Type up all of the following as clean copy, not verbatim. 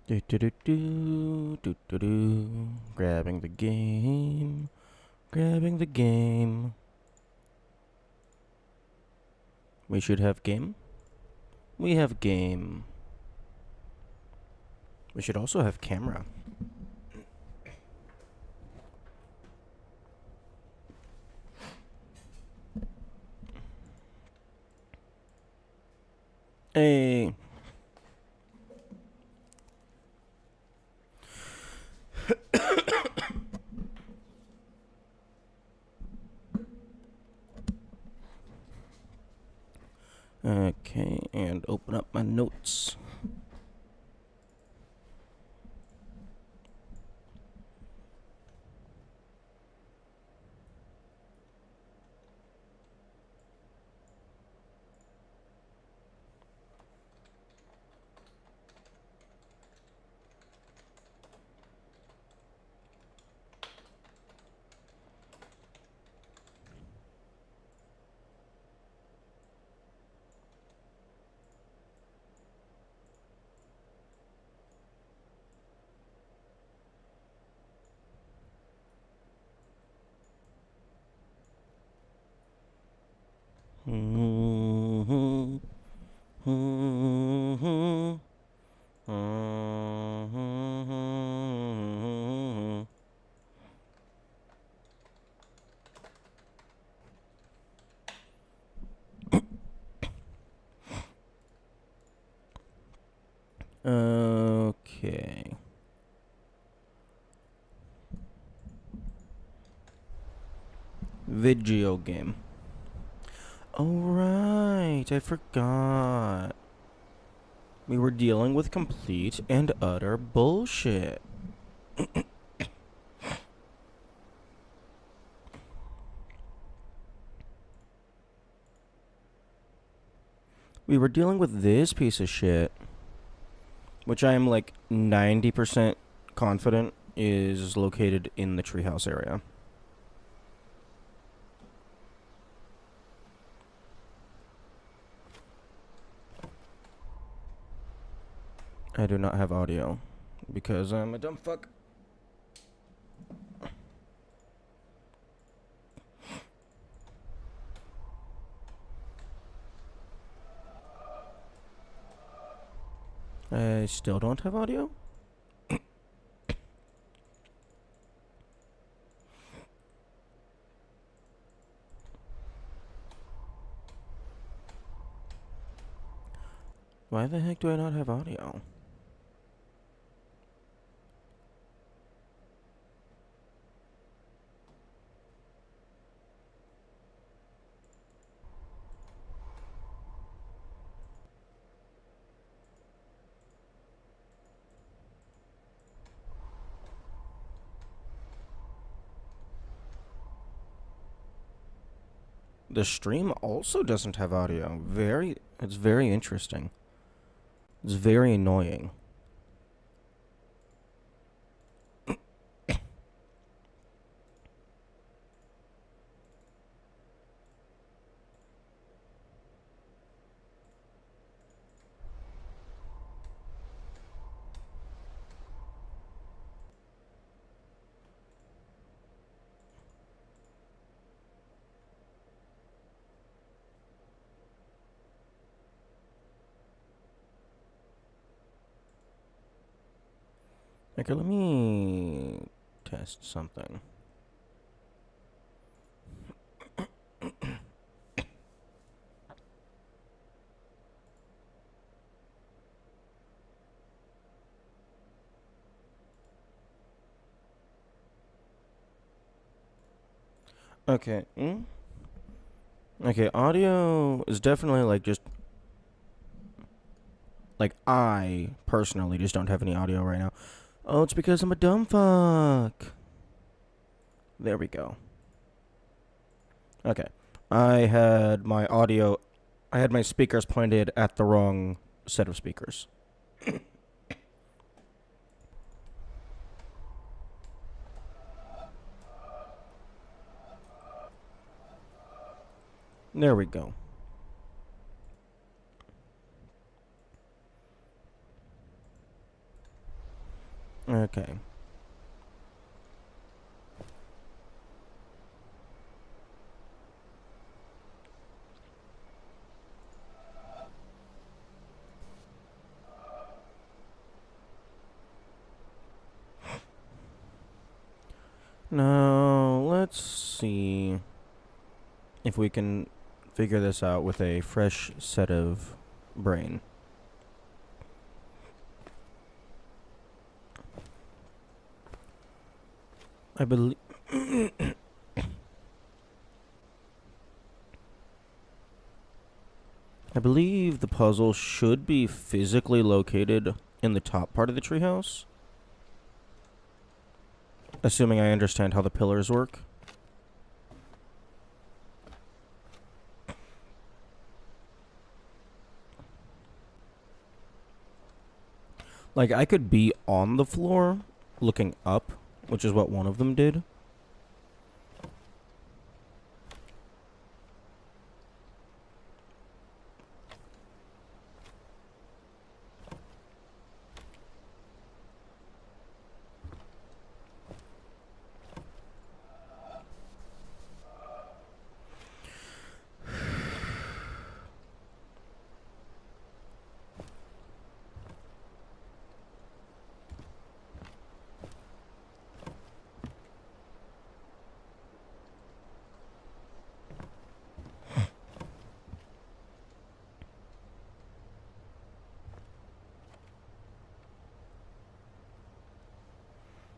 Do do do do do do do. Grabbing the game. Grabbing the game. We should have game. We have game. We should also have camera. Hey. Okay, and open up my notes. Okay. Video game. Oh, right. I forgot. We were dealing with complete and utter bullshit. We were dealing with this piece of shit, which I am like 90% confident is located in the treehouse area. I do not have audio because I'm a dumb fuck. I still don't have audio? Why the heck do I not have audio? The stream also doesn't have audio. It's very interesting. It's very annoying. Okay, let me test something. Okay. Okay, audio is definitely like just like I personally just don't have any audio right now. Oh, it's because I'm a dumb fuck. There we go. Okay. I had my audio I had my speakers pointed at the wrong set of speakers. There we go. Okay. Now, let's see if we can figure this out with a fresh set of brain. I believe I believe the puzzle should be physically located in the top part of the treehouse. Assuming I understand how the pillars work. Like, I could be on the floor looking up, which is what one of them did.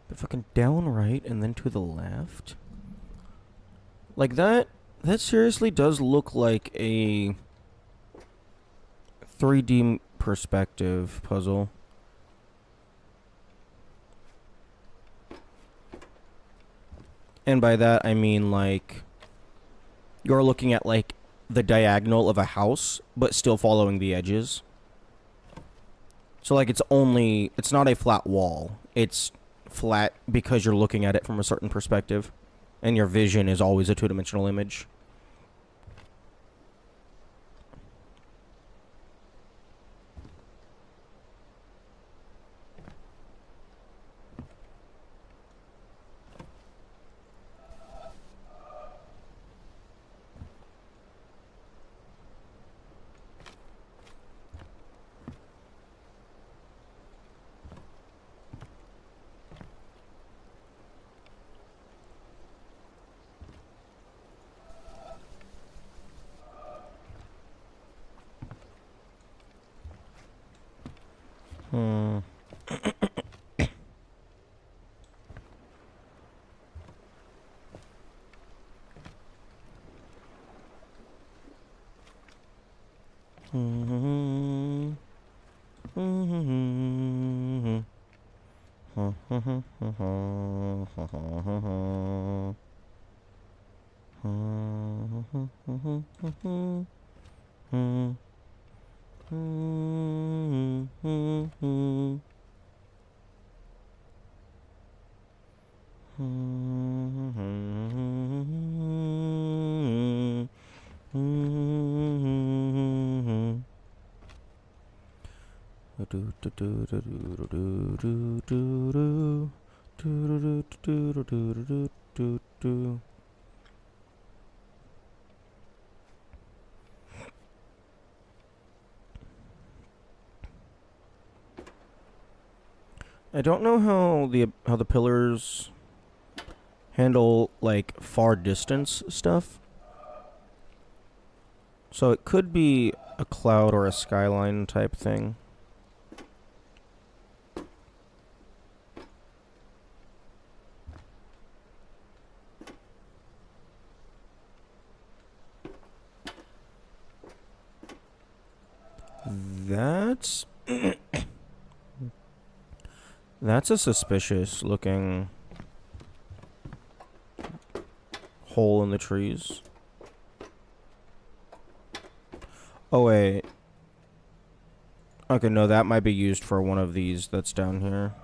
But fucking down right and then to the left? Like that seriously does look like a 3D perspective puzzle. And by that I mean like you're looking at like the diagonal of a house but still following the edges. So like it's not a flat wall. It's flat because you're looking at it from a certain perspective and your vision is always a two-dimensional image. Hmm. I don't know how the pillars handle like far distance stuff. So it could be a cloud or a skyline type thing. That's that's a suspicious looking hole in the trees. Oh wait. Okay, no, that might be used for one of these that's down here.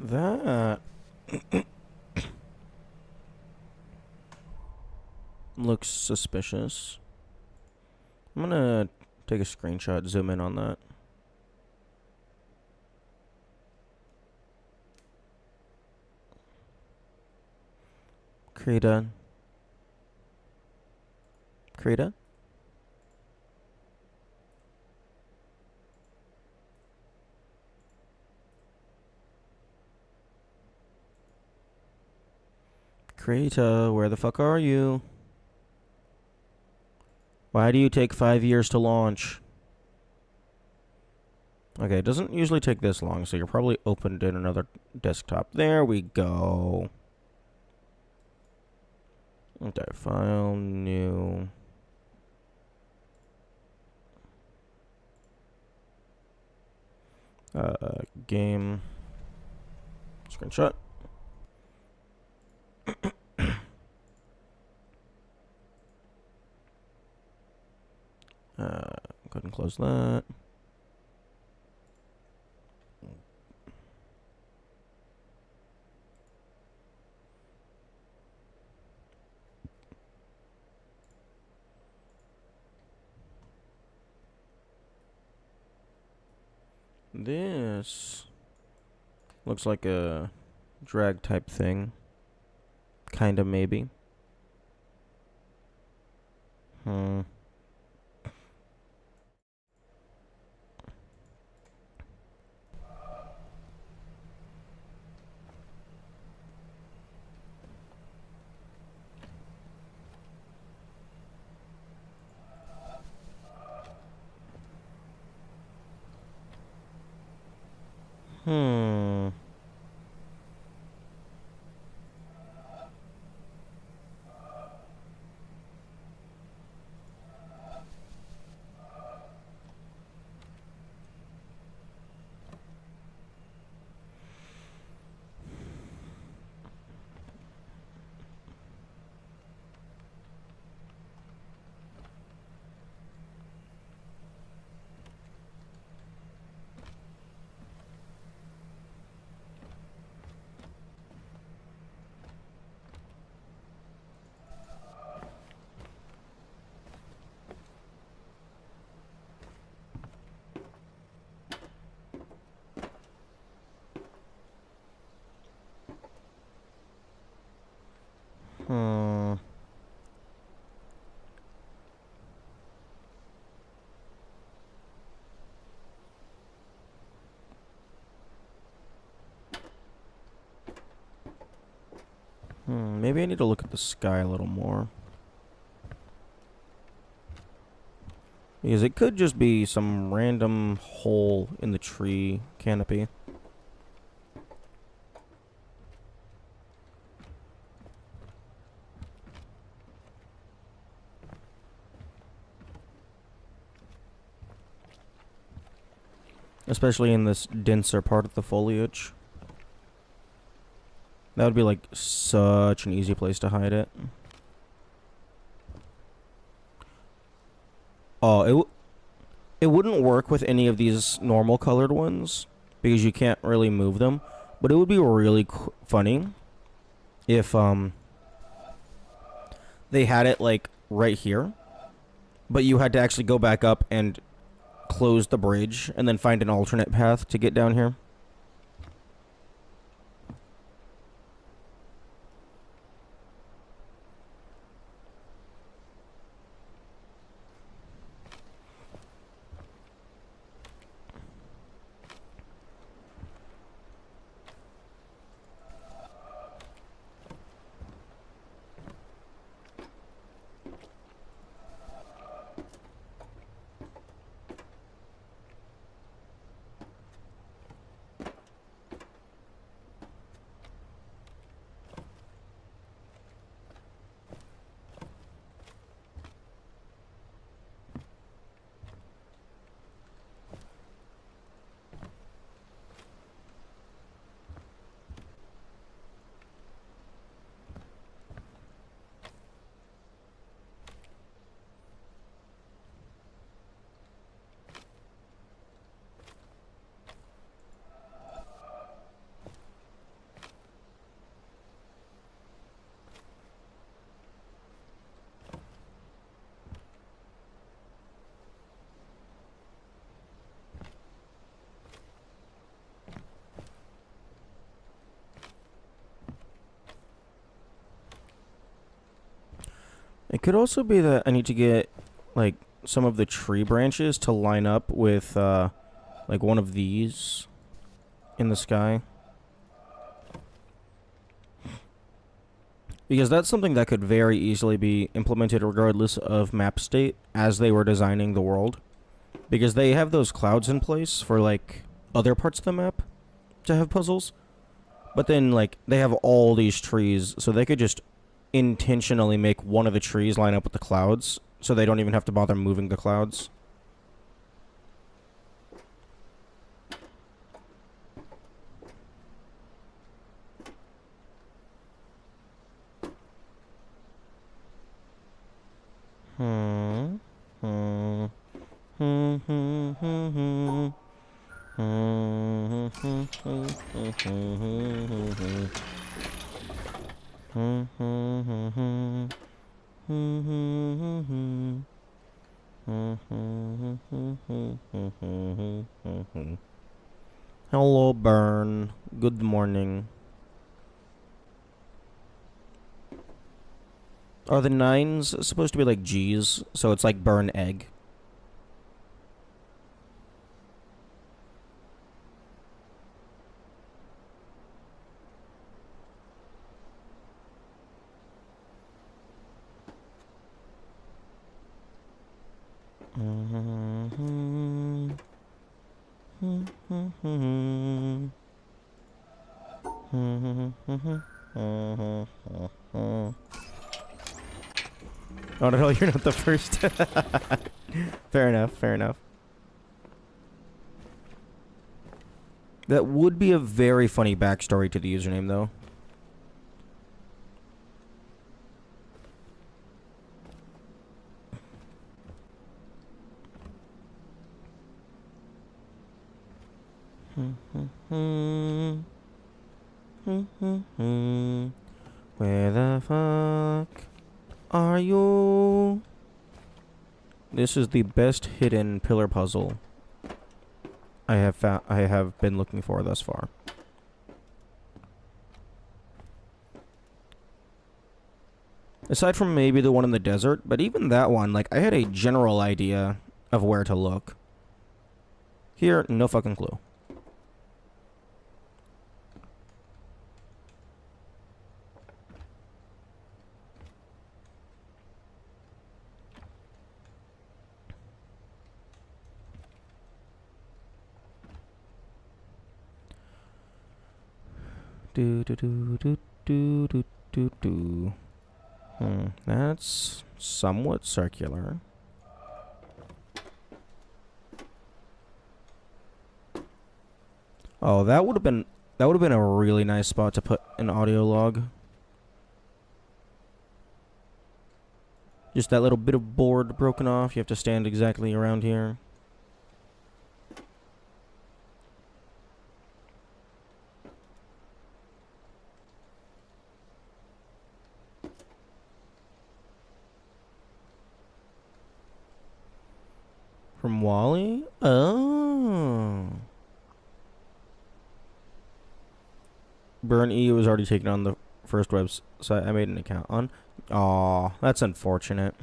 That looks suspicious. I'm gonna take a screenshot, zoom in on that. Krita. Krita? Krita, where the fuck are you? Why do you take 5 years to launch? Okay, it doesn't usually take this long, so you're probably opened in another desktop. There we go. Okay, file, new. Game. Screenshot. Go ahead and close that. This looks like a drag type thing. Kinda, maybe. Hmm. Hmm. Hmm. Maybe I need to look at the sky a little more. Because it could just be some random hole in the tree canopy. Especially in this denser part of the foliage. That would be like such an easy place to hide it. Oh, it wouldn't work with any of these normal colored ones because you can't really move them. But it would be really funny if they had it like right here, but you had to actually go back up and close the bridge and then find an alternate path to get down here. It could also be that I need to get, like, some of the tree branches to line up with, like, one of these in the sky. Because that's something that could very easily be implemented regardless of map state as they were designing the world. Because they have those clouds in place for, like, other parts of the map to have puzzles. But then, like, they have all these trees, so they could just intentionally make one of the trees line up with the clouds, so they don't even have to bother moving the clouds. Hello, Burn. Good morning. Are the 9s supposed to be like G's? So it's like burn egg. Oh no, you're not the first. Fair enough, fair enough. That would be a very funny backstory to the username, though. Where the fuck are you? This is the best hidden pillar puzzle I have been looking for thus far. Aside from maybe the one in the desert, but even that one, like, I had a general idea of where to look. Here, no fucking clue. Do do do do do do do do. That's somewhat circular. Oh, that would have been a really nice spot to put an audio log. Just that little bit of board broken off. You have to stand exactly around here. From Wally? Oh. Burn E was already taken on the first website I made an account on. Aw, that's unfortunate.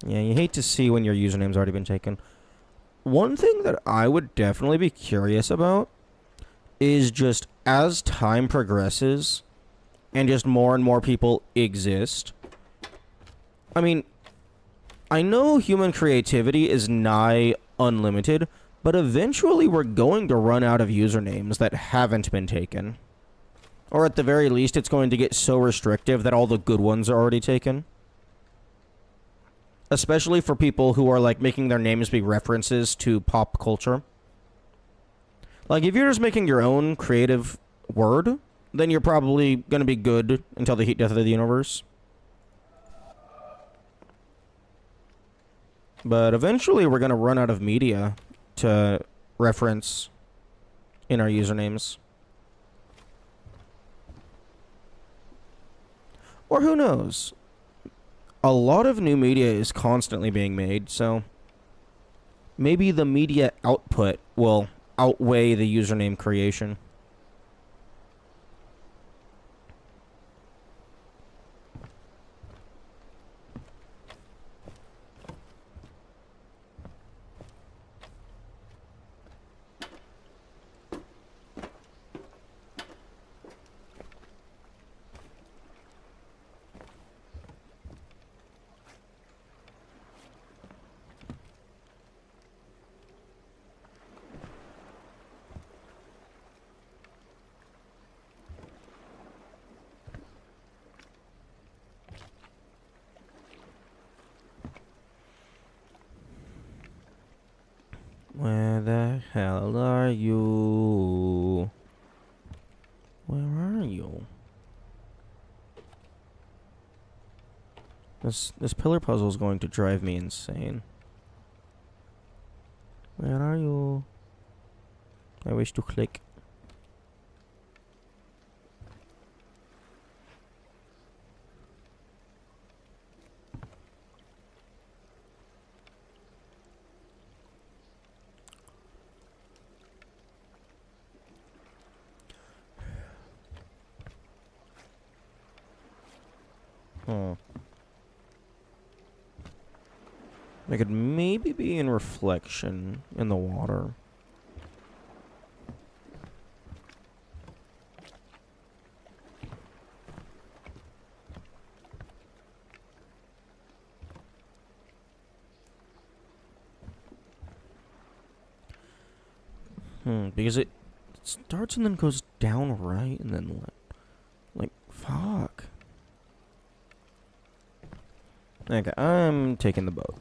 Yeah, you hate to see when your username's already been taken. One thing that I would definitely be curious about is just as time progresses and just more and more people exist. I mean, I know human creativity is nigh unlimited, but eventually we're going to run out of usernames that haven't been taken. Or at the very least, it's going to get so restrictive that all the good ones are already taken. Especially for people who are, like, making their names be references to pop culture. Like, if you're just making your own creative word, then you're probably going to be good until the heat death of the universe. But eventually we're going to run out of media to reference in our usernames. Or who knows? A lot of new media is constantly being made, so maybe the media output will outweigh the username creation. Where the hell are you? Where are you? This pillar puzzle is going to drive me insane. Where are you? I wish to click. I could maybe be in reflection in the water. Because it starts and then goes down right and then like fuck. Okay, I'm taking the boat.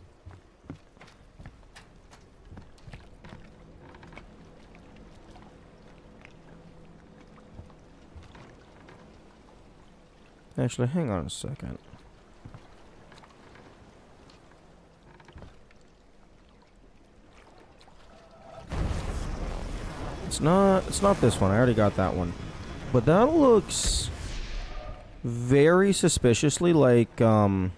Actually, hang on a second. It's not this one. I already got that one. But that looks very suspiciously like the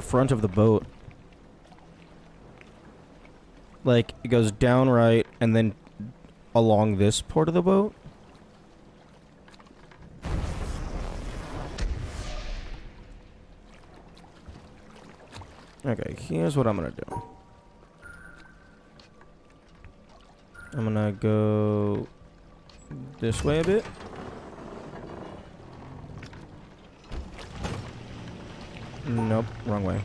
front of the boat. Like it goes down right and then along this part of the boat. Okay, here's what I'm gonna do. I'm gonna go this way a bit. Nope, wrong way.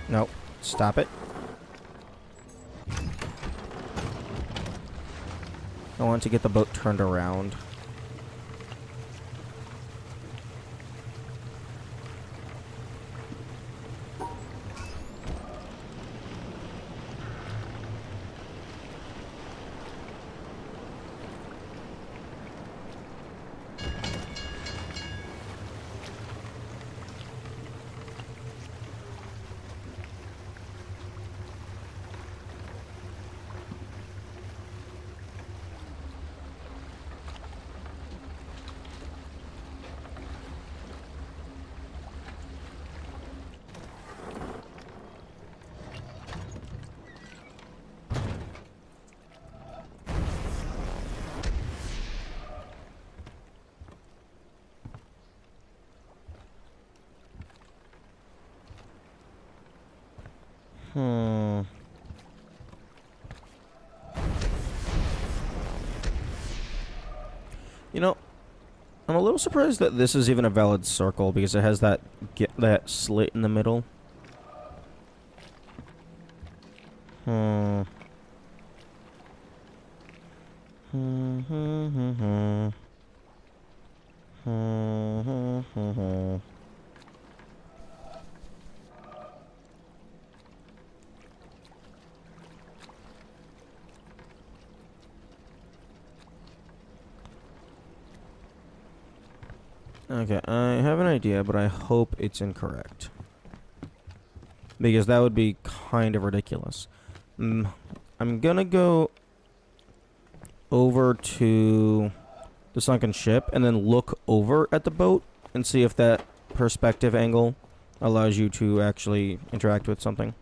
Nope, stop it. I want to get the boat turned around. You know, I'm a little surprised that this is even a valid circle because it has that slit in the middle. Okay, I have an idea, but I hope it's incorrect. Because that would be kind of ridiculous. I'm gonna go over to the sunken ship and then look over at the boat and see if that perspective angle allows you to actually interact with something.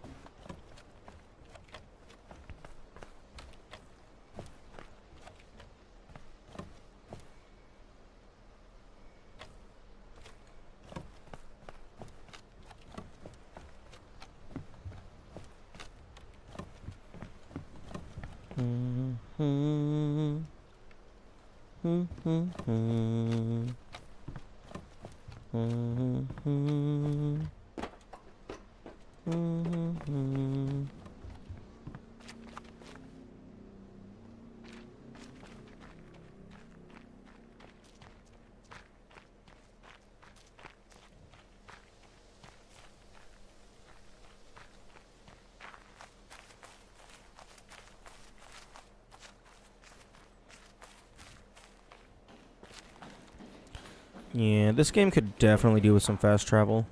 Yeah, this game could definitely do with some fast travel.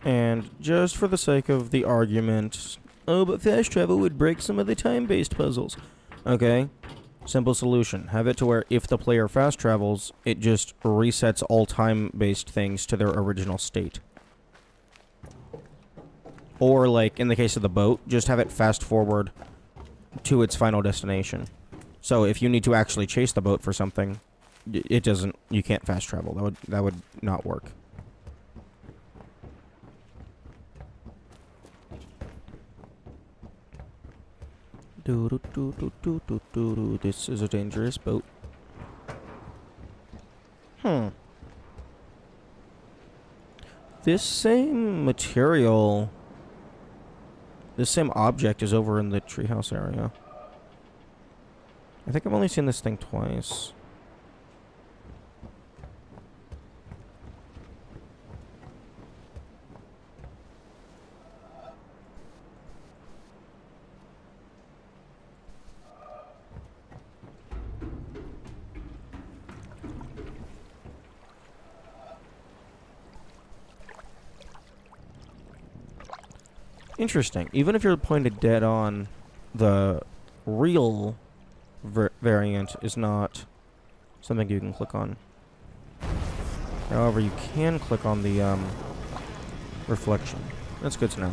And just for the sake of the argument, oh, but fast travel would break some of the time-based puzzles. Okay, simple solution. Have it to where if the player fast travels, it just resets all time-based things to their original state. Or, like, in the case of the boat, just have it fast forward to its final destination. So if you need to actually chase the boat for something, it doesn't, you can't fast travel. That would not work. This is a dangerous boat. This same material, this same object is over in the treehouse area. I think I've only seen this thing twice. Interesting. Even if you're pointed dead on, the real variant is not something you can click on. However, you can click on the reflection. That's good to know.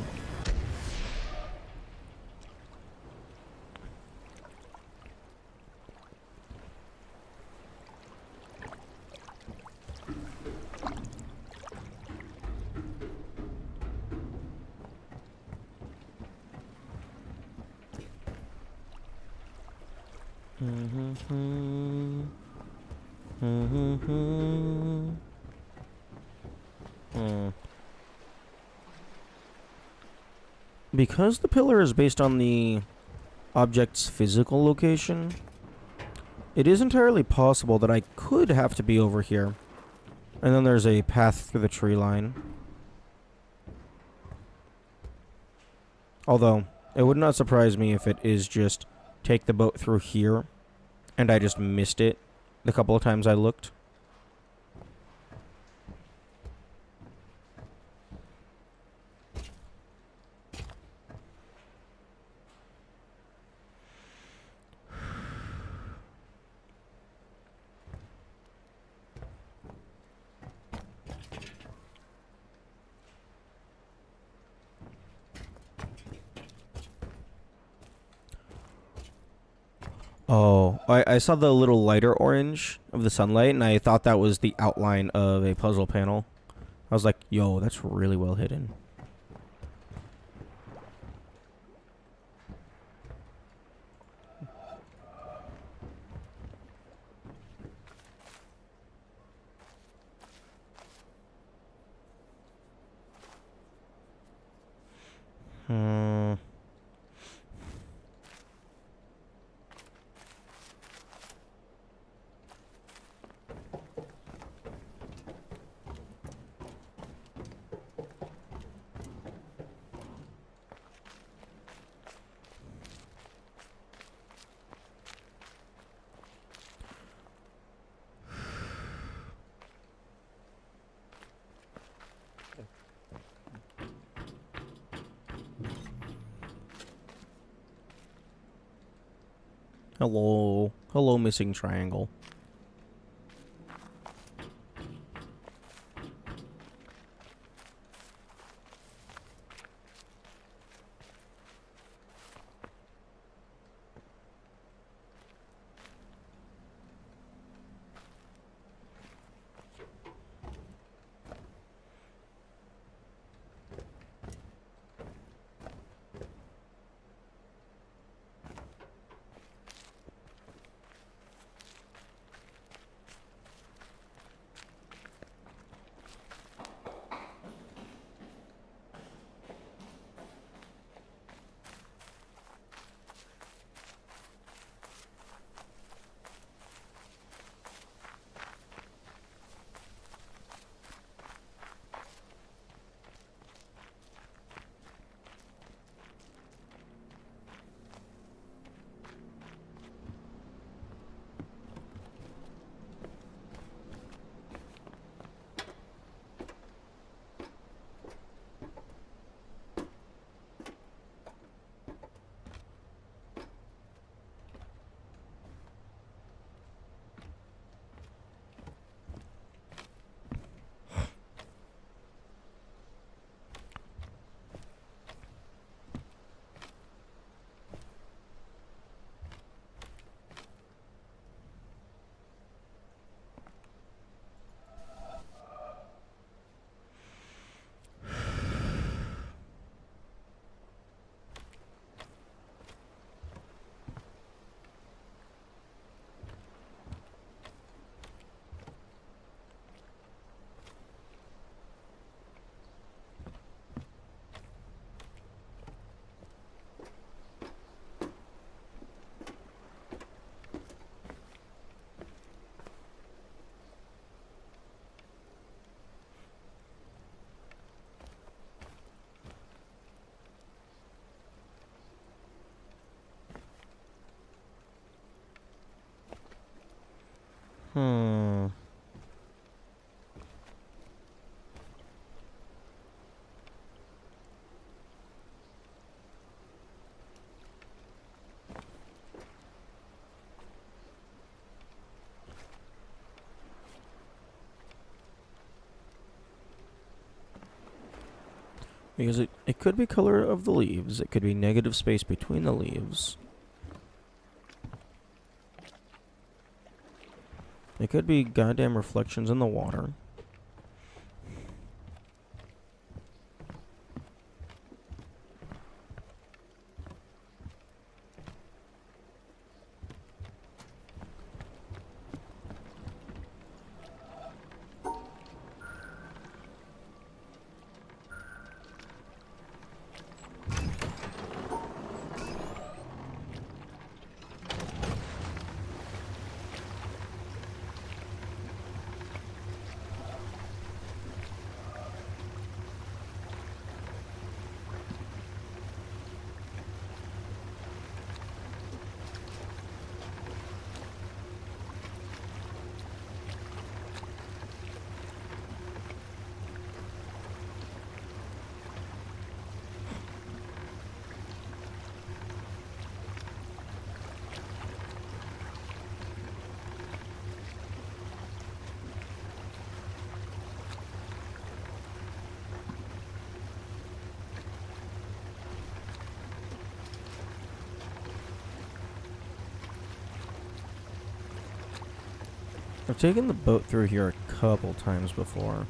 Because the pillar is based on the object's physical location, it is entirely possible that I could have to be over here. And then there's a path through the tree line. Although, it would not surprise me if it is just take the boat through here, and I just missed it the couple of times I looked. Oh, I saw the little lighter orange of the sunlight, and I thought that was the outline of a puzzle panel. I was like, yo, that's really well hidden. Hello. Hello, missing triangle. Hmm. Because it could be color of the leaves. It could be negative space between the leaves. It could be goddamn reflections in the water. I've taken the boat through here a couple times before.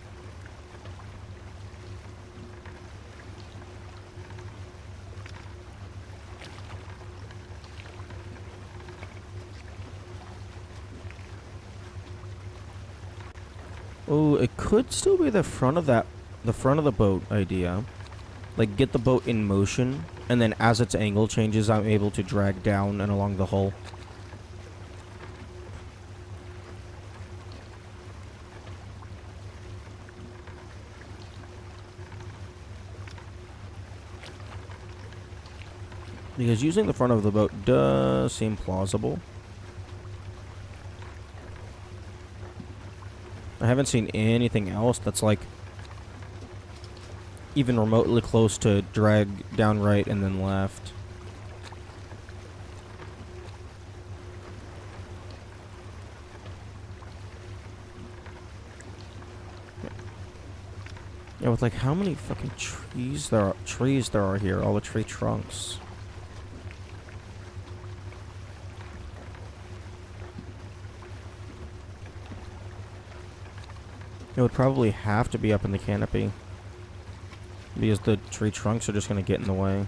Oh, it could still be the front of the boat idea. Like, get the boat in motion, and then as its angle changes, I'm able to drag down and along the hull. Because using the front of the boat does seem plausible. I haven't seen anything else that's like even remotely close to drag down right and then left. Yeah, with like how many fucking trees there are here, all the tree trunks. It would probably have to be up in the canopy. Because the tree trunks are just gonna get in the way.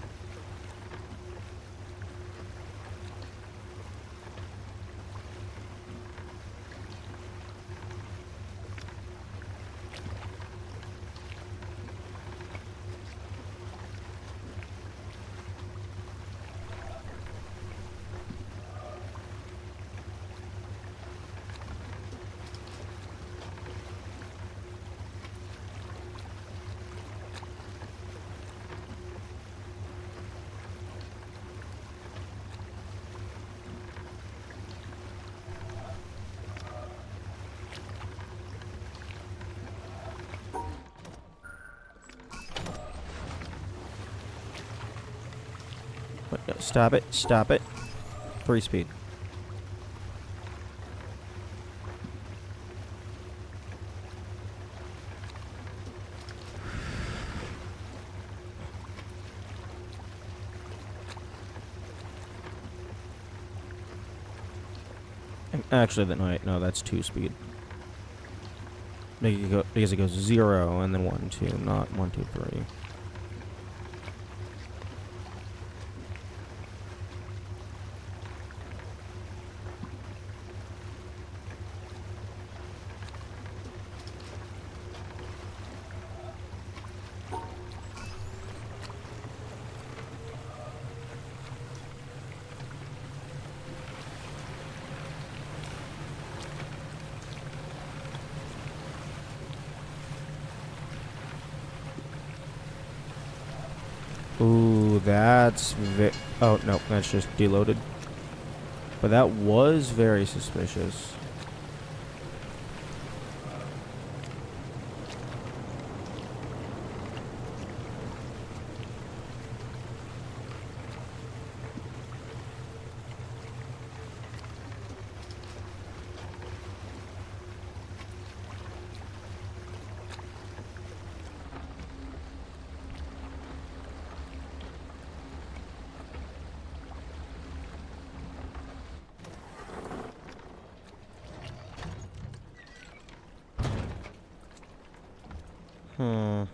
Stop it. Stop it. Free speed. Actually, no, that's 2 speed. Because it goes 0 and then 1, 2, not 1, 2, 3. Ooh, that's oh, no, that's just deloaded. But that was very suspicious. Hmm.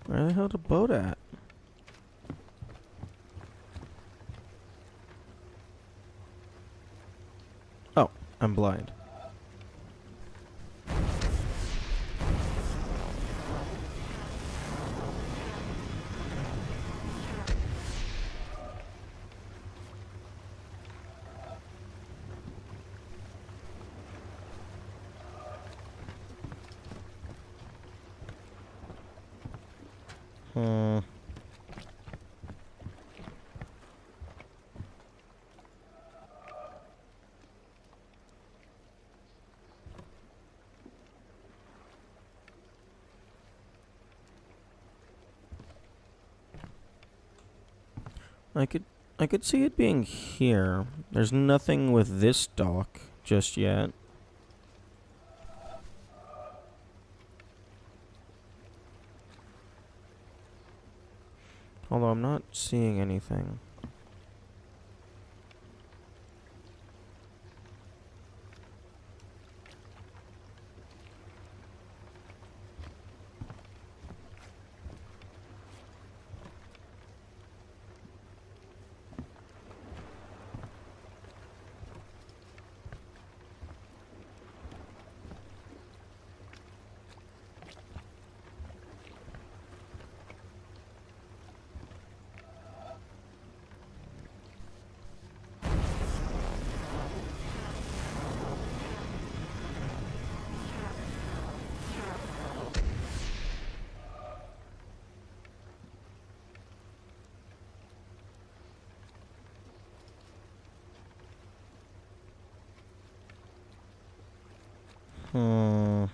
Where the hell the boat at? Oh, I'm blind. Hmm. I could see it being here. There's nothing with this dock just yet. Although I'm not seeing anything. Hmm.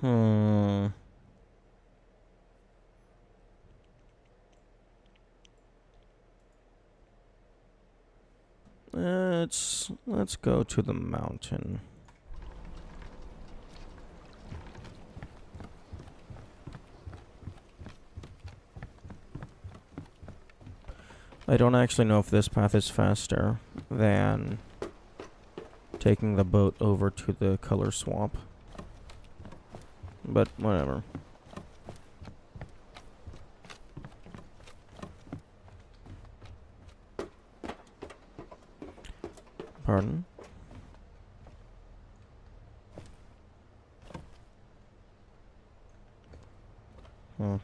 Hmm. Let's go to the mountain. I don't actually know if this path is faster than taking the boat over to the color swamp. But whatever. Pardon? Hmm.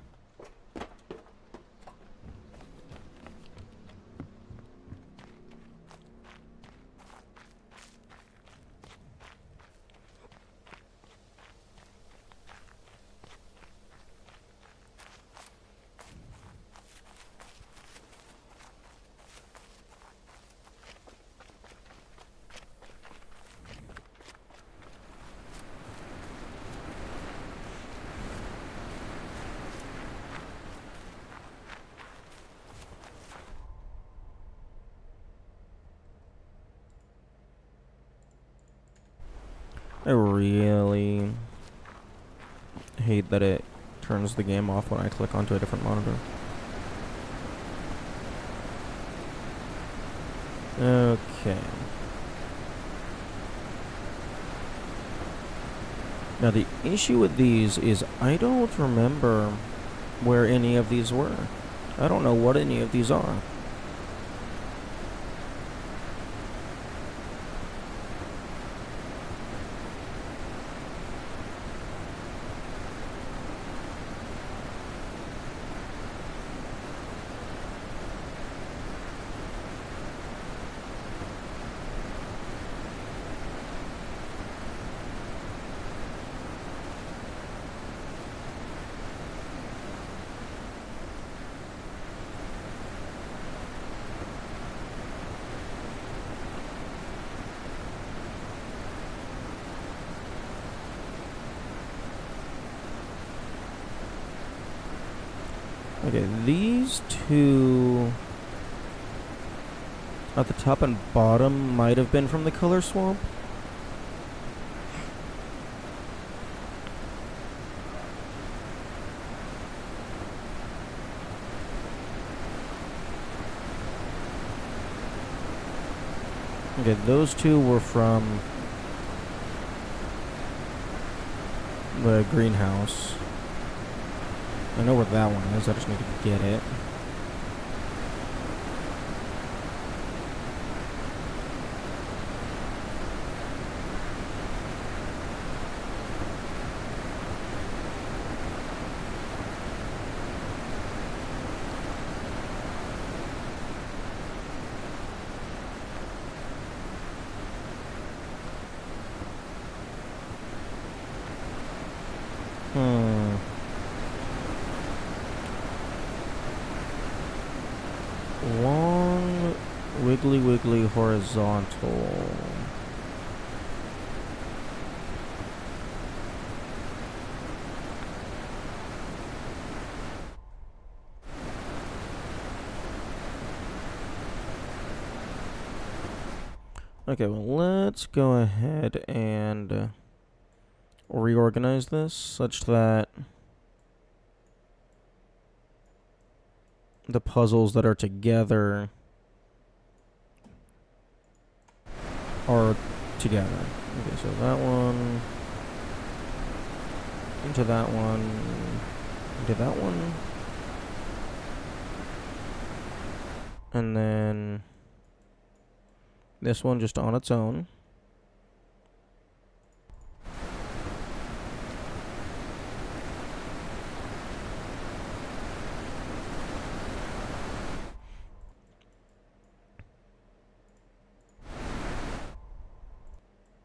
I really hate that it turns the game off when I click onto a different monitor. Okay. Now the issue with these is I don't remember where any of these were. I don't know what any of these are. Okay, these two at the top and bottom might have been from the color swamp. Okay, those two were from the greenhouse. I know where that one is. I just need to get it. Long, wiggly horizontal. Okay, well, let's go ahead and reorganize this such that the puzzles that are together are together. Okay, so that one, into that one, into that one, and then this one just on its own.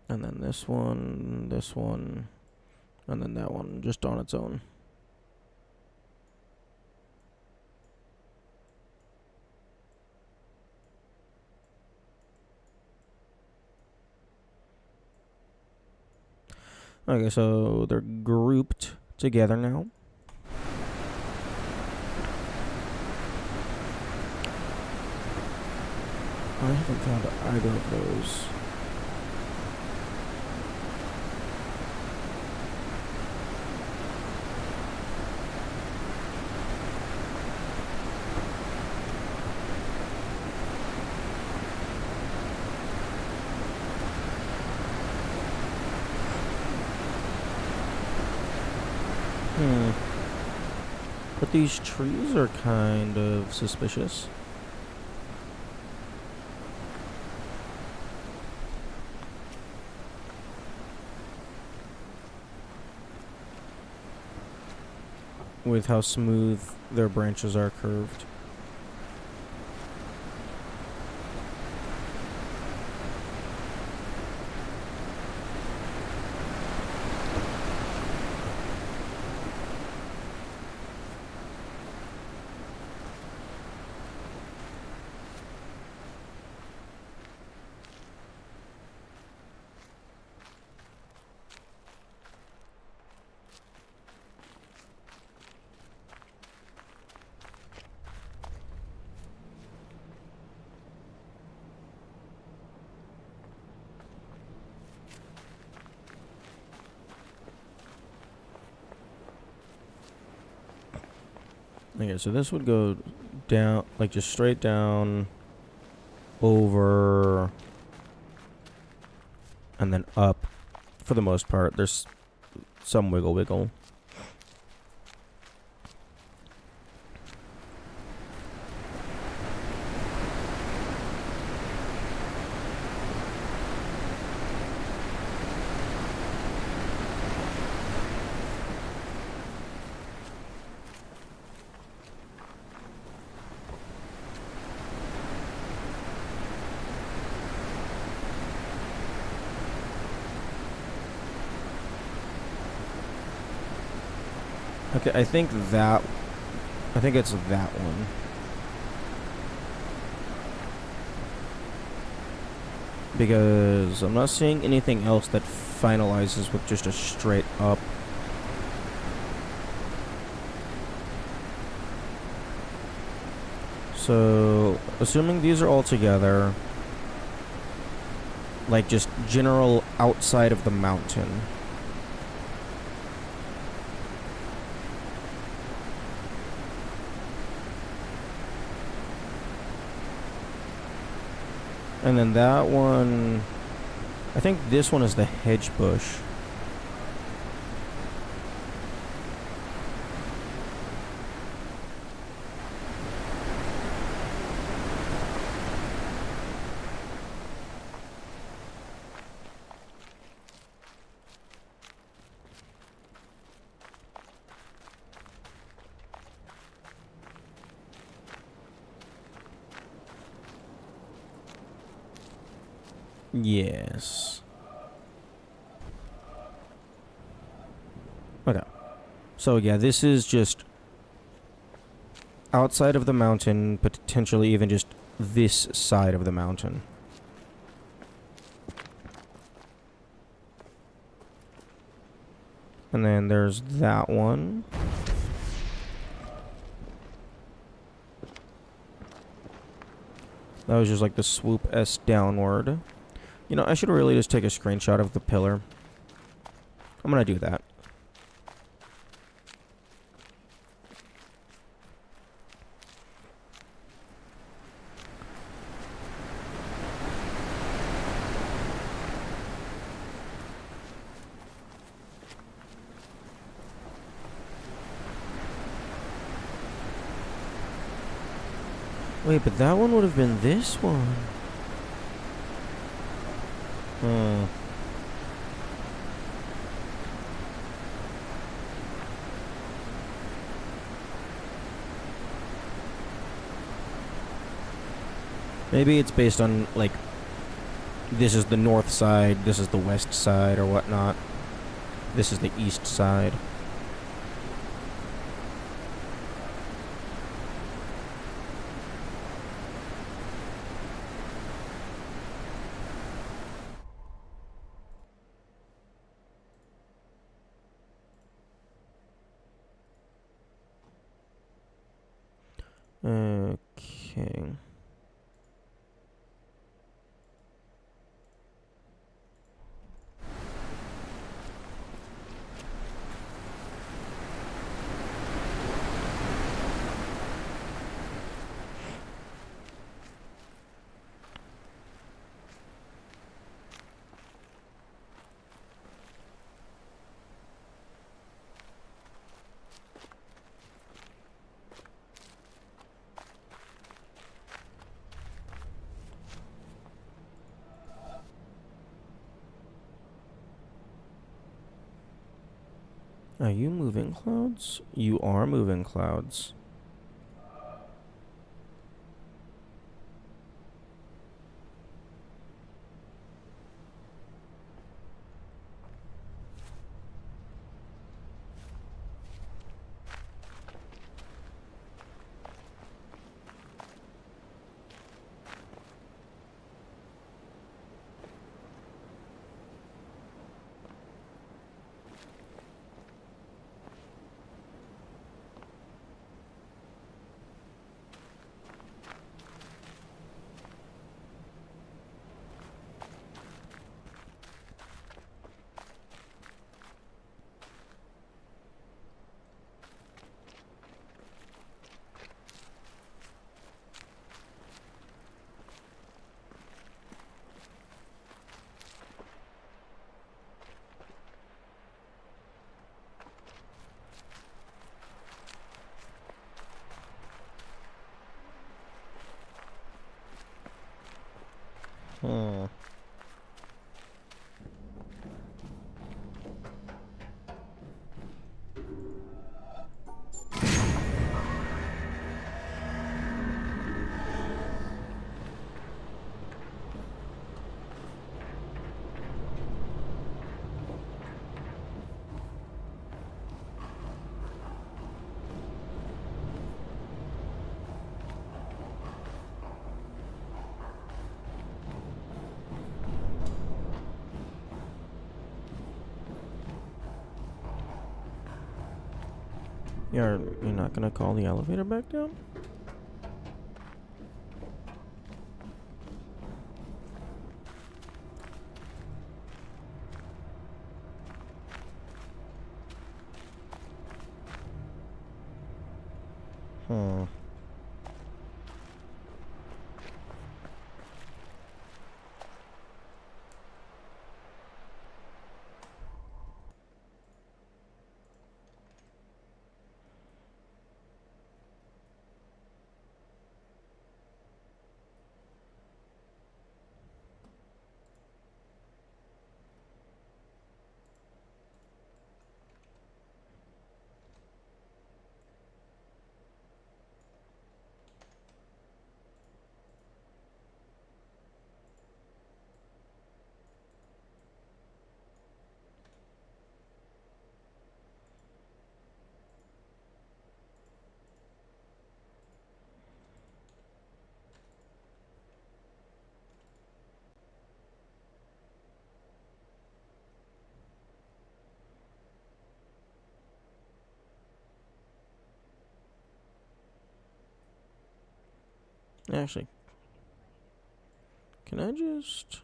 And then this one, and then that one just on its own. Okay, so they're grouped together now. I haven't found either of those. But these trees are kind of suspicious. With how smooth their branches are curved. Okay, so this would go down, like just straight down, over, and then up for the most part. There's some wiggle. Okay, I think it's that one. Because I'm not seeing anything else that finalizes with just a straight up. So, assuming these are all together, like just general outside of the mountain. And then that one, I think this one is the hedge bush. Yes. Okay. So yeah, this is just outside of the mountain, potentially even just this side of the mountain. And then there's that one. That was just like the swoop S downward. You know, I should really just take a screenshot of the pillar. I'm gonna do that. Wait, but that one would have been this one. Hmm. Maybe it's based on, like, this is the north side, this is the west side, or whatnot. This is the east side. Okay. Are you moving clouds? You are moving clouds. Hmm. You're not gonna call the elevator back down? Hmm. Actually, can I just...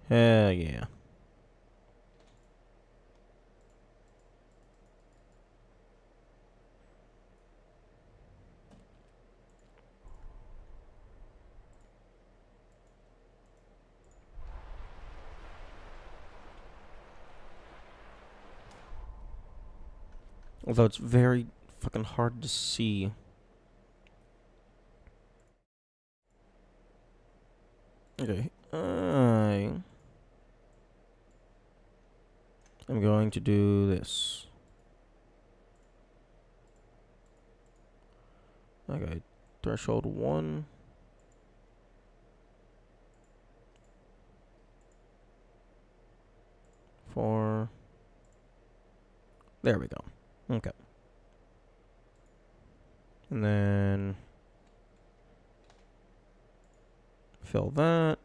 Hell yeah. Although it's very fucking hard to see. Okay, I'm going to do this. Okay, threshold 1. Four. There we go. Okay. And then fill that.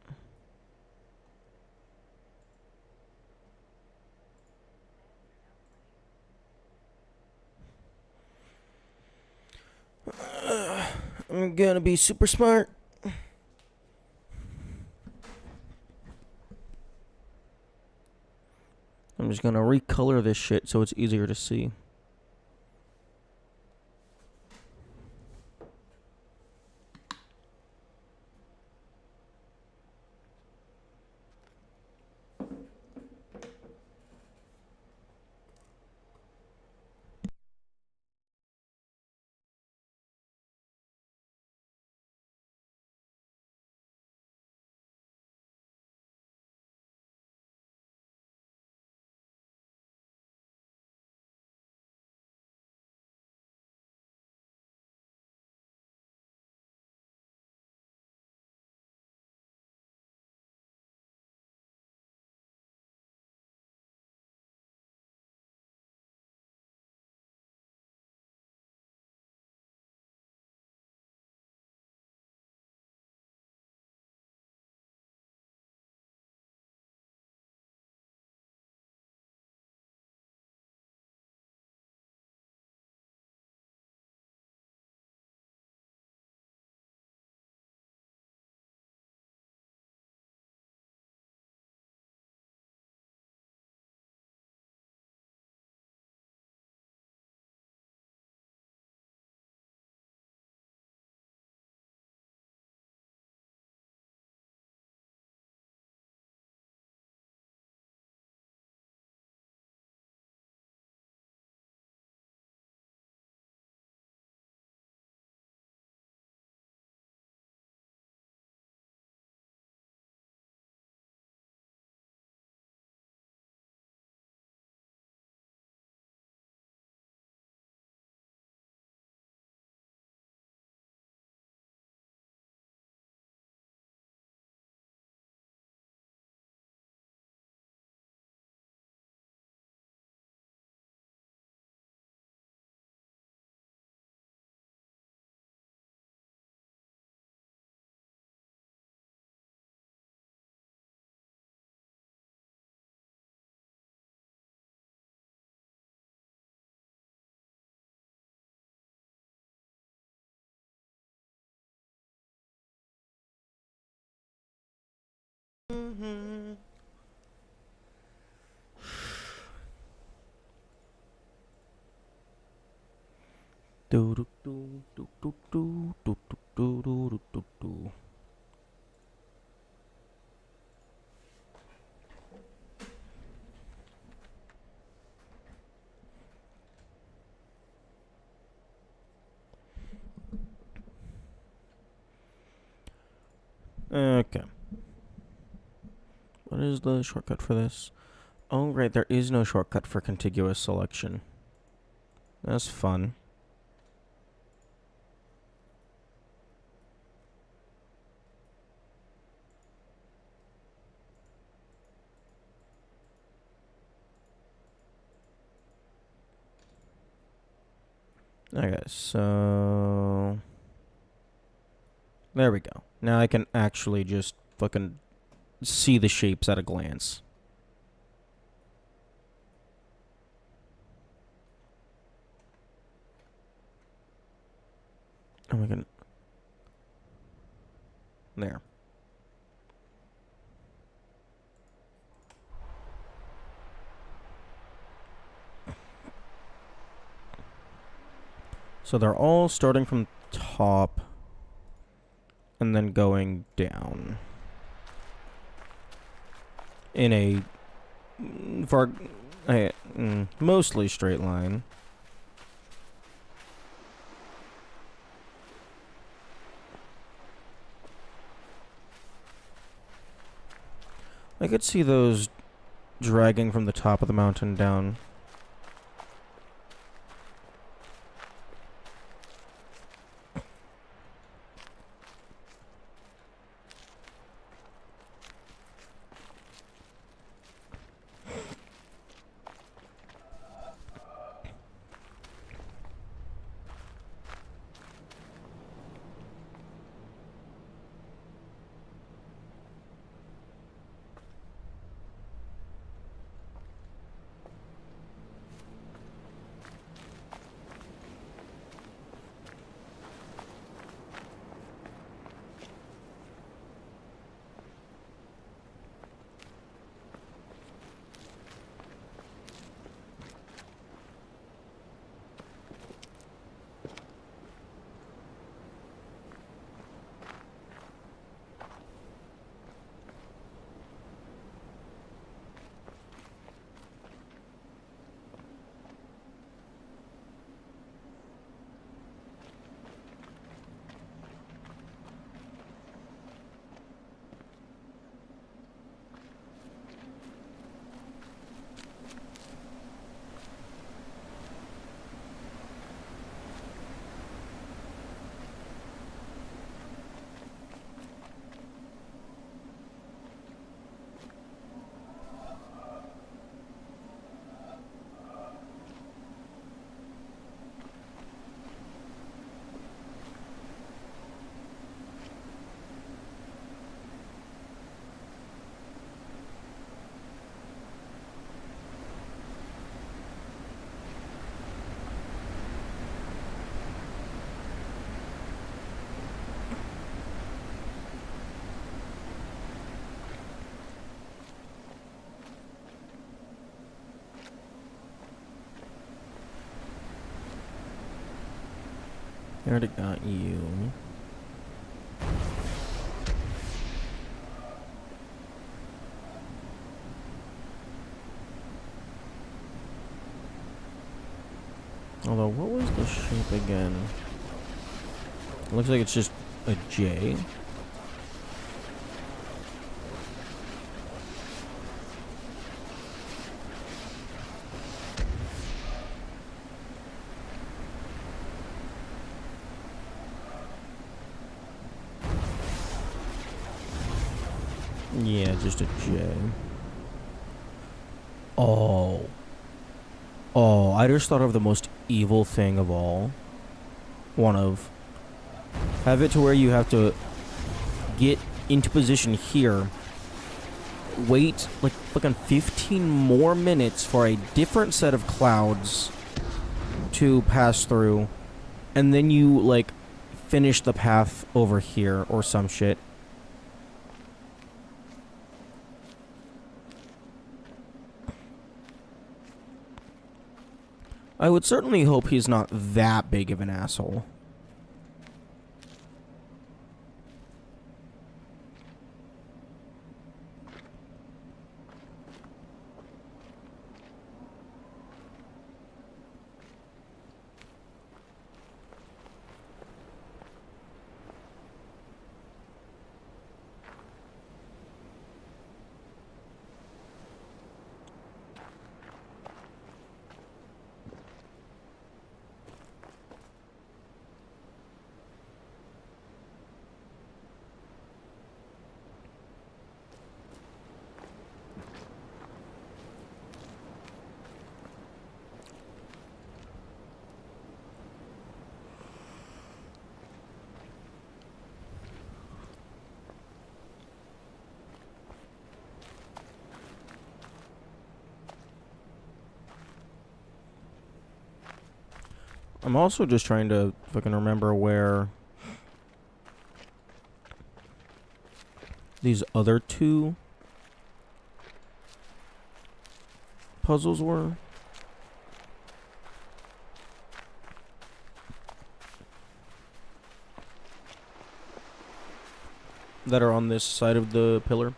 I'm gonna be super smart. I'm just gonna recolor this shit so it's easier to see. Mm-hmm. Do do do do do do do do do do do. Okay. What is the shortcut for this? Oh, right, there is no shortcut for contiguous selection. That's fun. Okay, so... There we go. Now I can actually just fucking see the shapes at a glance. Am I gonna... There. So they're all starting from top and then going down in a mostly straight line. I could see those dragging from the top of the mountain down. I already got you. Although, what was the shape again? It looks like it's just a J. Yeah, just a J. Oh. Oh, I just thought of the most evil thing of all. One of. Have it to where you have to get into position here. Wait like fucking 15 more minutes for a different set of clouds to pass through. And then you, like, finish the path over here or some shit. I would certainly hope he's not that big of an asshole. I'm also just trying to fucking remember where these other two puzzles were. That are on this side of the pillar.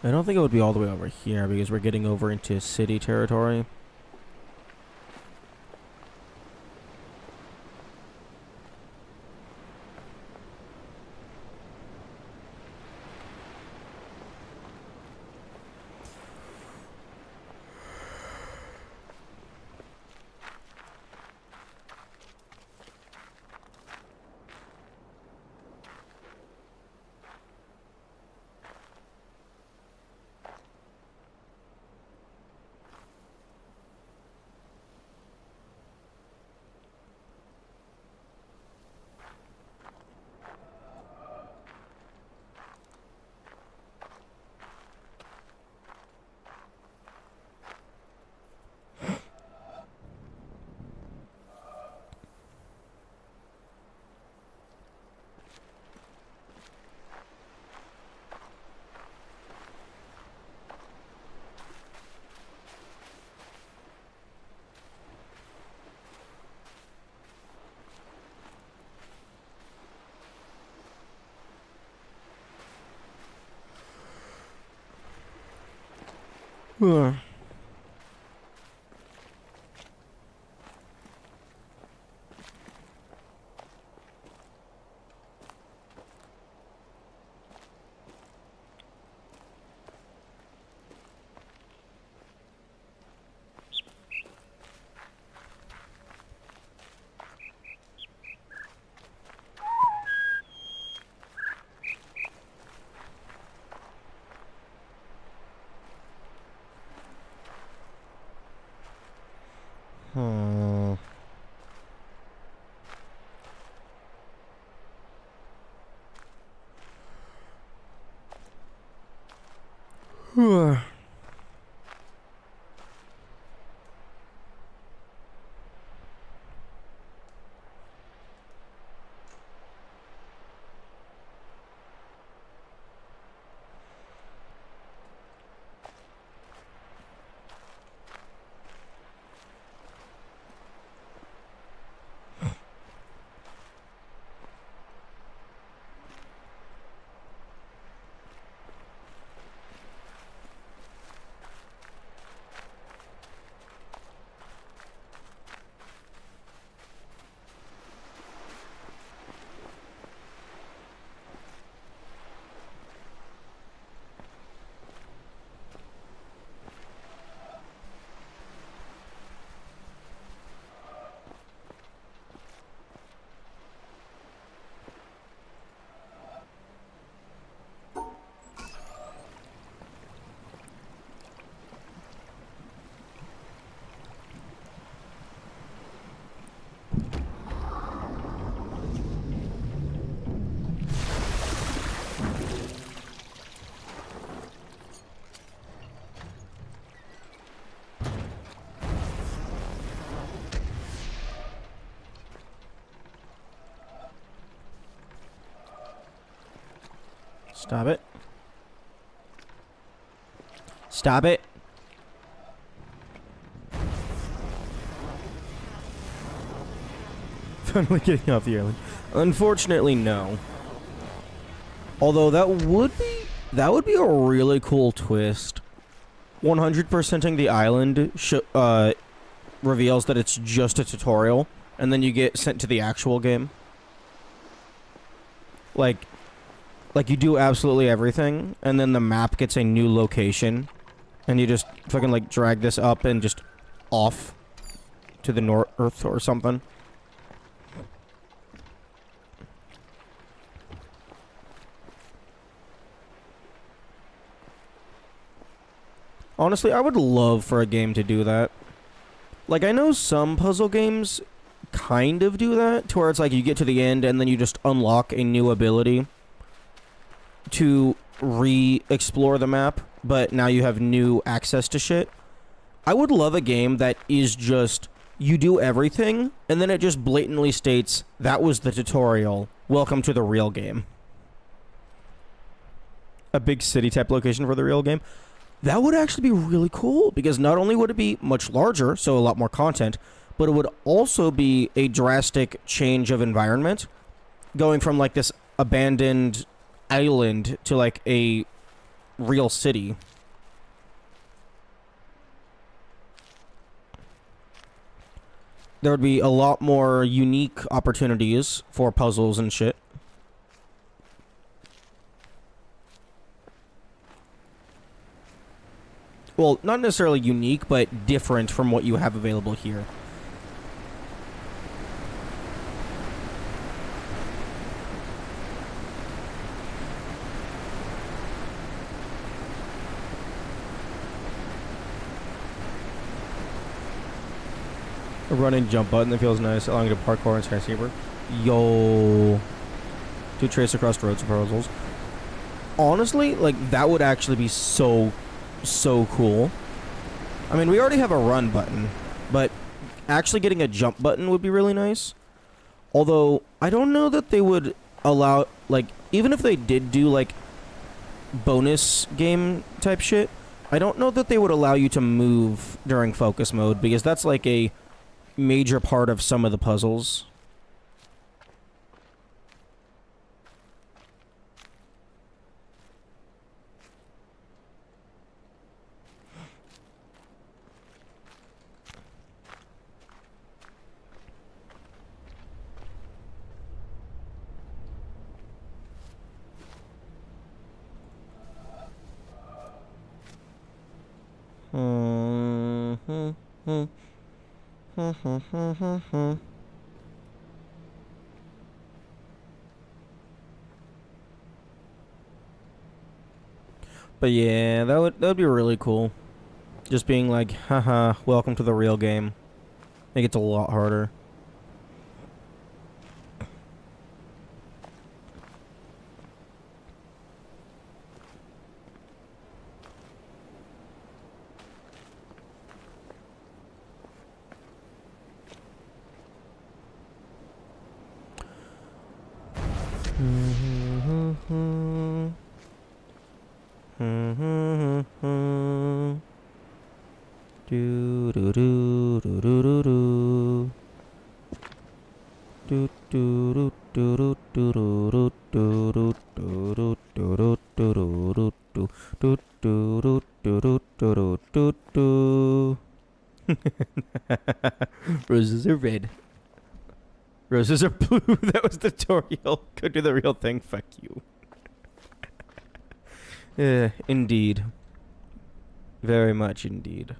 I don't think it would be all the way over here because we're getting over into city territory. Hmm. Stop it. Stop it. Finally getting off the island. Unfortunately, no. Although that would be a really cool twist. 100%ing the island reveals that it's just a tutorial, and then you get sent to the actual game. Like you do absolutely everything, and then the map gets a new location, and you just fucking like drag this up and just off to the north or something. Honestly, I would love for a game to do that. Like, I know some puzzle games kind of do that, to where it's like you get to the end and then you just unlock a new ability to re-explore the map, but now you have new access to shit. I would love a game that is just, you do everything, and then it just blatantly states, that was the tutorial, welcome to the real game. A big city type location for the real game. That would actually be really cool, because not only would it be much larger, so a lot more content, but it would also be a drastic change of environment, going from like this abandoned island to like a real city. There would be a lot more unique opportunities for puzzles and shit. Well, not necessarily unique, but different from what you have available here. A run and jump button that feels nice, allowing you to parkour and transceiver. Yo. To trace across roads proposals. Honestly, like, that would actually be so cool. I mean, we already have a run button, but actually getting a jump button would be really nice. Although, I don't know that they would allow, like, even if they did do, like, bonus game type shit, I don't know that they would allow you to move during focus mode, because that's, like, a major part of some of the puzzles. But yeah, that would be really cool. Just being like, haha, welcome to the real game. I think it's a lot harder. Do do do do do do do. Do do do do do do do do do do do. Roses are red. Roses are blue. That was the tutorial. Go do the real thing. Fuck you. Indeed. Very much indeed.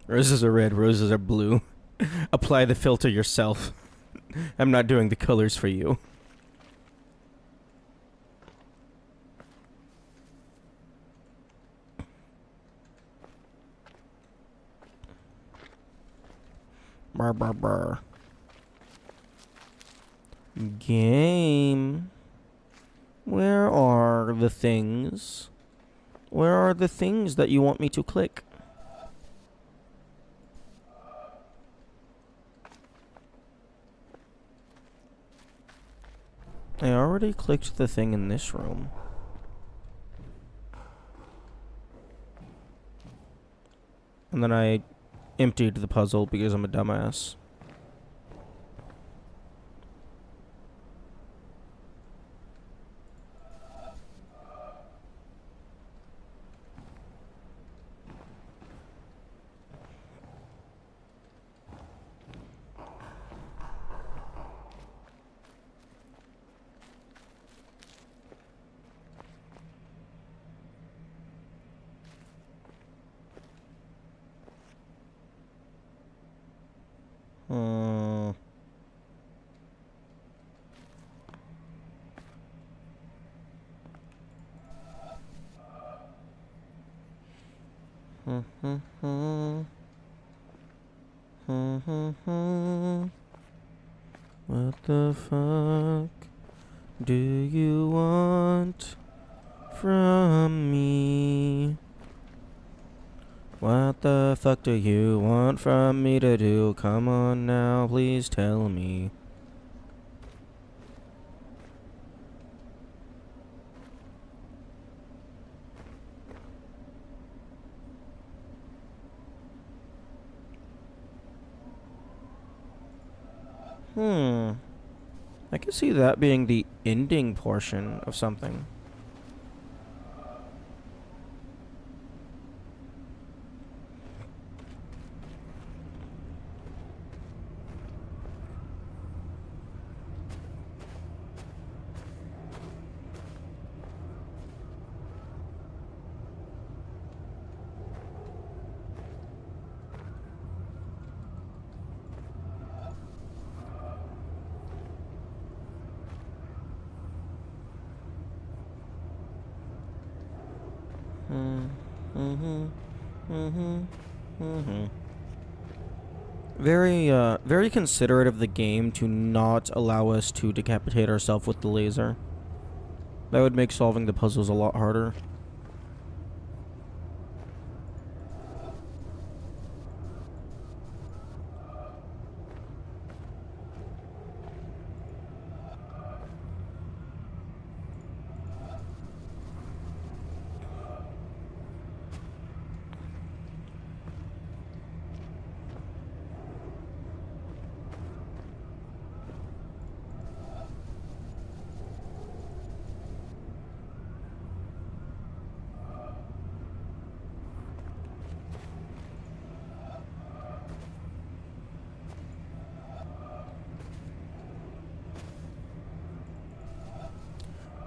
Roses are red, roses are blue. Apply the filter yourself. I'm not doing the colors for you. Brr, brr, brr. Game. Where are the things? Where are the things that you want me to click? I already clicked the thing in this room. And then I emptied the puzzle because I'm a dumbass. What the fuck do you want from me? What the fuck do you want from me to do? Come on now, please tell me. I can see that being the ending portion of something. Very considerate of the game to not allow us to decapitate ourselves with the laser. That would make solving the puzzles a lot harder.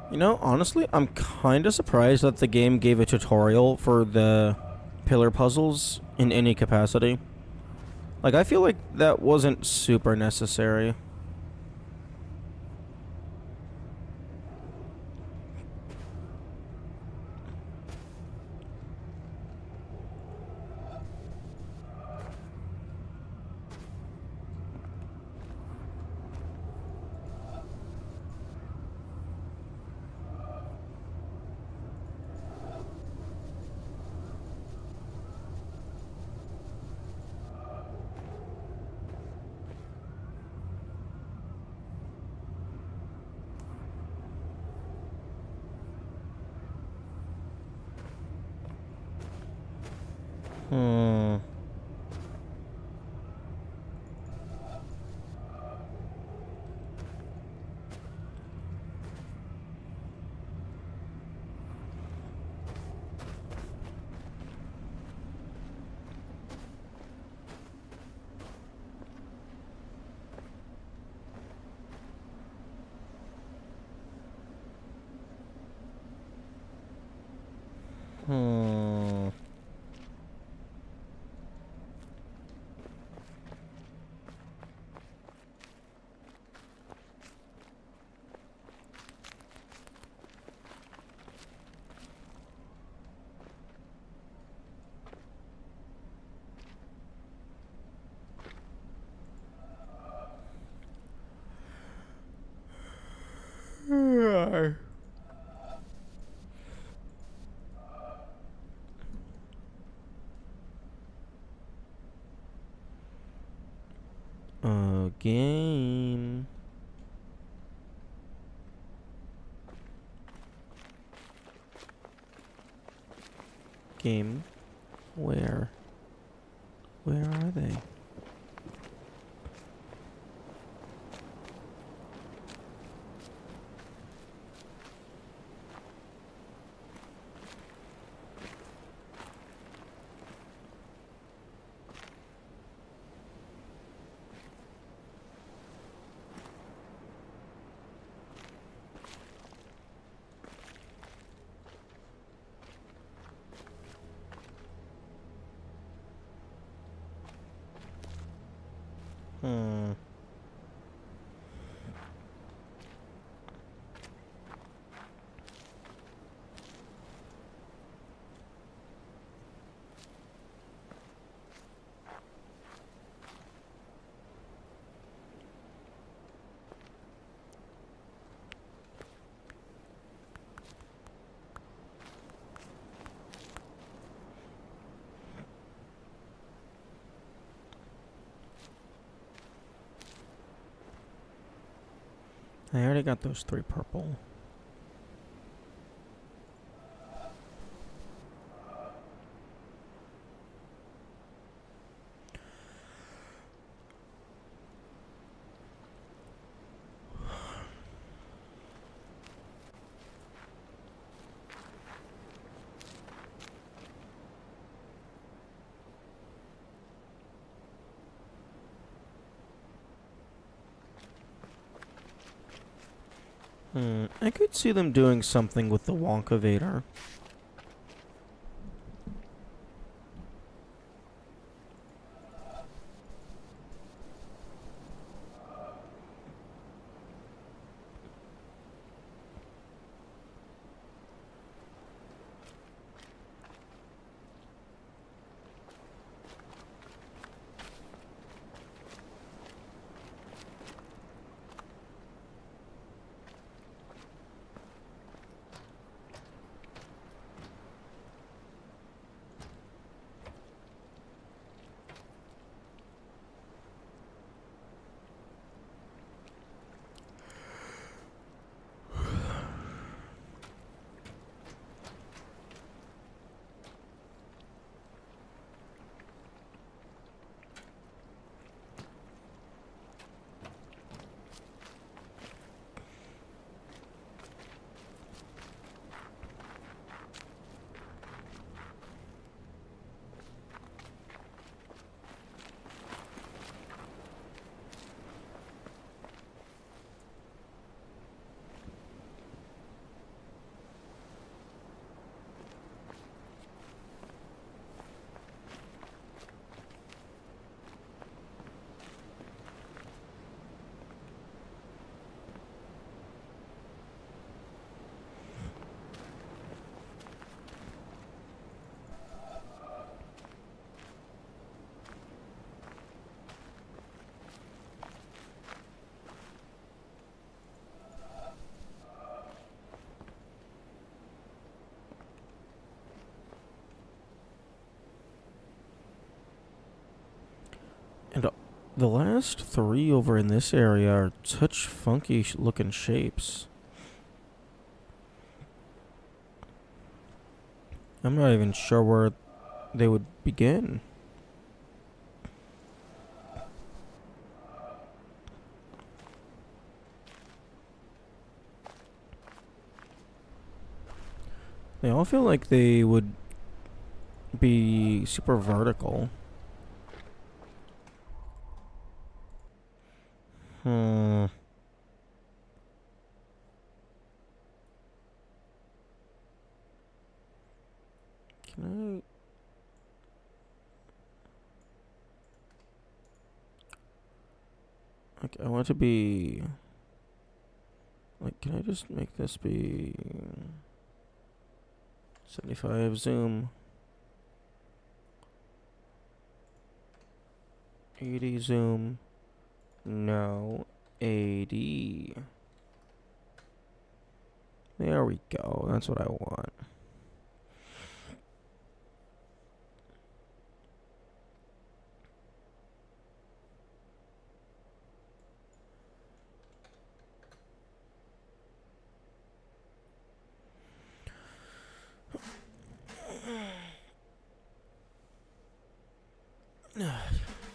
You know, honestly, I'm kind of surprised that the game gave a tutorial for the pillar puzzles in any capacity. Like, I feel like that wasn't super necessary. Hmm. Hmm. Game. Game. Where? Where are they? Hmm. I already got those 3 purple. I could see them doing something with the Wonka Vader. And the last 3 over in this area are such funky looking shapes. I'm not even sure where they would begin. They all feel like they would be super vertical. Hmm. Can I want to be... Like, can I just make this be... 75 zoom? 80 zoom? No. 80. There we go. That's what I want.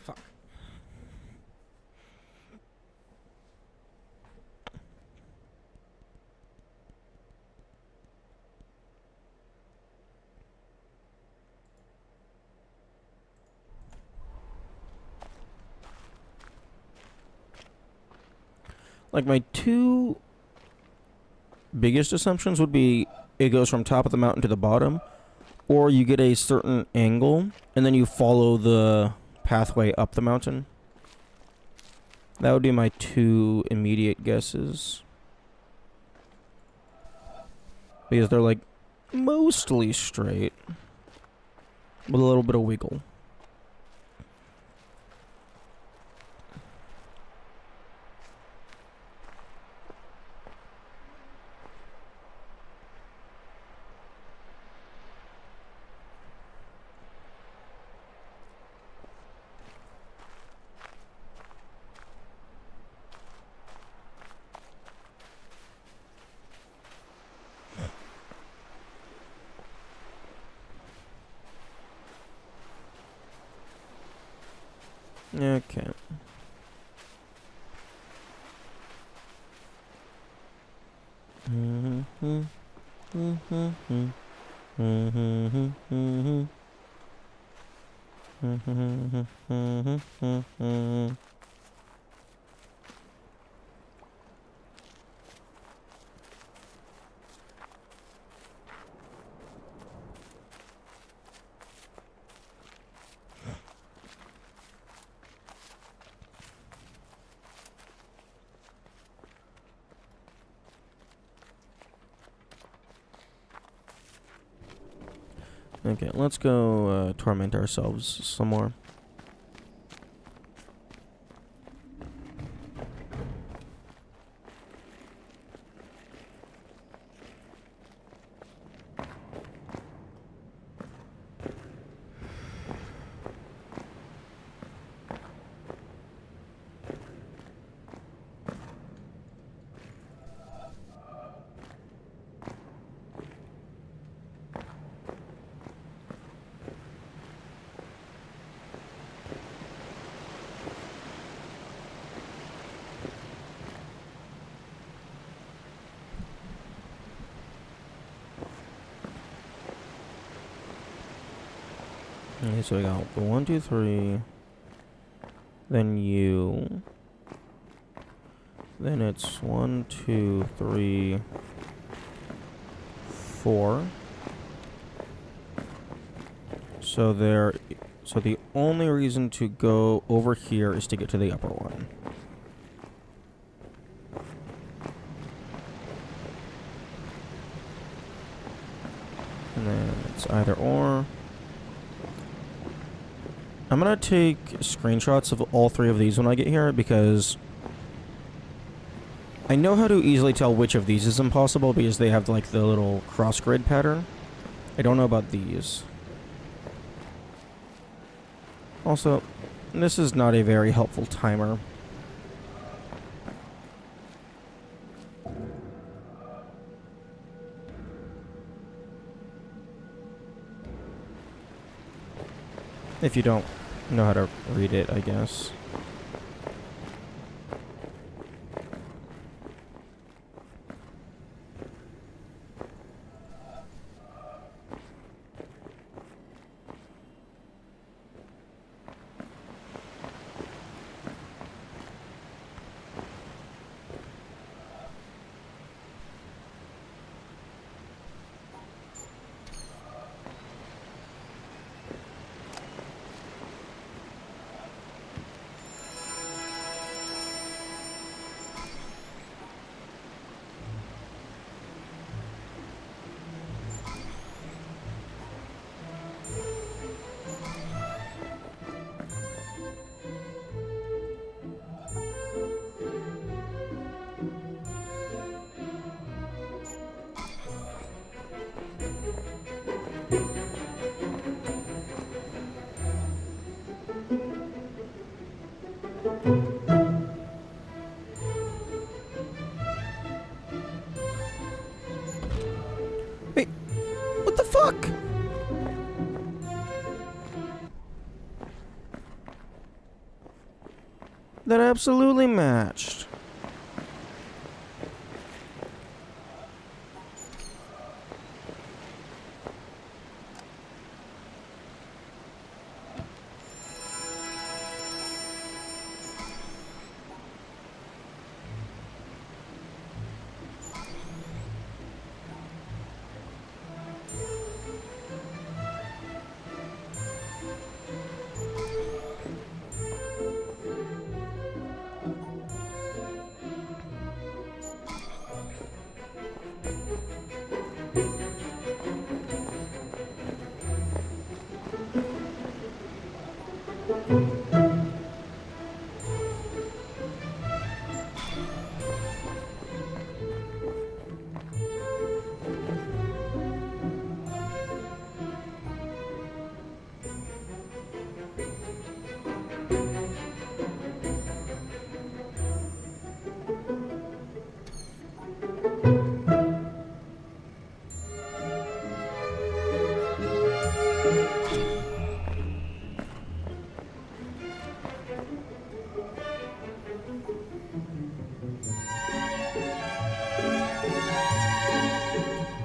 Fuck. Like, my 2 biggest assumptions would be it goes from top of the mountain to the bottom, or you get a certain angle and then you follow the pathway up the mountain. That would be my 2 immediate guesses, because they're like mostly straight with a little bit of wiggle. Okay. Okay, let's go torment ourselves some more. Okay, so we got 1, 2, 3. Then you. Then it's 1, 2, 3, 4. So the only reason to go over here is to get to the upper one. And then it's either or. I'm gonna take screenshots of all 3 of these when I get here because I know how to easily tell which of these is impossible because they have like the little cross grid pattern. I don't know about these. Also, this is not a very helpful timer. If you don't know how to read it, I guess. Wait, what the fuck? That absolutely matched.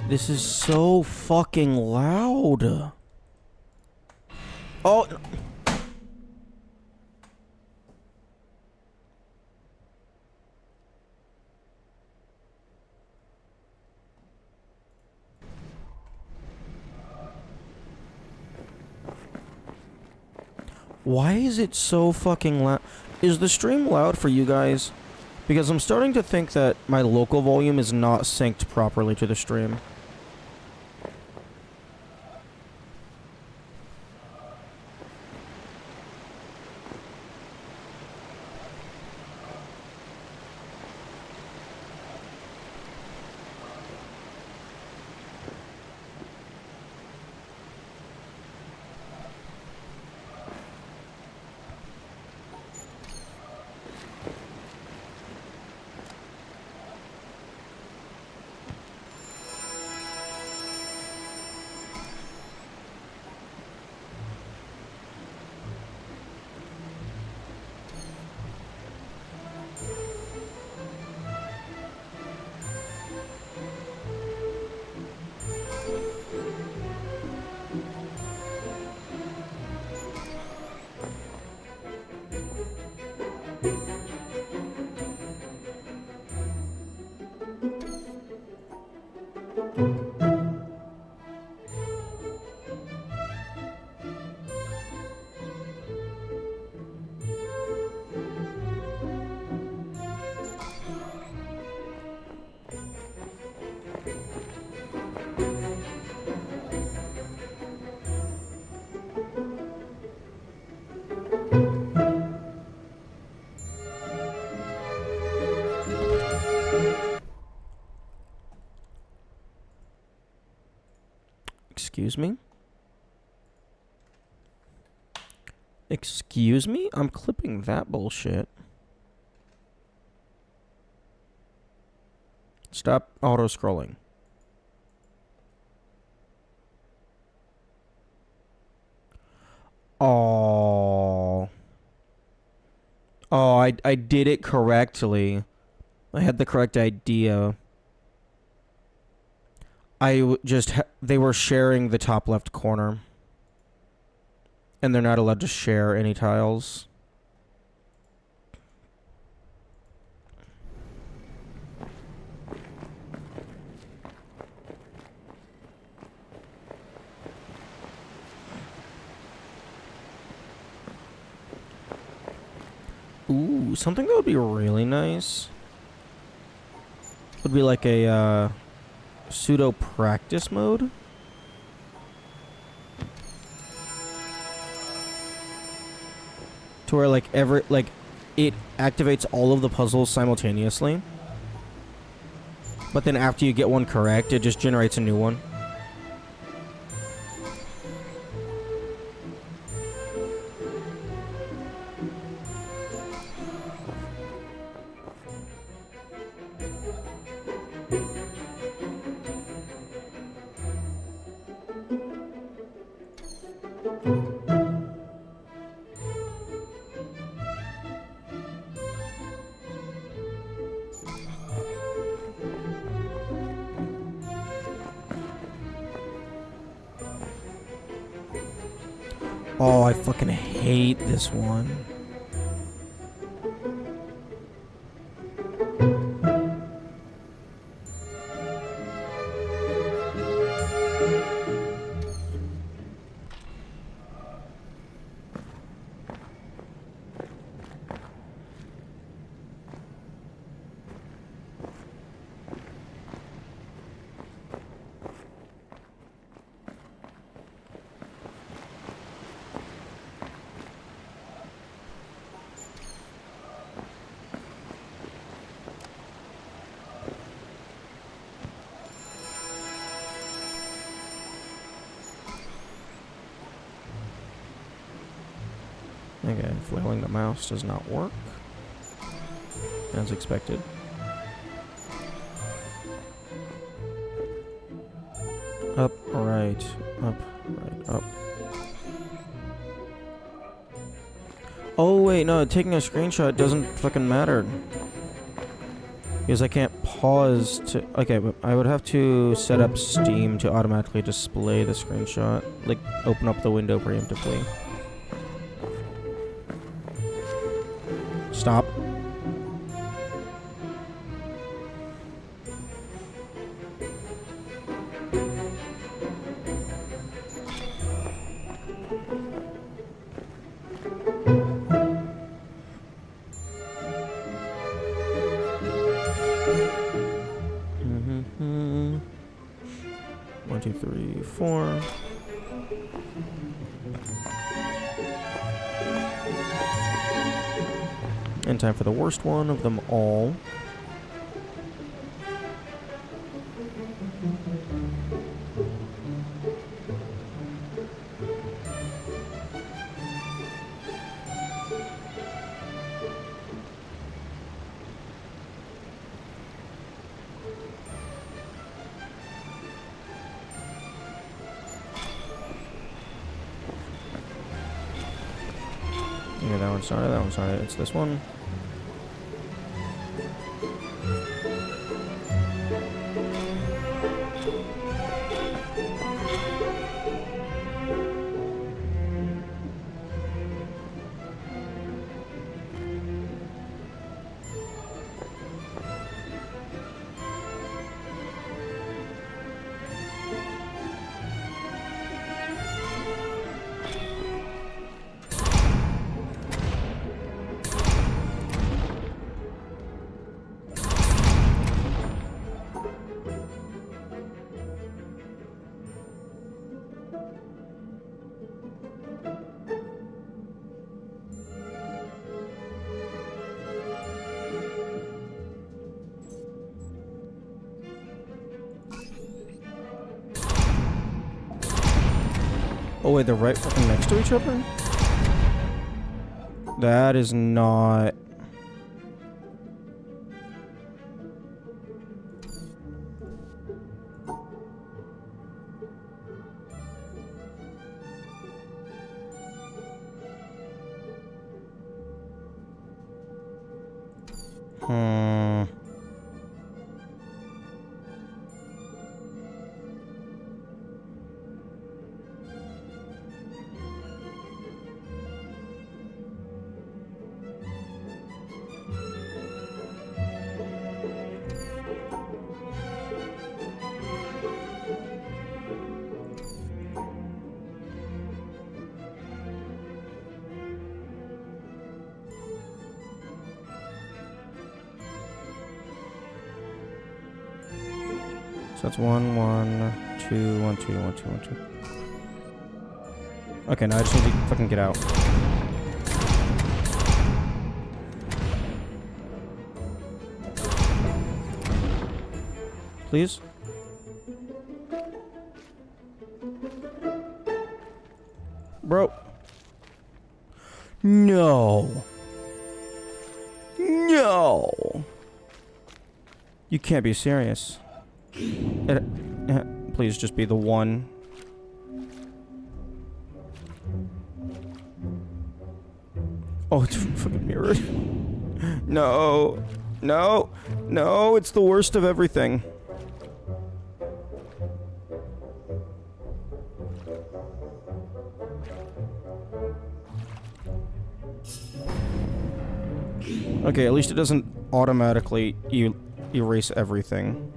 This is so fucking loud. Oh. Why is it so fucking loud? Is the stream loud for you guys? Because I'm starting to think that my local volume is not synced properly to the stream. Excuse me? Excuse me? I'm clipping that bullshit. Stop auto-scrolling. Oh. Oh, I did it correctly. I had the correct idea. They were sharing the top left corner. And they're not allowed to share any tiles. Ooh, something that would be really nice would be like a pseudo practice mode. To where like it activates all of the puzzles simultaneously. But then after you get one correct, it just generates a new one. Oh, I fucking hate this one. Okay, flailing the mouse does not work. As expected. Up, right, up. Oh wait, no, taking a screenshot doesn't fucking matter. Because I can't pause to... Okay, but I would have to set up Steam to automatically display the screenshot. Like, open up the window preemptively. Stop. One, two, three, four. And time for the worst one of them all. Okay, that one's not it, that one's not it. It's this one. Oh wait, they're right fucking next to each other? That is not... So that's 1, 1, 2, 1, 2, 1, 2, 1, 2. Okay, now I just need to fucking get out. Please? Bro. No. No. You can't be serious. Please just be the one. Oh, it's fucking mirrored. No. No. No, it's the worst of everything. Okay, at least it doesn't automatically erase everything.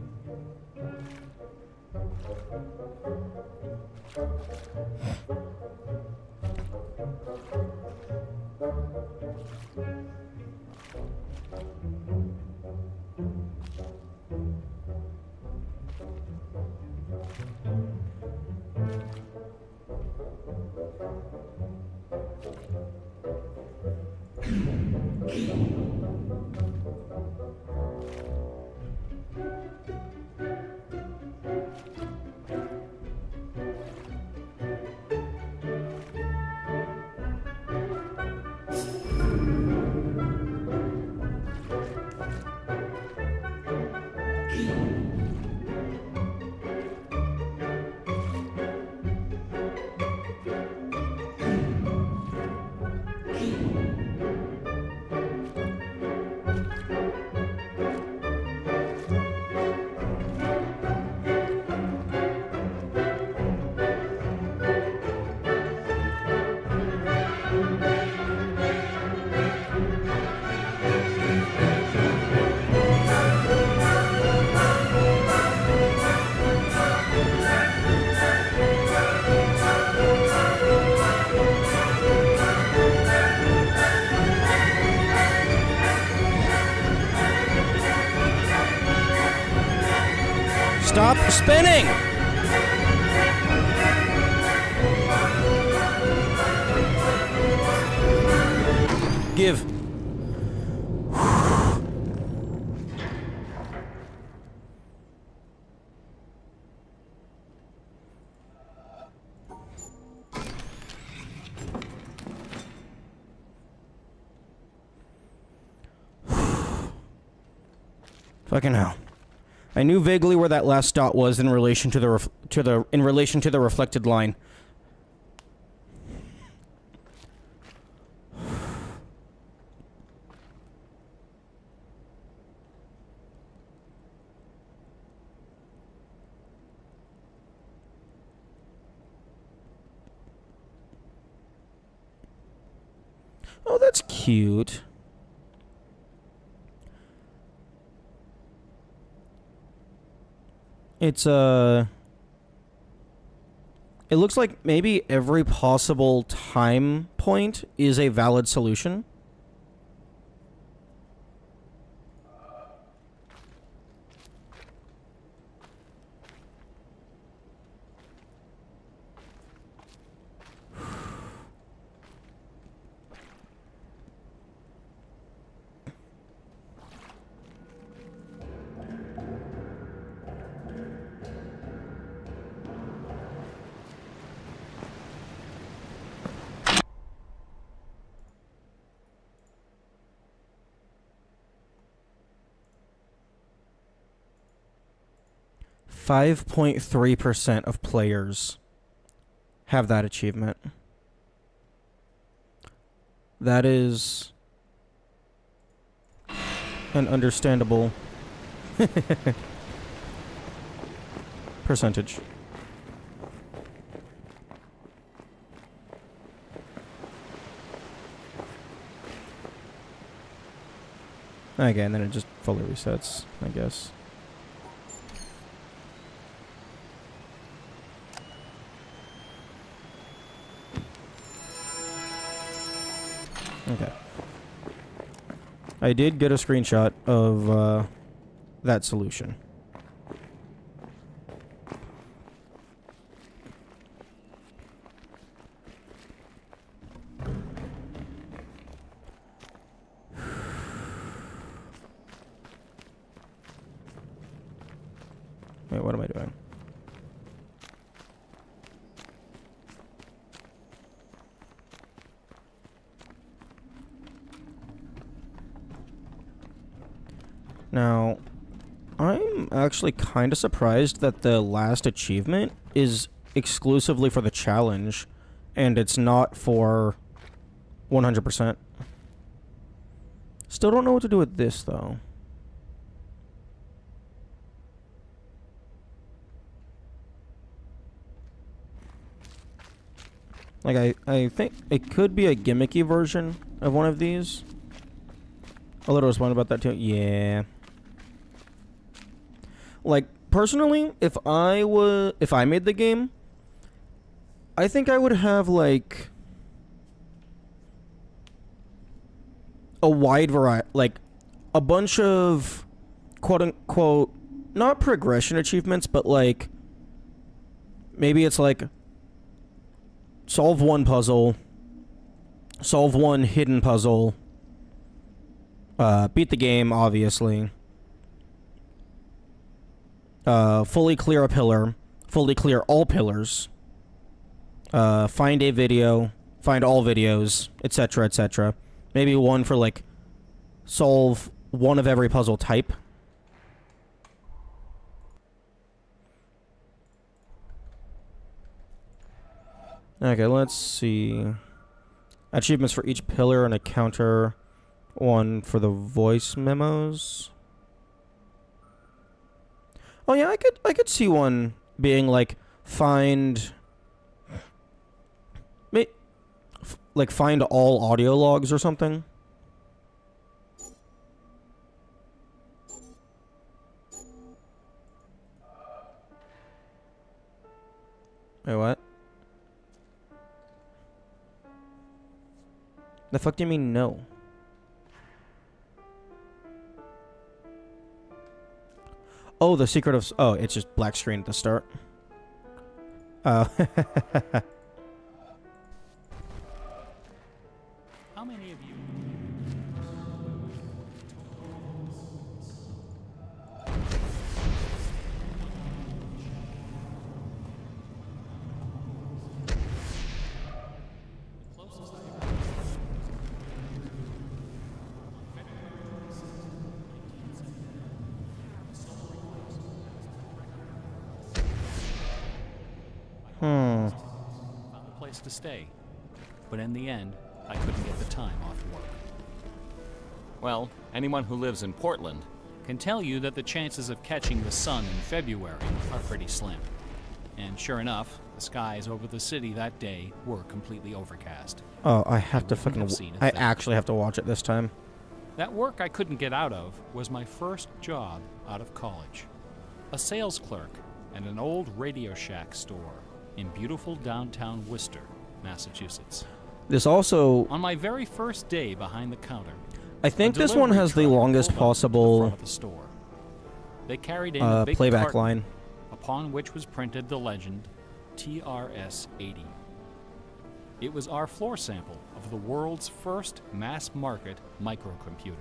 Stop spinning! Give. Fucking hell. I knew vaguely where that last dot was in relation to the reflected line. Oh, that's cute. It's, it looks like maybe every possible time point is a valid solution. Five 5.3% of players have that achievement. That is an understandable percentage. Okay, and then it just fully resets, I guess. Okay. I did get a screenshot of that solution. Wait, what am I doing? Now, I'm actually kind of surprised that the last achievement is exclusively for the challenge, and it's not for 100%. Still don't know what to do with this, though. Like, I think it could be a gimmicky version of one of these. A little respond about that, too. Yeah. Like, personally, if I made the game, I think I would have, like, a wide variety, like, a bunch of quote-unquote, not progression achievements, but, like, maybe it's, like, solve one puzzle, solve one hidden puzzle, beat the game, obviously. Fully clear a pillar, fully clear all pillars, find a video, find all videos, etc., etc. Maybe one for, like, solve one of every puzzle type. Okay, let's see. Achievements for each pillar and a counter one for the voice memos. Oh yeah, I could see one being like find find all audio logs or something. Wait, what? The fuck do you mean no? Oh, the secret of... Oh, it's just black screen at the start. Oh. How many of you? Found a place to stay, but in the end, I couldn't get the time off work. Well, anyone who lives in Portland can tell you that the chances of catching the sun in February are pretty slim. And sure enough, the skies over the city that day were completely overcast. Oh, I have to wouldn't fucking... have seen a I thing. actually have to watch it this time. That work I couldn't get out of was my first job out of college. A sales clerk at an old Radio Shack store in beautiful downtown Worcester, Massachusetts. This also... On my very first day behind the counter, I think a this one delivery has the truck longest pulled up to the front possible of the store. They carried in a big playback carton line. upon which was printed the legend TRS-80. It was our floor sample of the world's first mass-market microcomputer.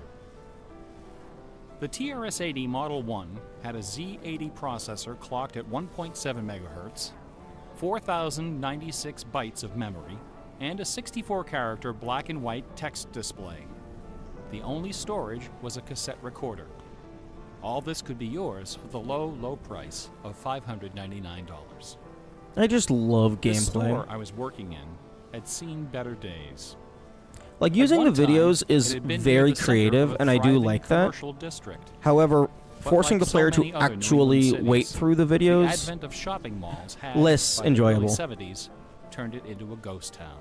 The TRS-80 Model 1 had a Z80 processor clocked at 1.7 MHz, 4,096 bytes of memory, and a 64-character black and white text display. The only storage was a cassette recorder. All this could be yours for the low, low price of $599. I just love The store gameplay. I was working in had seen better days. Like, At using the one time, videos it is had been near very the center creative, of a and I do thriving like that. commercial district. However, But forcing like the player so to many other New actually England wait cities, through the The videos... advent of shopping malls had, less by enjoyable. the early 70s, turned it into a ghost town.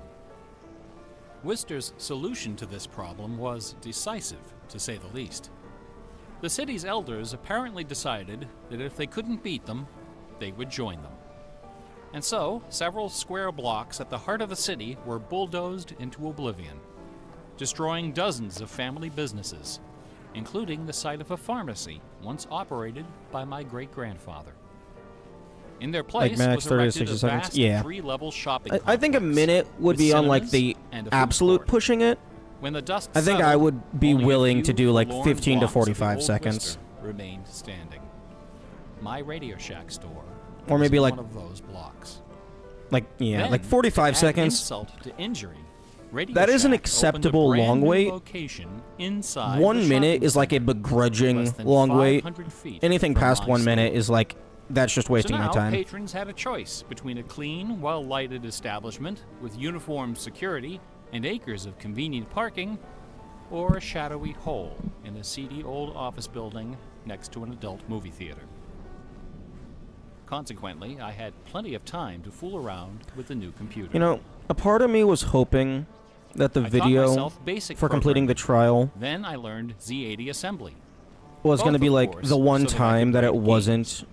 Worcester's solution to this problem was decisive, to say the least. The city's elders apparently decided that if they couldn't beat them, they would join them. And so, several square blocks at the heart of the city were bulldozed into oblivion, destroying dozens of family businesses, including the site of a pharmacy once operated by my great-grandfather. In their place max was 30 to erected 60 a seconds? vast Yeah. three-level shopping I think a complex minute would with be on, like, cinemas the and a food absolute court. pushing it. When the dust I think I settled, would be only a willing few to do, like, forlorn 15 to blocks of the 45 old seconds. Worcester remained standing. My Radio Shack store Or was maybe, in like- one of those blocks. Like, yeah, Then, like to 45 add seconds. Insult to injury, Radio That is an Shack acceptable opened a brand long new wait. location inside 1 the minute shopping is like a center, begrudging less than long wait. 500 feet Anything from past my 1 minute store. is like, that's just wasting So now, my time. patrons had a choice between a clean, well-lighted establishment with uniformed security and acres of convenient parking, or a shadowy hole in a seedy old office building next to an adult movie theater. Consequently, I had plenty of time to fool around with the new computer. You know, a part of me was hoping that the I taught video myself basic for completing the trial Then I learned Z80 assembly. was going to Both, be of like course, the one so that I time could that it write wasn't games.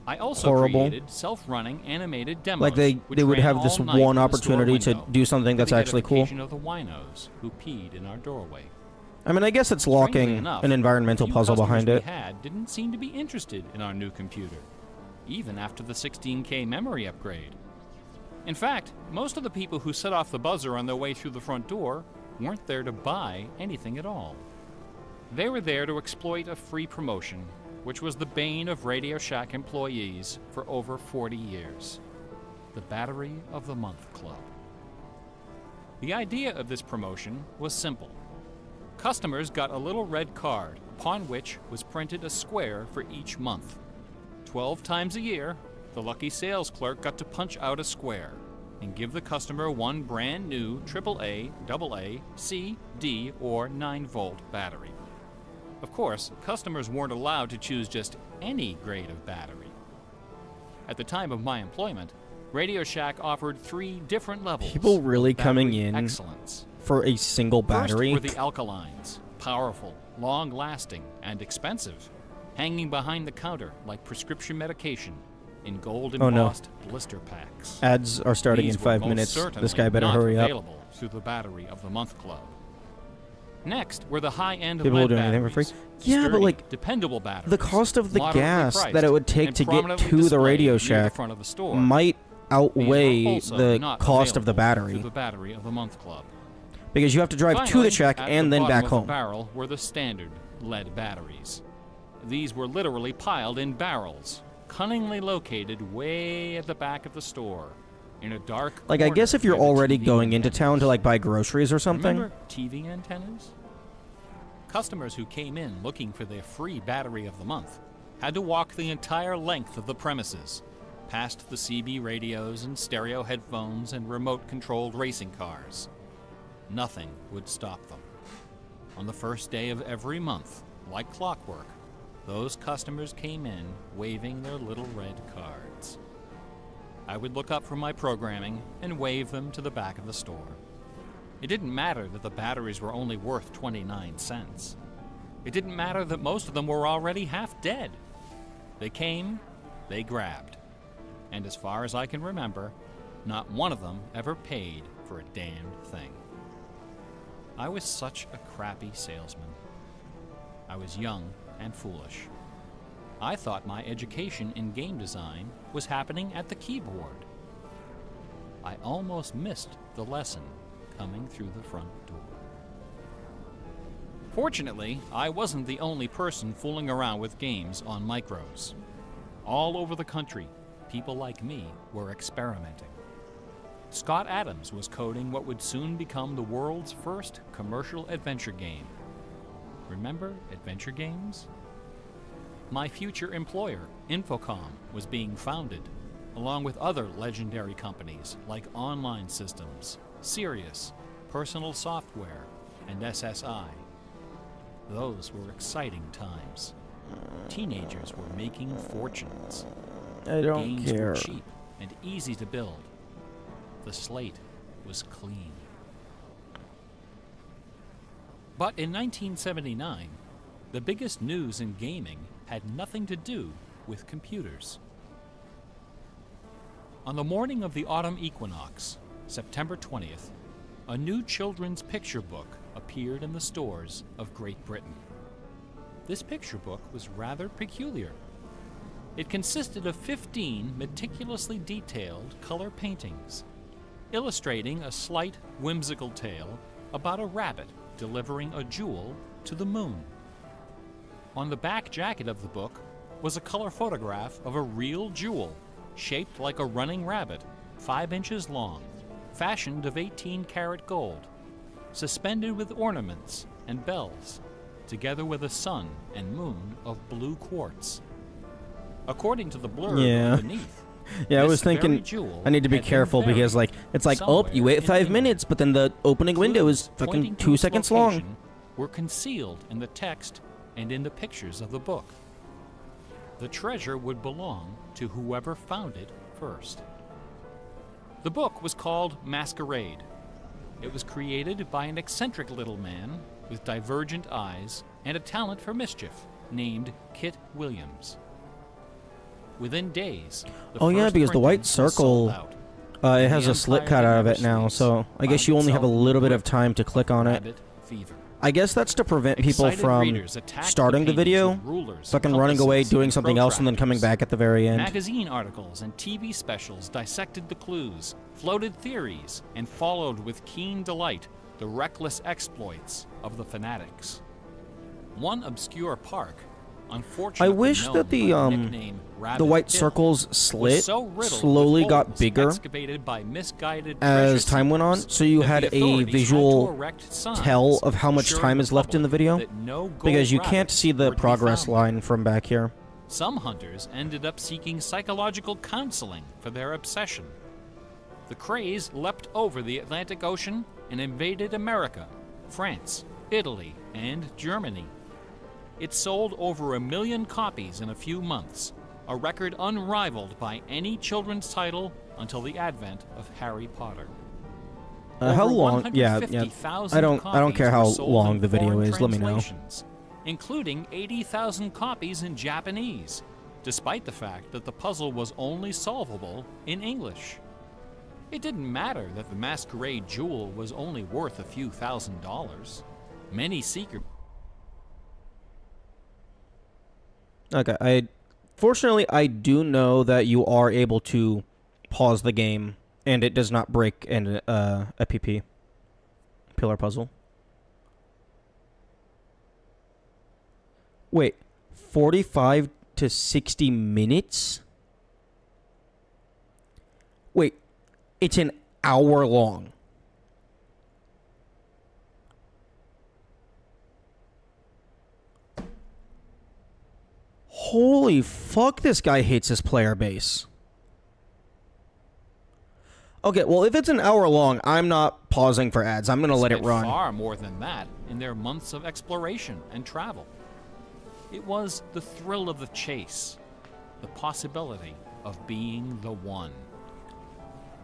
I also horrible. created self-running animated demos. like they which would ran have this all night one in the store opportunity to window do something to that's the actually cool. edification of the winos who peed in our doorway. I mean, I guess it's Strangely locking enough, an environmental the few puzzle customers behind we it. had didn't seem to be interested in our new computer, even after the 16K memory upgrade. In fact, most of the people who set off the buzzer on their way through the front door weren't there to buy anything at all. They were there to exploit a free promotion, which was the bane of Radio Shack employees for over 40 years. The Battery of the Month Club. The idea of this promotion was simple. Customers got a little red card upon which was printed a square for each month. 12 times a year, the lucky sales clerk got to punch out a square and give the customer one brand new AAA, AA, C, D, or 9-volt battery. Of course, customers weren't allowed to choose just any grade of battery. At the time of my employment, Radio Shack offered 3 different levels. People really of coming battery in excellence. for a single battery. First were the alkalines, powerful, long-lasting, and expensive, hanging behind the counter like prescription medication in gold Oh, no. embossed blister packs. Ads are starting These in were 5 most minutes. certainly This guy better not hurry up. available through the Battery of the Month Club. Next were the high-end People lead doing anything for free? batteries. Yeah, but, Sturdy, like, dependable batteries. The cost of the moderately gas priced, that it would take and to get prominently to the displayed Radio near Shack the front of the store. might These were outweigh also the not cost of the available battery. through the Battery of the Month Club. Because you have to drive to Finally, the shack at and the then bottom back of the home. barrel were the standard lead batteries. These were literally piled in barrels, cunningly located way at the back of the store, in a dark Like, I corner guess if you're near the already TV going into antennas. town to, like, buy groceries or something. Remember TV antennas? Customers who came in looking for their free battery of the month had to walk the entire length of the premises, past the CB radios and stereo headphones and remote-controlled racing cars. Nothing would stop them. On the first day of every month, like clockwork, those customers came in waving their little red cards. I would look up from my programming and wave them to the back of the store. It didn't matter that the batteries were only worth 29 cents. It didn't matter that most of them were already half dead. They came, they grabbed. And as far as I can remember, not one of them ever paid for a damn thing. I was such a crappy salesman. I was young and foolish. I thought my education in game design was happening at the keyboard. I almost missed the lesson coming through the front door. Fortunately, I wasn't the only person fooling around with games on micros. All over the country, people like me were experimenting. Scott Adams was coding what would soon become the world's first commercial adventure game. Remember adventure games? My future employer, Infocom, was being founded, along with other legendary companies like Online Systems, Sirius, Personal Software, and SSI. Those were exciting times. Teenagers were making fortunes. I don't Games care. were cheap and easy to build. The slate was clean. But in 1979, the biggest news in gaming had nothing to do with computers. On the morning of the autumn equinox, September 20th, a new children's picture book appeared in the stores of Great Britain. This picture book was rather peculiar. It consisted of 15 meticulously detailed color paintings, illustrating a slight, whimsical tale about a rabbit delivering a jewel to the moon. On the back jacket of the book was a color photograph of a real jewel, shaped like a running rabbit, 5 inches long, fashioned of 18-karat gold, suspended with ornaments and bells, together with a sun and moon of blue quartz. According to the blurb Yeah. underneath, Yeah, I this was very thinking jewel I need to be had been careful because, buried like, it's like, oh, you somewhere wait in 5 England. minutes, but then the opening window is Clues fucking pointing to 2 its seconds long. location were concealed in the text and in the pictures of the book. The treasure would belong to whoever found it first. The book was called Masquerade. It was created by an eccentric little man with divergent eyes and a talent for mischief named Kit Williams. Within days, the Oh, yeah, first because the printing white was sold circle, out. It The has a slit Empire cut that out of never it now, sleeps so I guess found you only have a itself in little bit grip of time to click on it. Rabbit fever. I guess that's to prevent people Excited from readers attacked starting the paintings video, with rulers, fucking running away, compasses, doing and something else, and then coming protractors. back at the very end. Magazine articles and TV specials dissected the clues, floated theories, and followed with keen delight the reckless exploits of the fanatics. One obscure park, unfortunately I wish known that the, by nickname The Rabbit white Hill, circle's was slit so riddled slowly with got holes bigger excavated by misguided as treasure time went on, seekers so you that had the a authorities had to visual erect signs tell of how much assuring time the is left in the public video, that no gold because you can't rabbits see the were to be progress found. line from back here. Some hunters ended up seeking psychological counseling for their obsession. The craze leapt over the Atlantic Ocean and invaded America, France, Italy, and Germany. It sold over 1 million copies in a few months, a record unrivaled by any children's title until the advent of Harry Potter. How Over long? Yeah, 150,000 I don't copies care were how sold long in the video foreign is. Let me know. translations, including 80,000 copies in Japanese, despite the fact that the puzzle was only solvable in English. It didn't matter that the Masquerade jewel was only worth a few $1,000s. Many secret Okay, fortunately I do know that you are able to pause the game and it does not break an a PP pillar puzzle. Wait, 45 to 60 minutes? Wait, it's an hour long. Holy fuck, this guy hates his player base. Okay, well, if it's an hour long, I'm not pausing for ads. I'm going to let it spent run. far more than that in their months of exploration and travel. It was the thrill of the chase, the possibility of being the one.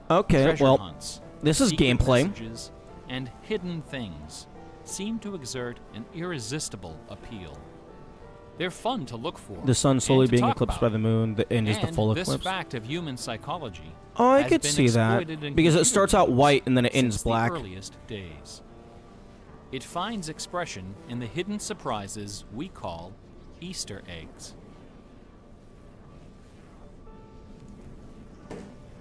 Okay, Treasure well, hunts, this is secret gameplay. messages, and hidden things seem to exert an irresistible appeal. They're fun to look for. The sun slowly and to being talk eclipsed about. by the moon, and just the full This eclipse. fact of human psychology Oh, I has could been see that. exploited in Because it computer starts out games white and then it ends since black. the earliest days. It finds expression in the hidden surprises we call Easter eggs.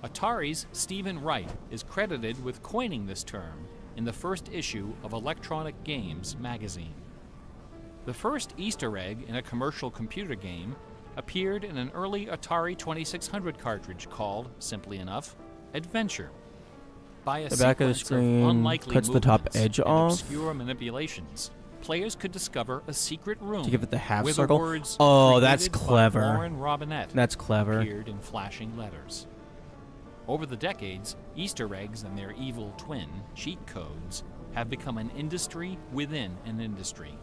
Atari's Stephen Wright is credited with coining this term in the first issue of Electronic Games magazine. The first Easter egg in a commercial computer game appeared in an early Atari 2600 cartridge called, simply enough, Adventure. By a The back of the sequence screen unlikely cuts the top movements edge and off. obscure manipulations, players could discover a secret room To give it the half where circle? the words Oh, that's "Created by clever. Warren Robinette" That's clever. appeared in flashing letters. Over the decades, Easter eggs and their evil twin, cheat codes, have become an industry within an industry.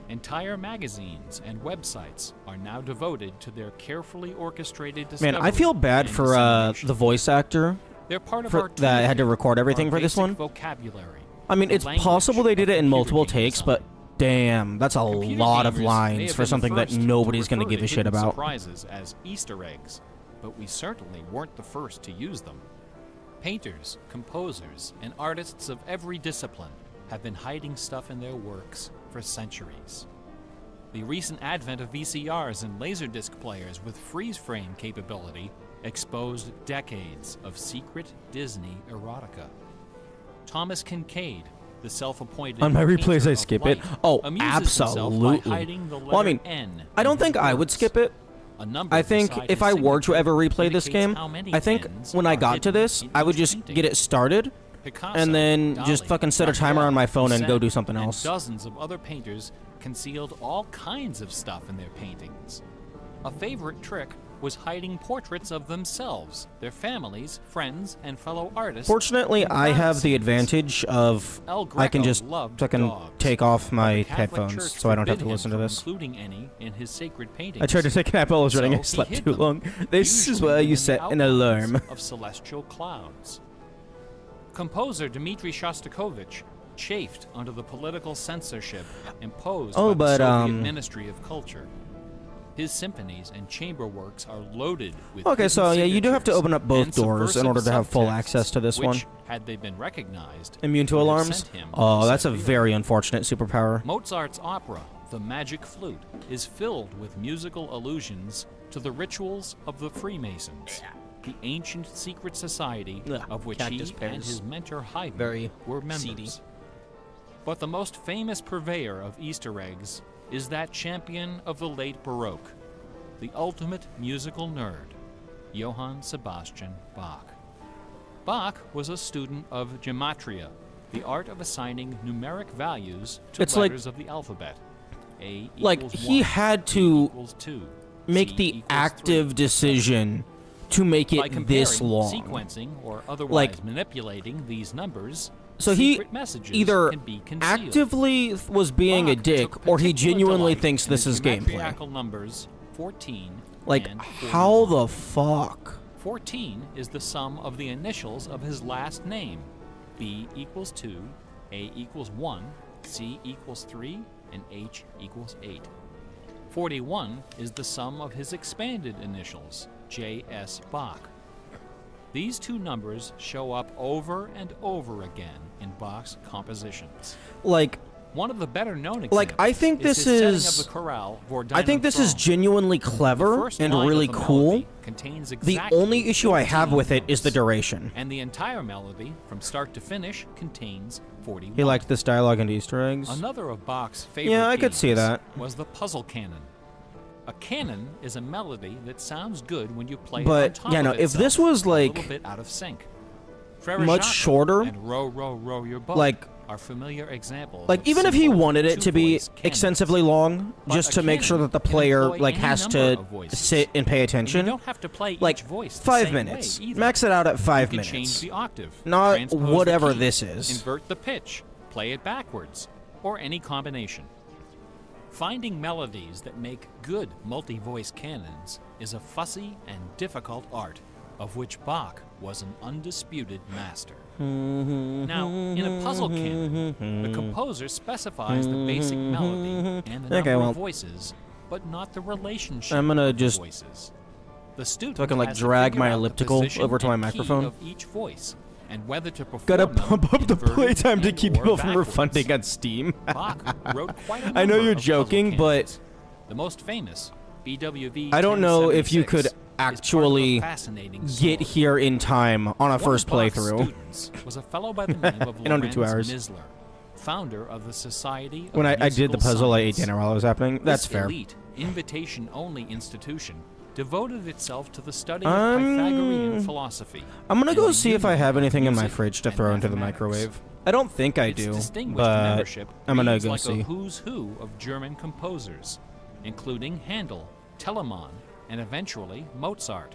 Entire magazines and websites are now devoted to their carefully orchestrated Man, discovery I feel bad and for dissemination. the voice actor They're part of our that had to toolkit, record everything our for this basic one. vocabulary. I mean, the it's language possible they did of it in computer multiple game takes, design. but damn, that's a Computer lot of gamers may lines have for been something the that first to nobody's going to refer give a shit hidden about. Surprises as Easter eggs, but we certainly weren't the first to use them. Painters, composers, and artists of every discipline have been hiding stuff in their works for centuries. The recent advent of VCRs and Laserdisc players with freeze-frame capability exposed decades of secret Disney erotica. Thomas Kincaid, the self-appointed On my painter replays, I of skip it. light, Oh, amuses himself by absolutely. hiding the Well, I mean, letter N I don't in his think I would works. skip it. A number I think beside if his I were to signature ever replay this indicates game, how many I think Ns when I are got to hidden this, in I would each just painting. get it started, Picasso, and then just Dali, fucking set a timer Raphael, on my phone and go Poussin, do something and else. Dozens of other painters concealed all kinds of stuff in their paintings. A favorite trick was hiding portraits of themselves, their families, friends, and fellow artists. Fortunately, in I have the scenes. advantage of El I can Greco just loved fucking dogs. take off my The Catholic headphones Church so I don't have forbid to him listen to from this. Including any in his sacred paintings. I tried to take a nap while I was running. So I slept he hid too them, long. This is usually where within you the set an outlines alarm. of celestial clouds. Composer Dmitri Shostakovich chafed under the political censorship imposed Oh, by but, the Soviet um, Ministry of Culture. His symphonies and chamber works are loaded with Okay, hidden so yeah, you do have to signatures open up both and doors in subversive order to have full subtexts, access to this which, one. had they been recognized, Immune to would have alarms? sent him Oh, to that's a Siberia. very unfortunate superpower. Mozart's opera, The Magic Flute, is filled with musical allusions to the rituals of the Freemasons, the ancient secret society Ugh, of which cactus he pears. and his mentor Haydn Very were members. seedy. But the most famous purveyor of Easter eggs is that champion of the late Baroque, the ultimate musical nerd, Johann Sebastian Bach. Bach was a student of gematria, the art of assigning numeric values to It's like- letters of the alphabet. A Like, equals he 1, had B to equals 2, make C the equals active 3. decision to make By it comparing, this long. sequencing, or otherwise Like- manipulating these numbers, So he secret messages either can be concealed. actively was being a Bach dick, took or he particular genuinely delight thinks in this the is gameplay. geometrical numbers 14 Like, and how 41. the fuck? 14 is the sum of the initials of his last name. B equals 2, A equals 1, C equals 3, and H equals 8. 41 is the sum of his expanded initials, J.S. Bach. These two numbers show up over and over again in Bach's compositions. Like, One of the better-known examples Like, I think is this his setting is- of the chorale for I think this is Throne. genuinely The clever first and line really of the cool. melody contains The exactly only issue I have 14 with it is the notes, duration. and the entire melody, from start to finish, contains 41. He liked this dialogue and Easter eggs. Another of Bach's favorite Yeah, I could see themes that. was the puzzle canon. A canon is a melody that sounds good when you play it But, on top yeah, no, of if this itself, was, a like, little bit out of sync. much shorter, and Row, Row, Row Your Boat like- are familiar examples. Like, of even if he simple wanted it to be two-voice canons. extensively long, But just a to make sure canon that the can player, employ like, any has number to of voices. sit and pay And you attention, don't have to play like, each voice the 5 same minutes. way either. Max it out at 5 You minutes. can change the octave, Not transpose the whatever key, this is. invert the pitch, play it backwards, or any combination. Finding melodies that make good multi-voice canons is a fussy and difficult art, of which Bach was an undisputed master. Now, in a puzzle canon, the composer specifies the basic melody and the number well, of voices, but not the relationship I'm gonna of the just voices. The student so I can, like, has to drag figure my out the elliptical position over to my and key microphone. of each voice, and whether to perform Gotta them pump up the inverted playtime to and keep or people from backwards. refunding on Steam. Bach wrote quite a I know number you're of puzzle joking, but canons. The most famous, BWV I don't know if you 1076, could is part of a actually fascinating get story. here in time on a One first of Bach's playthrough. students was a fellow by the name of In under 2 Lorenz hours. Misler, founder of the Society of When I did the Musical puzzle, I ate Science. dinner while it was happening. That's This fair. elite, invitation-only institution devoted itself to the study of Um, Pythagorean philosophy. I'm gonna and go the see if I union have of anything in my music fridge to and throw into the mathematics. microwave. I don't think I Its do, distinguished but membership I'm gonna reads go like see. a who's who of German composers, including Handel, Telemann, and eventually Mozart.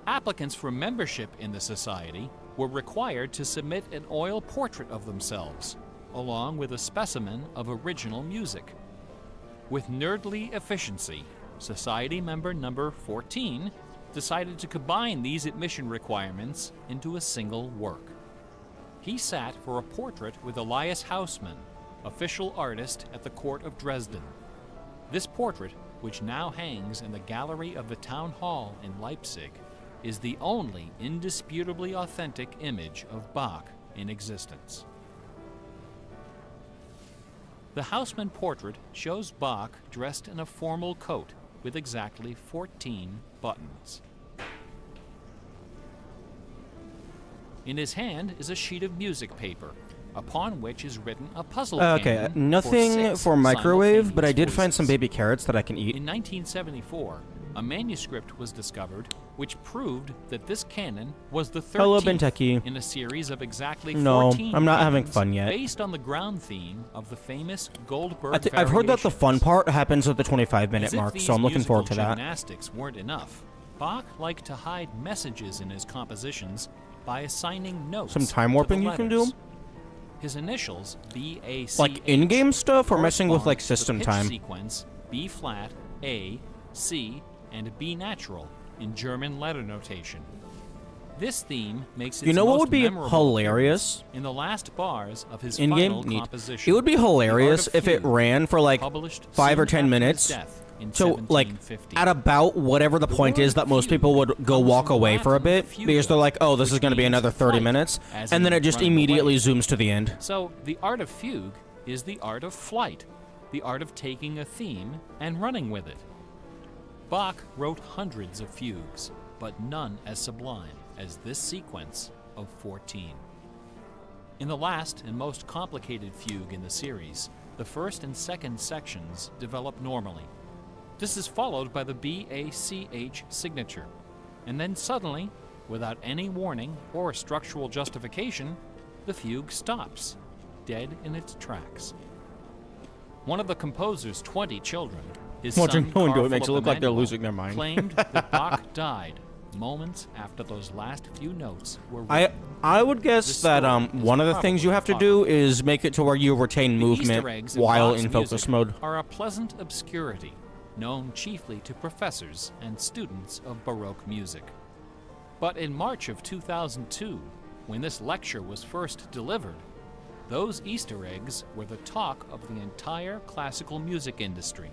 Applicants for membership in the society were required to submit an oil portrait of themselves, along with a specimen of original music. With nerdly efficiency, Society member number 14 decided to combine these admission requirements into a single work. He sat for a portrait with Elias Haussmann, official artist at the court of Dresden. This portrait, which now hangs in the gallery of the town hall in Leipzig, is the only indisputably authentic image of Bach in existence. The Haussmann portrait shows Bach dressed in a formal coat with exactly 14 buttons. In his hand is a sheet of music paper, upon which is written a puzzle Okay, canon nothing six for microwave, but I did simultaneous find some voices. baby carrots that I can eat. In 1974, a manuscript was discovered which proved that this canon was the 13th Hello, Benteke. in a series of exactly No, 14 I'm not having canons fun yet. based on the ground theme of the famous Goldberg I've heard that the fun variations. part happens at the 25-minute As if mark, these so I'm looking forward to musical that. Gymnastics weren't enough. Bach liked to hide messages in his compositions by assigning notes. Some time to the warping you can do? letters. His initials, B-A-C-H, Like in-game stuff, or messing with correspond like to the system pitch time? sequence B flat, A, C, and B natural in German letter notation. This theme makes it You know what would be hilarious? in the last bars of his In-game, final neat. composition. It would be The Art hilarious of if it Fugue, ran for like published 5 or soon 10 after his minutes. death in So, like, 1750. at about whatever the point word is that most fugue people would go comes walk from away for a Latin bit, fuga, because they're like, oh, this is which going to be means another 30 flight, minutes, as and in then it just running immediately away. zooms to the end. So, the art of fugue is the art of flight, the art of taking a theme and running with it. Bach wrote hundreds of fugues, but none as sublime as this sequence of 14. In the last and most complicated fugue in the series, the first and second sections develop normally. This is followed by the B-A-C-H signature, and then suddenly, without any warning or structural justification, the fugue stops, dead in its tracks. One of the composer's 20 children, his Watching son no one do Carl it makes it Philipp look like they're Emanuel, losing their mind. claimed that Bach died moments after those last few notes were written. I would guess This that story is one of the things you have to do probably is make it to where you retain The movement Easter eggs while Bach's in focus music mode. are a pleasant obscurity, known chiefly to professors and students of Baroque music. But in March of 2002, when this lecture was first delivered, those Easter eggs were the talk of the entire classical music industry.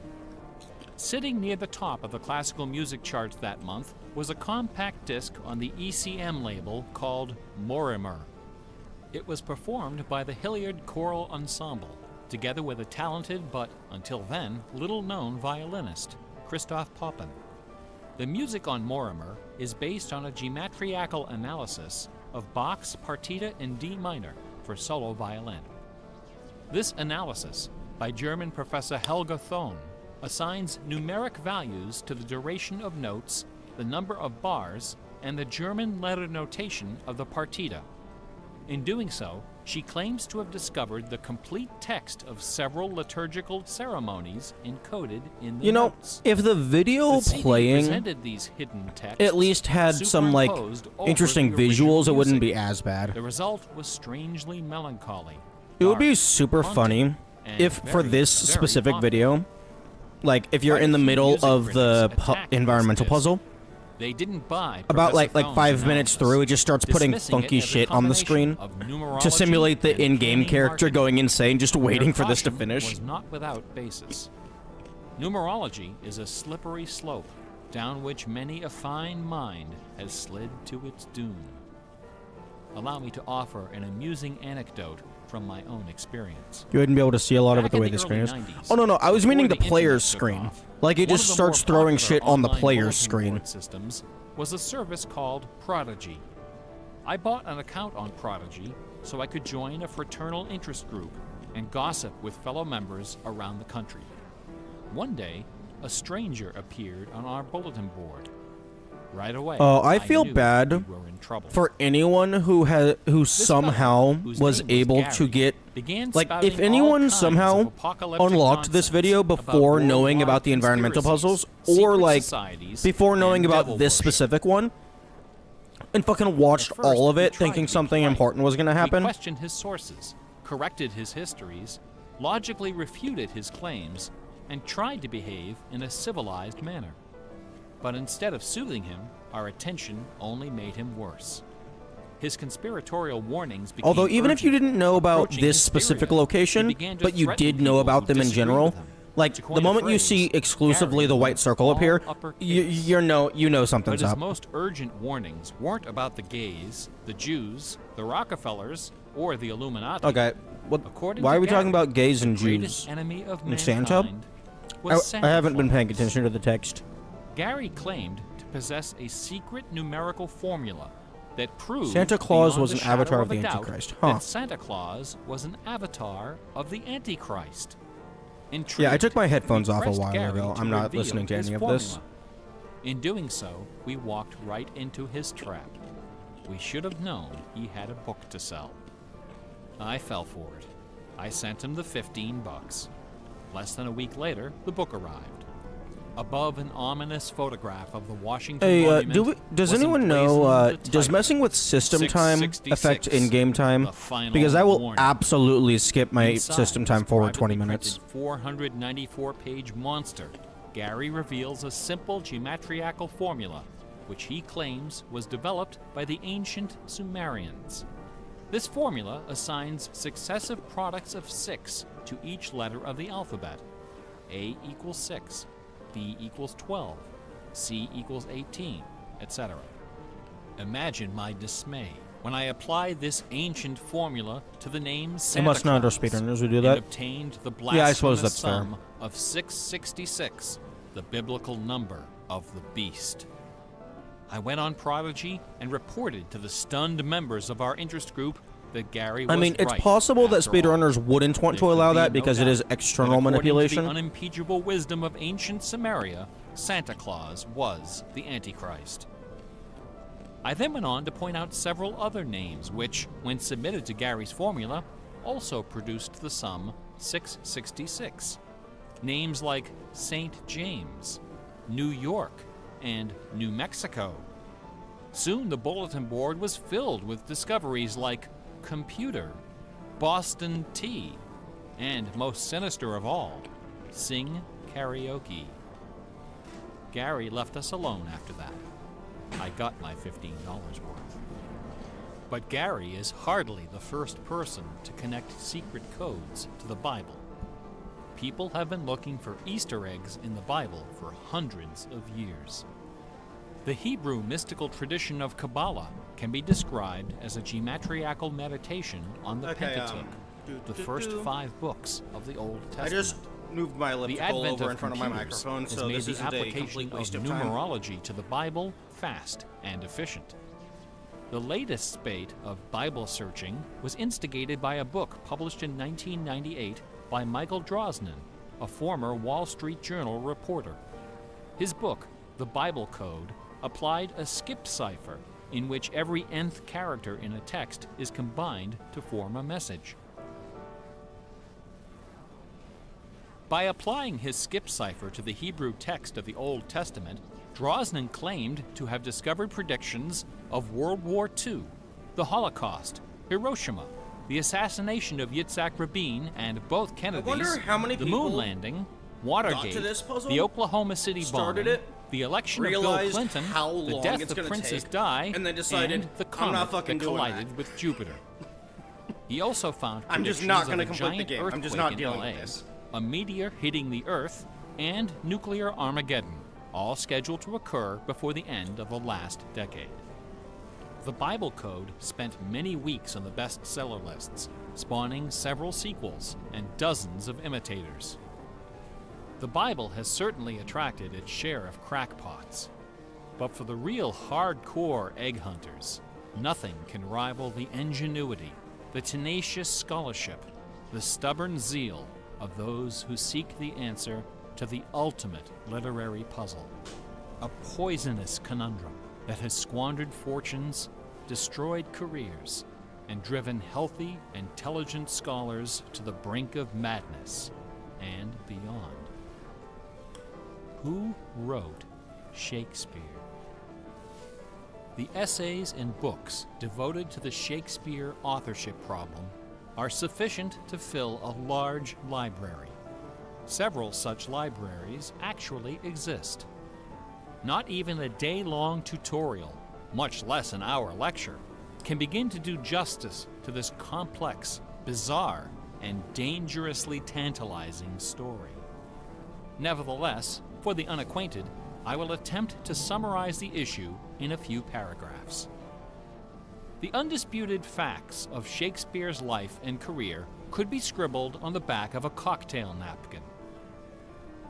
Sitting near the top of the classical music charts that month was a compact disc on the ECM label called Morimer. It was performed by the Hilliard Choral Ensemble, together with a talented but, until then, little-known violinist, Christoph Poppen. The music on Mortimer is based on a geometrical analysis of Bach's Partita in D minor for solo violin. This analysis, by German professor Helga Thon, assigns numeric values to the duration of notes, the number of bars, and the German letter notation of the partita. In doing so, she claims to have discovered the complete text of several liturgical ceremonies encoded in the notes. If the video The CD playing presented these hidden texts at least had some, like, superimposed over interesting the original visuals, it wouldn't music. be as bad. The result was strangely melancholy. It would be dark, super haunting, funny and if, for very, this very specific popular. video, like, if you're Quite a in the few middle music of the critics attacked this environmental disc. puzzle, They didn't buy about Professor like Thon's 5 minutes analysis, through, it just starts putting dismissing it funky as a shit on the screen combination of to numerology simulate the and in-game canny character marketing. going insane, just waiting Their for this to caution finish. was not without basis. Numerology is a slippery slope down which many a fine mind has slid to its doom. Allow me to offer an amusing anecdote from my own experience. You wouldn't be able to see a lot of it Back the in way the the screen is. early 90s, Oh no, I was before meaning the the player's internet took screen. off, Like, it one just of the more starts throwing popular shit on the online player's bulletin screen. board systems was a service called Prodigy. I bought an account on Prodigy so I could join a fraternal interest group and gossip with fellow members around the country. One day, a stranger appeared on our bulletin board. Right away, Oh, I feel knew bad we were in trouble. For anyone who This somehow fellow, whose was name able Gary, to get, began like, spouting if all anyone kinds somehow of apocalyptic unlocked this nonsense video about before knowing worldwide about the environmental conspiracies, puzzles, or secret like societies, before knowing and about devil this worship. specific one, and fucking watched At first, all of we it tried thinking to be something polite. important was gonna We happen, questioned his sources, corrected his histories, logically refuted his claims, and tried to behave in a civilized manner. But instead of soothing him, our attention only made him worse. His conspiratorial warnings became although even if you urgent. didn't know about Approaching this hysteria, specific he location, began to but you threaten did know people about who them in disagreed general, with him. like To the coin a moment you phrase, see exclusively Gary the white went circle all appear, uppercase. you know But something's his up. most urgent warnings weren't about the gays, the Jews, the Rockefellers, or the Illuminati. Okay, According why to are we talking Gary, about gays and the greatest Jews? enemy of And Santa? mankind was Santa I haven't been paying Claus. attention to the text. Gary claimed to possess a secret numerical formula that proved Santa Claus beyond was a an shadow avatar of of the a doubt Antichrist. Huh. that Santa Claus was an avatar of the Antichrist. Yeah, I Intrigued, took my headphones we off a pressed while Gary ago. to I'm not reveal listening to his any of this. formula. In doing so, we walked right into his trap. We should have known he had a book to sell. I fell for it. I sent him the $15. Less than a week later, the book arrived. Above an ominous photograph of the Washington Hey, Monument does was anyone know, emblazoned the does title, messing with system time affect 666, in-game time? the final Because I will warning. absolutely skip my Inside system time this forward 20 privately minutes. printed 494-page monster, Gary reveals a simple geometrical formula, which he claims was developed by the ancient Sumerians. This formula assigns successive products of 6 to each letter of the alphabet. A equals 6, B equals 12, C equals 18, etc. Imagine my dismay when I applied this ancient formula to the name Santa must not Claus are speedrunners who do and that. obtained the Yeah, I suppose blasphemous that's fair. sum of 666, the biblical number of the beast. I went on Prodigy and reported to the stunned members of our interest group that Gary was I mean, it's right possible that after all. speedrunners wouldn't want to There allow could be that no because it doubt is that external according manipulation. To the unimpeachable wisdom of ancient Samaria, Santa Claus was the Antichrist. I then went on to point out several other names which, when submitted to Gary's formula, also produced the sum 666. Names like St. James, New York, and New Mexico. Soon the bulletin board was filled with discoveries like computer, Boston tea, and most sinister of all, sing karaoke. Gary left us alone after that. I got my $15 worth. But Gary is hardly the first person to connect secret codes to the Bible. People have been looking for Easter eggs in the Bible for hundreds of years. The Hebrew mystical tradition of Kabbalah can be described as a geometrical meditation on the Pentateuch. the first 5 books of the Old Testament. I just moved my The elliptical advent over of in front of my computers microphone, has so made this the isn't a application complete of waste of time. numerology to the Bible fast and efficient. The latest spate of Bible searching was instigated by a book published in 1998 by Michael Drosnin, a former Wall Street Journal reporter. His book, The Bible Code, applied a skip cipher in which every nth character in a text is combined to form a message. By applying his skip cipher to the Hebrew text of the Old Testament, Drosnin claimed to have discovered predictions of World War II, the Holocaust, Hiroshima, the assassination of Yitzhak Rabin and both Kennedys, wonder how many the people moon landing, Watergate, to this puzzle, the Oklahoma City started bombing, it, the election of Bill realized Clinton, how the long death it's of gonna Princess take, Di, and then decided, and the "I'm comet not fucking that doing collided that." with Jupiter. He also found I'm just predictions not of gonna a complete the giant game. I'm just earthquake not in dealing LA, with this. a meteor hitting the Earth, and nuclear Armageddon, all scheduled to occur before the end of the last decade. The Bible Code spent many weeks on the bestseller lists, spawning several sequels and dozens of imitators. The Bible has certainly attracted its share of crackpots, but for the real hardcore egg hunters, nothing can rival the ingenuity, the tenacious scholarship, the stubborn zeal of those who seek the answer to the ultimate literary puzzle, a poisonous conundrum that has squandered fortunes, destroyed careers, and driven healthy, intelligent scholars to the brink of madness and beyond. Who wrote Shakespeare? The essays and books devoted to the Shakespeare authorship problem are sufficient to fill a large library. Several such libraries actually exist. Not even a day-long tutorial, much less an hour lecture, can begin to do justice to this complex, bizarre, and dangerously tantalizing story. Nevertheless, for the unacquainted, I will attempt to summarize the issue in a few paragraphs. The undisputed facts of Shakespeare's life and career could be scribbled on the back of a cocktail napkin.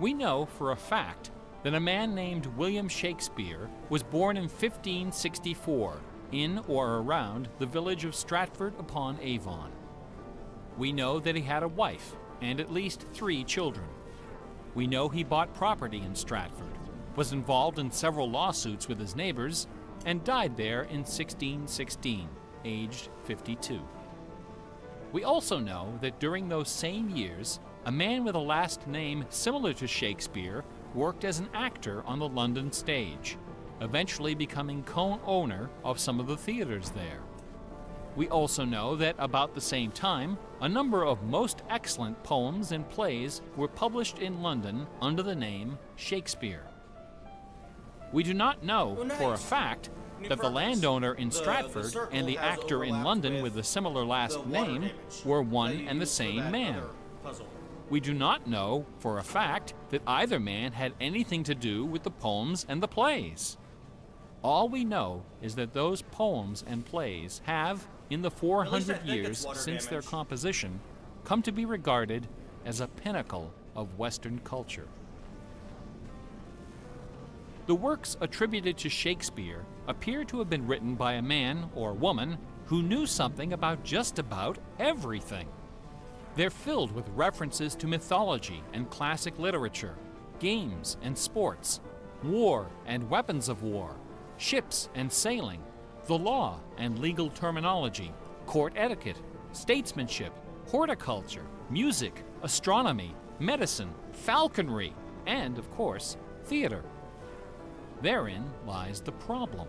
We know for a fact that a man named William Shakespeare was born in 1564 in or around the village of Stratford-upon-Avon. We know that he had a wife and at least 3 children. We know he bought property in Stratford, was involved in several lawsuits with his neighbors, and died there in 1616, aged 52. We also know that during those same years, a man with a last name similar to Shakespeare worked as an actor on the London stage, eventually becoming co-owner of some of the theaters there. We also know that about the same time, a number of most excellent poems and plays were published in London under the name Shakespeare. We do not know for a fact that the landowner in Stratford and the actor in London with a similar last name were one and the same man. We do not know for a fact that either man had anything to do with the poems and the plays. All we know is that those poems and plays have, in the 400 years since their composition, come to be regarded as a pinnacle of Western culture. The works attributed to Shakespeare appear to have been written by a man or woman who knew something about just about everything. They're filled with references to mythology and classic literature, games and sports, war and weapons of war, ships and sailing, the law and legal terminology, court etiquette, statesmanship, horticulture, music, astronomy, medicine, falconry, and, of course, theater. Therein lies the problem.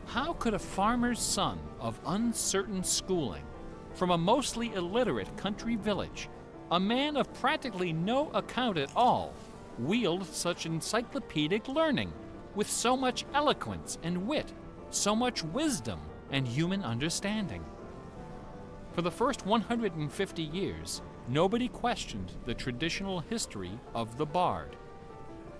How could a farmer's son of uncertain schooling, from a mostly illiterate country village, a man of practically no account at all, wield such encyclopedic learning, with so much eloquence and wit, so much wisdom and human understanding? For the first 150 years, nobody questioned the traditional history of the bard.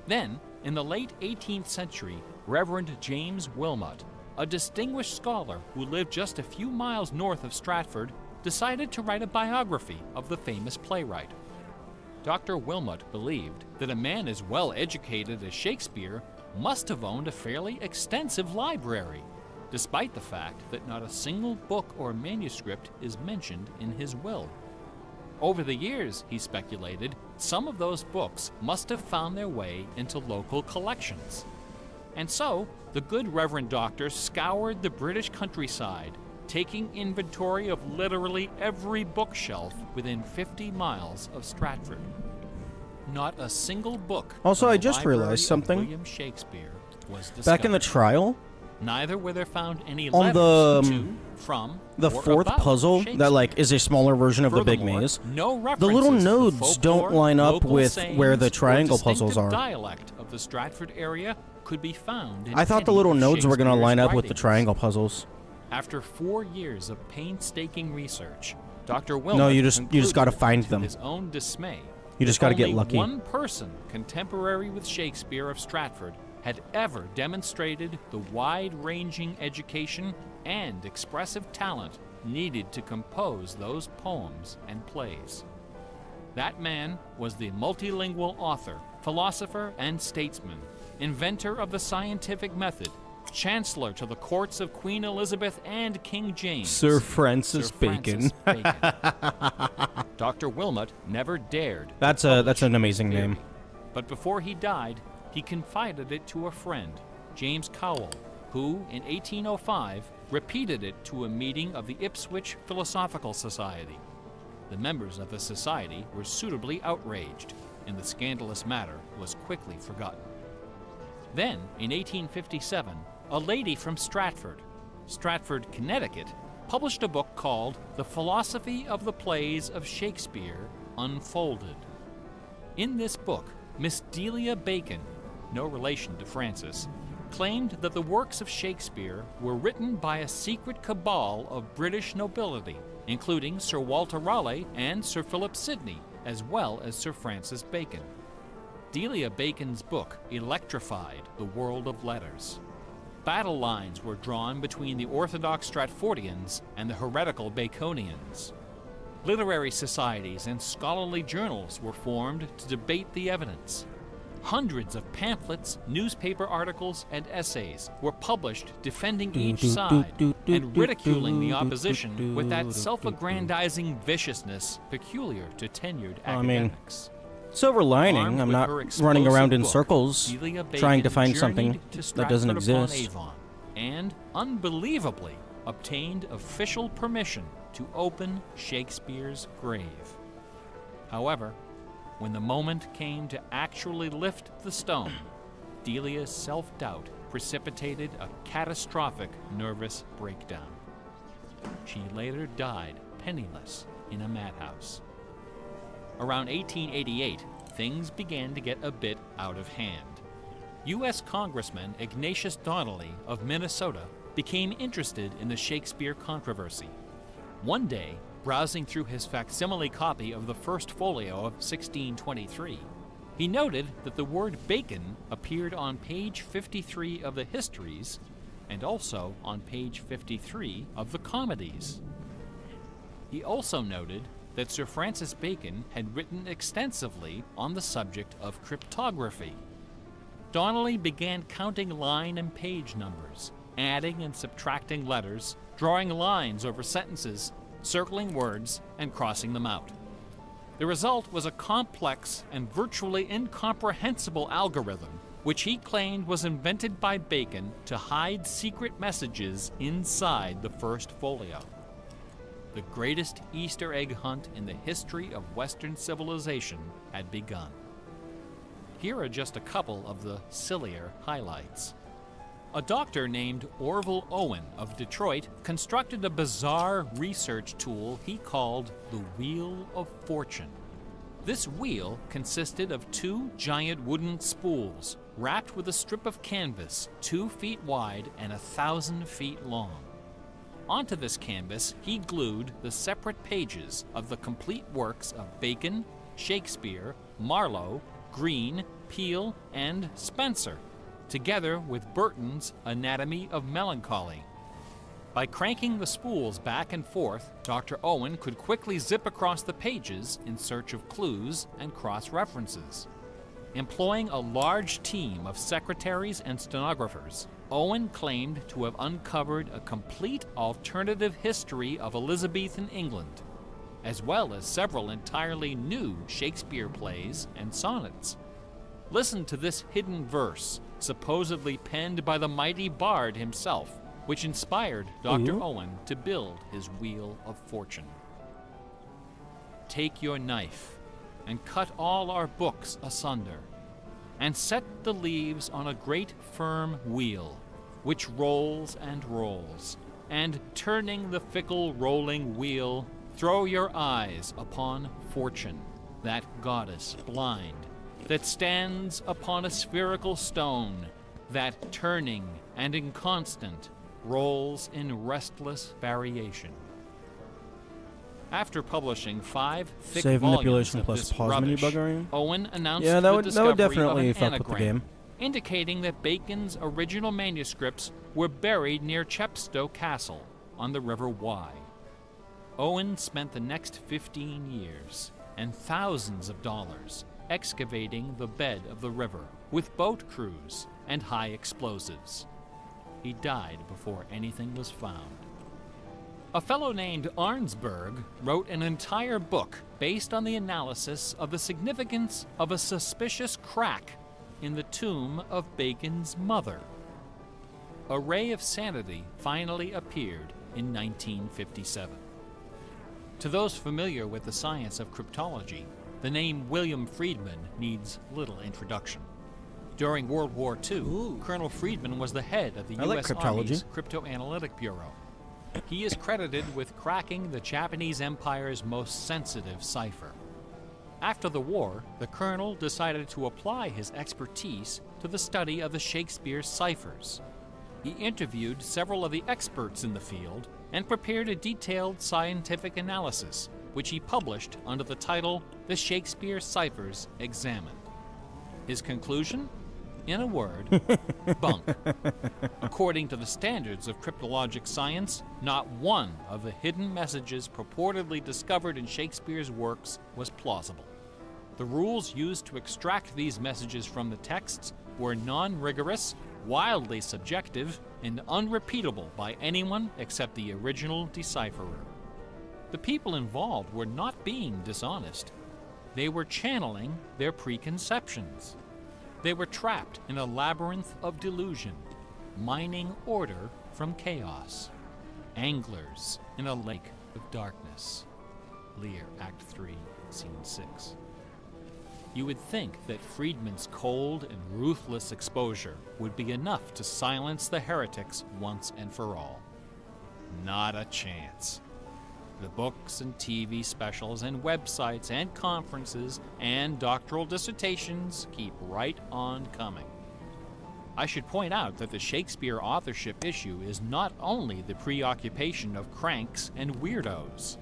Then, in the late 18th century, Reverend James Wilmot, a distinguished scholar who lived just a few miles north of Stratford, decided to write a biography of the famous playwright. Dr. Wilmot believed that a man as well educated as Shakespeare must have owned a fairly extensive library, despite the fact that not a single book or manuscript is mentioned in his will. Over the years, he speculated, some of those books must have found their way into local collections. And so, the good Reverend Doctor scoured the British countryside, taking inventory of literally every bookshelf within 50 miles of Stratford. Not a single book Also, from I the just library realized of something. William Shakespeare was discovered. Back in the trial, Neither were there found any on letters to, from, the or fourth about puzzle that like is a smaller version of the big Furthermore, maze, no the little references to nodes don't folklore, line up local with sayings, where the or triangle puzzles distinctive are. Dialect of the Stratford area could be found in I thought the any little of nodes were going to Shakespeare's line up with the writings. triangle puzzles. After 4 years of painstaking research, Dr. Wilmot No, you just gotta concluded, find to them. his own dismay, You just that gotta get only lucky. one person contemporary with Shakespeare of Stratford had ever demonstrated the wide-ranging education and expressive talent needed to compose those poems and plays. That man was the multilingual author, philosopher, and statesman, inventor of the scientific method, chancellor to the courts of Queen Elizabeth and King James, Sir Francis Sir Bacon. Francis Bacon. Dr. Wilmot never dared. That's to a publish that's an his amazing theory. name. But before he died, he confided it to a friend, James Cowell, who, in 1805, repeated it to a meeting of the Ipswich Philosophical Society. The members of the society were suitably outraged, and the scandalous matter was quickly forgotten. Then, in 1857, a lady from Stratford, Connecticut, published a book called The Philosophy of the Plays of Shakespeare Unfolded. In this book, Miss Delia Bacon, no relation to Francis, claimed that the works of Shakespeare were written by a secret cabal of British nobility, including Sir Walter Raleigh and Sir Philip Sidney, as well as Sir Francis Bacon. Delia Bacon's book electrified the world of letters. Battle lines were drawn between the orthodox Stratfordians and the heretical Baconians. Literary societies and scholarly journals were formed to debate the evidence. Hundreds of pamphlets, newspaper articles, and essays were published defending each side and ridiculing the opposition with that self-aggrandizing viciousness peculiar to tenured academics. Silver lining, Armed I'm with not her running explosive around in book, circles Delia trying to Bacon find something journeyed to that doesn't Stratford-upon exist. Avon and, unbelievably, obtained official permission to open Shakespeare's grave. However, when the moment came to actually lift the stone, Delia's self-doubt precipitated a catastrophic nervous breakdown. She later died penniless in a madhouse. Around 1888, things began to get a bit out of hand. U.S. Congressman Ignatius Donnelly of Minnesota became interested in the Shakespeare controversy. One day, browsing through his facsimile copy of the First Folio of 1623, he noted that the word bacon appeared on page 53 of the Histories and also on page 53 of the Comedies. He also noted that Sir Francis Bacon had written extensively on the subject of cryptography. Donnelly began counting line and page numbers, adding and subtracting letters, drawing lines over sentences, circling words, and crossing them out. The result was a complex and virtually incomprehensible algorithm, which he claimed was invented by Bacon to hide secret messages inside the First Folio. The greatest Easter egg hunt in the history of Western civilization had begun. Here are just a couple of the sillier highlights. A doctor named Orville Owen of Detroit constructed a bizarre research tool he called the Wheel of Fortune. This wheel consisted of 2 giant wooden spools wrapped with a strip of canvas 2 feet wide and 1,000 feet long. Onto this canvas, he glued the separate pages of the complete works of Bacon, Shakespeare, Marlowe, Greene, Peele, and Spenser, together with Burton's Anatomy of Melancholy. By cranking the spools back and forth, Dr. Owen could quickly zip across the pages in search of clues and cross-references. Employing a large team of secretaries and stenographers, Owen claimed to have uncovered a complete alternative history of Elizabethan England, as well as several entirely new Shakespeare plays and sonnets. Listen to this hidden verse, supposedly penned by the mighty bard himself, which inspired Dr. Owen to build his Wheel of Fortune. Take your knife and cut all our books asunder, and set the leaves on a great firm wheel, which rolls and rolls, and turning the fickle rolling wheel, throw your eyes upon Fortune, that goddess blind, that stands upon a spherical stone, that turning and inconstant rolls in restless variation. After publishing 5 thick Save volumes manipulation of plus this pause menu rubbish, buggering. Owen announced Yeah, that the would discovery definitely of an fuck with the anagram, game. indicating that Bacon's original manuscripts were buried near Chepstow Castle on the River Wye. Owen spent the next 15 years and thousands of dollars excavating the bed of the river with boat crews and high explosives. He died before anything was found. A fellow named Arnsberg wrote an entire book based on the analysis of the significance of a suspicious crack in the tomb of Bacon's mother. A Ray of Sanity finally appeared in 1957. To those familiar with the science of cryptology, the name William Friedman needs little introduction. During World War II, Colonel Friedman was the head of the I like U.S. cryptology. Army's Cryptoanalytic Bureau. He is credited with cracking the Japanese Empire's most sensitive cipher. After the war, the colonel decided to apply his expertise to the study of the Shakespeare ciphers. He interviewed several of the experts in the field and prepared a detailed scientific analysis, which he published under the title The Shakespeare Ciphers Examined. His conclusion? In a word, bunk. According to the standards of cryptologic science, not one of the hidden messages purportedly discovered in Shakespeare's works was plausible. The rules used to extract these messages from the texts were non-rigorous, wildly subjective, and unrepeatable by anyone except the original decipherer. The people involved were not being dishonest. They were channeling their preconceptions. They were trapped in a labyrinth of delusion, mining order from chaos. Anglers in a lake of darkness. Lear, Act 3, Scene 6. You would think that Friedman's cold and ruthless exposure would be enough to silence the heretics once and for all. Not a chance. The books and TV specials and websites and conferences and doctoral dissertations keep right on coming. I should point out that the Shakespeare authorship issue is not only the preoccupation of cranks and weirdos.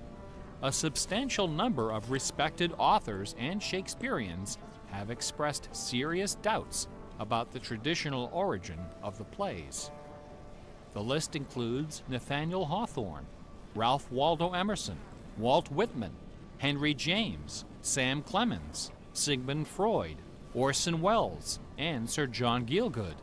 A substantial number of respected authors and Shakespeareans have expressed serious doubts about the traditional origin of the plays. The list includes Nathaniel Hawthorne, Ralph Waldo Emerson, Walt Whitman, Henry James, Sam Clemens, Sigmund Freud, Orson Welles, and Sir John Gielgud.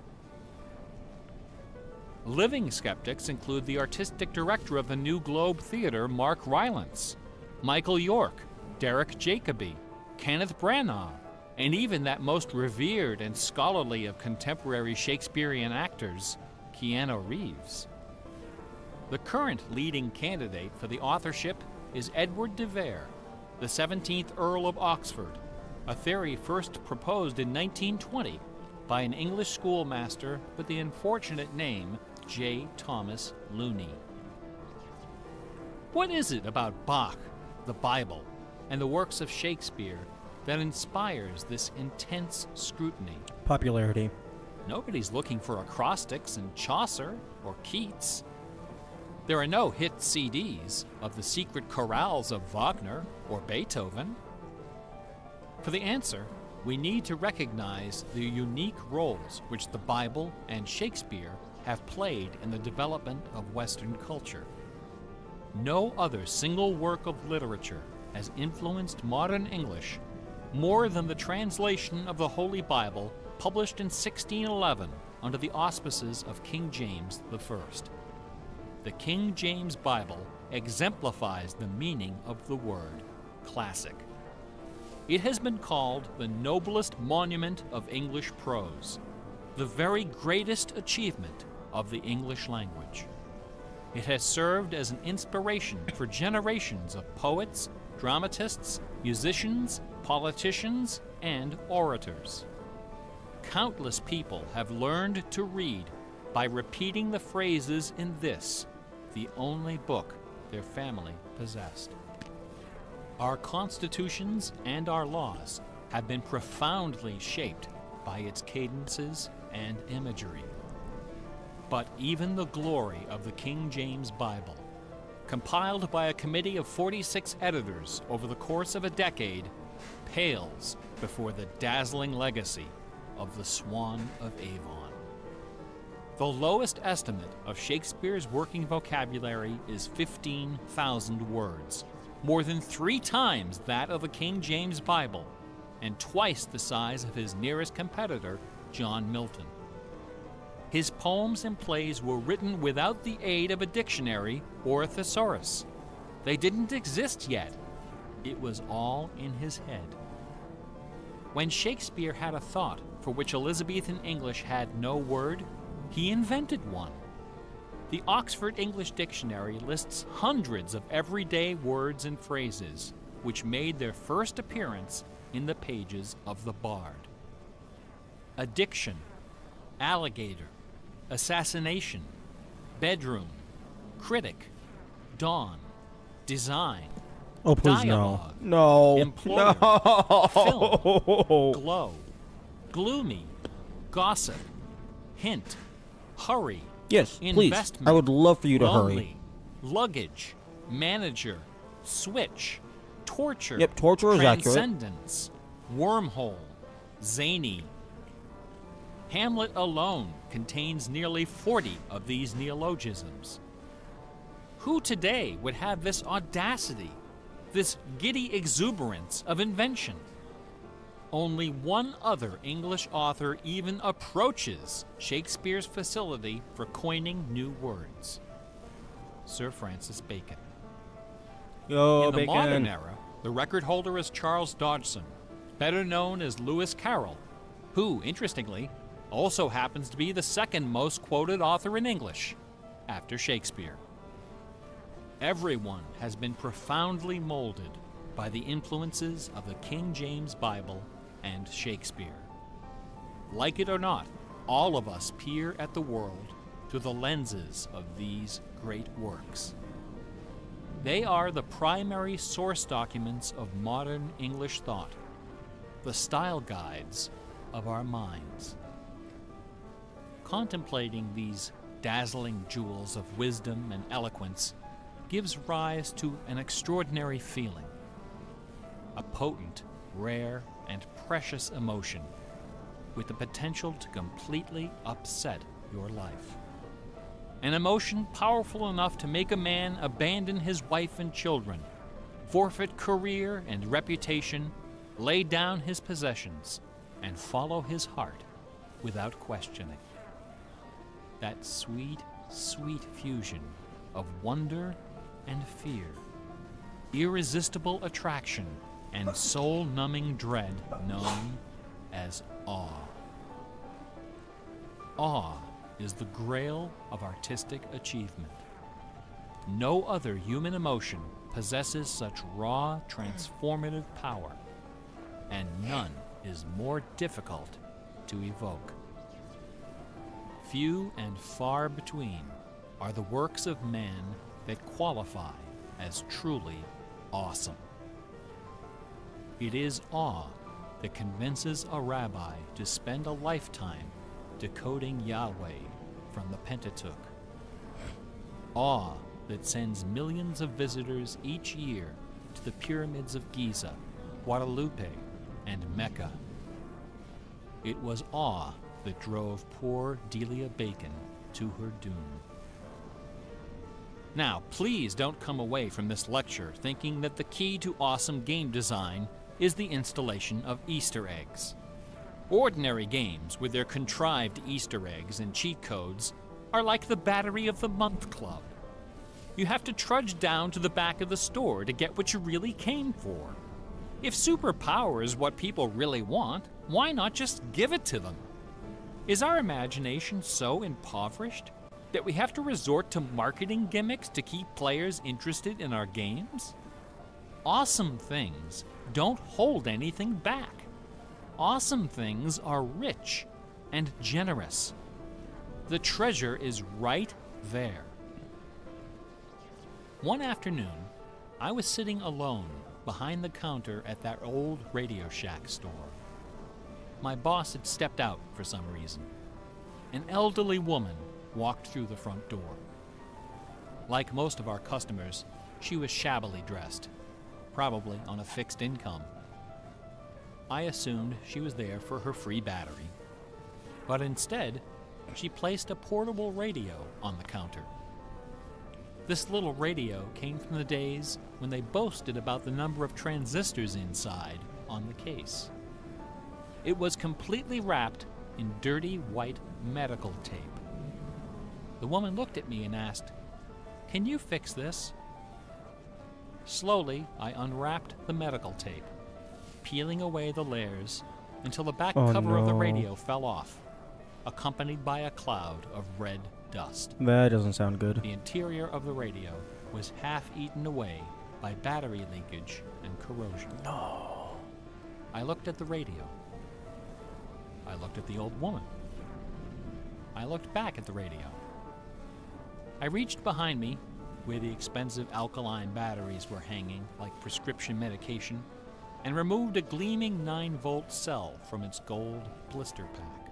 Living skeptics include the artistic director of the New Globe Theatre, Mark Rylance, Michael York, Derek Jacobi, Kenneth Branagh, and even that most revered and scholarly of contemporary Shakespearean actors, Keanu Reeves. The current leading candidate for the authorship is Edward de Vere, the 17th Earl of Oxford, a theory first proposed in 1920 by an English schoolmaster with the unfortunate name J. Thomas Looney. What is it about Bach, the Bible, and the works of Shakespeare that inspires this intense scrutiny? Popularity. Nobody's looking for acrostics in Chaucer or Keats. There are no hit CDs of the secret chorales of Wagner or Beethoven. For the answer, we need to recognize the unique roles which the Bible and Shakespeare have played in the development of Western culture. No other single work of literature has influenced modern English more than the translation of the Holy Bible published in 1611 under the auspices of King James I. The King James Bible exemplifies the meaning of the word classic. It has been called the noblest monument of English prose, the very greatest achievement of the English language. It has served as an inspiration for generations of poets, dramatists, musicians, politicians, and orators. Countless people have learned to read by repeating the phrases in this, the only book their family possessed. Our constitutions and our laws have been profoundly shaped by its cadences and imagery. But even the glory of the King James Bible, compiled by a committee of 46 editors over the course of a decade, pales before the dazzling legacy of the Swan of Avon. The lowest estimate of Shakespeare's working vocabulary is 15,000 words, more than 3 times that of the King James Bible, and twice the size of his nearest competitor, John Milton. His poems and plays were written without the aid of a dictionary or a thesaurus. They didn't exist yet. It was all in his head. When Shakespeare had a thought for which Elizabethan English had no word, he invented one. The Oxford English Dictionary lists hundreds of everyday words and phrases which made their first appearance in the pages of the Bard. Addiction, alligator, assassination, bedroom, critic, dawn, design, Oh, please dialogue, no. employer, No. film, glow, gloomy, gossip, hint, hurry, Yes, please. investment, I would love for you to lonely, hurry. luggage, manager, switch, torture, Yep, torture is accurate. transcendence, wormhole, zany. Hamlet alone contains nearly 40 of these neologisms. Who today would have this audacity, this giddy exuberance of invention? Only one other English author even approaches Shakespeare's facility for coining new words: Sir Francis Bacon. Yo, In the Bacon. modern era, the record holder is Charles Dodgson, better known as Lewis Carroll, who, interestingly, also happens to be the second most quoted author in English, after Shakespeare. Everyone has been profoundly molded by the influences of the King James Bible and Shakespeare. Like it or not, all of us peer at the world through the lenses of these great works. They are the primary source documents of modern English thought, the style guides of our minds. Contemplating these dazzling jewels of wisdom and eloquence gives rise to an extraordinary feeling, a potent, rare, and precious emotion with the potential to completely upset your life. An emotion powerful enough to make a man abandon his wife and children, forfeit career and reputation, lay down his possessions, and follow his heart without questioning. That sweet, sweet fusion of wonder and fear, irresistible attraction, and soul-numbing dread known as awe. Awe is the grail of artistic achievement. No other human emotion possesses such raw, transformative power, and none is more difficult to evoke. Few and far between are the works of man that qualify as truly awesome. It is awe that convinces a rabbi to spend a lifetime decoding Yahweh from the Pentateuch. Awe that sends millions of visitors each year to the pyramids of Giza, Guadalupe, and Mecca. It was awe that drove poor Delia Bacon to her doom. Now, please don't come away from this lecture thinking that the key to awesome game design is the installation of Easter eggs. Ordinary games with their contrived Easter eggs and cheat codes are like the Battery of the Month Club. You have to trudge down to the back of the store to get what you really came for. If superpower is what people really want, why not just give it to them? Is our imagination so impoverished that we have to resort to marketing gimmicks to keep players interested in our games? Awesome things don't hold anything back. Awesome things are rich and generous. The treasure is right there. One afternoon, I was sitting alone behind the counter at that old Radio Shack store. My boss had stepped out for some reason. An elderly woman walked through the front door. Like most of our customers, she was shabbily dressed, probably on a fixed income. I assumed she was there for her free battery, but instead, she placed a portable radio on the counter. This little radio came from the days when they boasted about the number of transistors inside on the case. It was completely wrapped in dirty white medical tape. The woman looked at me and asked, "Can you fix this?" Slowly, I unwrapped the medical tape, peeling away the layers until the back cover of the radio fell off, accompanied by a cloud of red dust. That doesn't sound good. The interior of the radio was half eaten away by battery leakage and corrosion. No. I looked at the radio. I looked at the old woman. I looked back at the radio. I reached behind me, where the expensive alkaline batteries were hanging like prescription medication, and removed a gleaming 9-volt cell from its gold blister pack.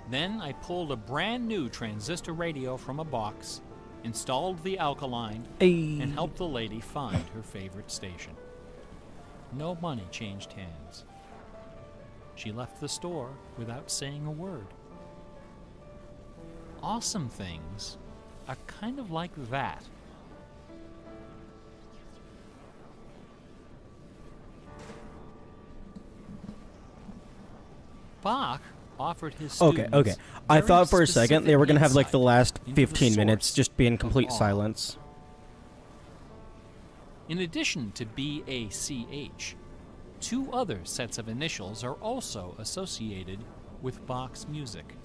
Then I pulled a brand new transistor radio from a box, installed the alkaline, and helped the lady find her favorite station. No money changed hands. She left the store without saying a word. Awesome things are kind of like that. Bach offered his students Okay. I very thought for a second specific they were going to have like insight the last into the 15 minutes source just be in of complete awe. silence. In addition to BACH, 2 other sets of initials are also associated with Bach's music.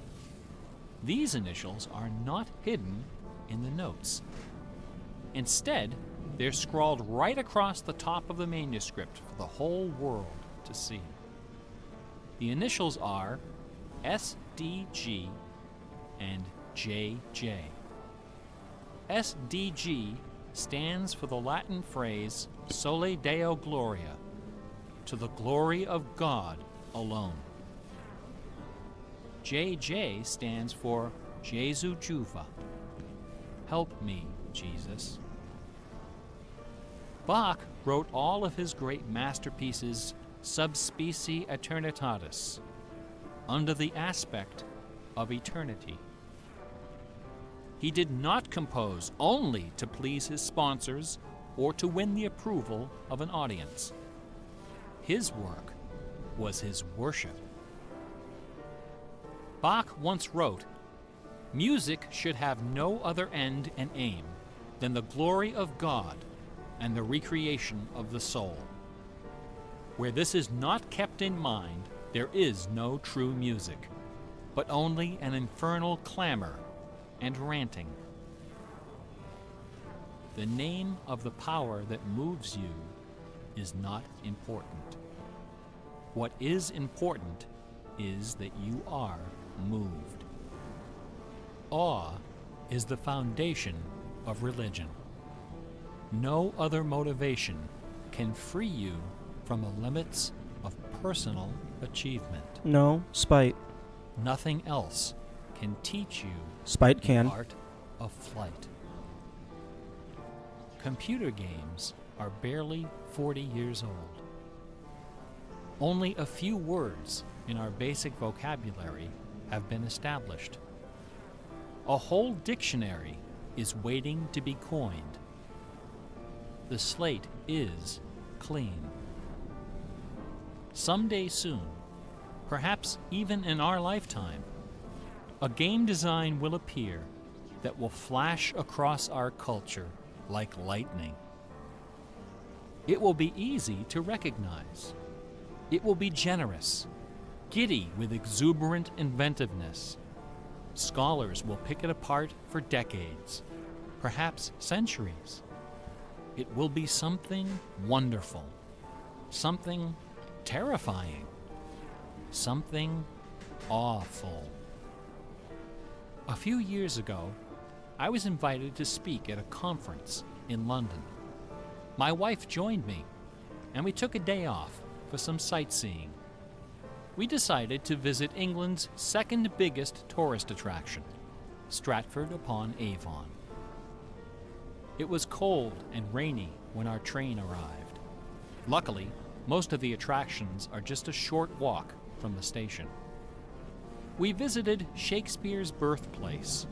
These initials are not hidden in the notes. Instead, they're scrawled right across the top of the manuscript for the whole world to see. The initials are SDG and JJ. SDG stands for the Latin phrase Sole Deo Gloria, to the glory of God alone. JJ stands for Jesu Juva, help me, Jesus. Bach wrote all of his great masterpieces sub specie eternitatis, under the aspect of eternity. He did not compose only to please his sponsors or to win the approval of an audience. His work was his worship. Bach once wrote, "Music should have no other end and aim than the glory of God and the recreation of the soul. Where this is not kept in mind, there is no true music, but only an infernal clamor and ranting." The name of the power that moves you is not important. What is important is that you are moved. Awe is the foundation of religion. No other motivation can free you from the limits of personal achievement. No, spite. Nothing else can teach you Spite the can. art of flight. Computer games are barely 40 years old. Only a few words in our basic vocabulary have been established. A whole dictionary is waiting to be coined. The slate is clean. Someday soon, perhaps even in our lifetime, a game design will appear that will flash across our culture like lightning. It will be easy to recognize. It will be generous, giddy with exuberant inventiveness. Scholars will pick it apart for decades, perhaps centuries. It will be something wonderful, something terrifying, something awful. A few years ago, I was invited to speak at a conference in London. My wife joined me, and we took a day off for some sightseeing. We decided to visit England's second biggest tourist attraction, Stratford-upon-Avon. It was cold and rainy when our train arrived. Luckily, most of the attractions are just a short walk from the station. We visited Shakespeare's birthplace,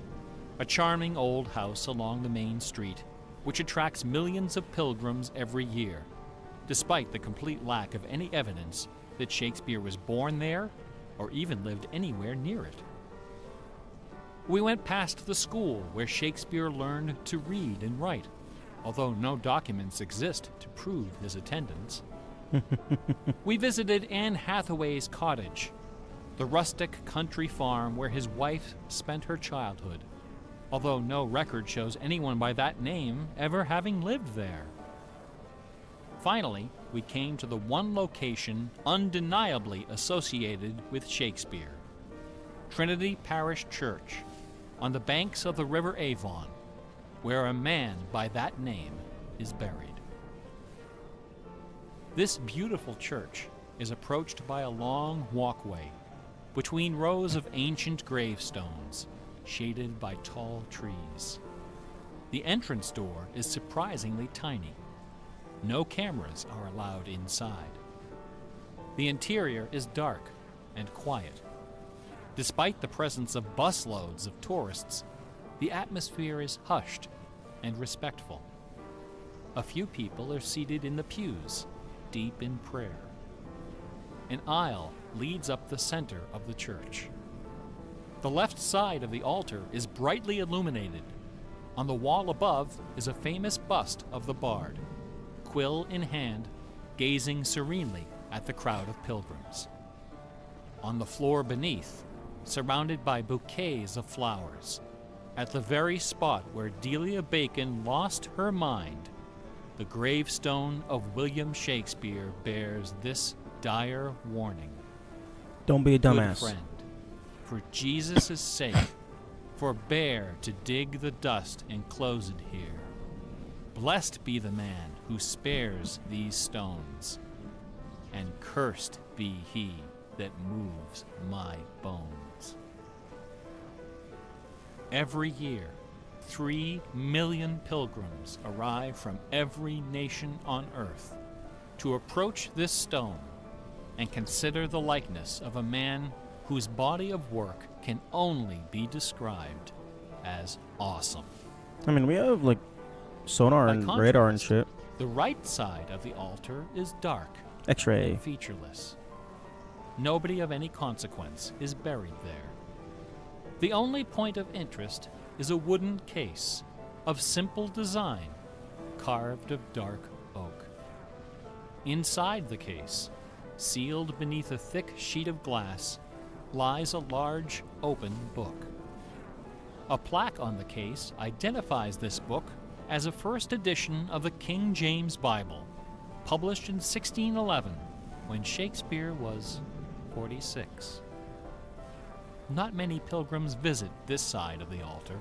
a charming old house along the main street, which attracts millions of pilgrims every year, despite the complete lack of any evidence that Shakespeare was born there or even lived anywhere near it. We went past the school where Shakespeare learned to read and write, although no documents exist to prove his attendance. We visited Anne Hathaway's cottage, the rustic country farm where his wife spent her childhood, although no record shows anyone by that name ever having lived there. Finally, we came to the one location undeniably associated with Shakespeare, Trinity Parish Church, on the banks of the River Avon, where a man by that name is buried. This beautiful church is approached by a long walkway between rows of ancient gravestones, shaded by tall trees. The entrance door is surprisingly tiny. No cameras are allowed inside. The interior is dark and quiet. Despite the presence of busloads of tourists, the atmosphere is hushed and respectful. A few people are seated in the pews, deep in prayer. An aisle leads up the center of the church. The left side of the altar is brightly illuminated. On the wall above is a famous bust of the bard, quill in hand, gazing serenely at the crowd of pilgrims. On the floor beneath, surrounded by bouquets of flowers, at the very spot where Delia Bacon lost her mind, the gravestone of William Shakespeare bears this dire warning. Don't be a dumbass. Good friend, for Jesus' sake, forbear to dig the dust enclosed here. Blessed be the man who spares these stones, and cursed be he that moves my bones. Every year, 3 million pilgrims arrive from every nation on earth to approach this stone and consider the likeness of a man whose body of work can only be described as awesome. I mean, we have, like, sonar By and contrast, radar and shit. The right side of the altar is dark X-ray. and featureless. Nobody of any consequence is buried there. The only point of interest is a wooden case of simple design, carved of dark oak. Inside the case, sealed beneath a thick sheet of glass, lies a large, open book. A plaque on the case identifies this book as a first edition of the King James Bible, published in 1611, when Shakespeare was 46. Not many pilgrims visit this side of the altar.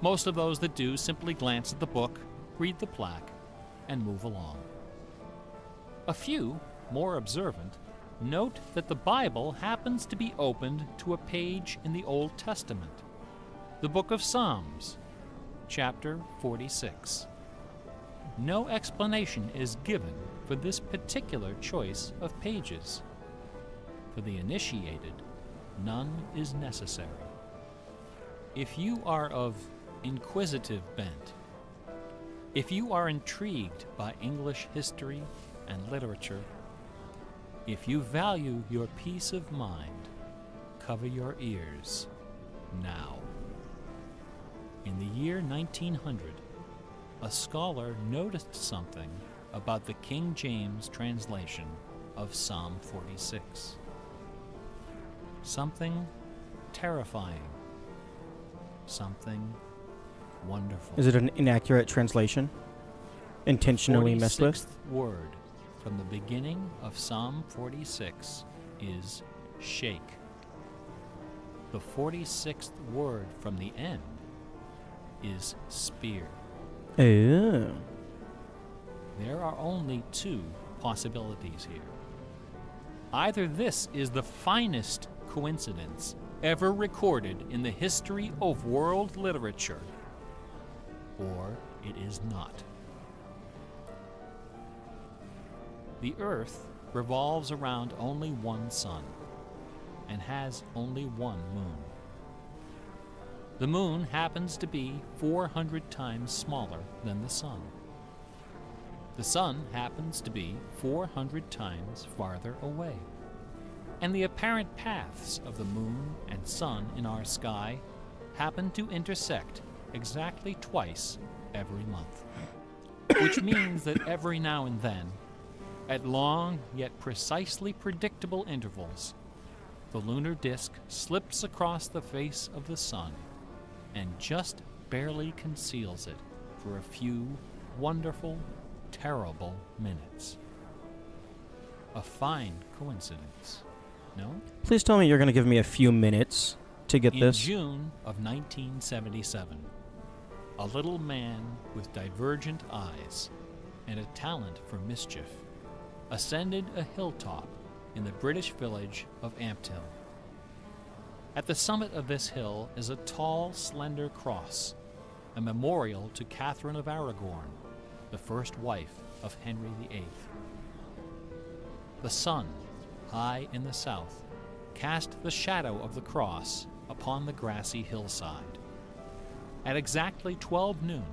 Most of those that do simply glance at the book, read the plaque, and move along. A few, more observant, note that the Bible happens to be opened to a page in the Old Testament, the book of Psalms, chapter 46. No explanation is given for this particular choice of pages. For the initiated, none is necessary. If you are of inquisitive bent, if you are intrigued by English history and literature, if you value your peace of mind, cover your ears now. In the year 1900, a scholar noticed something about the King James translation of Psalm 46. Something terrifying. Something wonderful. Is it an inaccurate translation? Intentionally messed with? 46th word from the beginning of Psalm 46 is shake. The 46th word from the end is spear. Oh. There are only two possibilities here. Either this is the finest coincidence ever recorded in the history of world literature, or it is not. The Earth revolves around only one sun and has only one moon. The moon happens to be 400 times smaller than the sun. The sun happens to be 400 times farther away. And the apparent paths of the moon and sun in our sky happen to intersect exactly twice every month. Which means that every now and then, at long yet precisely predictable intervals, the lunar disk slips across the face of the sun and just barely conceals it for a few wonderful, terrible minutes. A fine coincidence, no? Please tell me you're going to give me a few minutes to get In this. June of 1977, a little man with divergent eyes and a talent for mischief ascended a hilltop in the British village of Ampthill. At the summit of this hill is a tall, slender cross, a memorial to Catherine of Aragon, the first wife of Henry VIII. The sun, high in the south, cast the shadow of the cross upon the grassy hillside. At exactly 12 noon,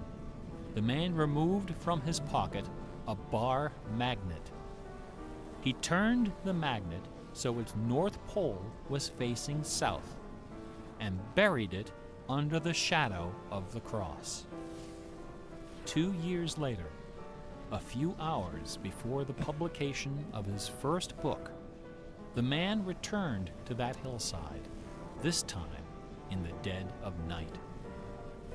the man removed from his pocket a bar magnet. He turned the magnet so its north pole was facing south and buried it under the shadow of the cross. 2 years later, a few hours before the publication of his first book, the man returned to that hillside, this time in the dead of night.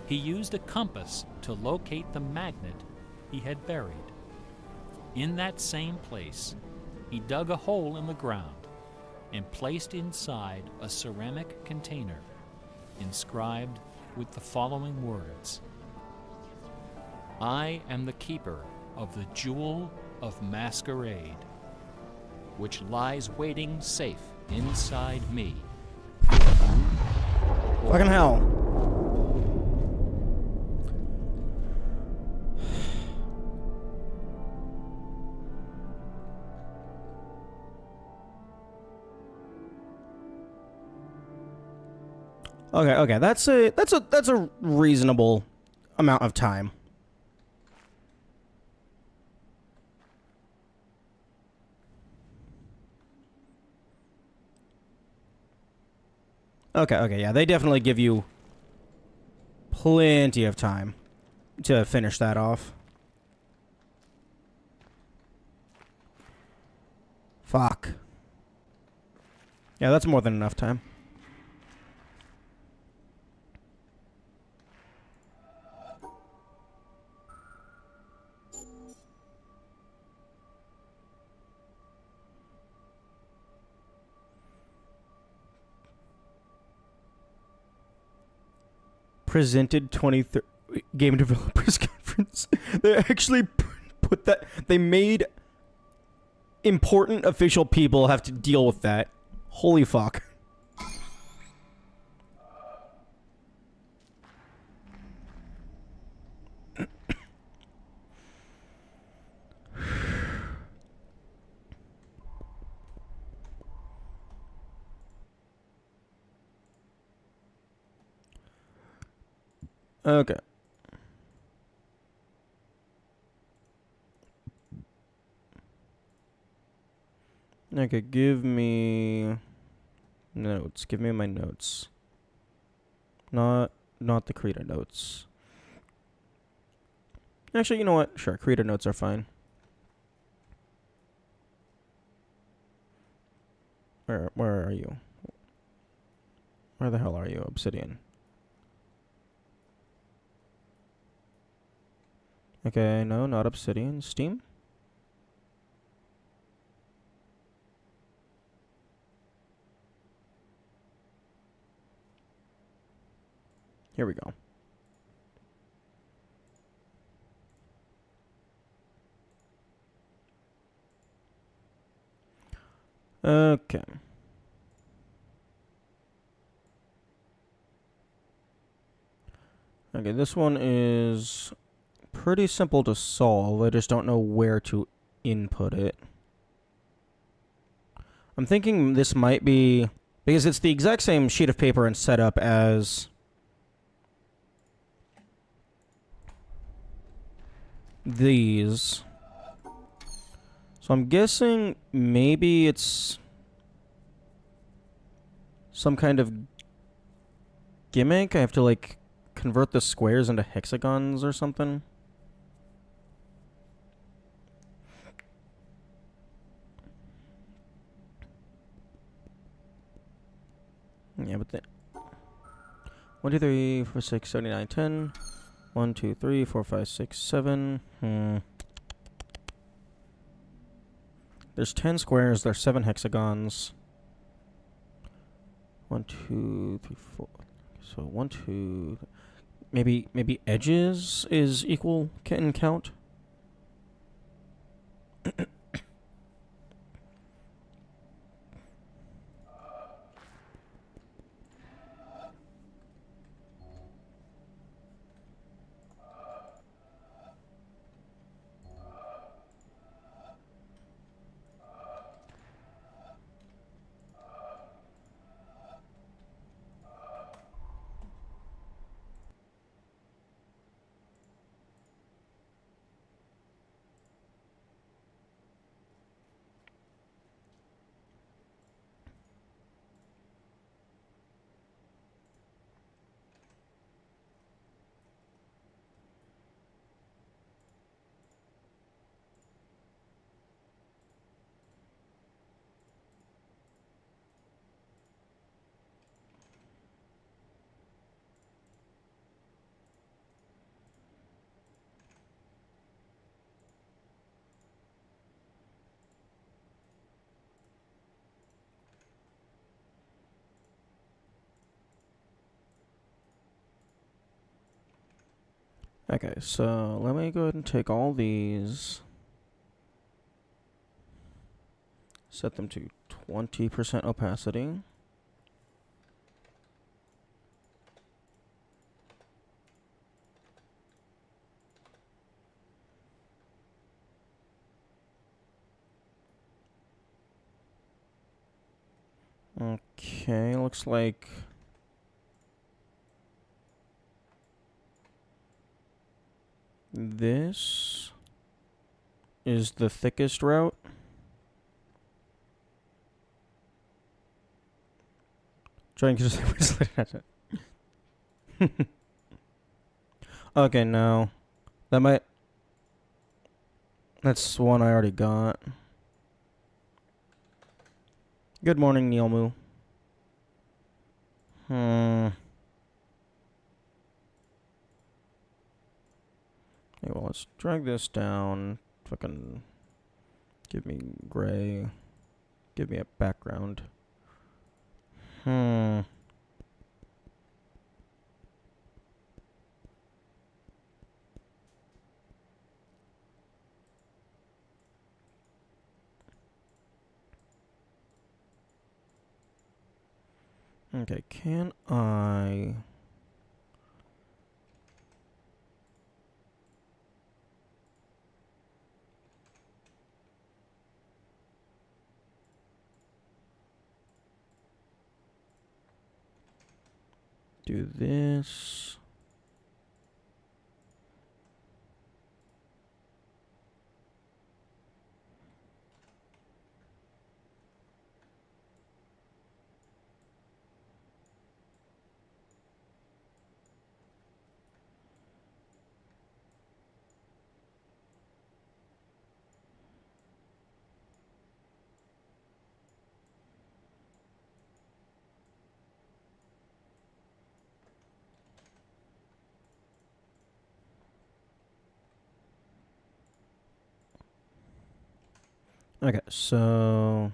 He used a compass to locate the magnet he had buried. In that same place, he dug a hole in the ground and placed inside a ceramic container inscribed with the following words: I am the keeper of the jewel of masquerade, which lies waiting safe inside me. Fucking hell. Okay, that's a reasonable amount of time. Okay, yeah, they definitely give you plenty of time to finish that off. Fuck. Yeah, that's more than enough time. Presented 23rd Game Developers Conference. They actually put that. They made important official people have to deal with that. Holy fuck. Okay. Okay, give me notes. Give me my notes. Not the Krita notes. Actually, you know what? Sure, Krita notes are fine. Where are you? Where the hell are you, Obsidian? Okay, no, not Obsidian. Steam? Here we go. Okay. Okay, this one is pretty simple to solve. I just don't know where to input it. I'm thinking this might be... because it's the exact same sheet of paper and setup as... these. So I'm guessing maybe it's... some kind of gimmick. I have to, like, convert the squares into hexagons or something. Yeah, but 1, 2, 3, 4, 6, 79, 10. 1, 2, 3, 4, 5, 6, 7. There's 10 squares. There's 7 hexagons. 1, 2, 3, 4. So 1, 2. Maybe edges is equal can count. Okay, so let me go ahead and take all these, set them to 20% opacity. Okay, looks like this is the thickest route. Trying to just okay, no. That's one I already got. Good morning, Neilmu. Okay, well, let's drag this down. Fucking give me gray. Give me a background. Okay, can I... do this? Okay, so...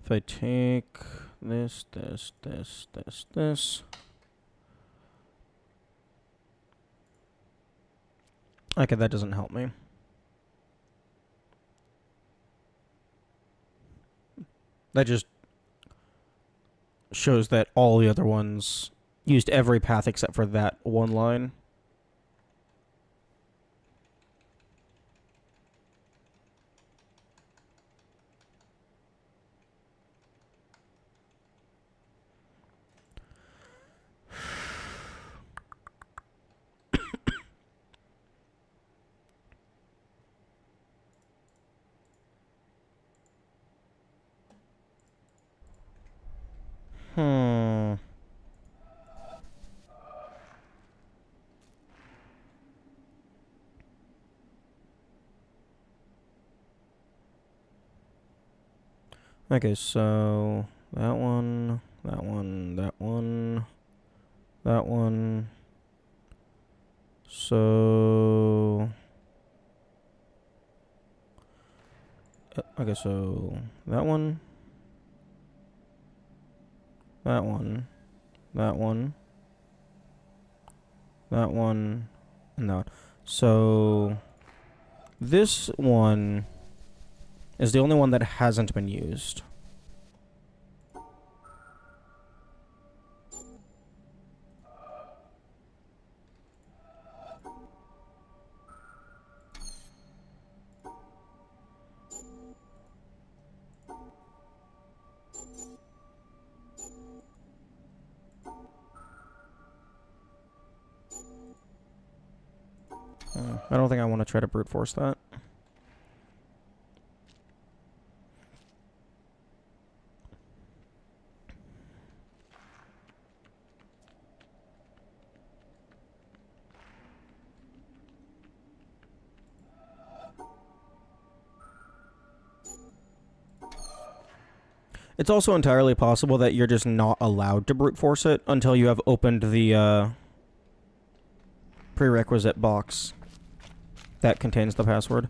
If I take this... Okay, that doesn't help me. That just shows that all the other ones used every path except for that one line. Hmm. Okay, so that one, that one, that one, that one. So okay, so that one, that one, that one, that one, and that one. So this one is the only one that hasn't been used. I don't think I want to try to brute force that. It's also entirely possible that you're just not allowed to brute force it until you have opened the prerequisite box that contains the password.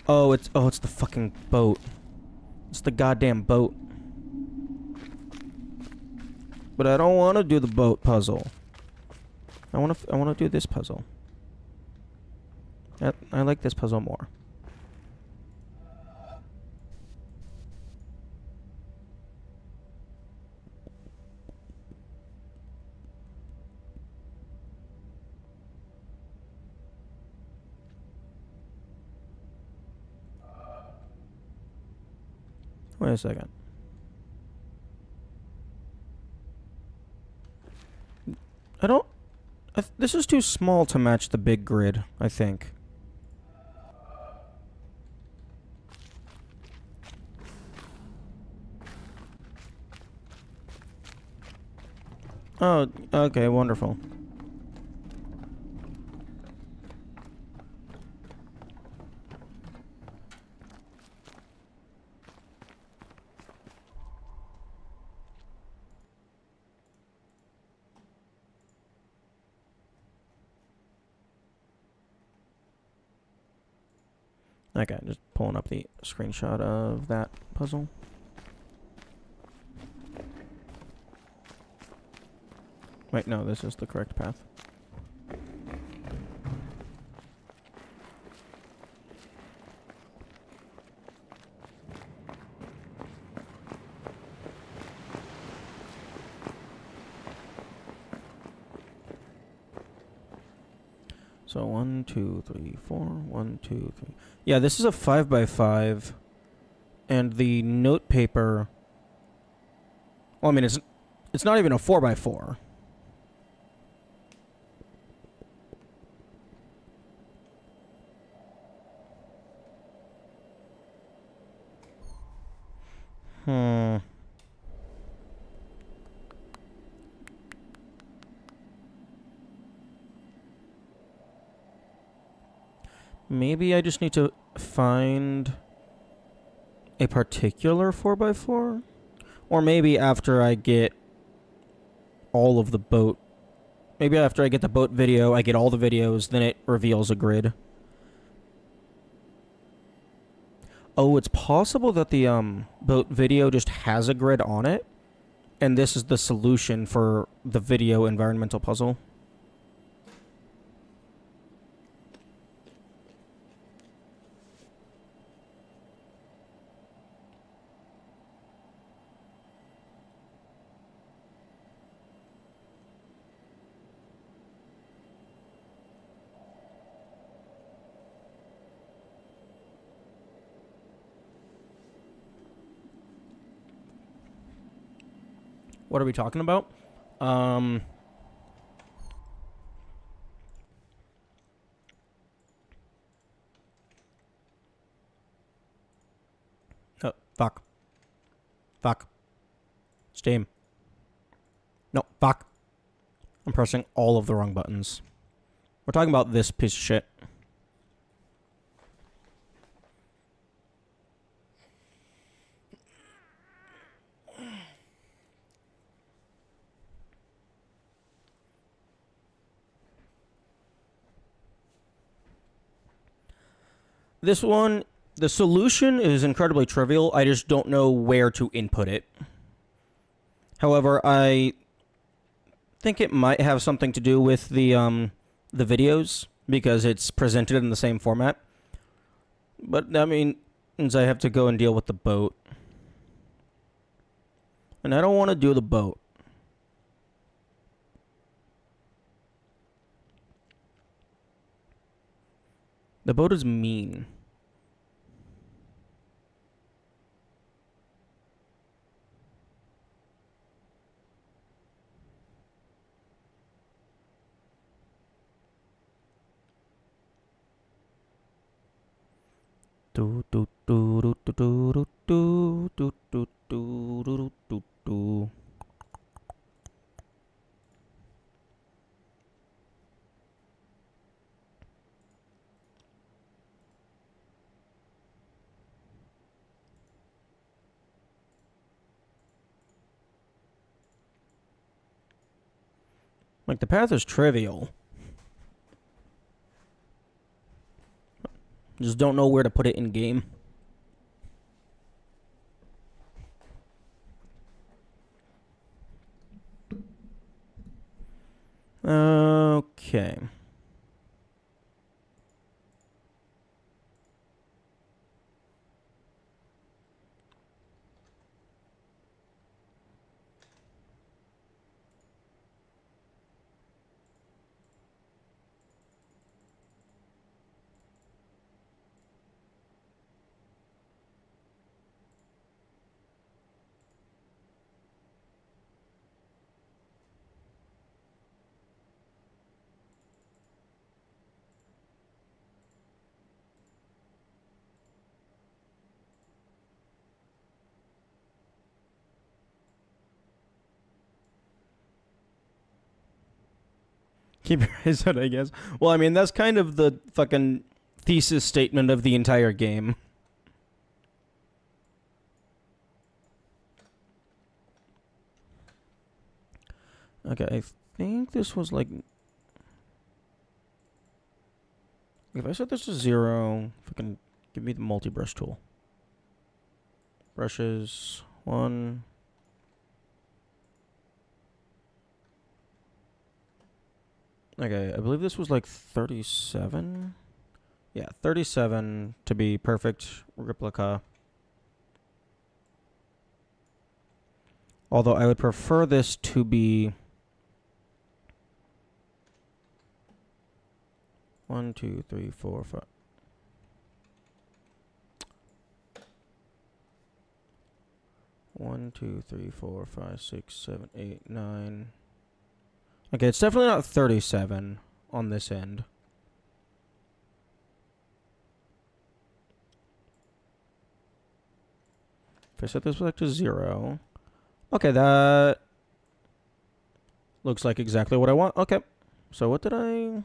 Oh, it's the fucking boat. It's the goddamn boat. But I don't want to do the boat puzzle. I want to do this puzzle. I like this puzzle more. Wait a second. This is too small to match the big grid, I think. Oh, okay, wonderful. Okay, just pulling up the screenshot of that puzzle. Wait, no, this is the correct path. So 1, 2, 3, 4. 1, 2, 3. Yeah, this is a 5x5, and the note paper. Well, I mean, it's not even a 4x4. Maybe I just need to find a particular 4x4? Or maybe after I get all of the boat... Maybe after I get the boat video, I get all the videos, then it reveals a grid. Oh, it's possible that the boat video just has a grid on it, and this is the solution for the video environmental puzzle. What are we talking about? Oh, fuck. Fuck. Steam. No, fuck. I'm pressing all of the wrong buttons. We're talking about this piece of shit. This one, the solution is incredibly trivial. I just don't know where to input it. However, I think it might have something to do with the videos because it's presented in the same format. But that means I have to go and deal with the boat. And I don't want to do the boat. The boat is mean. Do do do do do do do do do do do do do. Like, the path is trivial. Just don't know where to put it in game. Okay. Keep your eyes out, I guess. Well, I mean, that's kind of the fucking thesis statement of the entire game. Okay, I think this was like... If I set this to 0, fucking give me the multi-brush tool. Brushes, 1... Okay, I believe this was like 37. Yeah, 37 to be perfect replica. Although I would prefer this to be 1, 2, 3, 4, 5. One, 2, 3, 4, 5, 6, 7, 8, 9. Okay, it's definitely not 37 on this end. If I set this back to 0. Okay, that looks like exactly what I want. Okay, so what did I...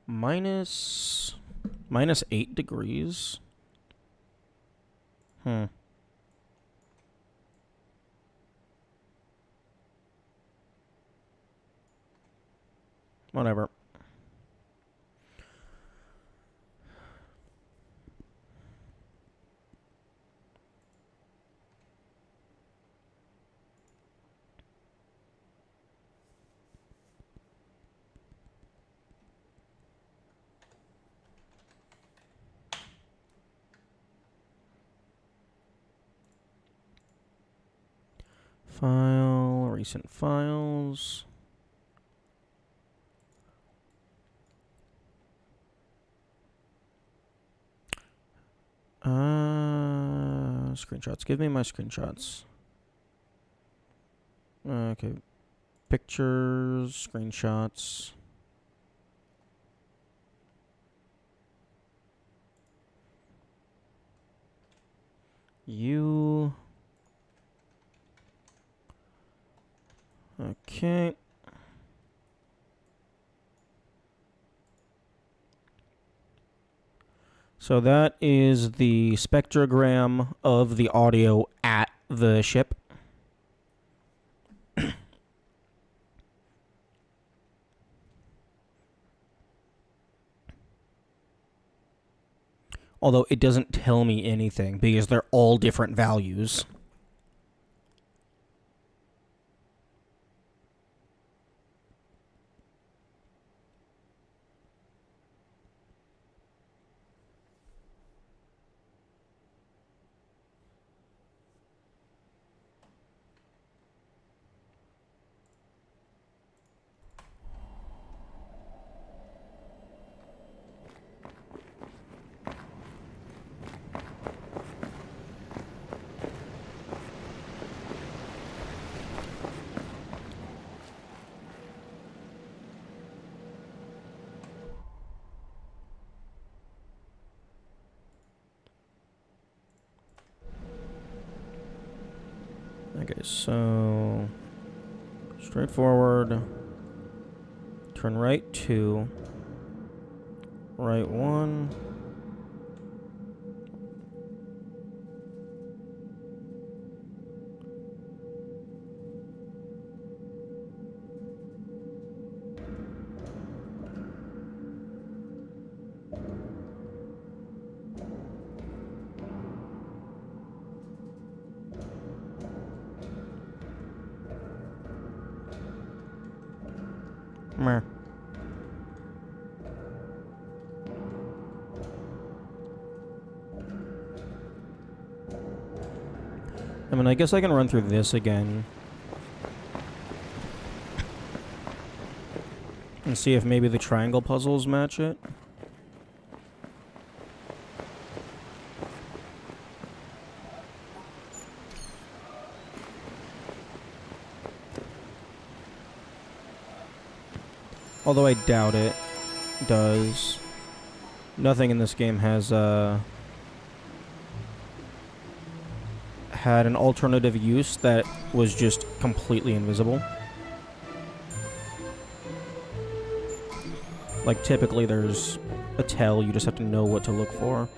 minus 8 degrees? Whatever. File, recent files. Screenshots. Give me my screenshots. Okay. Pictures, screenshots. You. Okay. So that is the spectrogram of the audio at the ship. Although it doesn't tell me anything because they're all different values. Okay, so straightforward. Turn right 2. Right 1. Meh. I mean, I guess I can run through this again. And see if maybe the triangle puzzles match it. Although I doubt it does. Nothing in this game has had an alternative use that was just completely invisible. Like, typically there's a tell, you just have to know what to look for.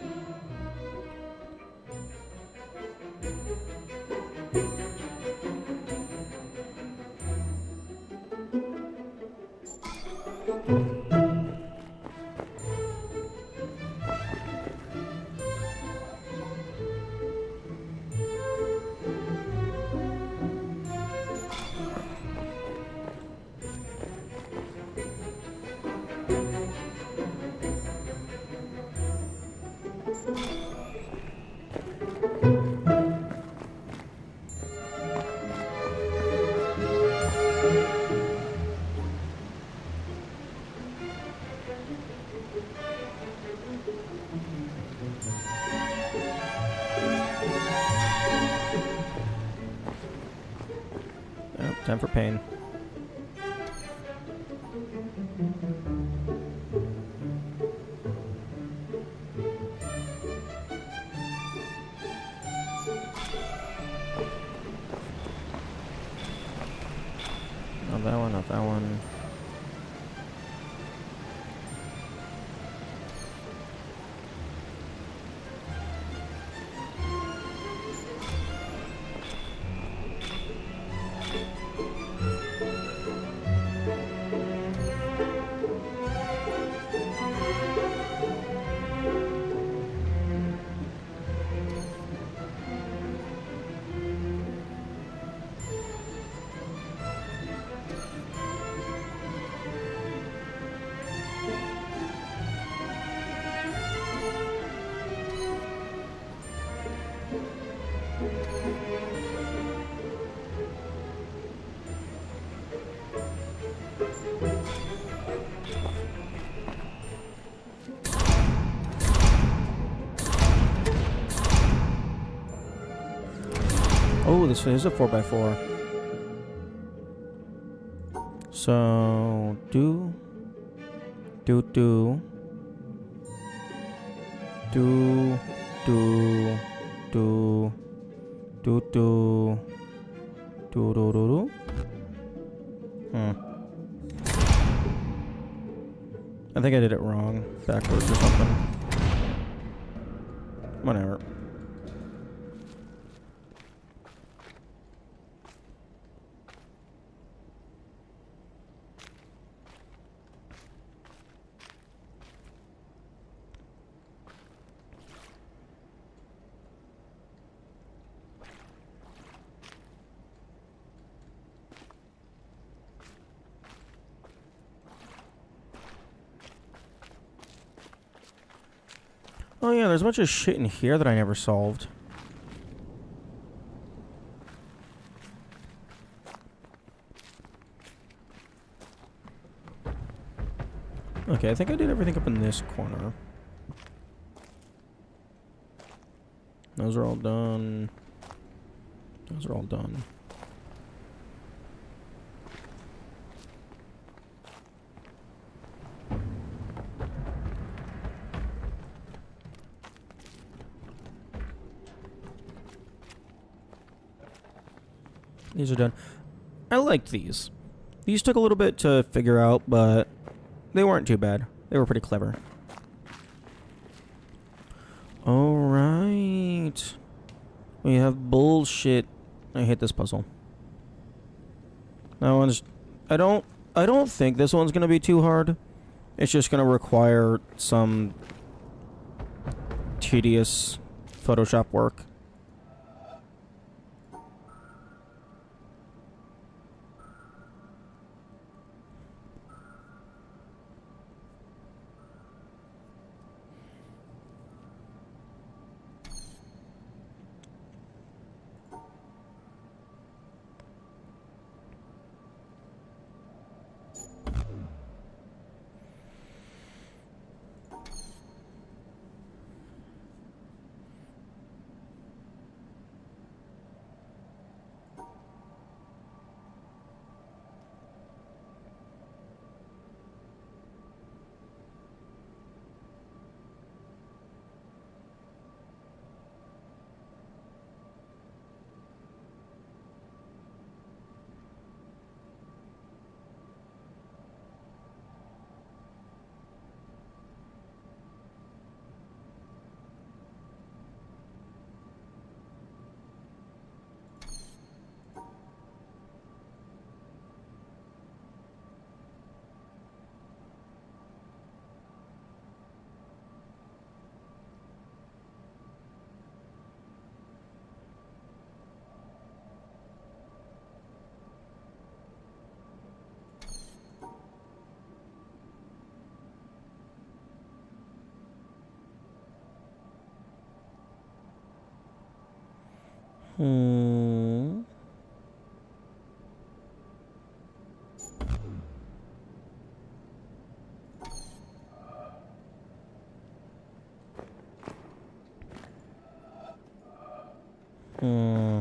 Time for pain. Not that one, not that one. Oh, this is a 4x4. So, do, do, do, do, do, do, do, do, do, do, do. I think I did it wrong, backwards or something. Whatever. Oh yeah, there's a bunch of shit in here that I never solved. Okay, I think I did everything up in this corner. Those are all done. Those are all done. These are done. I liked these. These took a little bit to figure out, but they weren't too bad. They were pretty clever. Alright. We have bullshit. I hate this puzzle. That one's... I don't think this one's gonna be too hard. It's just gonna require some tedious Photoshop work. Hmm. Hmm.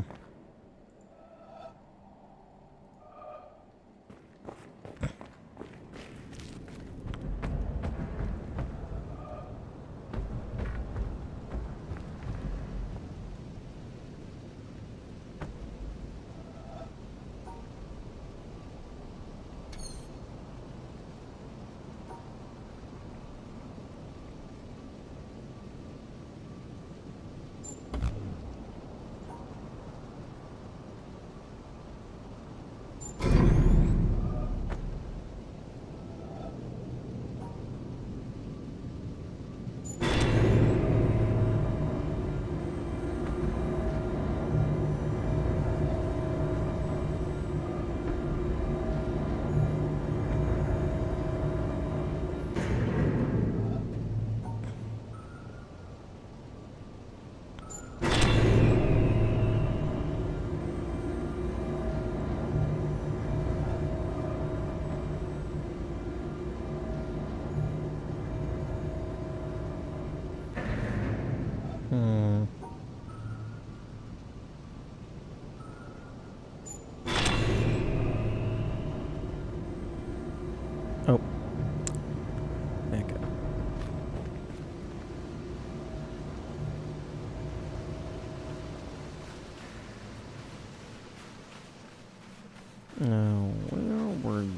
Now, where were you?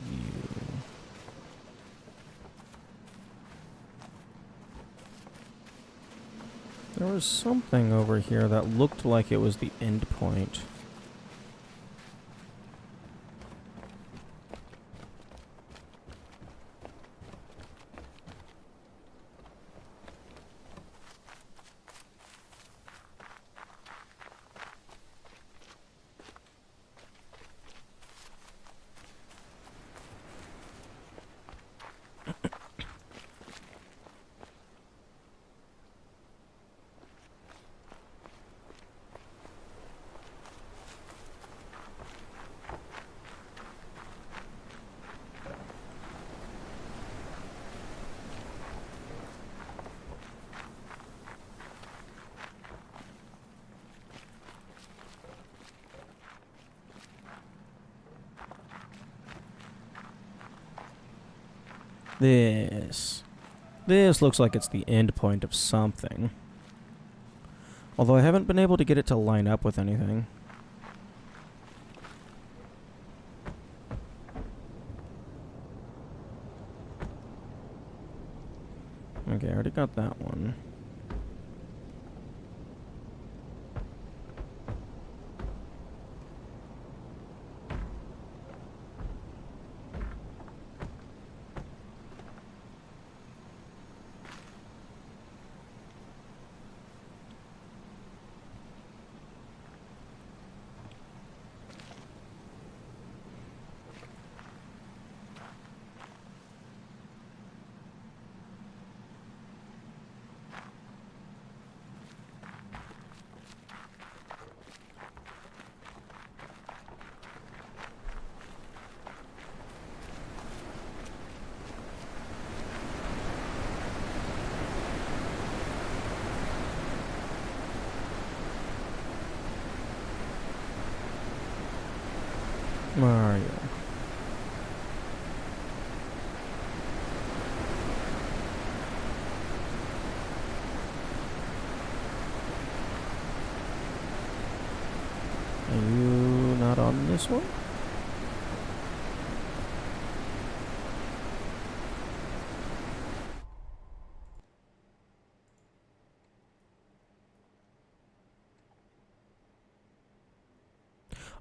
There was something over here that looked like it was the end point. This looks like it's the end point of something. Although I haven't been able to get it to line up with anything. Okay, I already got that one. Mario. Are you not on this one?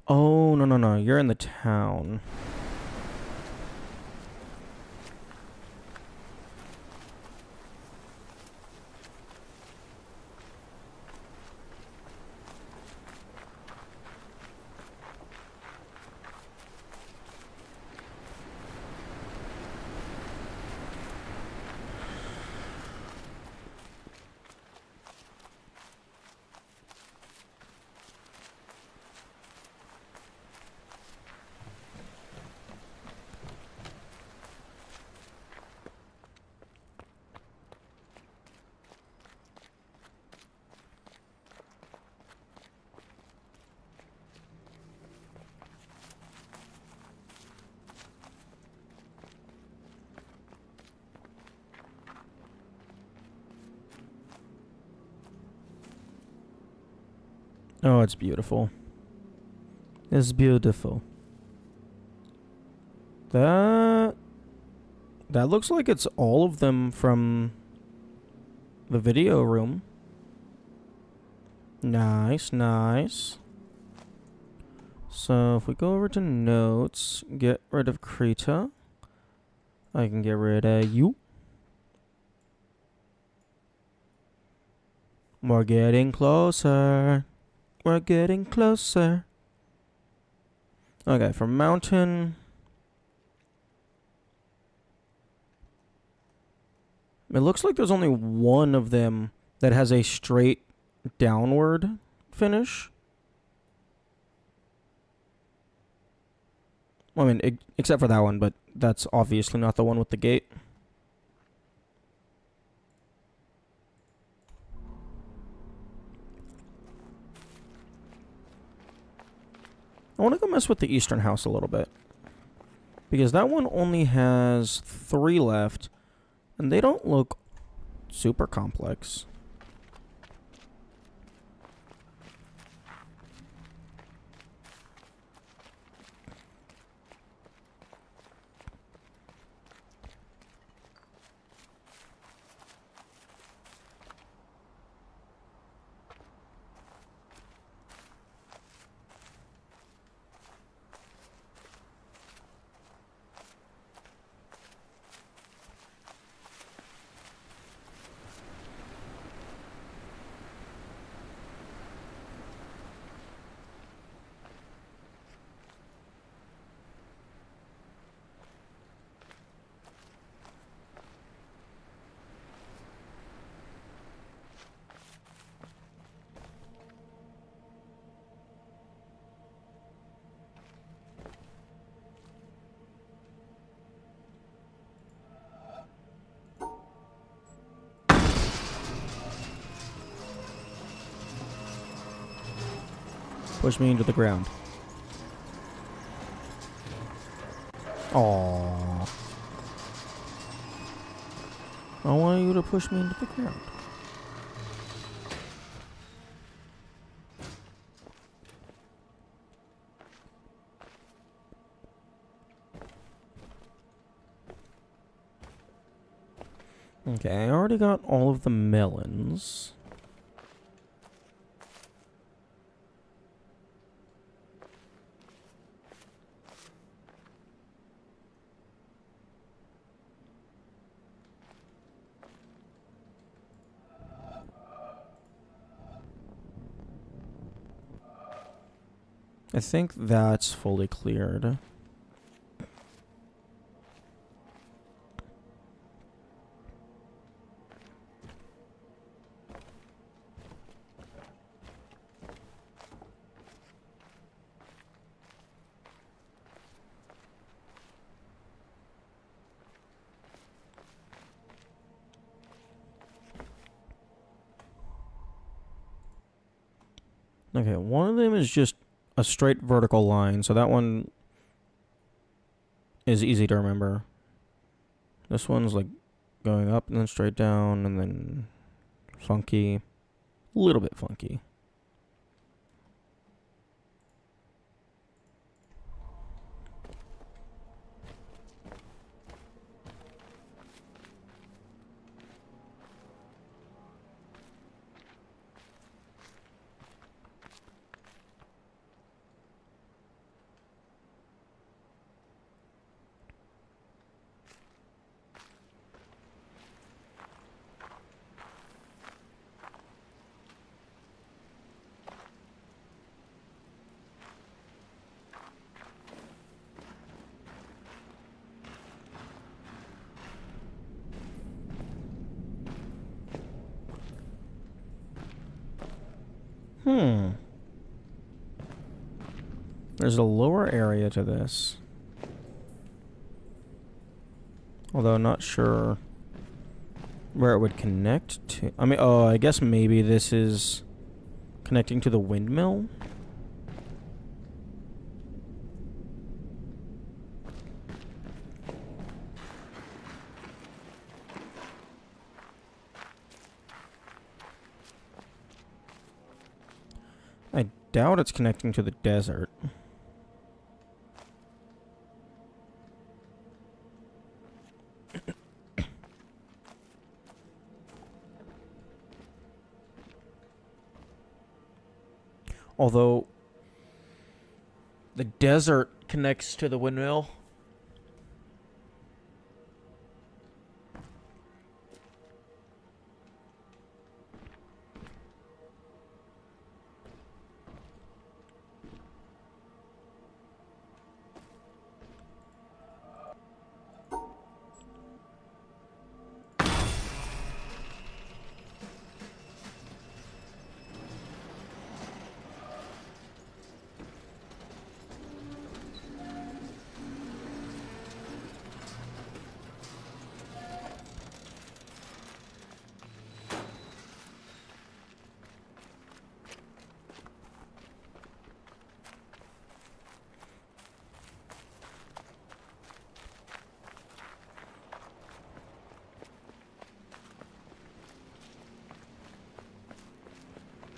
Oh, no. You're in the town. Oh, it's beautiful. It's beautiful. That looks like it's all of them from the video room. Nice. So if we go over to notes, get rid of Krita. I can get rid of you. We're getting closer. We're getting closer. Okay, for mountain. It looks like there's only one of them that has a straight downward finish. I mean, except for that one, but that's obviously not the one with the gate. I want to go mess with the eastern house a little bit. Because that one only has 3 left. And they don't look super complex. Push me into the ground. Aww. I want you to push me into the ground. Okay, I already got all of the melons. I think that's fully cleared. Okay, one of them is just a straight vertical line, so that one is easy to remember. This one's like going up and then straight down and then funky. A little bit funky. There's a lower area to this. Although I'm not sure where it would connect to. I mean, oh, I guess maybe this is connecting to the windmill. I doubt it's connecting to the desert. Although the desert connects to the windmill.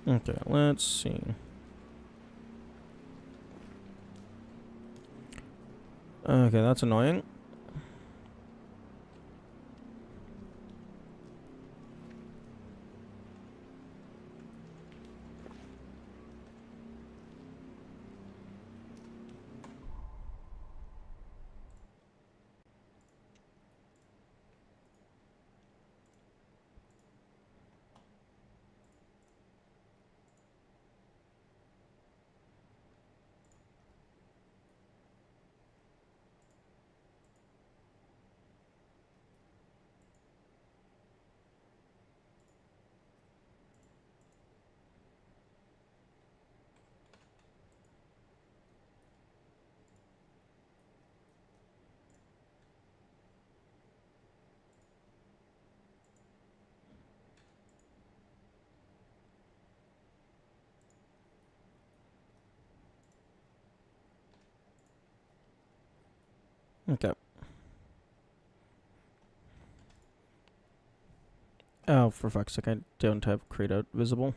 Okay, let's see. Okay, that's annoying. Okay. Oh, for fuck's sake, I don't have Create Out visible.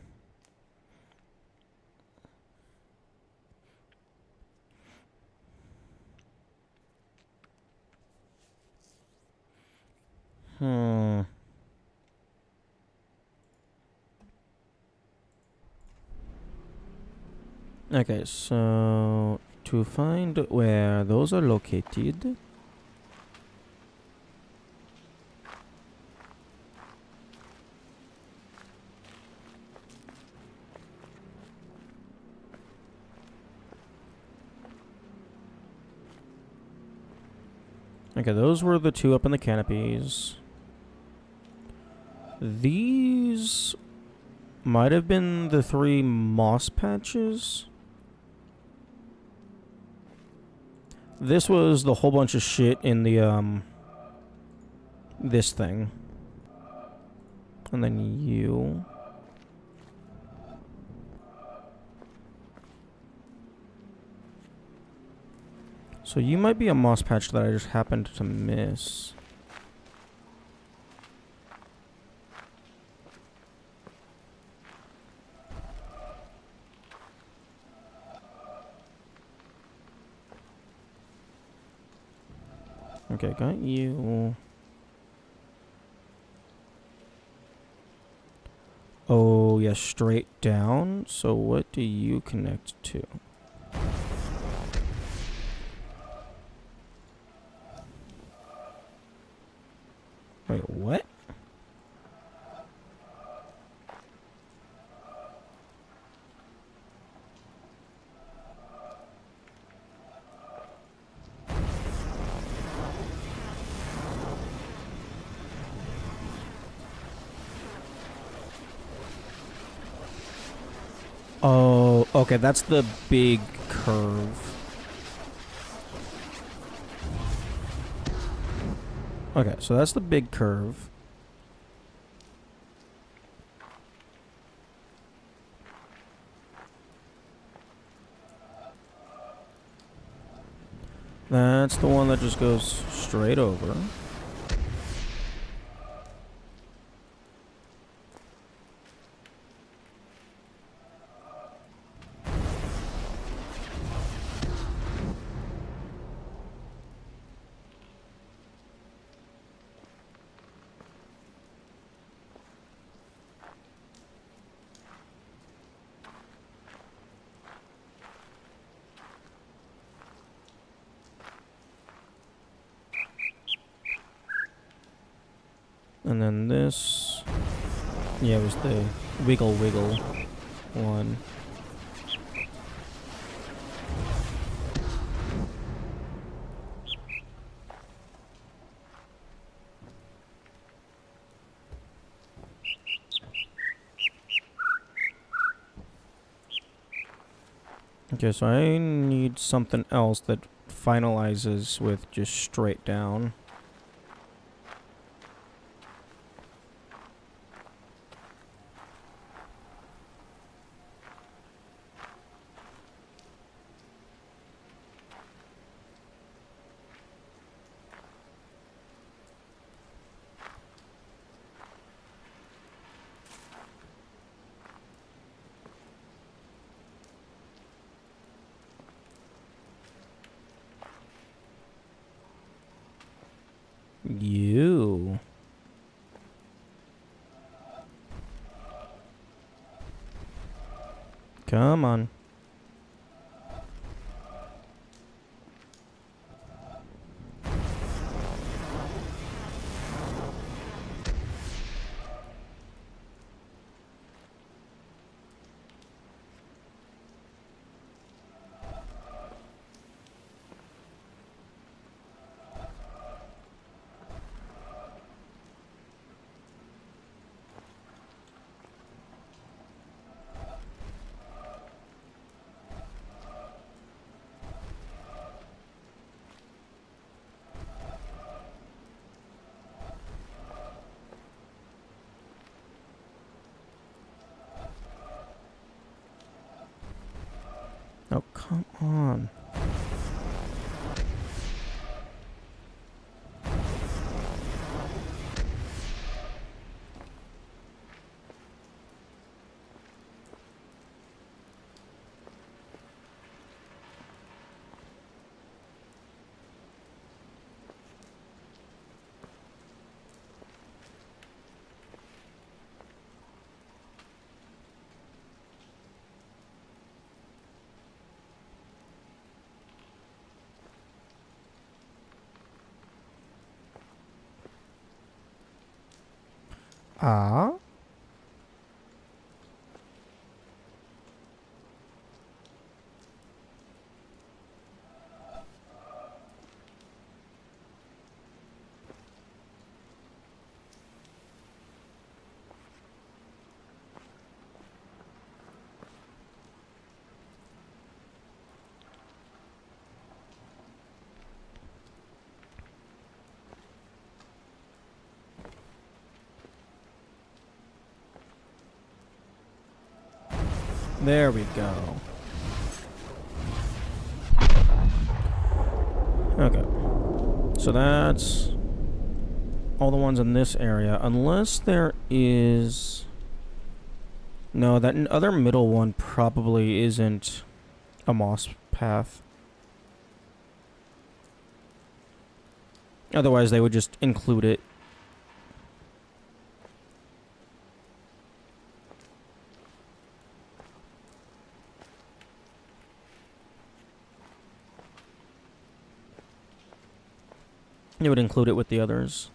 Hmm. Okay, so to find where those are located. Okay, those were the two up in the canopies. These might have been the 3 moss patches. This was the whole bunch of shit in the, this thing. And then you. So you might be a moss patch that I just happened to miss. Okay, got you. Oh, yeah, straight down. So what do you connect to? Wait, what? Oh, okay, that's the big curve. Okay, so that's the big curve. That's the one that just goes straight over. And then this, yeah, it was the wiggle wiggle one. Okay, so I need something else that finalizes with just straight down. You. Come on. Oh, come on. Ah? There we go. Okay. So that's all the ones in this area. Unless there is... No, that other middle one probably isn't a moss path. Otherwise, they would just include it. It would include it with the others.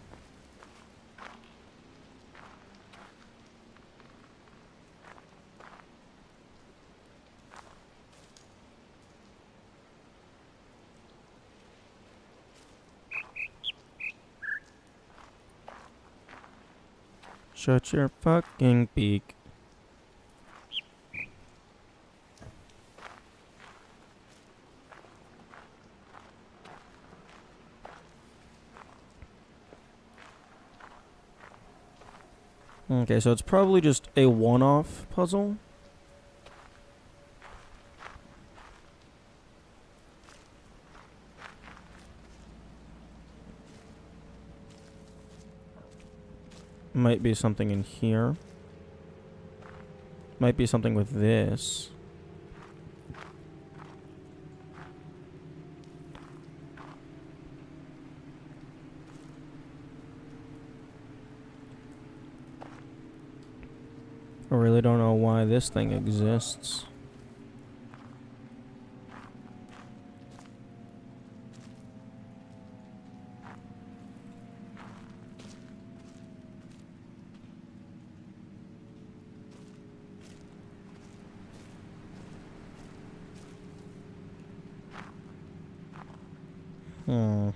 Shut your fucking beak. Okay, so it's probably just a one-off puzzle. Might be something in here. Might be something with this. I really don't know why this thing exists. Hmm.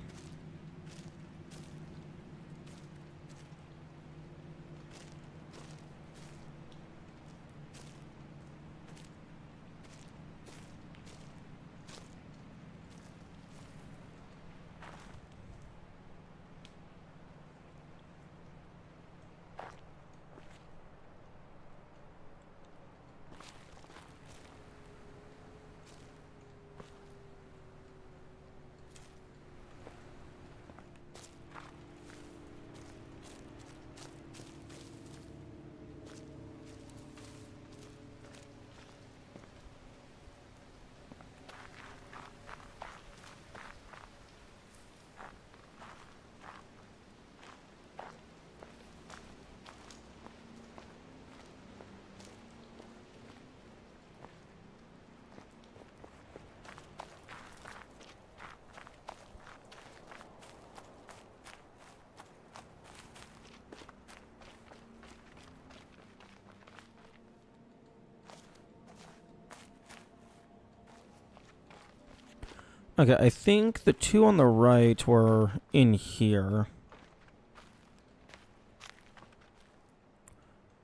Okay, I think the two on the right were in here.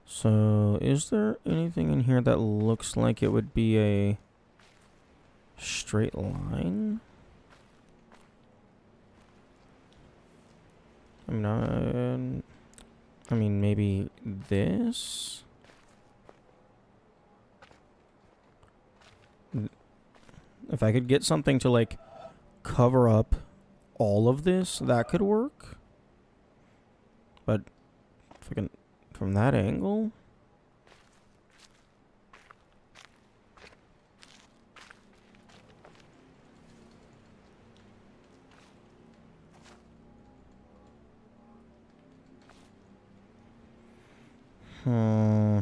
So, is there anything in here that looks like it would be a straight line? I mean, maybe this? If I could get something to, like, cover up all of this, that could work. But, if I can, from that angle? Hmm.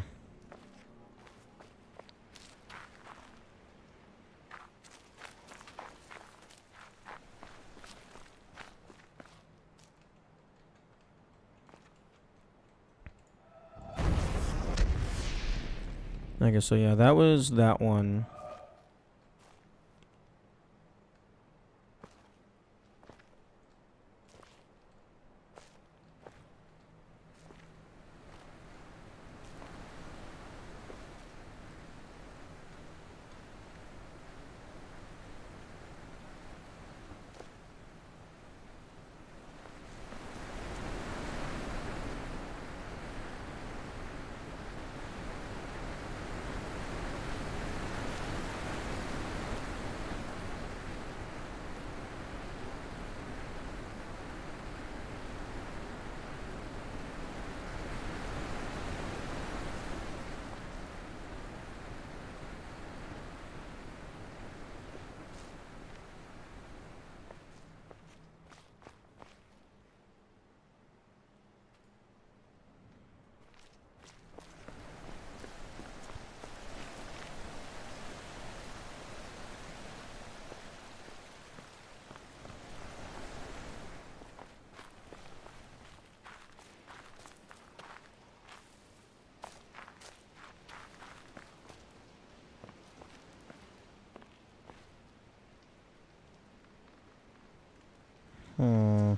Okay, so yeah, that was that one. Hmm.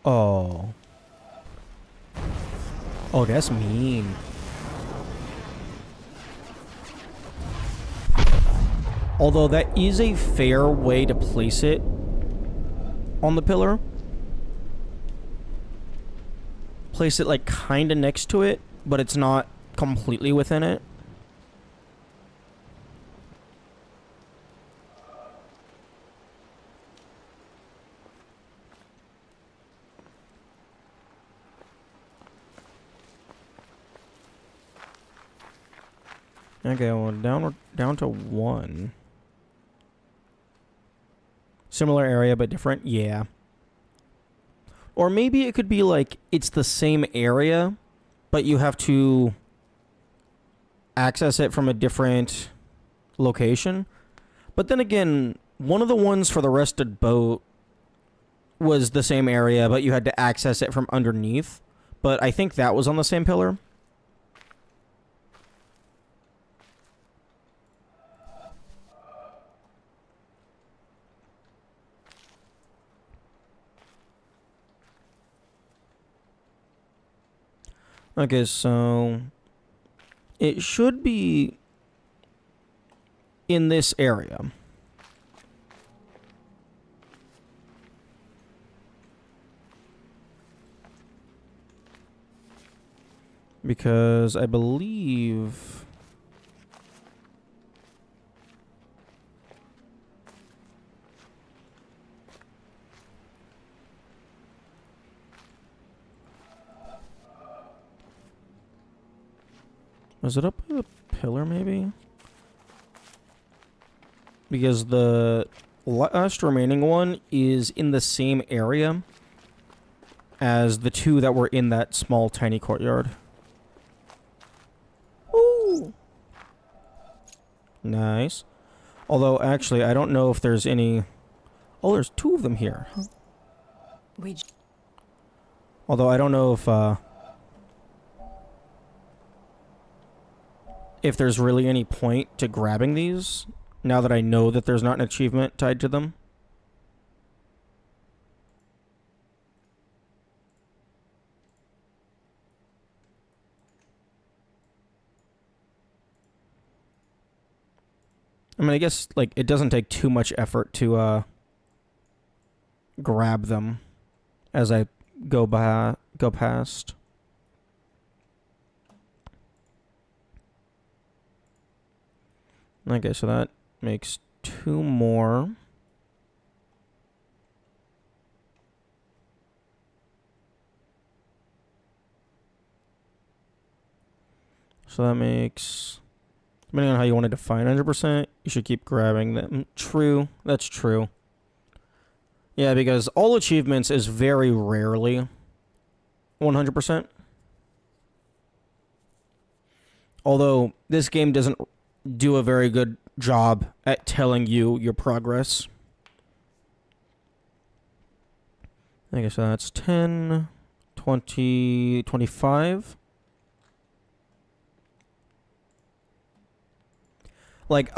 Oh. Oh, that's mean. Although that is a fair way to place it on the pillar. Place it like kinda next to it, but it's not completely within it. Okay, well, down to one. Similar area, but different? Yeah. Or maybe it could be like, it's the same area, but you have to access it from a different location. But then again, one of the ones for the rested boat was the same area, but you had to access it from underneath. But I think that was on the same pillar. Okay, so it should be in this area. Because I believe... Was it up by the pillar, maybe? Because the last remaining one is in the same area as the two that were in that small, tiny courtyard. Ooh! Nice. Although, actually, I don't know if there's any... Oh, there's two of them here. Although, I don't know if there's really any point to grabbing these, now that I know that there's not an achievement tied to them. I mean, I guess, like, it doesn't take too much effort to, grab them as I go past. Okay, so that makes two more. So that makes... Depending on how you want to define 100%, you should keep grabbing them. True. That's true. Yeah, because all achievements is very rarely 100%. Although this game doesn't do a very good job at telling you your progress. I guess that's 10, 20, 25. Like,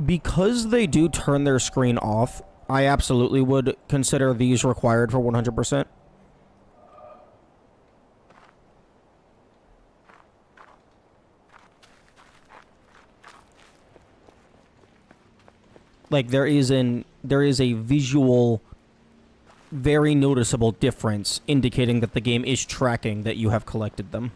because they do turn their screen off, I absolutely would consider these required for 100%. Like, there is a visual, very noticeable difference indicating that the game is tracking that you have collected them.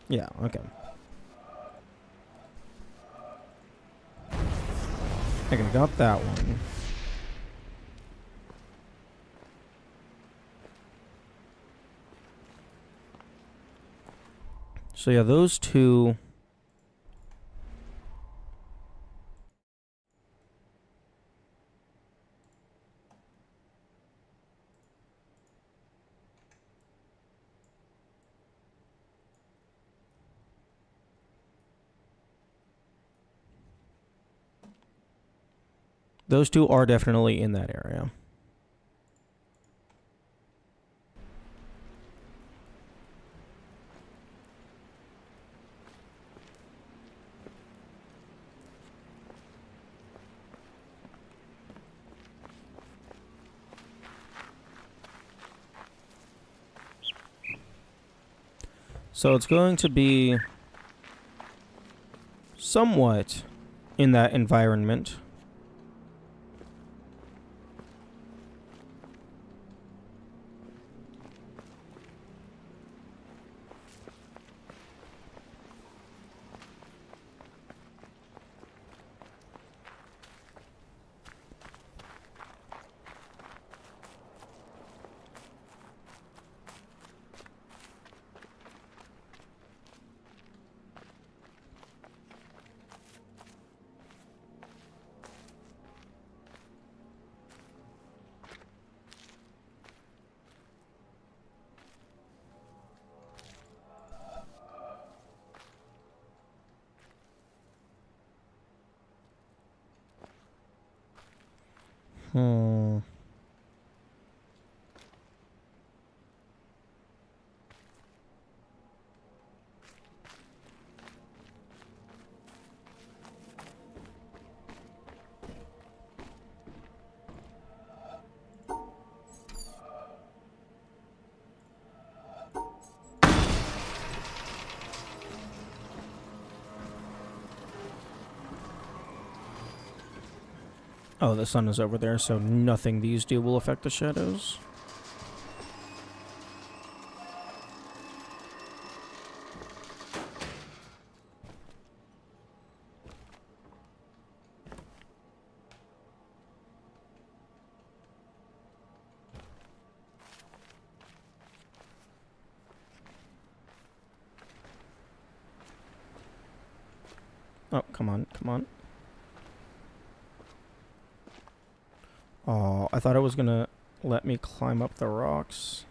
Yeah, okay. Okay, got that one. So yeah, those two. Those two are definitely in that area. So it's going to be somewhat in that environment. Hmm. Oh, the sun is over there, so nothing these do will affect the shadows. Oh, come on, come on. Oh, I thought it was gonna let me climb up the rocks.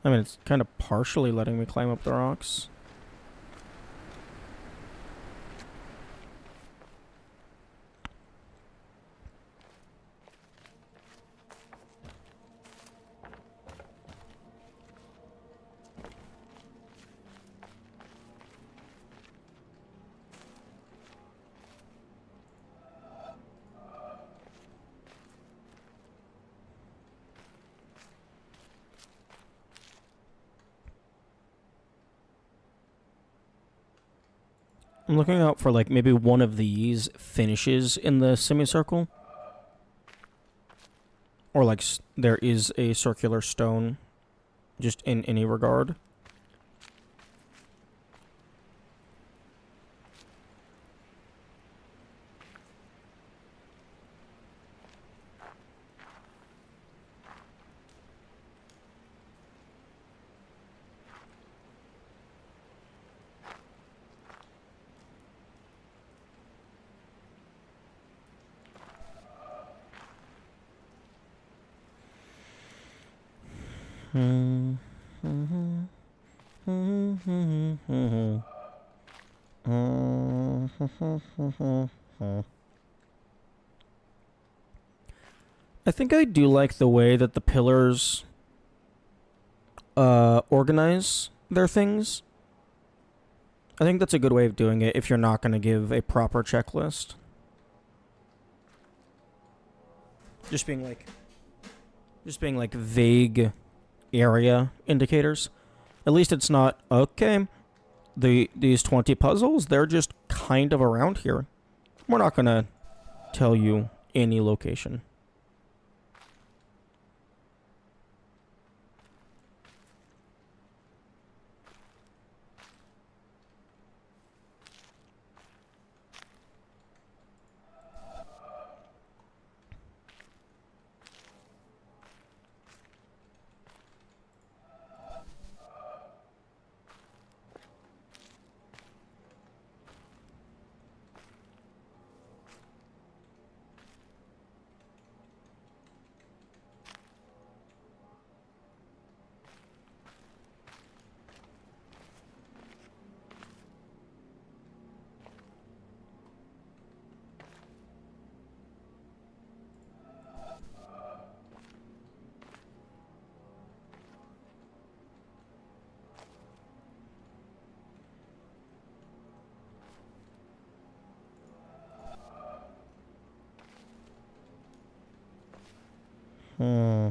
I mean, it's kind of partially letting me climb up the rocks. I'm looking out for, like, maybe one of these finishes in the semicircle. Or, like, there is a circular stone just in any regard. I think I do like the way that the pillars organize their things. I think that's a good way of doing it if you're not going to give a proper checklist. Just being like vague area indicators. At least it's not, okay, these 20 puzzles, they're just kind of around here. We're not going to tell you any location. Hmm.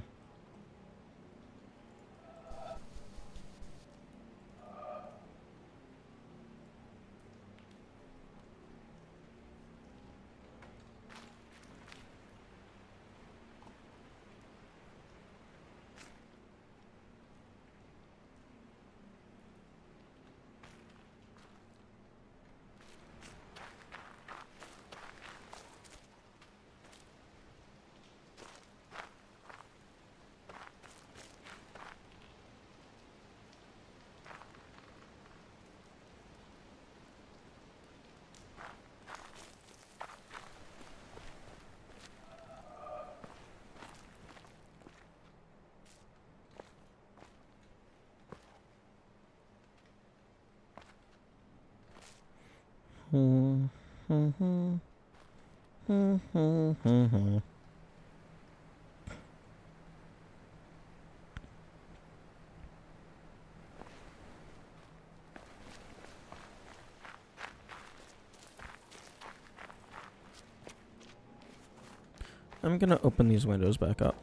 I'm gonna open these windows back up,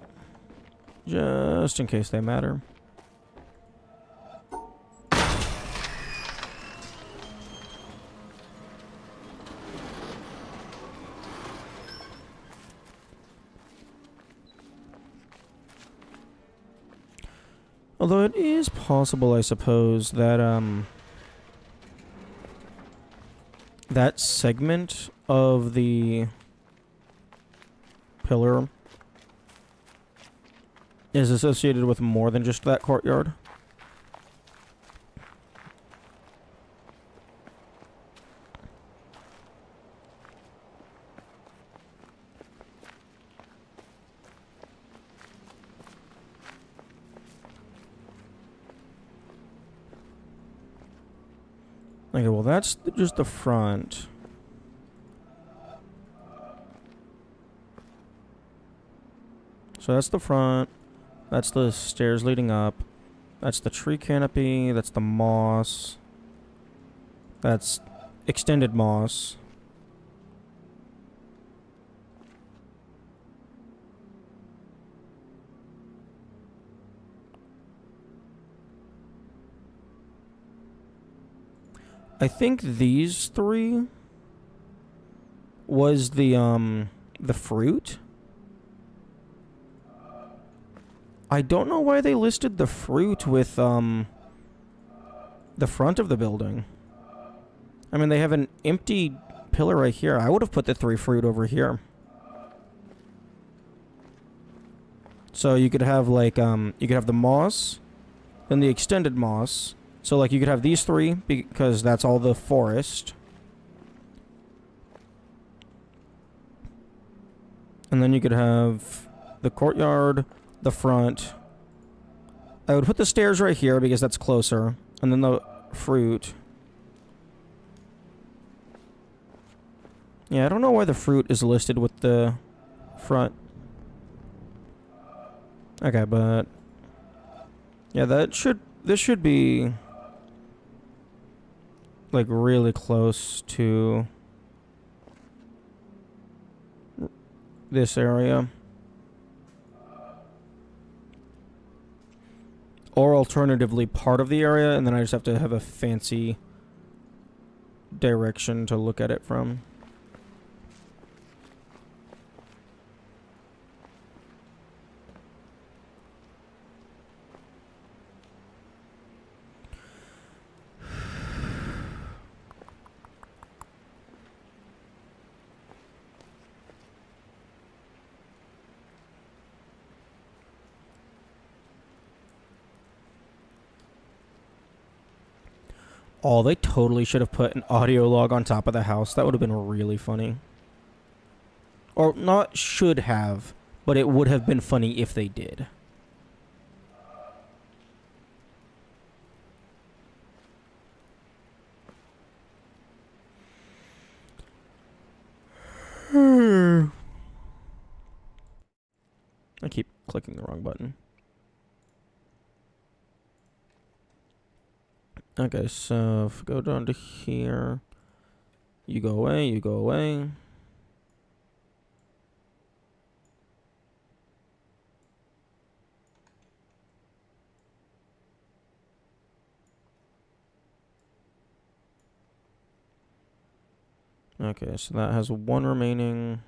just in case they matter. Although it is possible, I suppose, that that segment of the pillar is associated with more than just that courtyard. Okay, well that's just the front. So that's the front. That's the stairs leading up. That's the tree canopy. That's the moss. That's extended moss. I think these three was the fruit. I don't know why they listed the fruit with the front of the building. I mean, they have an empty pillar right here. I would have put the 3 fruit over here. So you could have like you could have the moss, then the extended moss. So like you could have these 3 because that's all the forest. And then you could have the courtyard, the front, I would put the stairs right here because that's closer. And then the fruit. Yeah, I don't know why the fruit is listed with the front. Okay, but... yeah, this should be... like, really close to... this area. Or alternatively, part of the area, and then I just have to have a fancy direction to look at it from. Oh, they totally should have put an audio log on top of the house. That would have been really funny. Or not should have, but it would have been funny if they did. I keep clicking the wrong button. Okay, so if we go down to here, you go away, you go away. Okay, so that has one remaining.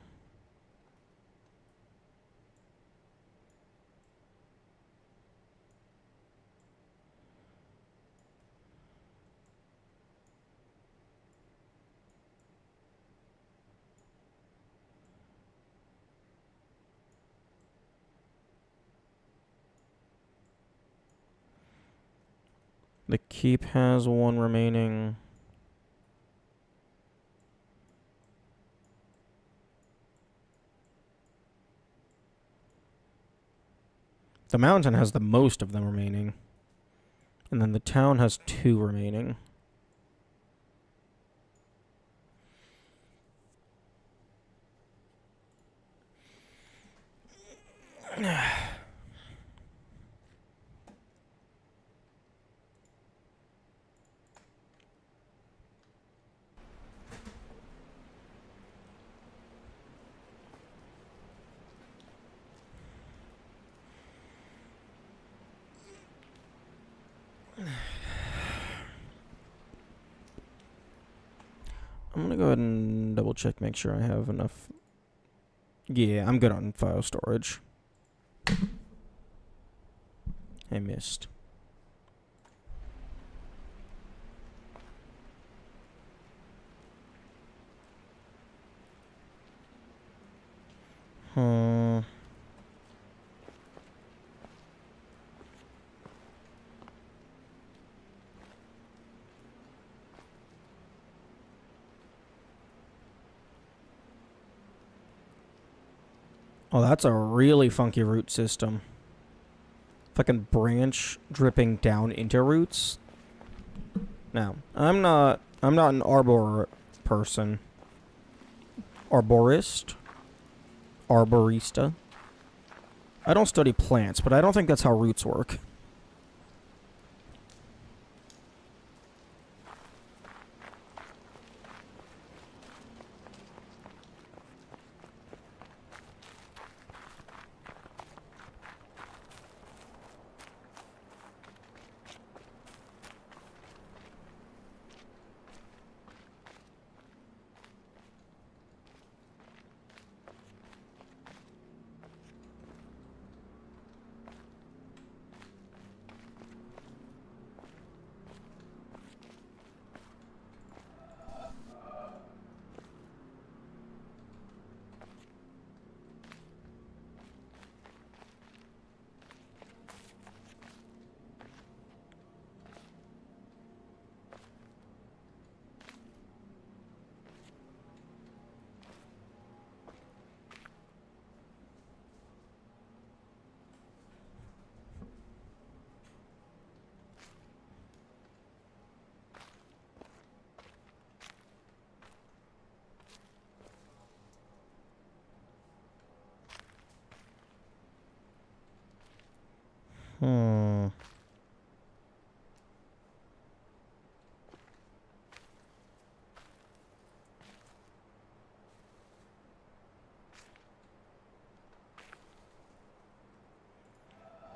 The keep has one remaining. The mountain has the most of them remaining. And then the town has 2 remaining. I'm gonna go ahead and double check, make sure I have enough. Yeah, I'm good on file storage. I missed. Hmm. Oh, that's a really funky root system. Fucking branch dripping down into roots. Now, I'm not an arbor person. Arborist. Arborista. I don't study plants, but I don't think that's how roots work. Hmm.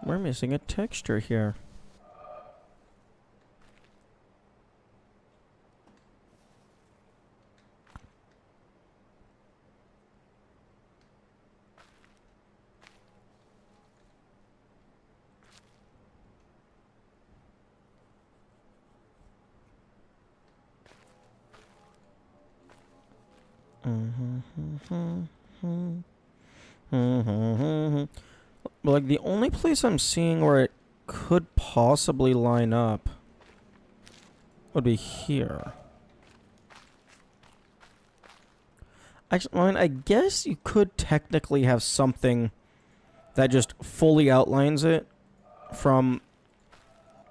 We're missing a texture here. Like, the only place I'm seeing where it could possibly line up would be here. Actually, I mean, I guess you could technically have something that just fully outlines it from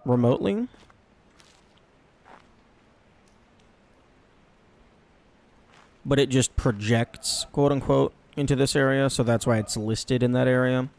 remotely. But it just projects, quote unquote, into this area, so that's why it's listed in that area.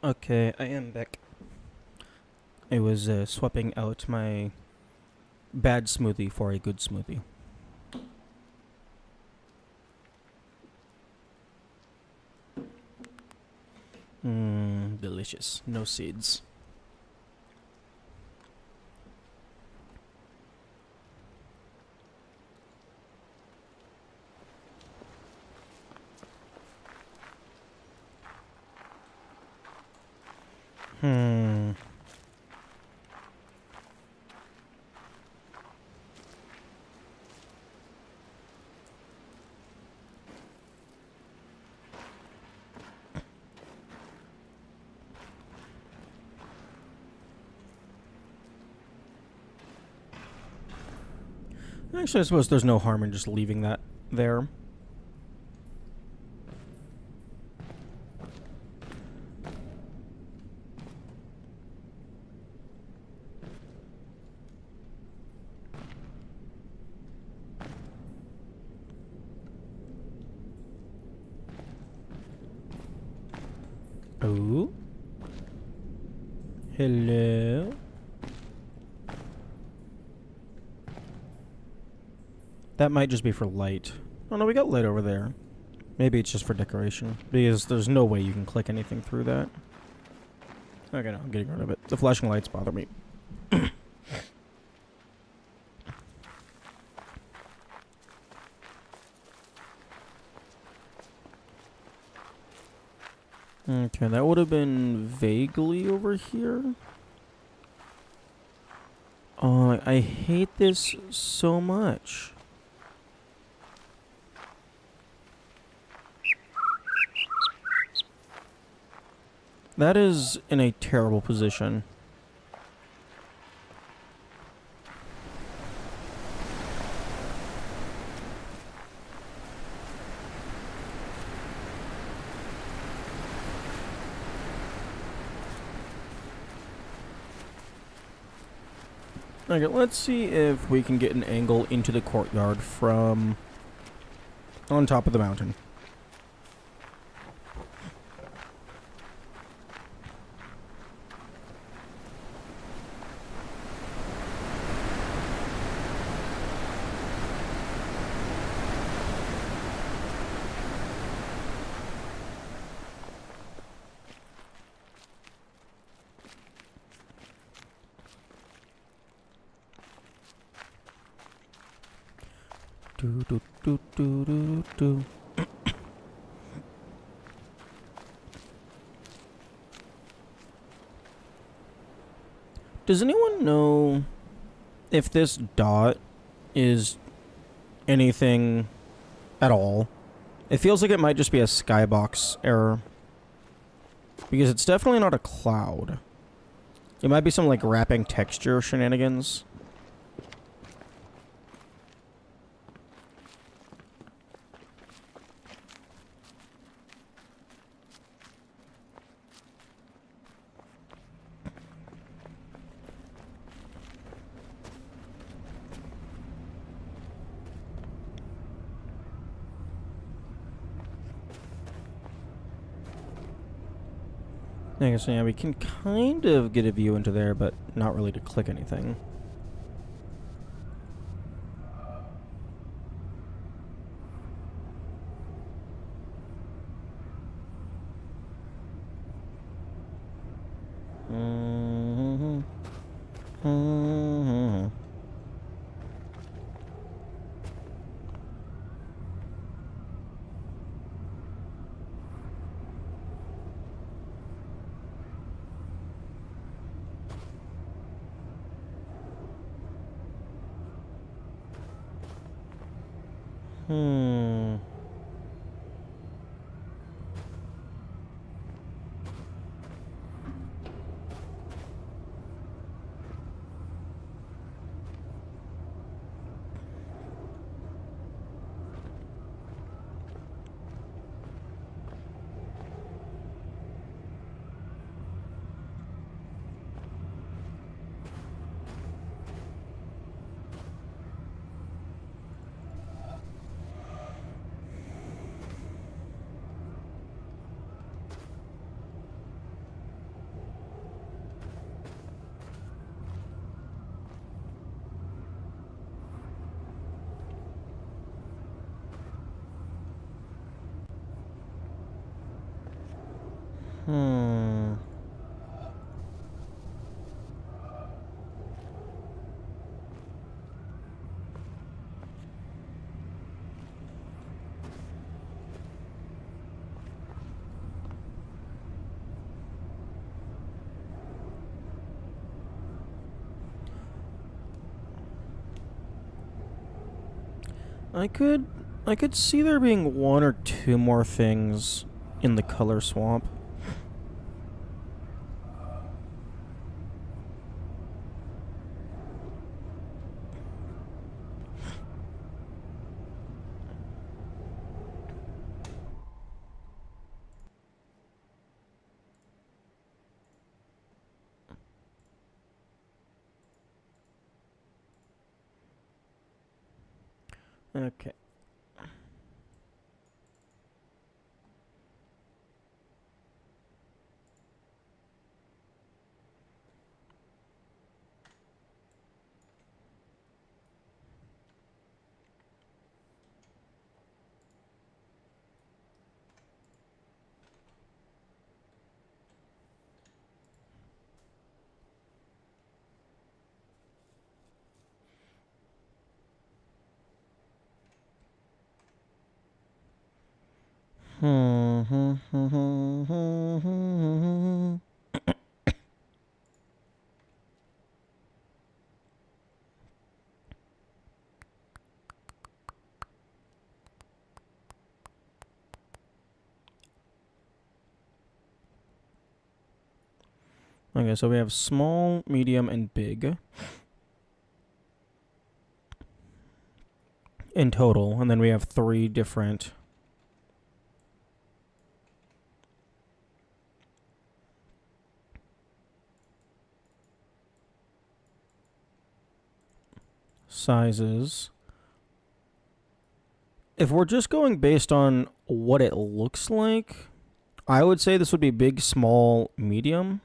Okay, I am back. I was swapping out my bad smoothie for a good smoothie. Delicious. No seeds. Hmm. Actually, I suppose there's no harm in just leaving that there. Oh. Hello. That might just be for light. Oh no, we got light over there. Maybe it's just for decoration. Because there's no way you can click anything through that. Okay, no, I'm getting rid of it. The flashing lights bother me. Okay, that would have been vaguely over here. Oh, I hate this so much. That is in a terrible position. Okay, let's see if we can get an angle into the courtyard from on top of the mountain. Do do do do do do. Does anyone know if this dot is anything at all? It feels like it might just be a skybox error. Because it's definitely not a cloud. It might be some like wrapping texture shenanigans. I guess, yeah, we can kind of get a view into there, but not really to click anything. Hmm. Hmm. I could see there being one or two more things in the color swamp. Okay. Okay, so we have small, medium, and big in total, and then we have 3 different sizes. If we're just going based on what it looks like, I would say this would be big, small, medium.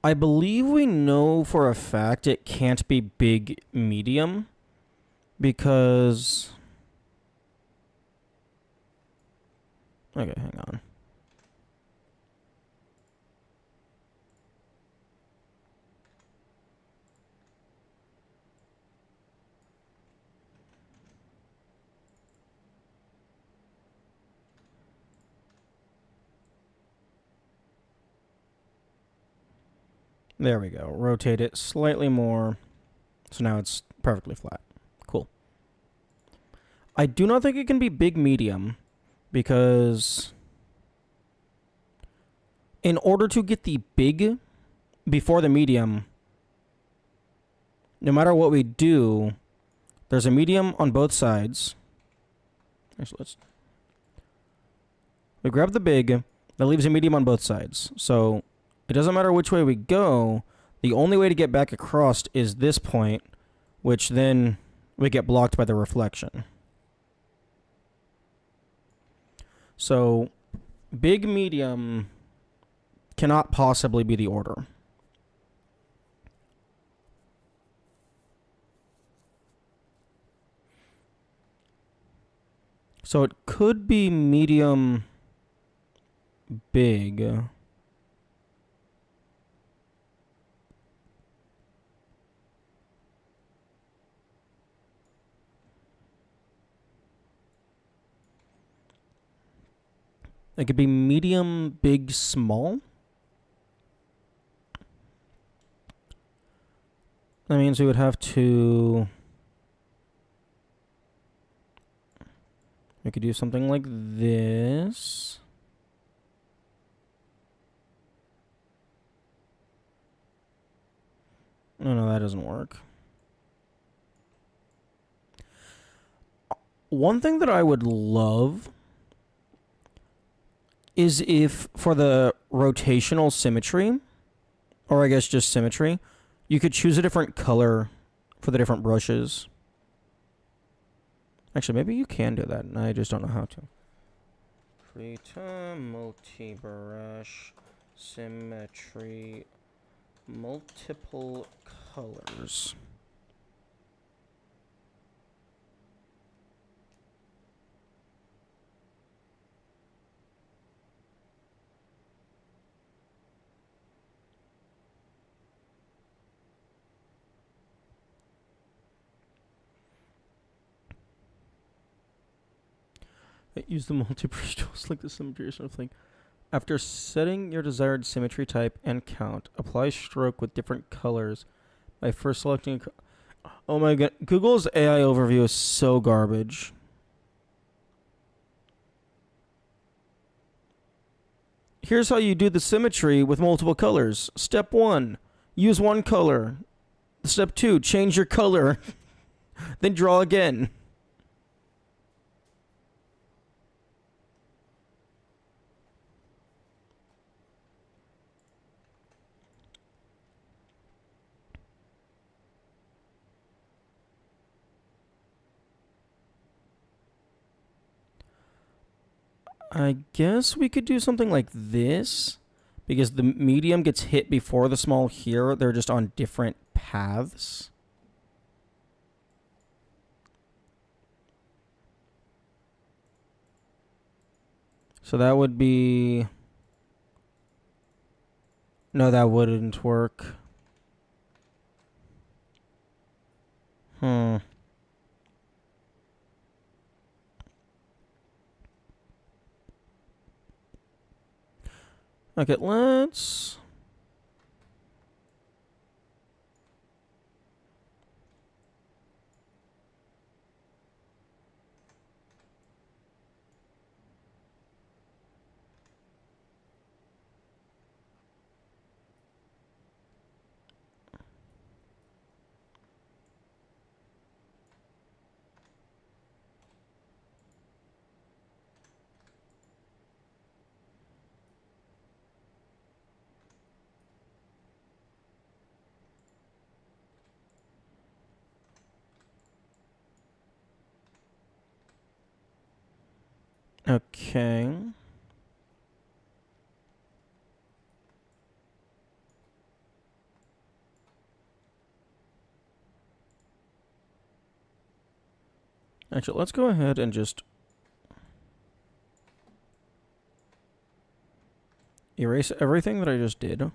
I believe we know for a fact it can't be big, medium, because... Okay, hang on. There we go. Rotate it slightly more. So now it's perfectly flat. Cool. I do not think it can be big medium because in order to get the big before the medium, no matter what we do, there's a medium on both sides. Actually, we grab the big, that leaves a medium on both sides. So it doesn't matter which way we go. The only way to get back across is this point, which then we get blocked by the reflection. So big, medium cannot possibly be the order. So it could be medium, big. It could be medium, big, small. That means we would have to... We could do something like this. No, that doesn't work. One thing that I would love is if for the rotational symmetry, or I guess just symmetry, you could choose a different color for the different brushes. Actually, maybe you can do that, and I just don't know how to. Krita multi-brush symmetry, multiple colors. Use the multi-brush tools like the symmetry sort of thing. After setting your desired symmetry type and count, apply stroke with different colors by first selecting. Oh my god, Google's AI overview is so garbage. Here's how you do the symmetry with multiple colors. Step 1, use one color. Step 2, change your color. Then draw again. I guess we could do something like this. Because the medium gets hit before the small here. They're just on different paths. So that would be... No, that wouldn't work. Okay, let's... Okay. Actually, let's go ahead and just erase everything that I just did.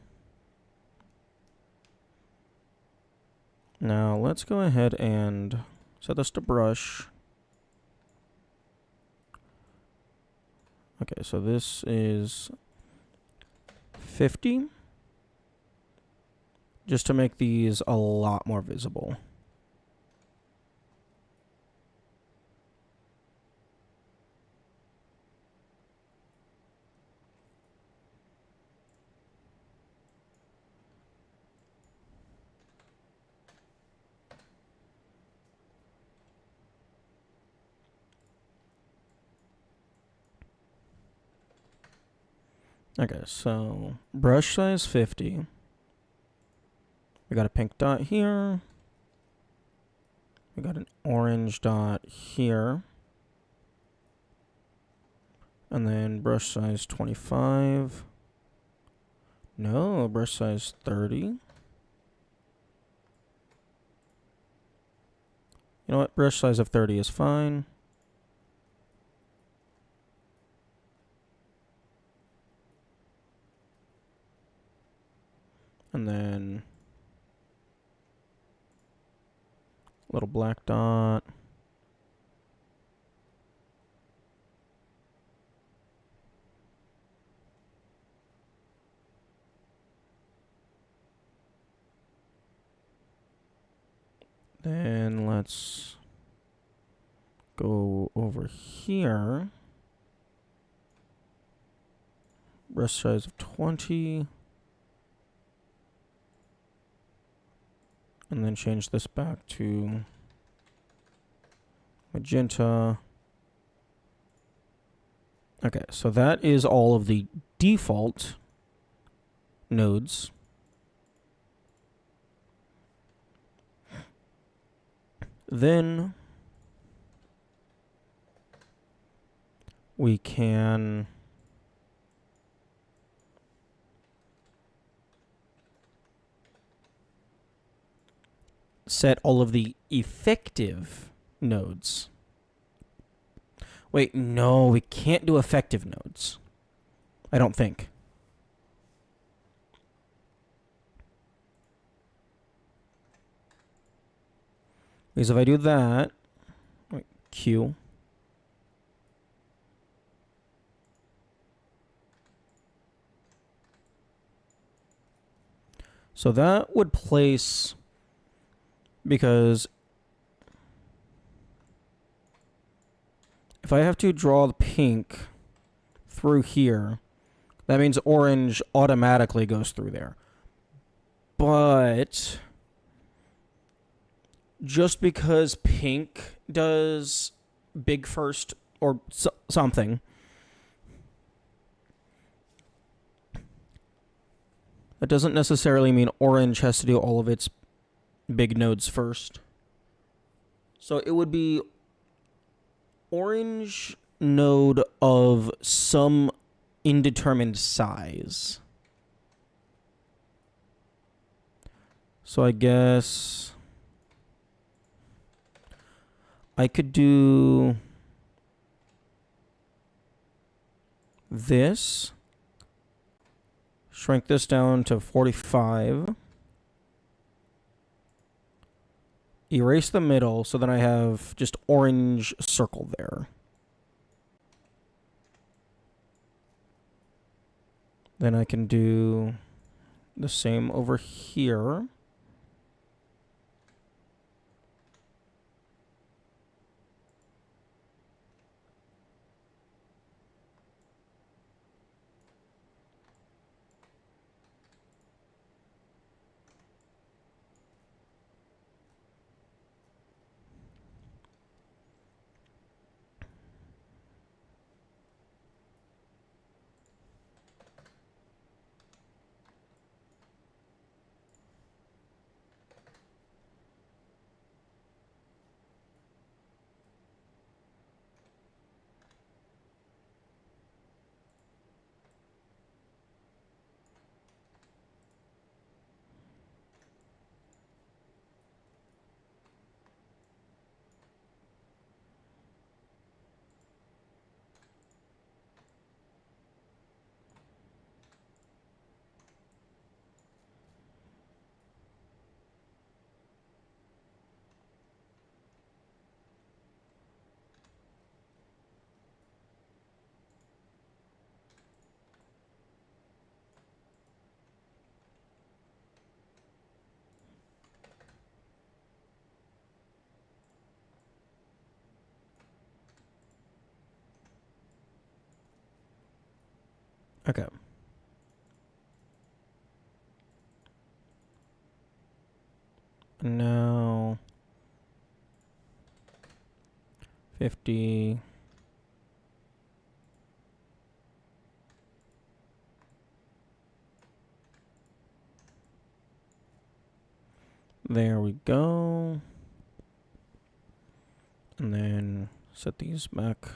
Now, let's go ahead and set this to brush. Okay, so this is 50. Just to make these a lot more visible. Okay, so brush size 50. We got a pink dot here. We got an orange dot here. And then brush size 25. No, brush size 30. You know what? Brush size of 30 is fine. And then little black dot. Then let's go over here. Brush size of 20. And then change this back to magenta. Okay, so that is all of the default nodes. Then we can set all of the effective nodes. Wait, no, we can't do effective nodes. I don't think. Because if I do that, wait, Q. So that would place, because if I have to draw the pink through here, that means orange automatically goes through there. But just because pink does big first or something, that doesn't necessarily mean orange has to do all of its big nodes first. So it would be orange node of some indeterminate size. So I guess I could do this. Shrink this down to 45. Erase the middle so then I have just orange circle there. Then I can do the same over here. Okay. Now 50. There we go. And then set these back.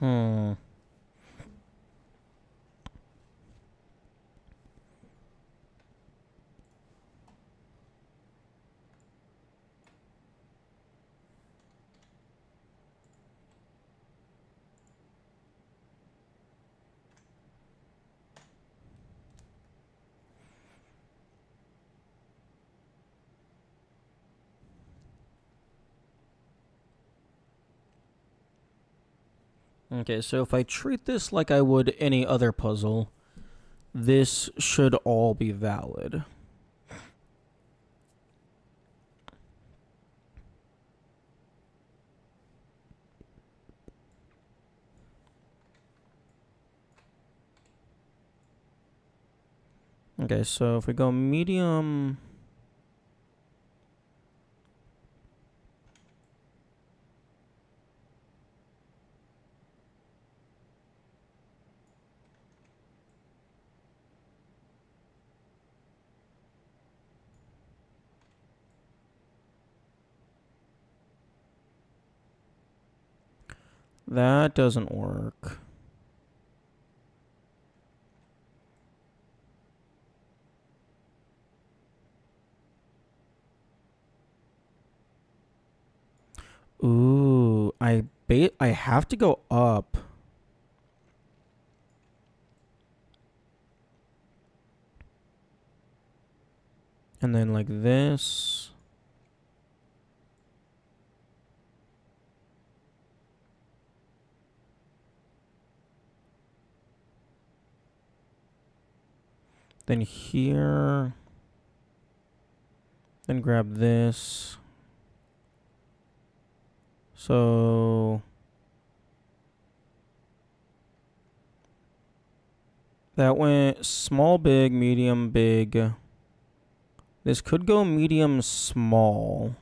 Hmm. Okay, so if I treat this like I would any other puzzle, this should all be valid. Okay, so if we go medium... That doesn't work. Ooh, I have to go up. And then like this. Then here. Then grab this. So that went small, big, medium, big. This could go medium, small.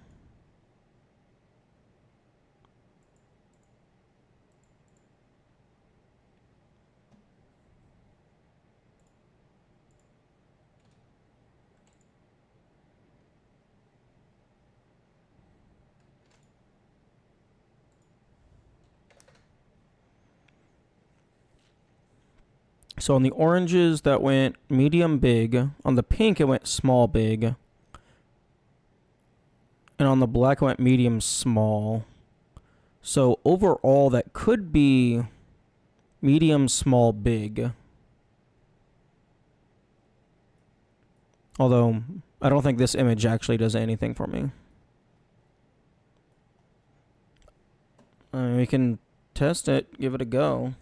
So on the oranges, that went medium, big. On the pink, it went small, big. And on the black, it went medium, small. So overall, that could be medium, small, big. Although, I don't think this image actually does anything for me. We can test it, give it a go.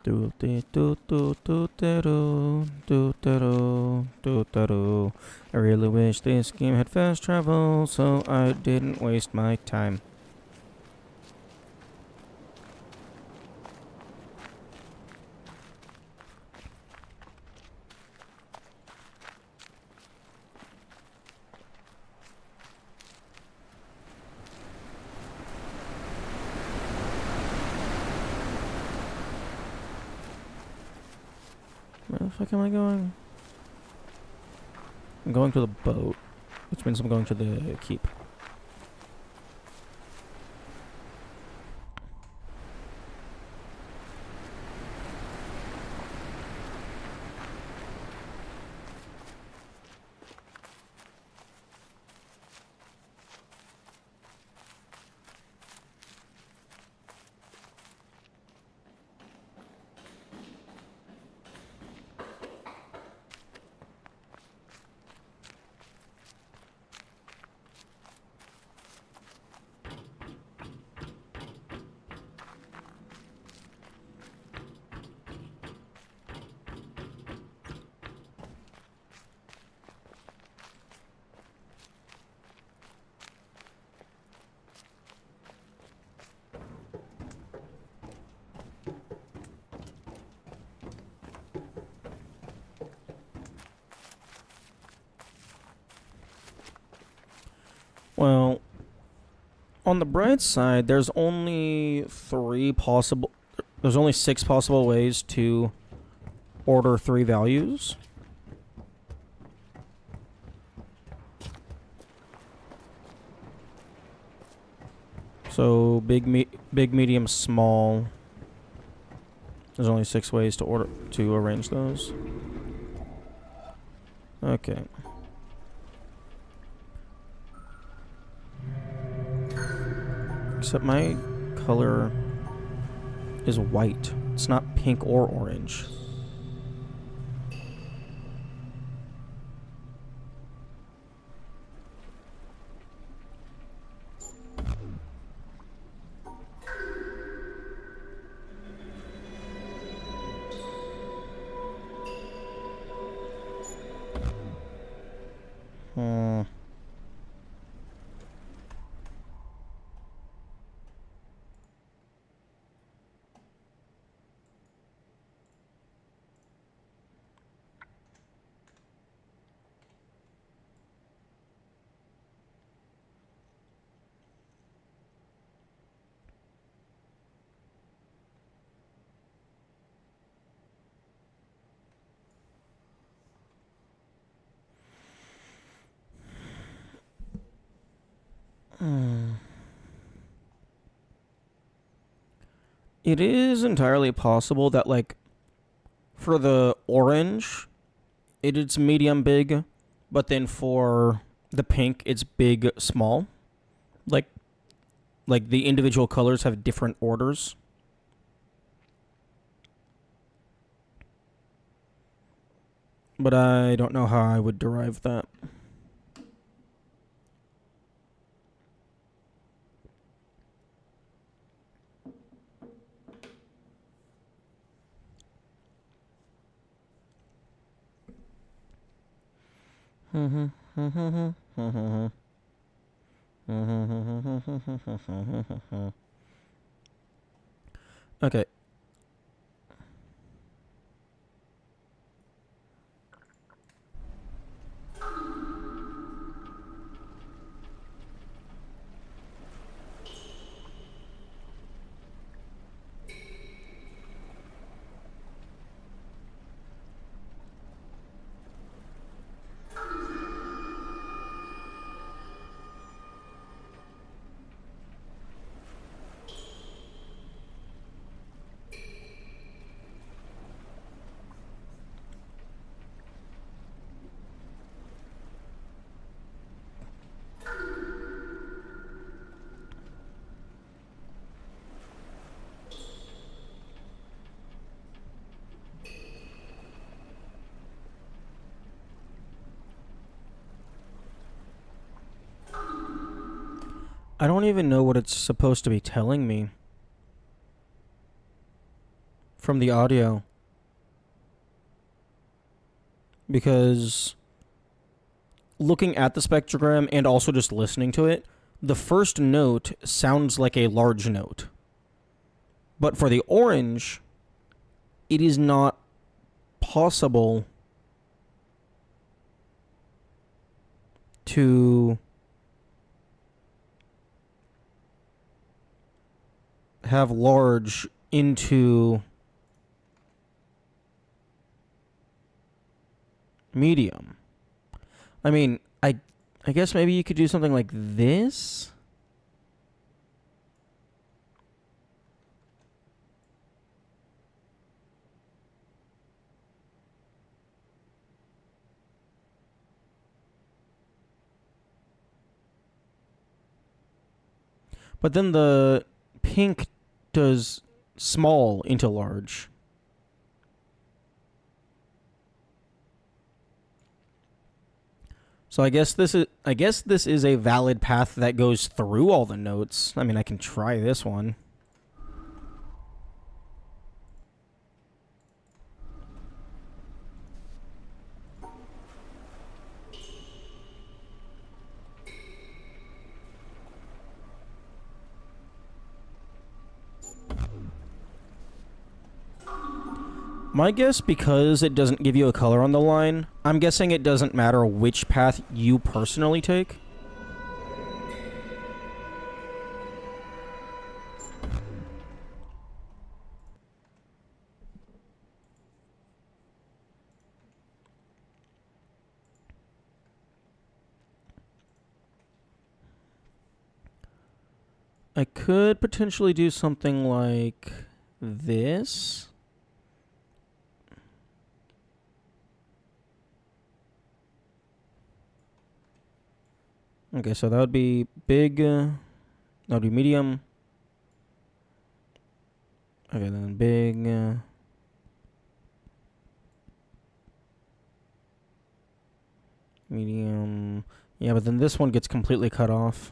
Do do do do do do do do do do. I really wish this game had fast travel, so I didn't waste my time. Where the fuck am I going? I'm going to the boat, which means I'm going to the keep. Well, on the bright side, there's only 6 possible ways to order 3 values. So big, medium, small. There's only 6 ways to arrange those. Okay. Except my color is white. It's not pink or orange. It is entirely possible that, like, for the orange, it's medium big, but then for the pink, it's big small. Like, the individual colors have different orders. But I don't know how I would derive that. Okay. I don't even know what it's supposed to be telling me from the audio. Because looking at the spectrogram and also just listening to it, the first note sounds like a large note. But for the orange, it is not possible to have large into medium. I mean, I guess maybe you could do something like this. But then the pink does small into large. So I guess this is a valid path that goes through all the notes. I mean, I can try this one. My guess, because it doesn't give you a color on the line, I'm guessing it doesn't matter which path you personally take. I could potentially do something like this. Okay, so that would be big, that would be medium. Okay, then big, medium. Yeah, but then this one gets completely cut off.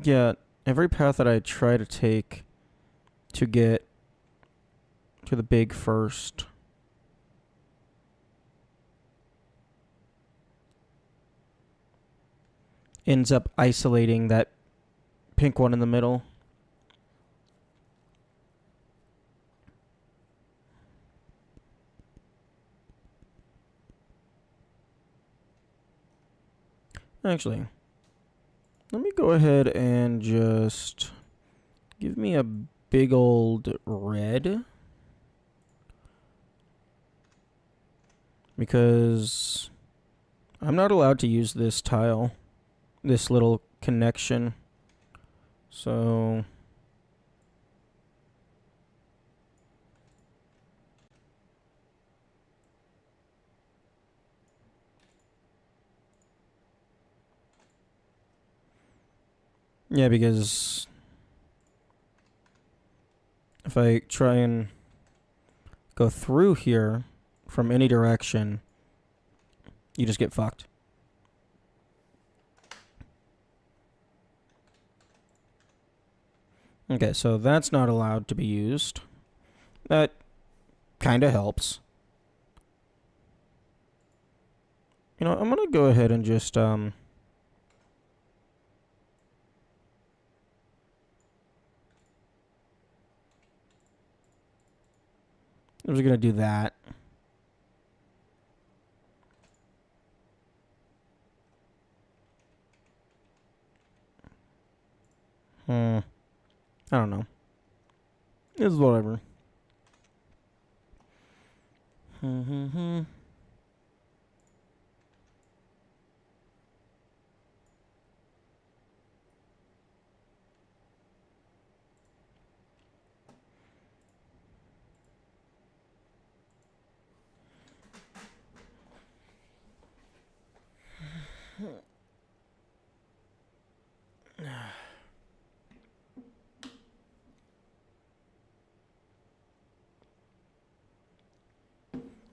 Yeah, every path that I try to take to get to the big first ends up isolating that pink one in the middle. Actually, let me go ahead and just give me a big old red. Because I'm not allowed to use this tile, this little connection. So yeah, because if I try and go through here from any direction, you just get fucked. Okay, so that's not allowed to be used. That kind of helps. You know, I'm going to go ahead and just I'm just going to do that. I don't know. It's whatever.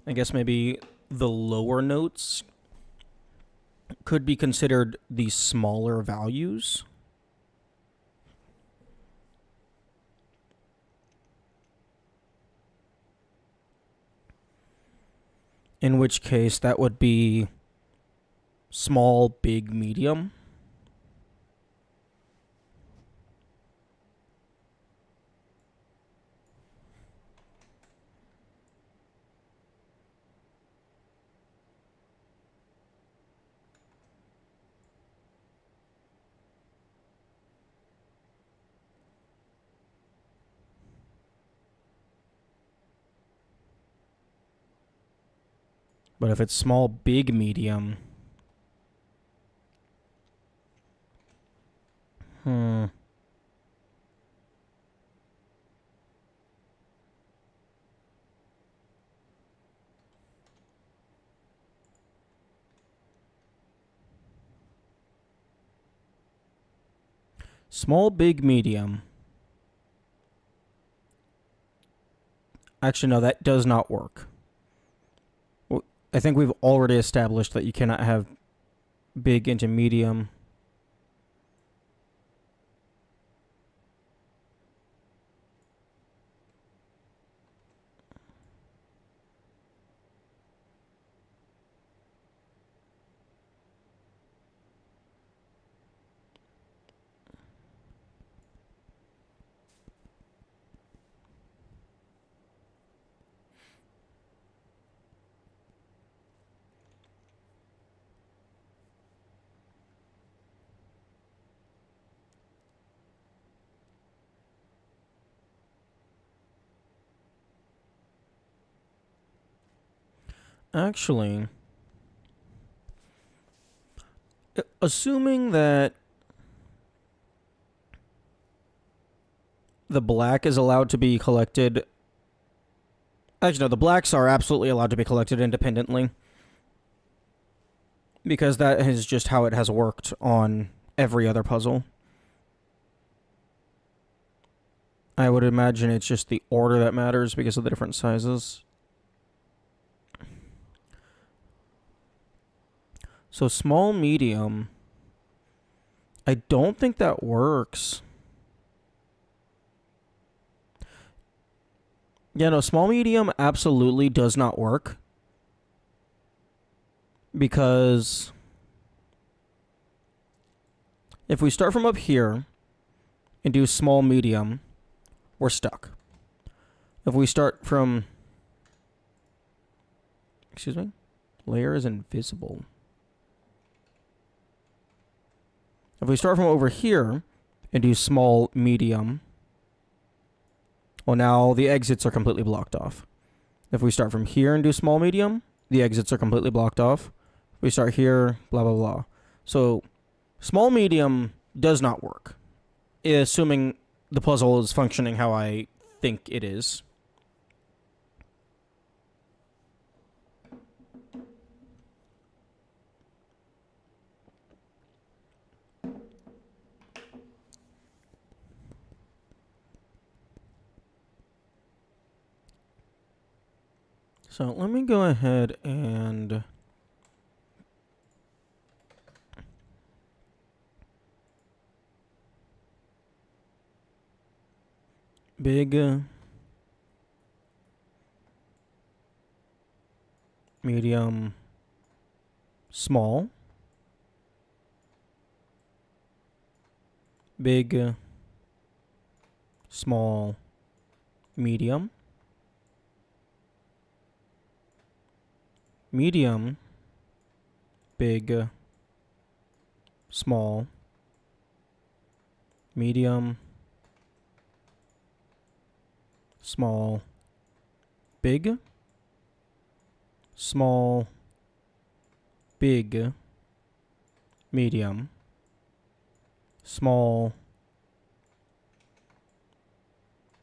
I guess maybe the lower notes could be considered the smaller values. In which case, that would be small, big, medium. But if it's small, big, medium... Small, big, medium. Actually, no, that does not work. I think we've already established that you cannot have big into medium. Actually, assuming that the black is allowed to be collected... Actually, no, the blacks are absolutely allowed to be collected independently. Because that is just how it has worked on every other puzzle. I would imagine it's just the order that matters because of the different sizes. So small, medium. I don't think that works. Yeah, no, small, medium absolutely does not work. Because if we start from up here and do small, medium, we're stuck. If we start from... Excuse me? Layer is invisible. If we start from over here and do small, medium, well, now the exits are completely blocked off. If we start from here and do small, medium, the exits are completely blocked off. If we start here, blah, blah, blah. So small, medium does not work, assuming the puzzle is functioning how I think it is. So let me go ahead and big, medium, small, big, small, medium, medium, big, small, medium, small, big, small, big, medium, small,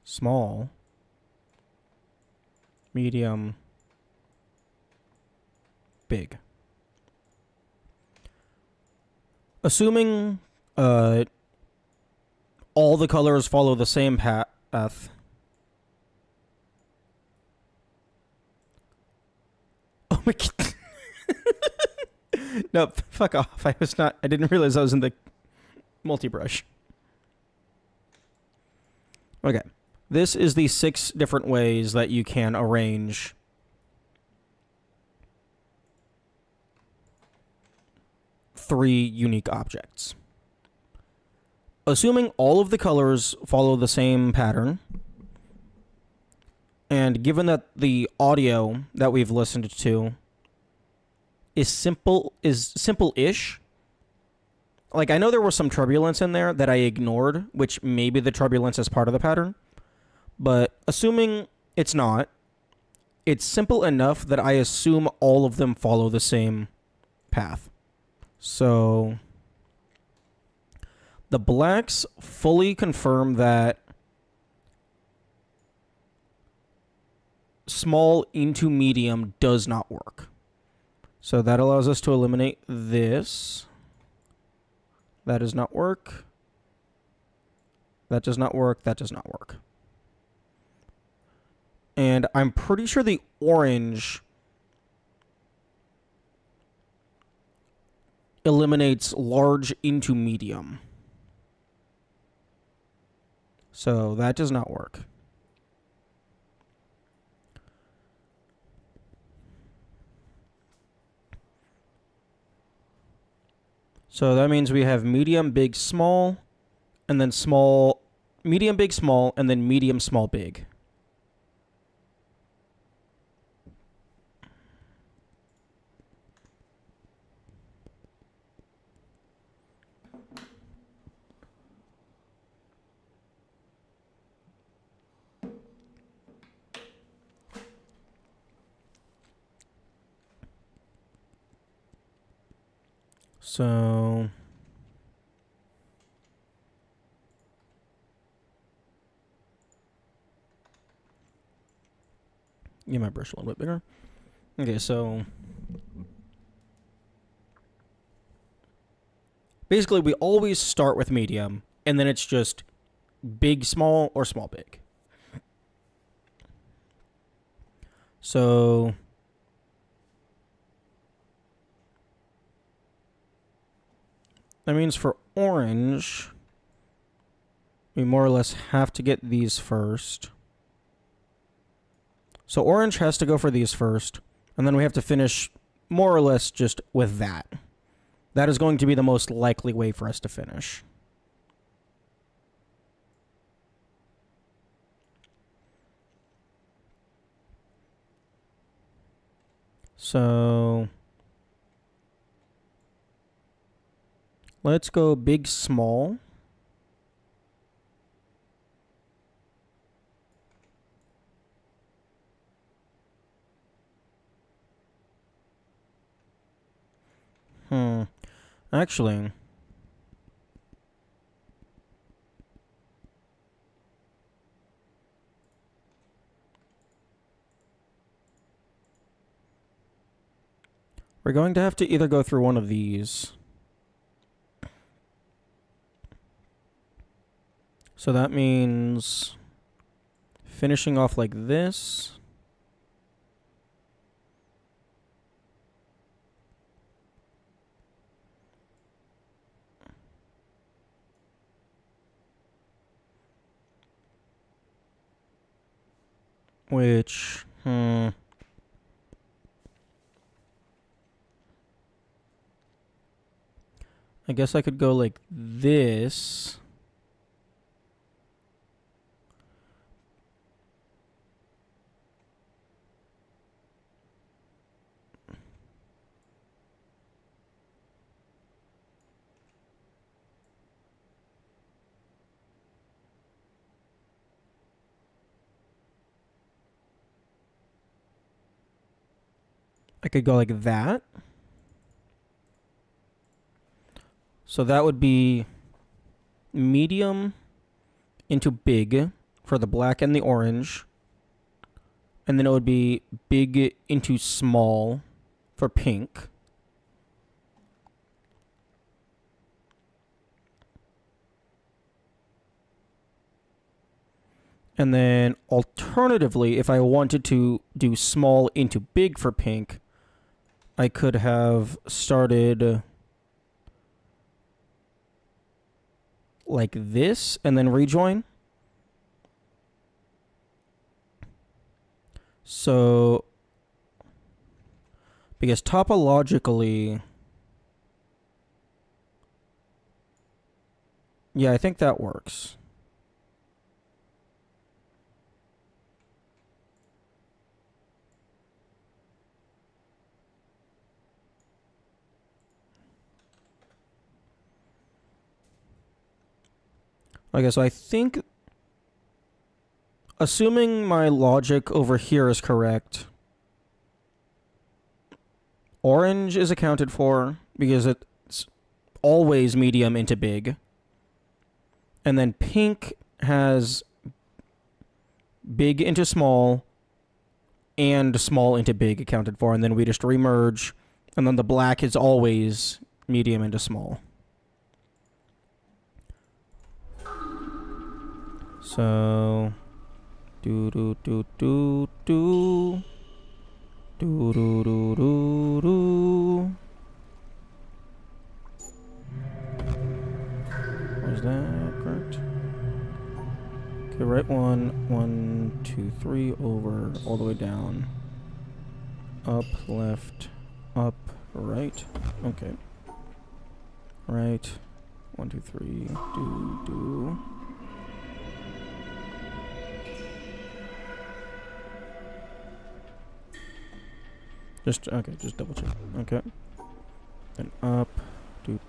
small, medium, big. Assuming all the colors follow the same path. Oh my god. No, fuck off. I didn't realize I was in the multi-brush. Okay. This is the 6 different ways that you can arrange three unique objects. Assuming all of the colors follow the same pattern, and given that the audio that we've listened to is simple-ish. Like, I know there was some turbulence in there that I ignored, which maybe the turbulence is part of the pattern, but assuming it's not, it's simple enough that I assume all of them follow the same path. So the blacks fully confirm that small into medium does not work. So that allows us to eliminate this. That does not work. That does not work. That does not work. And I'm pretty sure the orange eliminates large into medium. So that does not work. So that means we have medium, big, small, and then small, medium, big, small, and then medium, small, big. So get my brush a little bit bigger. Okay, so basically we always start with medium, and then it's just big, small, or small, big. So that means for orange, we more or less have to get these first. So orange has to go for these first, and then we have to finish more or less just with that. That is going to be the most likely way for us to finish. So let's go big, small. Actually, we're going to have to either go through one of these. So that means finishing off like this. Which, I guess I could go like this. I could go like that. So that would be medium into big for the black and the orange. And then it would be big into small for pink. And then alternatively, if I wanted to do small into big for pink, I could have started like this and then rejoin. So, because topologically, yeah, I think that works. Okay, so I think, assuming my logic over here is correct, orange is accounted for because it's always medium into big. And then pink has big into small and small into big accounted for. And then we just remerge. And then the black is always medium into small. So, do do do do do do do do do do. Was that correct? Okay, right one, 1, 2, 3, over, all the way down, up, left, up, right. Okay. Right. 1, 2, 3. Do. Just double check. Okay. Then up. Do.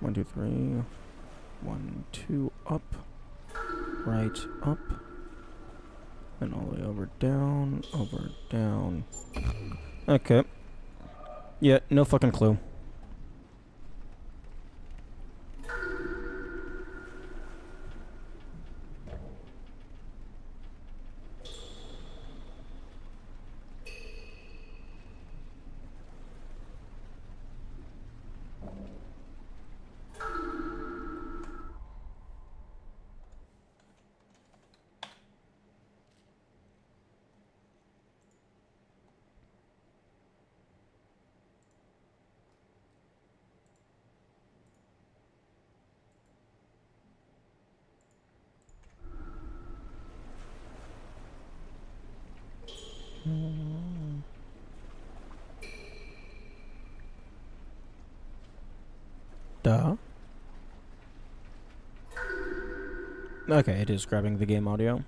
1, 2, 3. 1, 2, up. Right, up. Then all the way over, down, Okay. Yeah, no fucking clue. Duh. Okay, it is grabbing the game audio.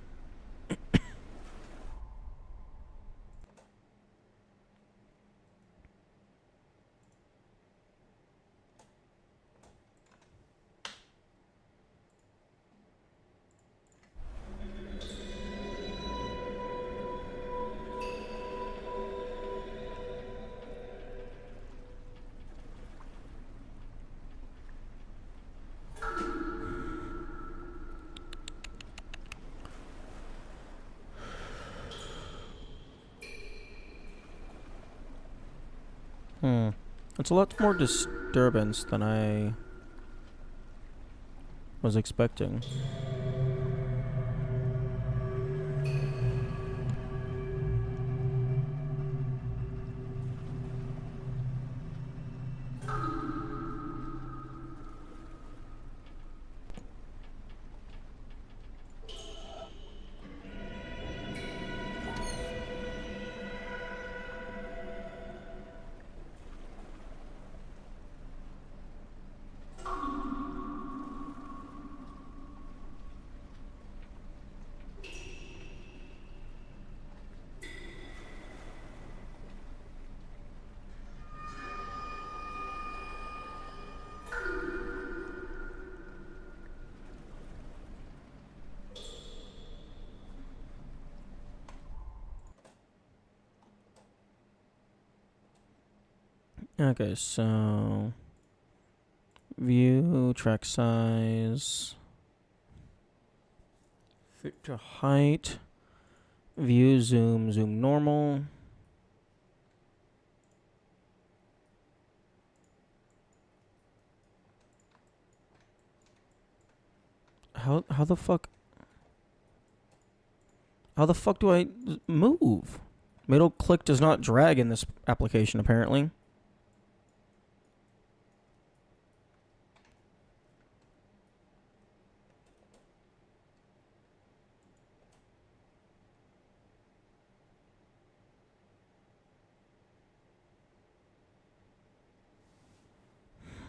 It's a lot more disturbance than I was expecting. Okay, so view, track size, fit to height, view, zoom, zoom normal. How the fuck? How the fuck do I move? Middle click does not drag in this application, apparently.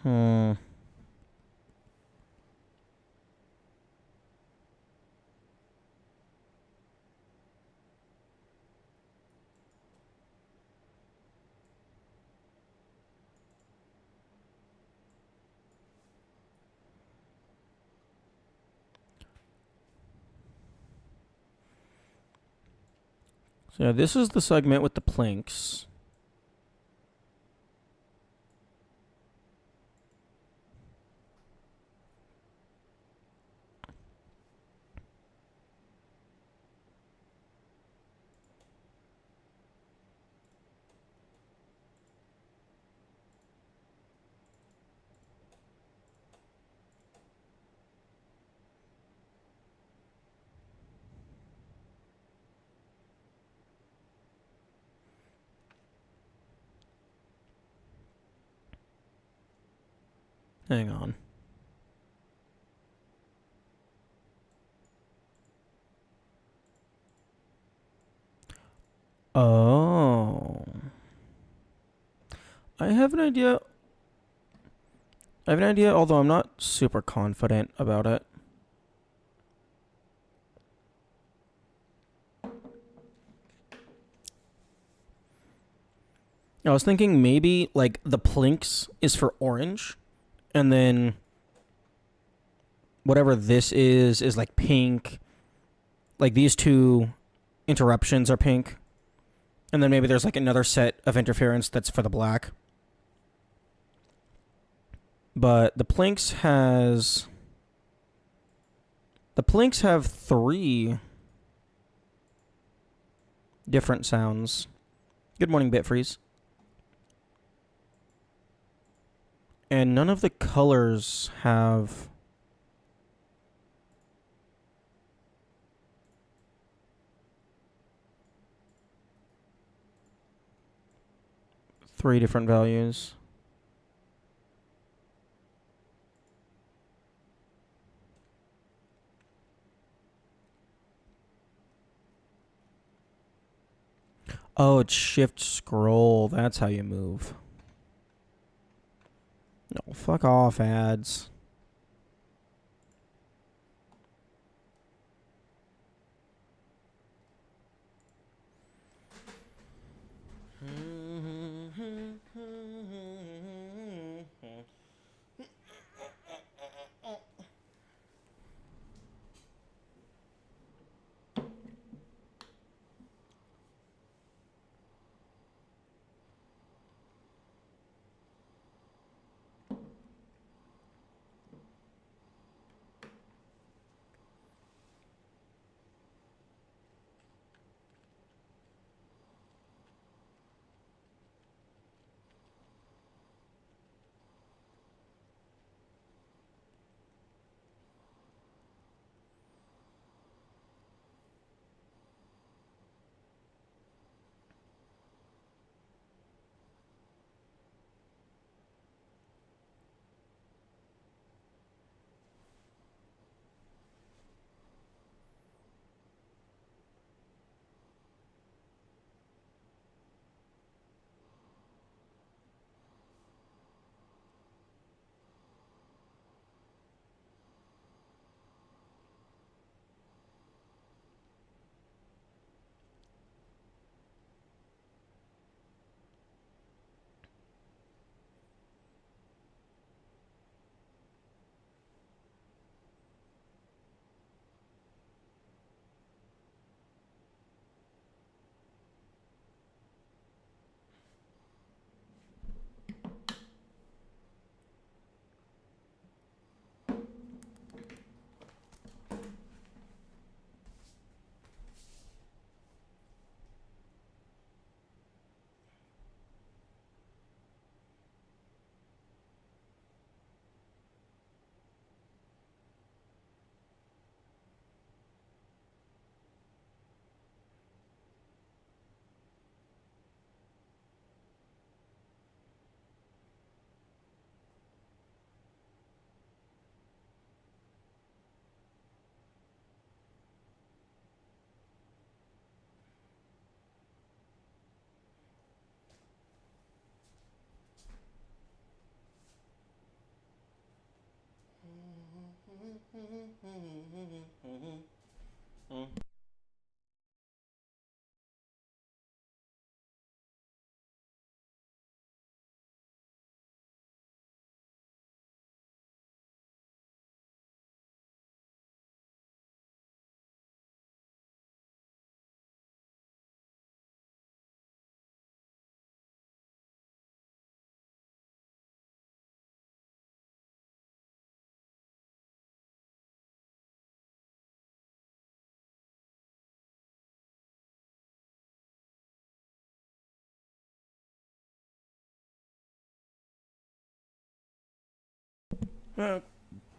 Hmm. So yeah, this is the segment with the plinks. Hang on. Oh. I have an idea. Although I'm not super confident about it. I was thinking maybe, like, the plinks is for orange, and then whatever this is like pink. Like, these two interruptions are pink. And then maybe there's, like, another set of interference that's for the black. But the plinks have 3 different sounds. Good morning, Bitfreeze. And none of the colors have three different values. Oh, it's shift scroll. That's how you move. No, Fuck off, ads.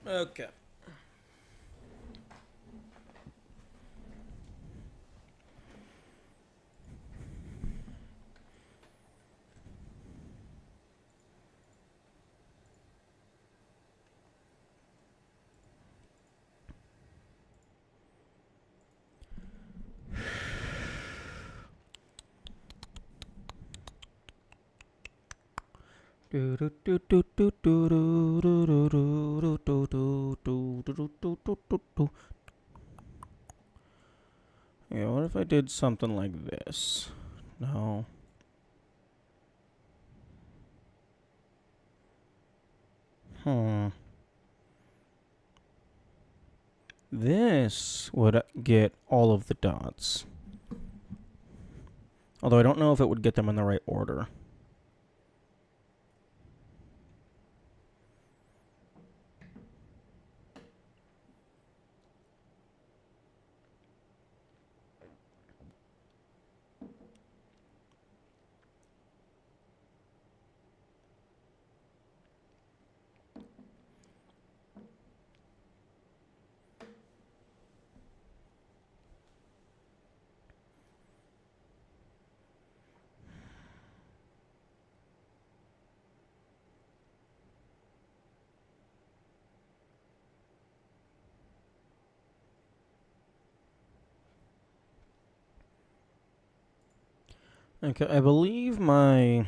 Okay. Yeah, what if I did something like this? No. This would get all of the dots. Although I don't know if it would get them in the right order. Okay, I believe my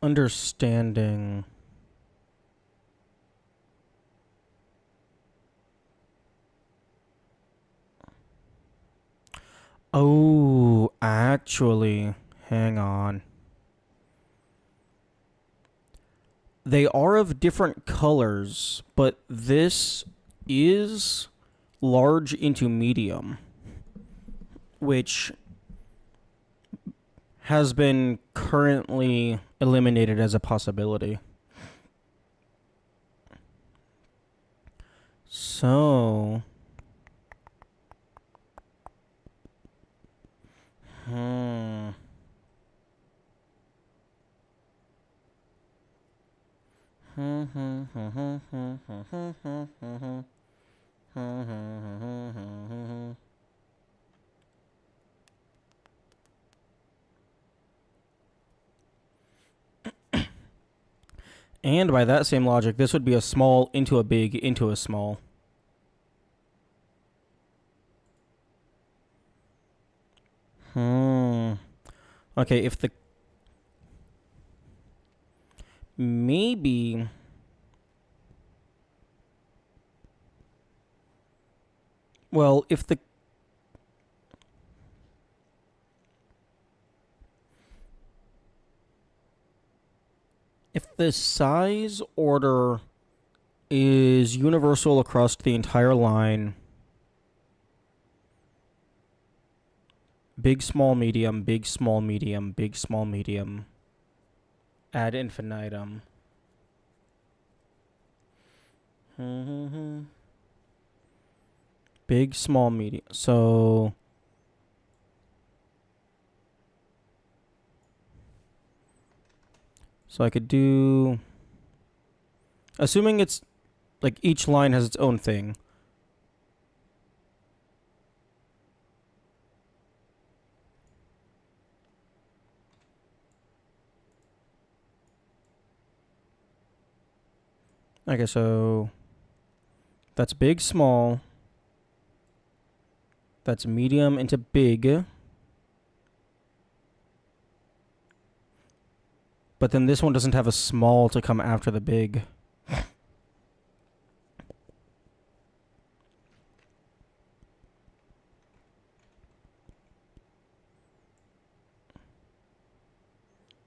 understanding. Oh, actually, hang on. They are of different colors, but this is large into medium, which has been currently eliminated as a possibility. So, hmm. And by that same logic, this would be a small into a big into a small. Okay, if the... Maybe... Well, if the... If the size order is universal across the entire line, big, small, medium, big, small, medium, big, small, medium, ad infinitum. Big, small, medium. So I could do... Assuming it's... Like, each line has its own thing. Okay, so... That's big, small. That's medium into big. But then this one doesn't have a small to come after the big.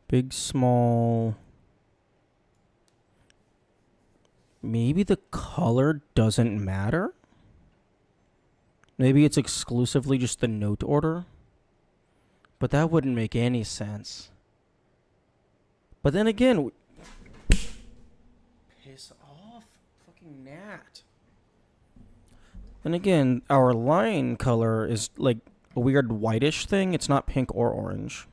Big, small. Maybe the color doesn't matter? Maybe it's exclusively just the note order? But that wouldn't make any sense. But then again... Piss off, fucking gnat. Then again, our line color is like a weird whitish thing. It's not pink or orange.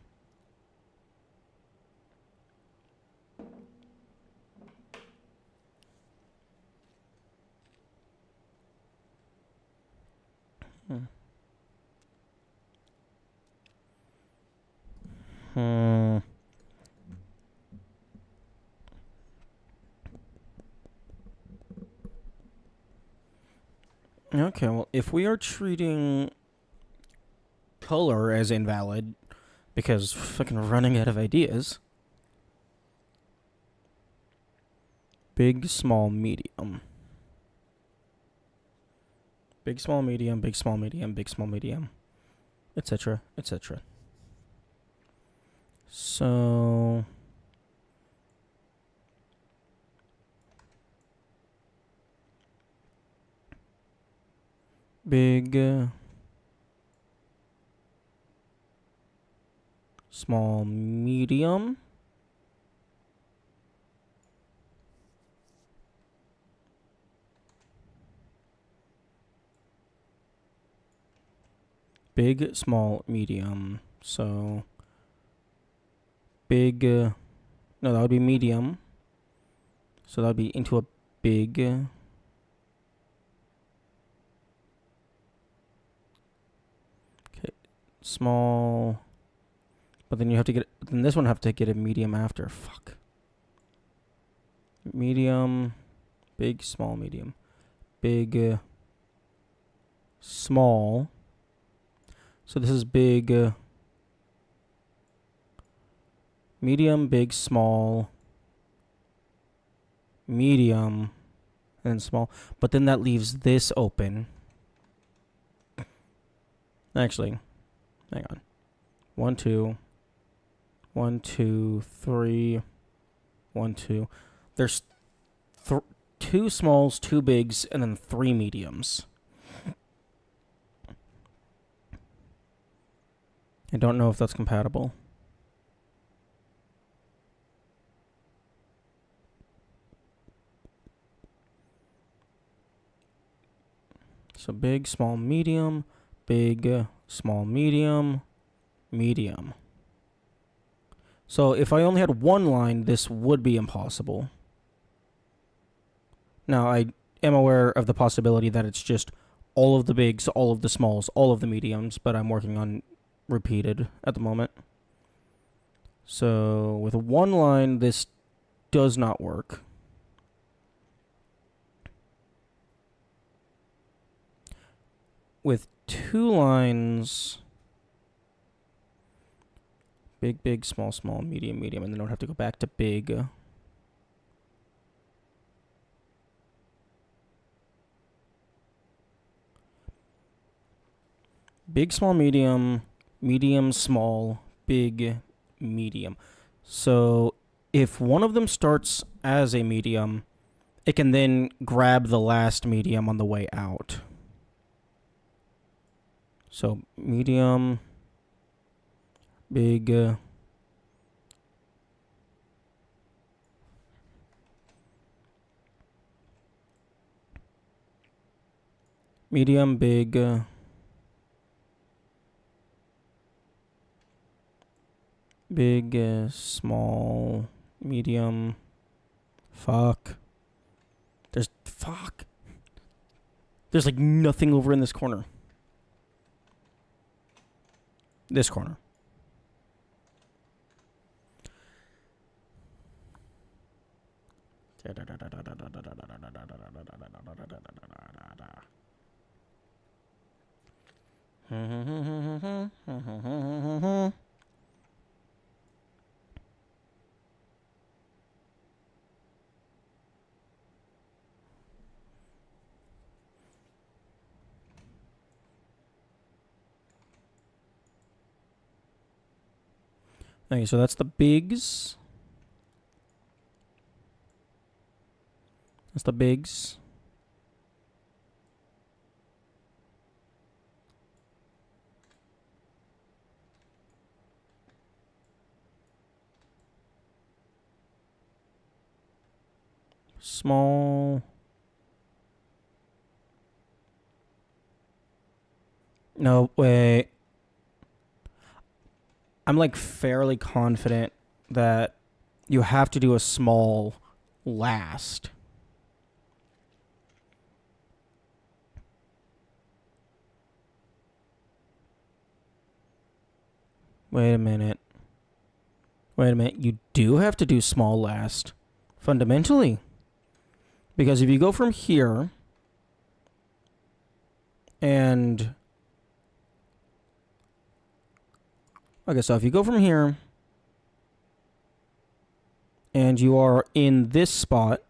Okay, well, if we are treating color as invalid because fucking running out of ideas, big, small, medium. Big, small, medium, big, small, medium, big, small, medium, etc., etc. So... Big, small, medium. Big, small, medium. So, big, no, that would be medium. So that would be into a big. Okay, small. But then you have to get, then this one have to get a medium after. Fuck. Medium, big, small, medium. Big, small. So this is big, medium, big, small, medium, and small. But then that leaves this open. Actually, hang on. 1, 2. 1, 2, 3. 1, 2. There's 2 smalls, 2 bigs, and then 3 mediums. I don't know if that's compatible. So big, small, medium, big, small, medium, medium. So if I only had one line, this would be impossible. Now, I am aware of the possibility that it's just all of the bigs, all of the smalls, all of the mediums, but I'm working on repeated at the moment. So with one line, this does not work. With 2 lines, big, big, small, small, medium, medium, and then I don't have to go back to big. Big, small, medium, medium, small, big, medium. So if one of them starts as a medium, it can then grab the last medium on the way out. So medium, big, medium, big, big, small, medium, fuck. There's like nothing over in this corner. This corner. Okay, so that's the bigs. That's the bigs. Small. No, wait. I'm like fairly confident that you have to do a small last. Wait a minute. You do have to do small last. Fundamentally. Because if you go from here and... Okay, so if you go from here and you are in this spot,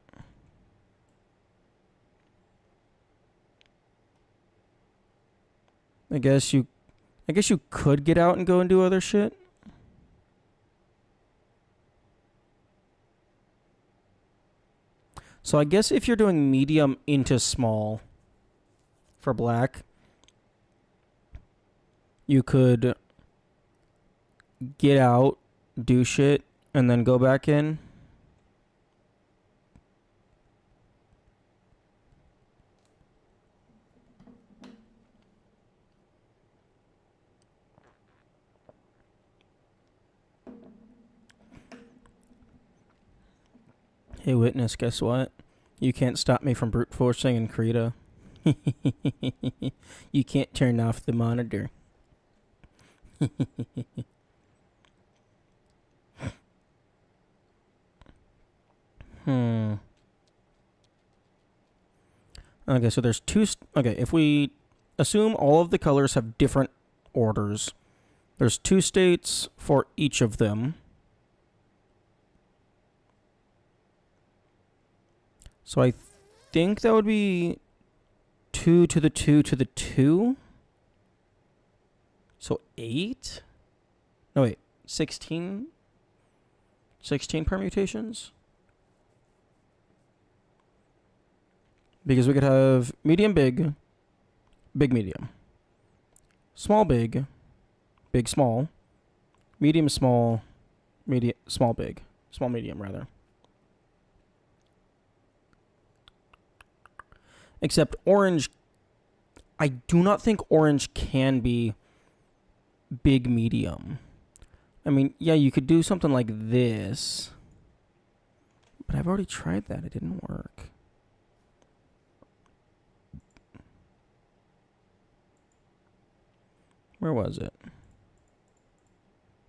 I guess you could get out and go and do other shit. So I guess if you're doing medium into small for black, you could get out, do shit, and then go back in. Hey, witness, guess what? You can't stop me from brute forcing in Krita. You can't turn off the monitor. Okay, so there's two... Okay, if we assume all of the colors have different orders, there's 2 states for each of them. So I think that would be 2 to the 2 to the 2. So 8? No, wait. 16? 16 permutations? Because we could have medium, big, big, medium. Small, big, big, small. Medium, small, medium, small, big. Small, medium, rather. Except orange, I do not think orange can be big, medium. I mean, yeah, you could do something like this. But I've already tried that. It didn't work. Where was it?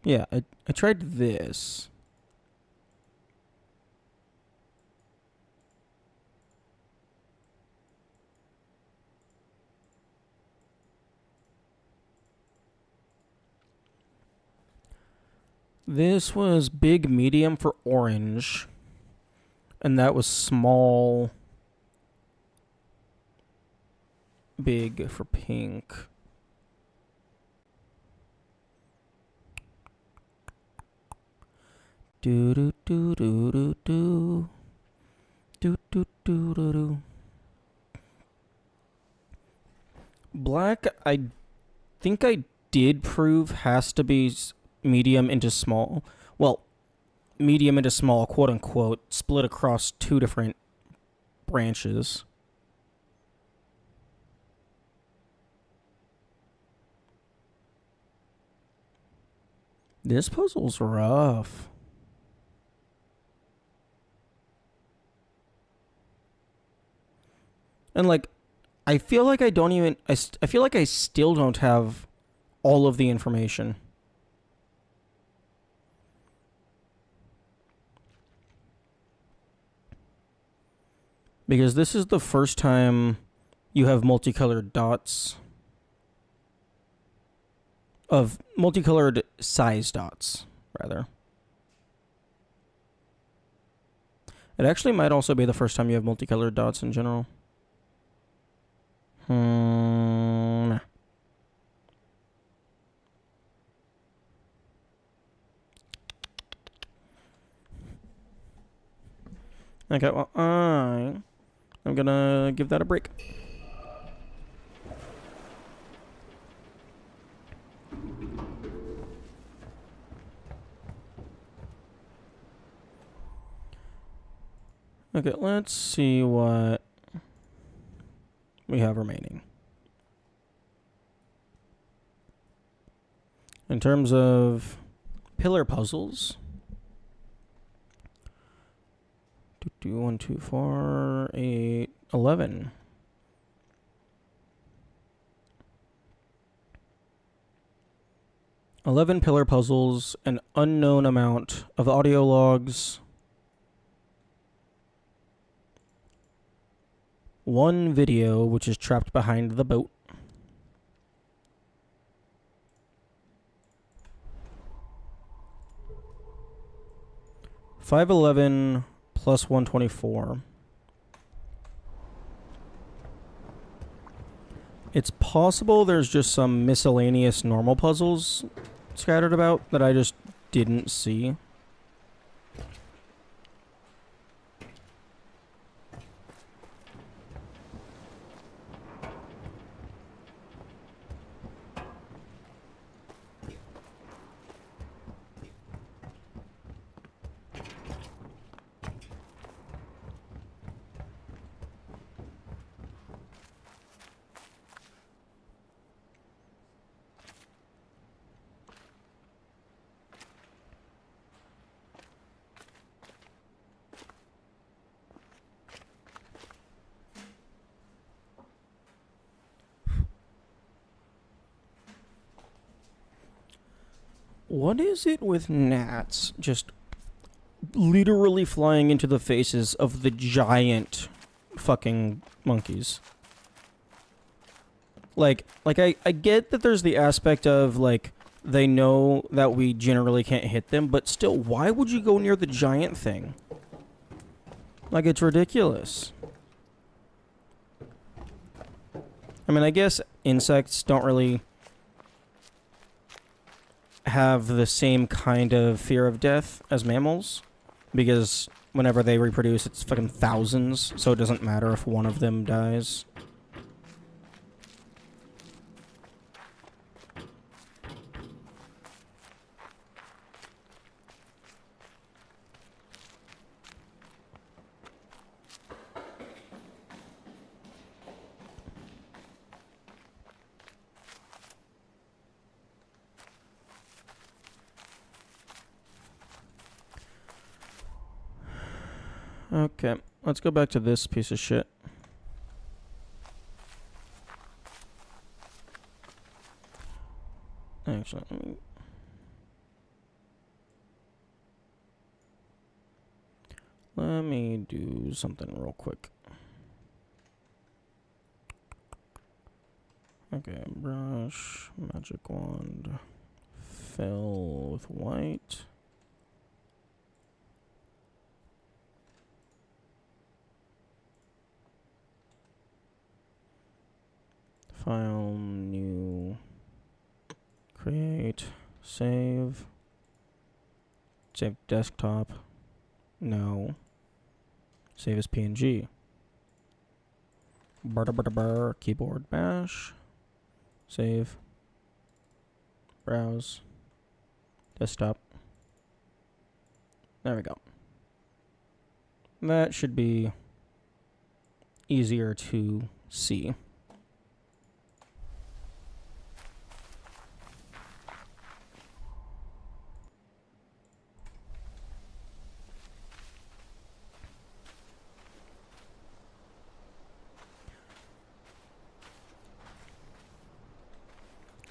Yeah, I tried this. This was big, medium for orange. And that was small, big for pink. Do do do do do do do do do do do. Black, I think I did prove has to be medium into small. Well, medium into small, quote unquote, split across 2 different branches. This puzzle's rough. And like, I feel like I don't even, I feel like I still don't have all of the information. Because this is the first time you have multicolored dots. Of multicolored size dots, rather. It actually might also be the first time you have multicolored dots in general. Nah. Okay, well, I'm gonna give that a break. Okay, let's see what we have remaining. In terms of pillar puzzles, 1, 2, 4, 8, 11. Pillar puzzles, an unknown amount of audio logs, 1 video which is trapped behind the boat, $511 plus 124. It's possible there's just some miscellaneous normal puzzles scattered about that I just didn't see. What is it with gnats just literally flying into the faces of the giant fucking monkeys? Like I get that there's the aspect of, like, they know that we generally can't hit them, but still, why would you go near the giant thing? Like, it's ridiculous. I mean, I guess insects don't really have the same kind of fear of death as mammals, because whenever they reproduce, it's fucking thousands, so it doesn't matter if one of them dies. Okay, let's go back to this piece of shit. Actually, let me do something real quick. Okay, brush, magic wand, fill with white. File, new, create, save, save desktop, no, save as PNG, keyboard bash, save, browse, desktop, there we go. That should be easier to see.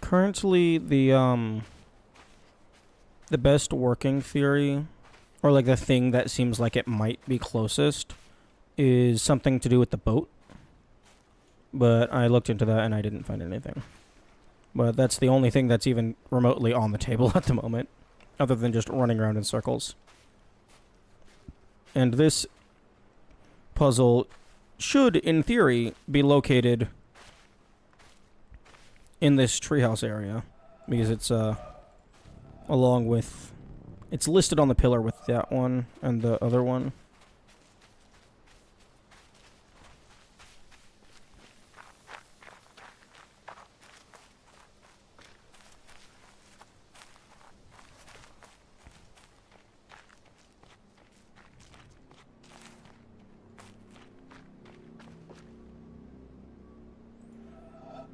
Currently, the best working theory, or like the thing that seems like it might be closest, is something to do with the boat. But I looked into that and I didn't find anything. But that's the only thing that's even remotely on the table at the moment, other than just running around in circles. And this puzzle should, in theory, be located in this treehouse area, because it's along with, it's listed on the pillar with that one and the other one.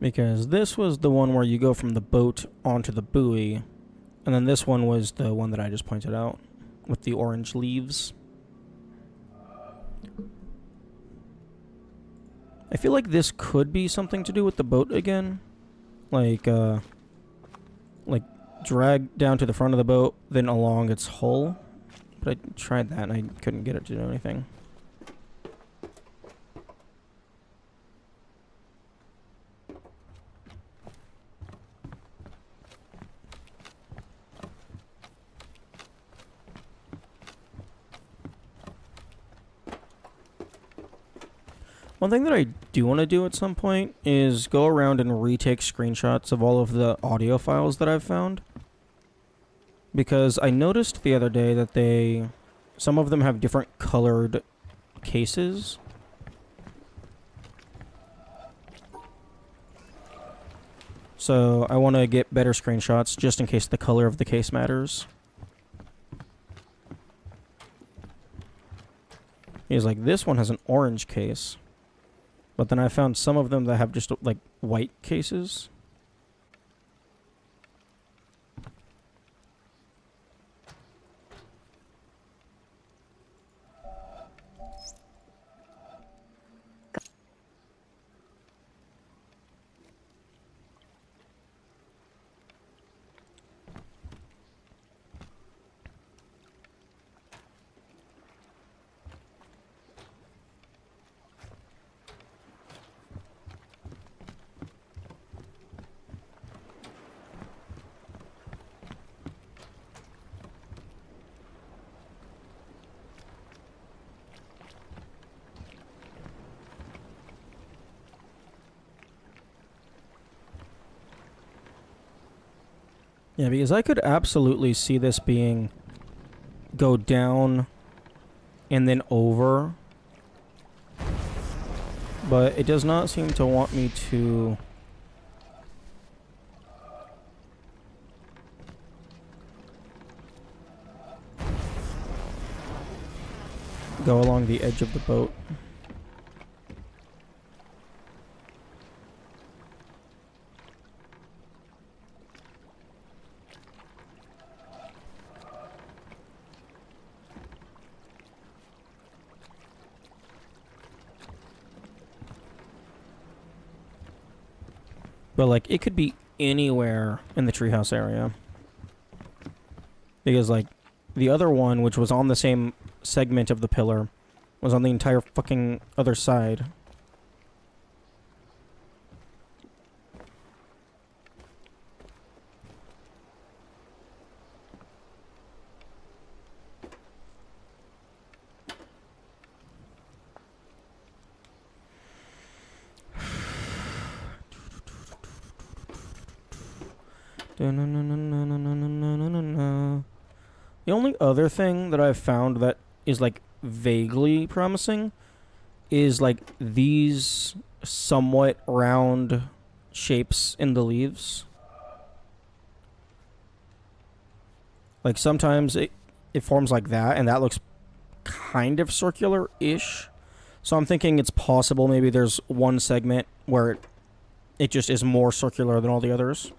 Because this was the one where you go from the boat onto the buoy, and then this one was the one that I just pointed out, with the orange leaves. I feel like this could be something to do with the boat again. Like drag down to the front of the boat, then along its hull. But I tried that and I couldn't get it to do anything. One thing that I do want to do at some point is go around and retake screenshots of all of the audio files that I've found. Because I noticed the other day that some of them have different colored cases. So I want to get better screenshots just in case the color of the case matters. He's like, this one has an orange case. But then I found some of them that have just, like, white cases. Yeah, because I could absolutely see this being go down and then over. But it does not seem to want me to go along the edge of the boat. But, like, it could be anywhere in the treehouse area. Because, like, the other one, which was on the same segment of the pillar, was on the entire fucking other side. The only other thing that I've found that is, like, vaguely promising is, like, these somewhat round shapes in the leaves. Like, sometimes it forms like that, and that looks kind of circular-ish. So I'm thinking it's possible maybe there's one segment where it just is more circular than all the others.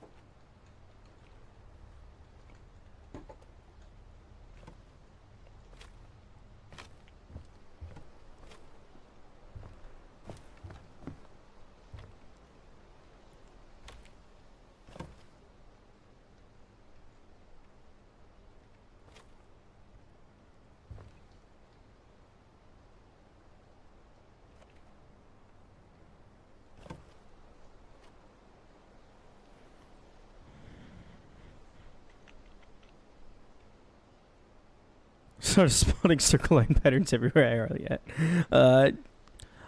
Started spotting circle line patterns everywhere yet.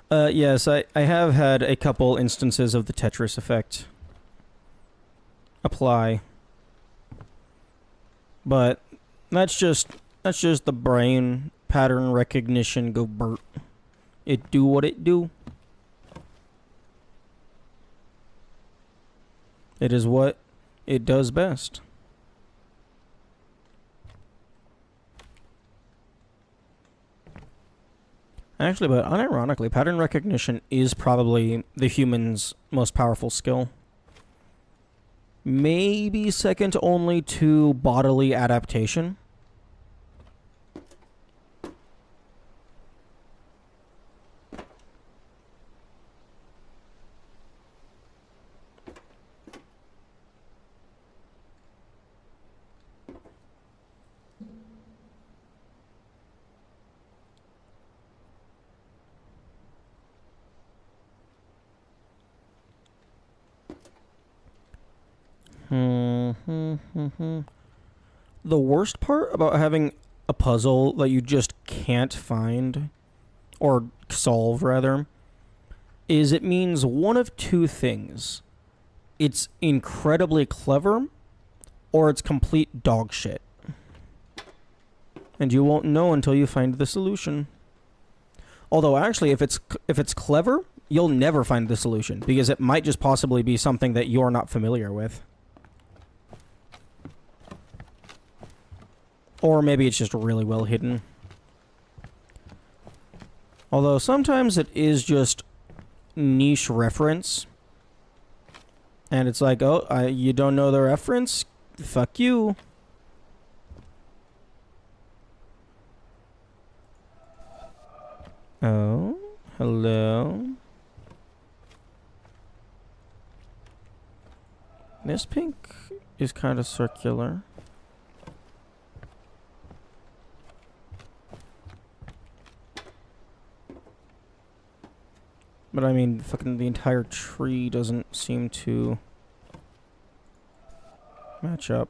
Yes, I have had a couple instances of the Tetris effect apply. But that's just the brain pattern recognition go Bert. It do what it do. It is what it does best. Actually, but unironically, pattern recognition is probably the human's most powerful skill. Maybe second only to bodily adaptation. The worst part about having a puzzle that you just can't find, or solve rather, is it means one of two things. It's incredibly clever, or it's complete dog shit. And you won't know until you find the solution. Although actually, if it's clever, you'll never find the solution, because it might just possibly be something that you're not familiar with. Or maybe it's just really well hidden. Although sometimes it is just niche reference. And it's like, oh, you don't know the reference? Fuck you. Oh, hello. This pink is kind of circular. But I mean, fucking the entire tree doesn't seem to match up.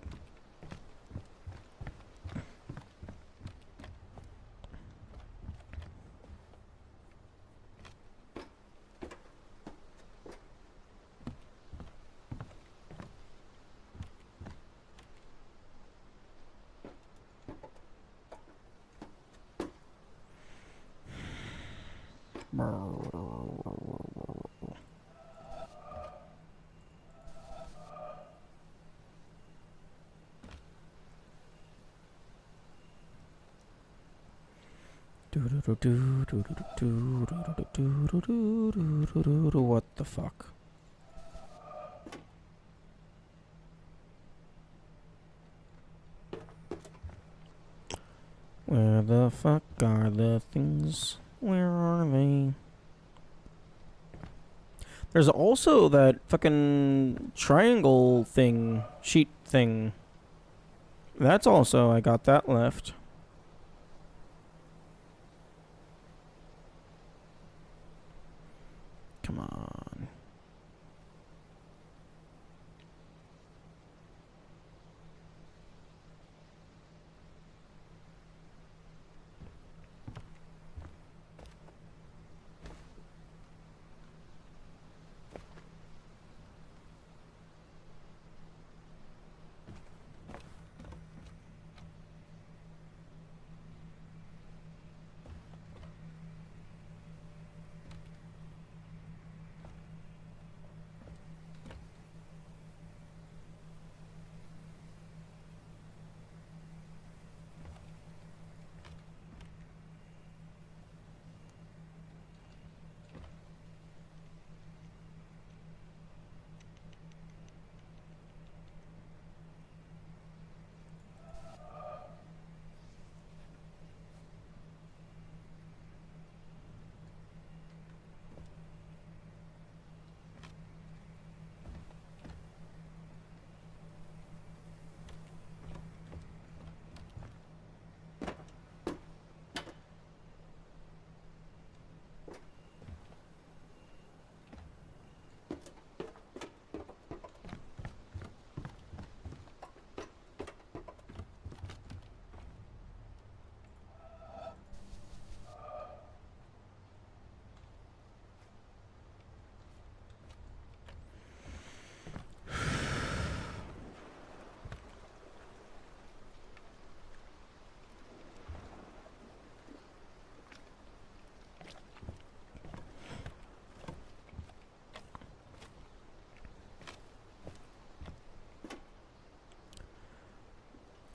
What the fuck? Where the fuck are the things? Where are they? There's also that fucking triangle thing, sheet thing. That's also, I got that left. Come on.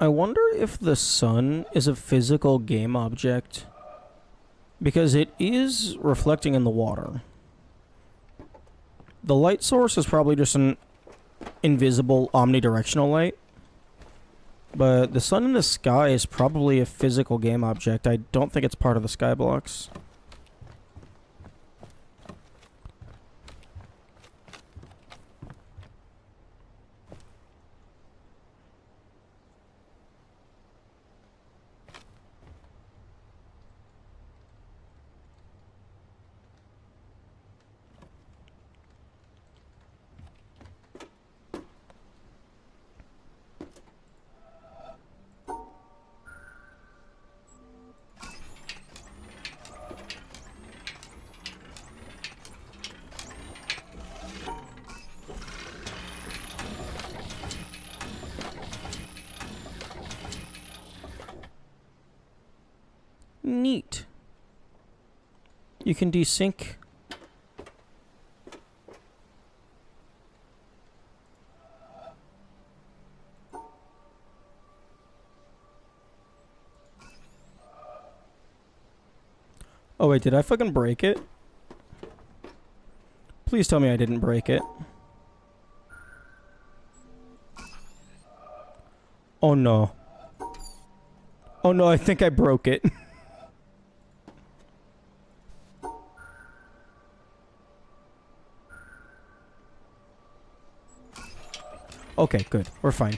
I wonder if the sun is a physical game object. Because it is reflecting in the water. The light source is probably just an invisible omnidirectional light. But the sun in the sky is probably a physical game object. I don't think it's part of the sky blocks. Neat. You can desync. Oh wait, did I fucking break it? Please tell me I didn't break it. Oh no. Oh no, I think I broke it. Okay, good. We're fine.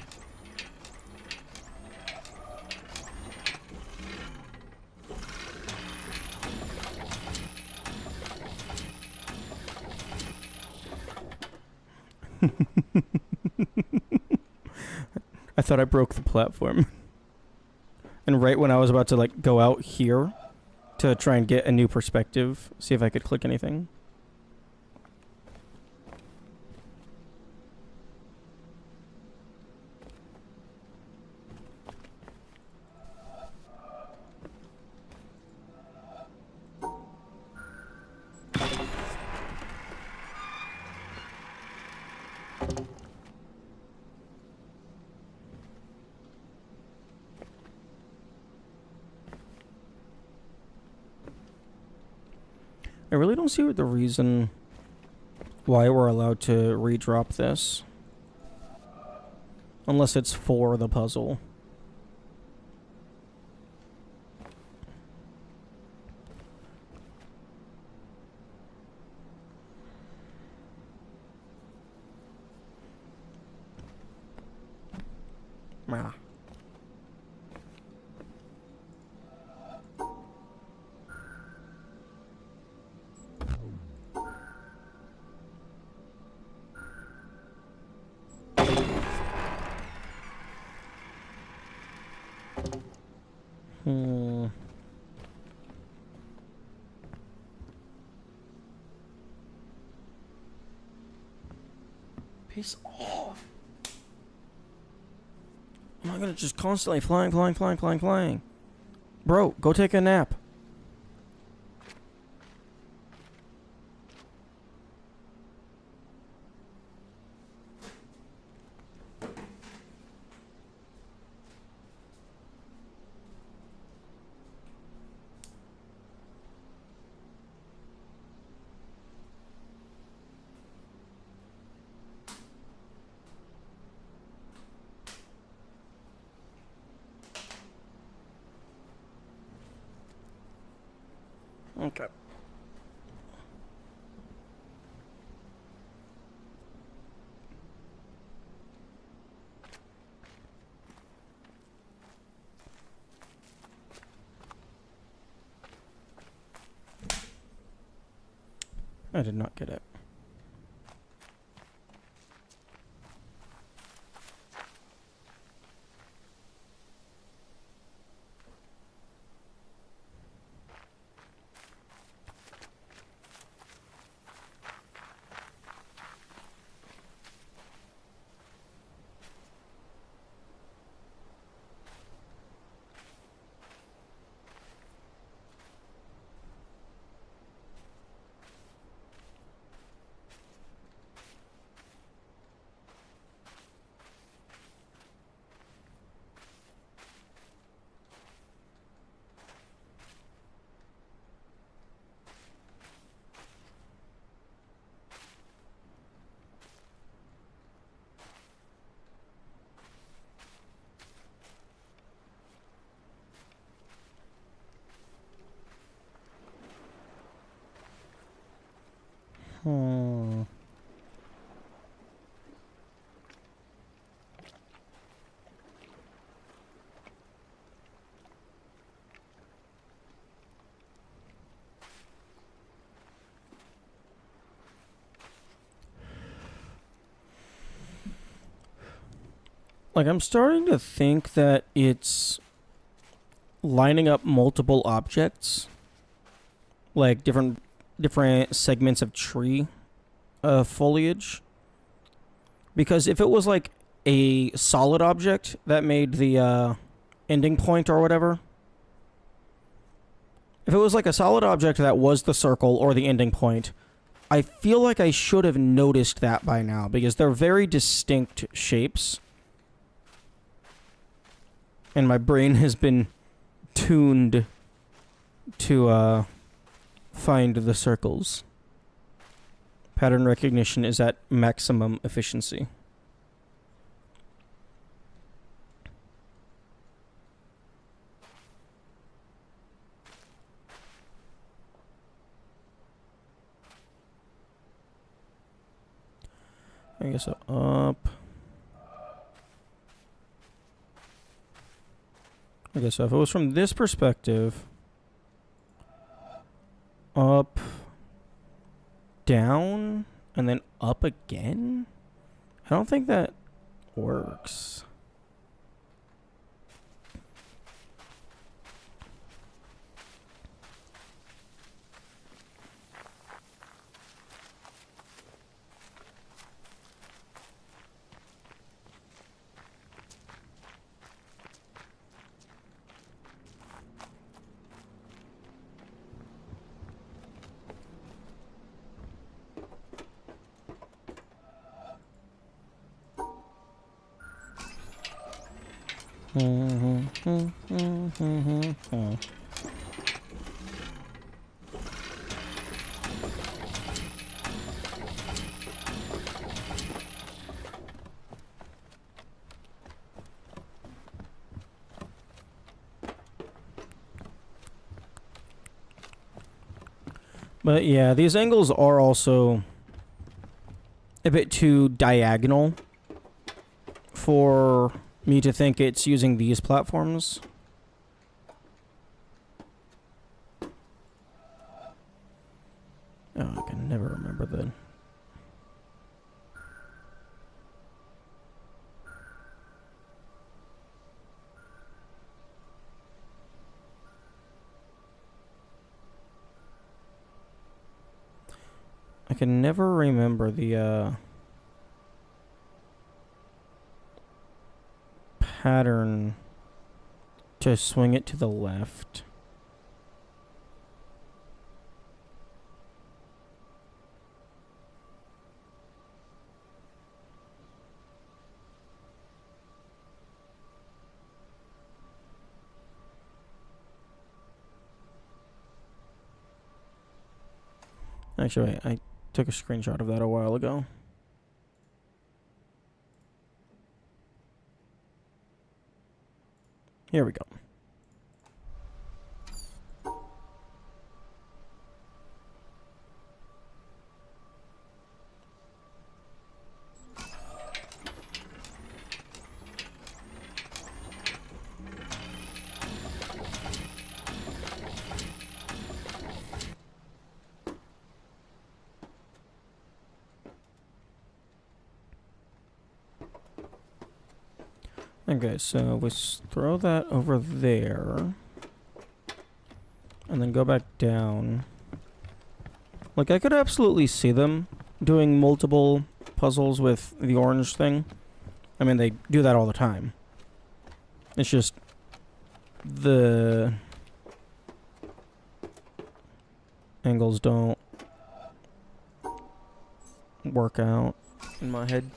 I thought I broke the platform. And right when I was about to like go out here to try and get a new perspective, see if I could click anything. I really don't see the reason why we're allowed to redrop this. Unless it's for the puzzle. Ah. Piss off. I'm not gonna just constantly flying. Bro, go take a nap. Okay. I did not get it. Like, I'm starting to think that it's lining up multiple objects, like different segments of tree foliage. Because if it was like a solid object that made the ending point or whatever, if it was like a solid object that was the circle or the ending point, I feel like I should have noticed that by now, because they're very distinct shapes. And my brain has been tuned to find the circles. Pattern recognition is at maximum efficiency. I guess so. Up. Okay, so if it was from this perspective, up, down, and then up again? I don't think that works. But yeah, these angles are also a bit too diagonal for me to think it's using these platforms. Oh, I can never remember the... I can never remember the, pattern to swing it to the left. Actually, I took a screenshot of that a while ago. Here we go. Okay, so we throw that over there. And then go back down. Like, I could absolutely see them doing multiple puzzles with the orange thing. I mean, they do that all the time. It's just... the... angles don't... work out in my head.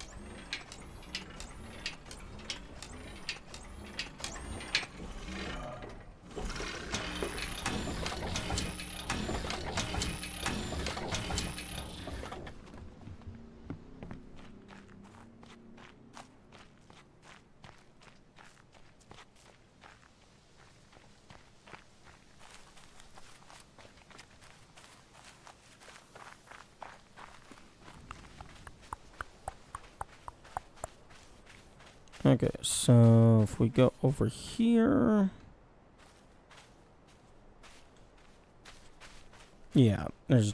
Okay, so if we go over here... yeah, there's...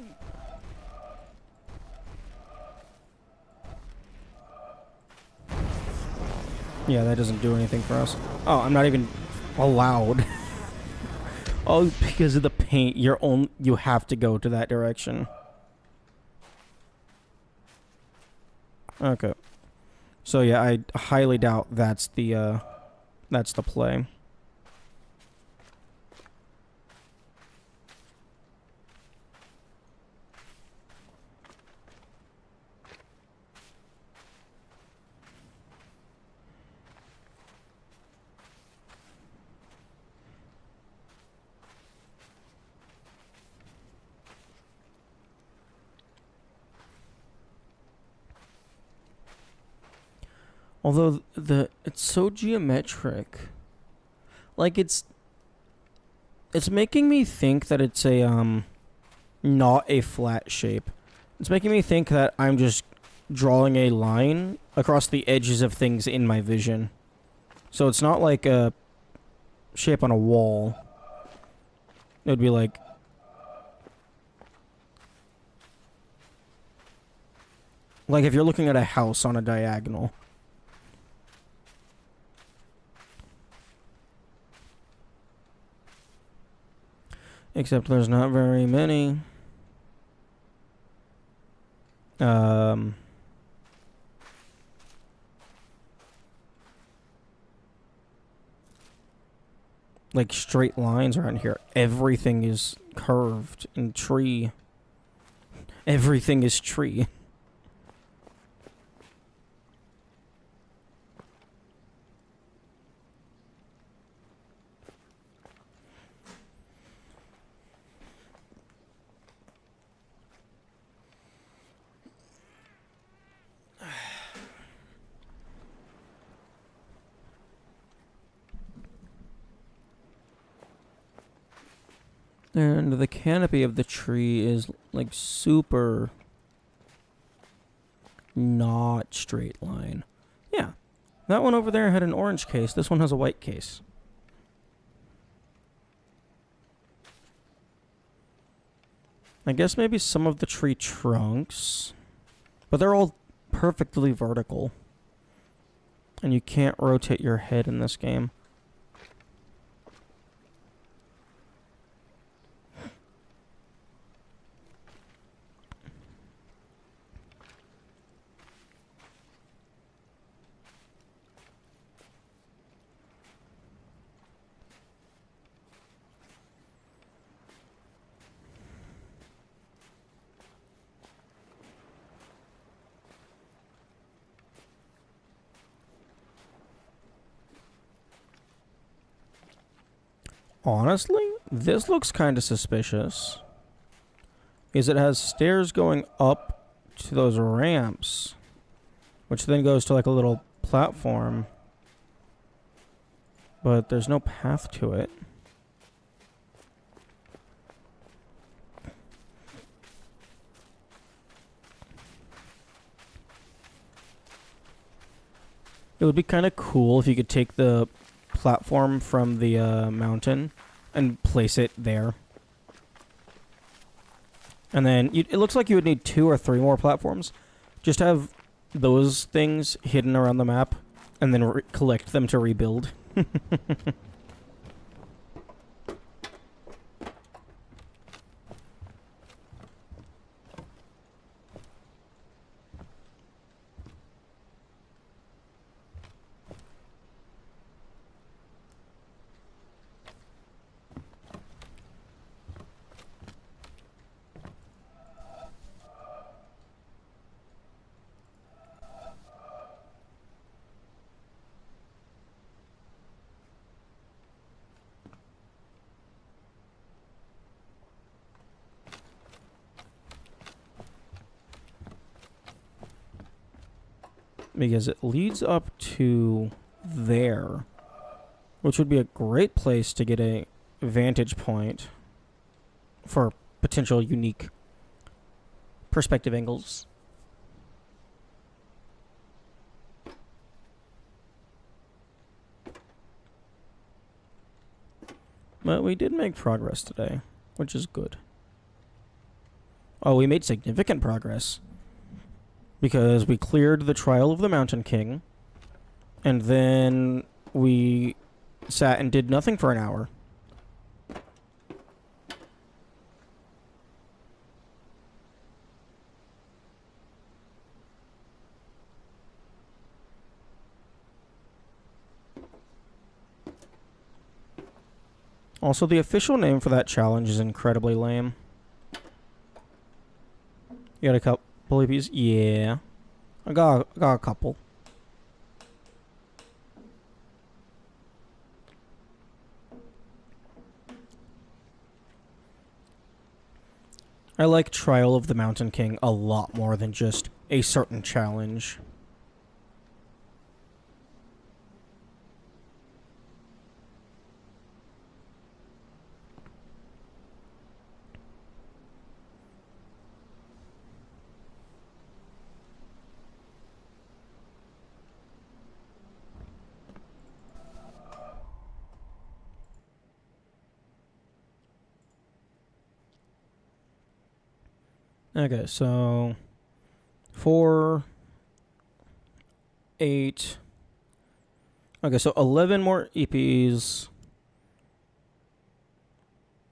yeah, that doesn't do anything for us. Oh, I'm not even allowed. Oh, because of the paint, you have to go to that direction. Okay. So yeah, I highly doubt that's the play. Although it's so geometric. Like it's making me think that it's a not a flat shape. It's making me think that I'm just drawing a line across the edges of things in my vision. So it's not like a shape on a wall. It would be like if you're looking at a house on a diagonal. Except there's not very many. Like straight lines around here. Everything is curved and tree. Everything is tree. And the canopy of the tree is like super not straight line. Yeah. That one over there had an orange case. This one has a white case. I guess maybe some of the tree trunks. But they're all perfectly vertical. And you can't rotate your head in this game. Honestly, this looks kind of suspicious. Is it has stairs going up to those ramps, which then goes to like a little platform, but there's no path to it. It would be kind of cool if you could take the platform from the mountain and place it there. And then it looks like you would need 2 or 3 more platforms. Just have those things hidden around the map and then collect them to rebuild. Because it leads up to there, which would be a great place to get a vantage point for potential unique perspective angles. But we did make progress today, which is good. Oh, we made significant progress. Because we cleared the trial of the Mountain King, and then we sat and did nothing for an hour. Also, the official name for that challenge is incredibly lame. You got a couple EPs? Yeah. I got a couple. I like Trial of the Mountain King a lot more than just a certain challenge. Okay, so 4, 8. Okay, so 11 more EPs.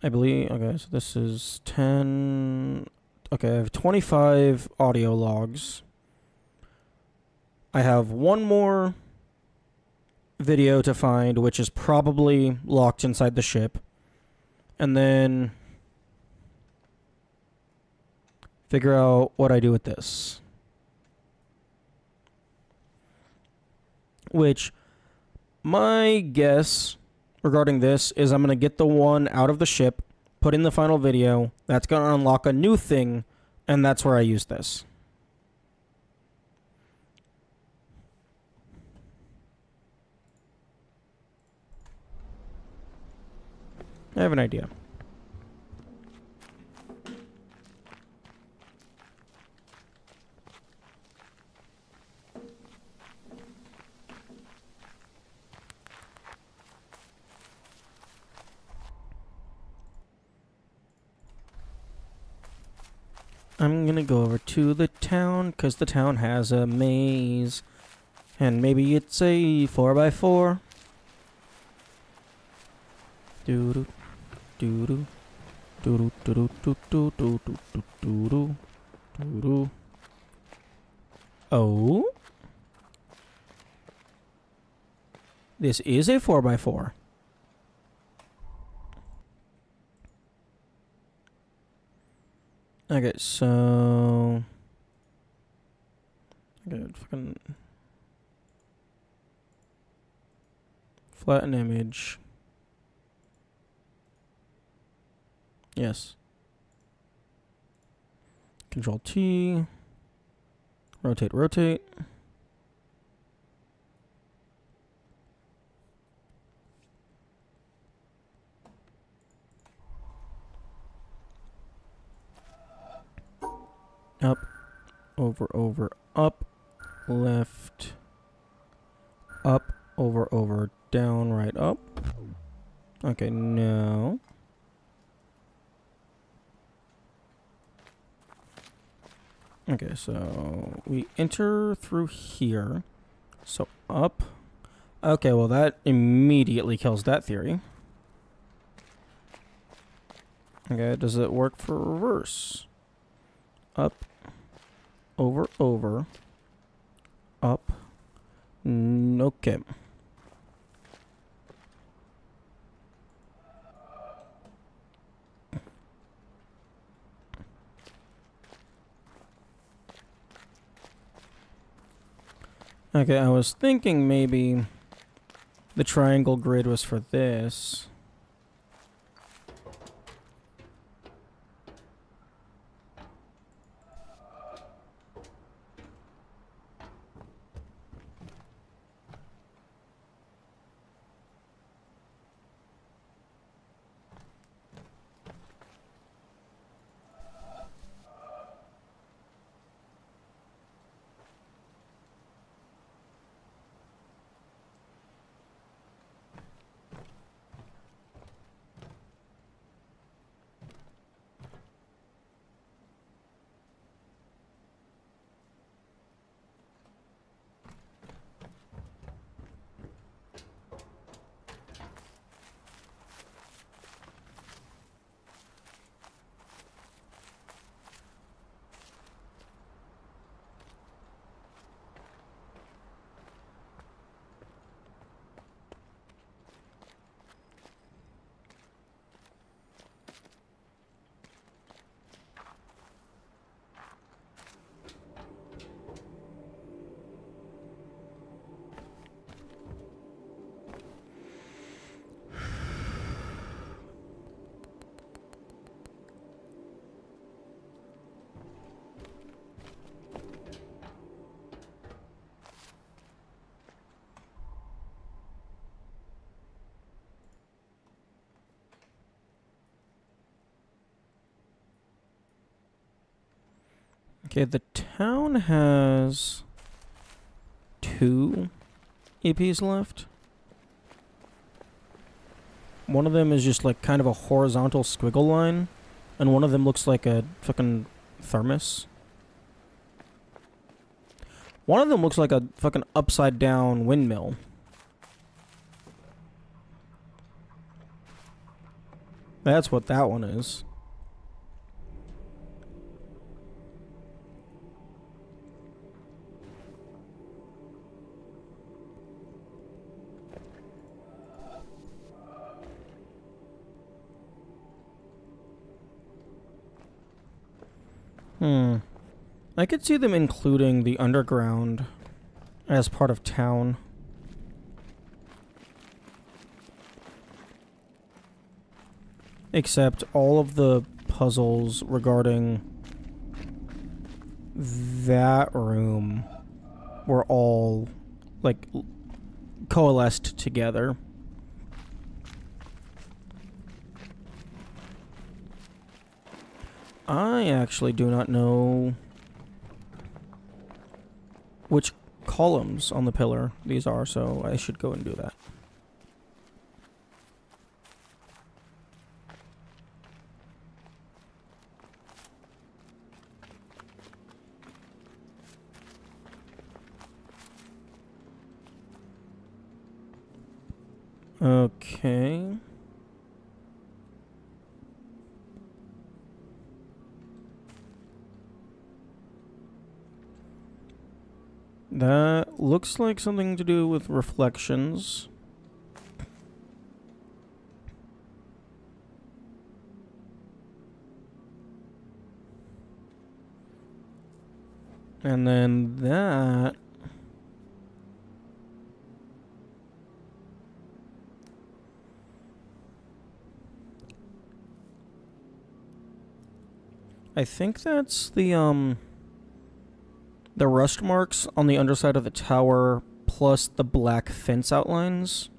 I believe. Okay, so this is 10. Okay, I have 25 audio logs. I have one more video to find, which is probably locked inside the ship. And then figure out what I do with this. Which, my guess regarding this is I'm going to get the one out of the ship, put in the final video, that's going to unlock a new thing, and that's where I use this. I have an idea. I'm gonna go over to the town, cause the town has a maze. And maybe it's a 4x4. Doo-doo, doo-doo, doo-doo, doo-doo, doo-doo, doo-doo, doo-doo, doo-doo. Oh? This is a 4x4. Okay, so... Okay, fucking... Flatten image. Yes. Control T. Rotate, rotate. Up, over, over, up, left, up, over, over, down, right, up. Okay, no. Okay, so we enter through here. So up. Okay, well that immediately kills that theory. Okay, does it work for reverse? Up, over, over, up. Okay. Okay, I was thinking maybe the triangle grid was for this. Okay, the town has 2 EPs left. One of them is just like kind of a horizontal squiggle line, and one of them looks like a fucking thermos. One of them looks like a fucking upside down windmill. That's what that one is. I could see them including the underground as part of town. Except all of the puzzles regarding that room were all, like, coalesced together. I actually do not know which columns on the pillar these are, so I should go and do that. Okay. That looks like something to do with reflections. And then that... I think that's the rust marks on the underside of the tower plus the black fence outlines.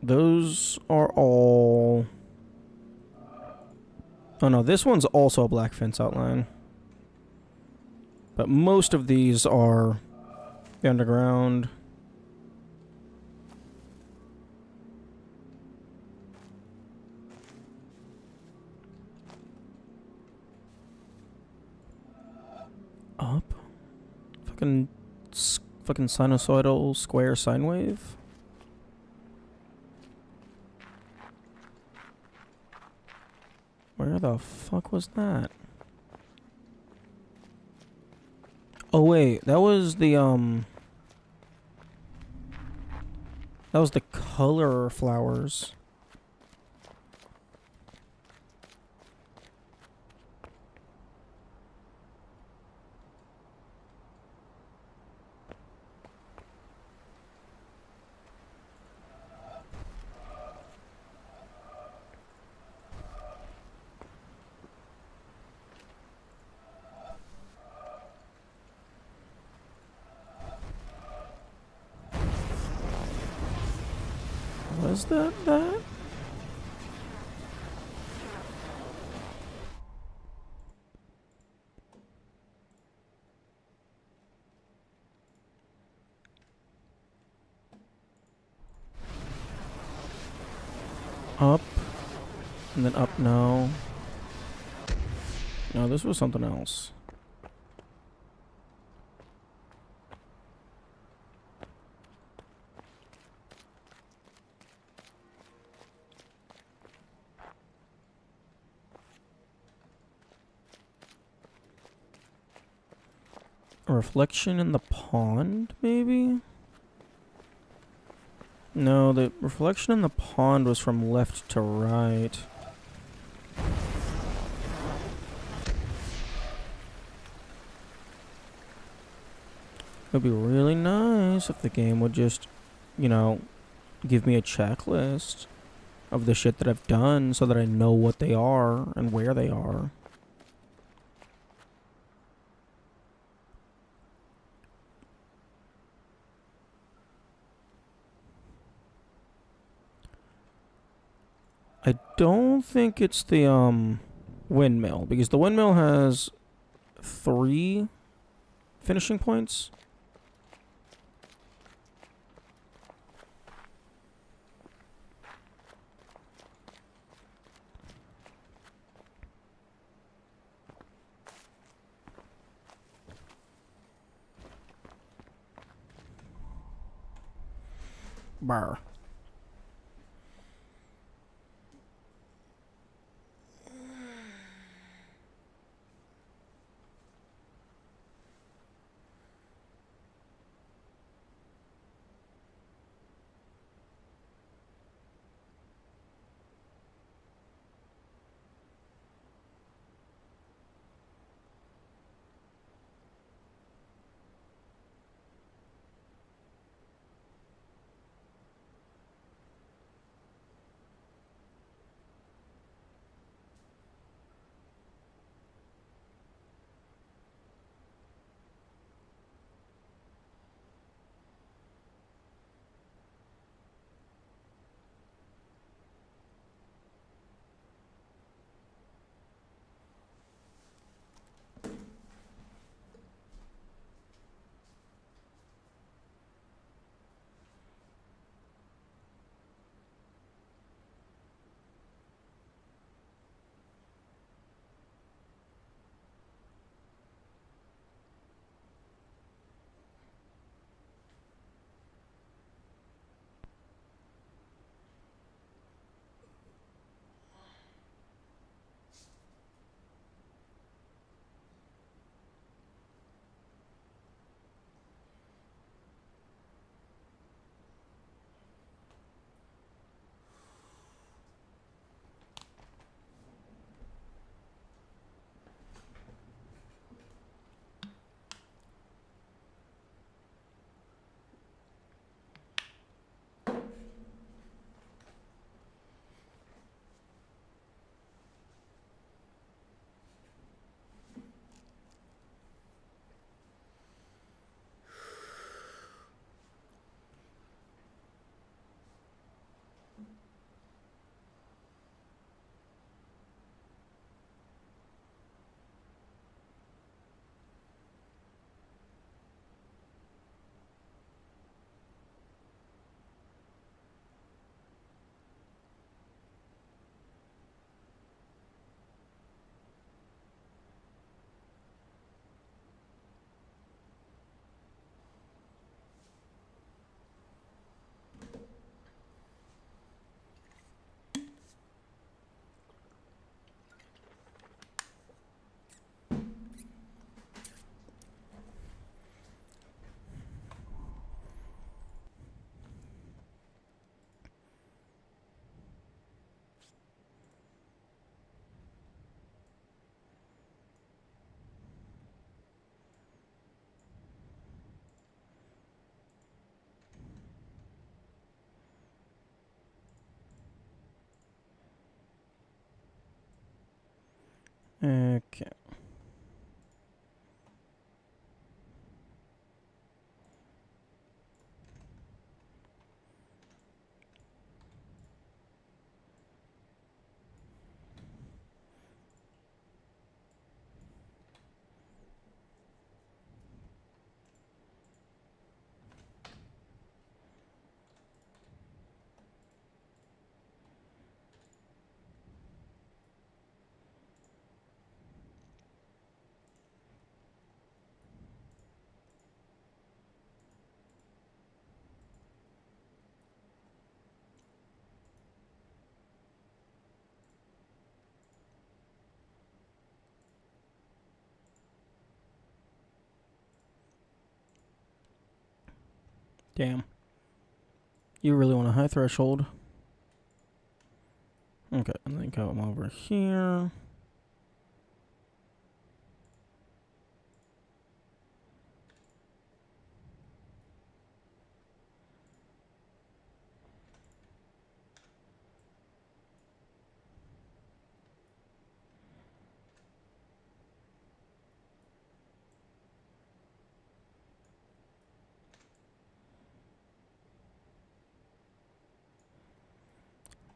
Those are all... Oh no, this one's also a black fence outline. But most of these are the underground. Up? Fucking sinusoidal square sine wave? Where the fuck was that? Oh wait, that was the that was the color flowers. Was that? Up. And then up no. No, this was something else. A reflection in the pond, maybe? No, the reflection in the pond was from left to right. It would be really nice if the game would just, you know, give me a checklist of the shit that I've done so that I know what they are and where they are. I don't think it's the windmill, because the windmill has 3 finishing points. Bar. Okay. Damn. You really want a high threshold. Okay, and then come over here.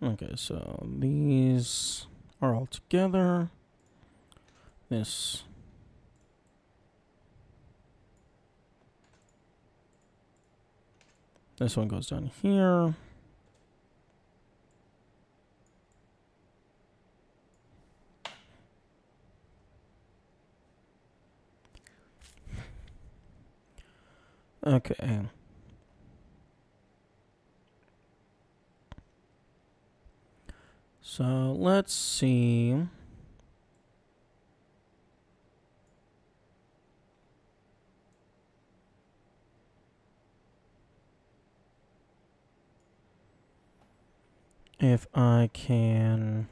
Okay, so these are all together. This one goes down here. Okay. So let's see. If I can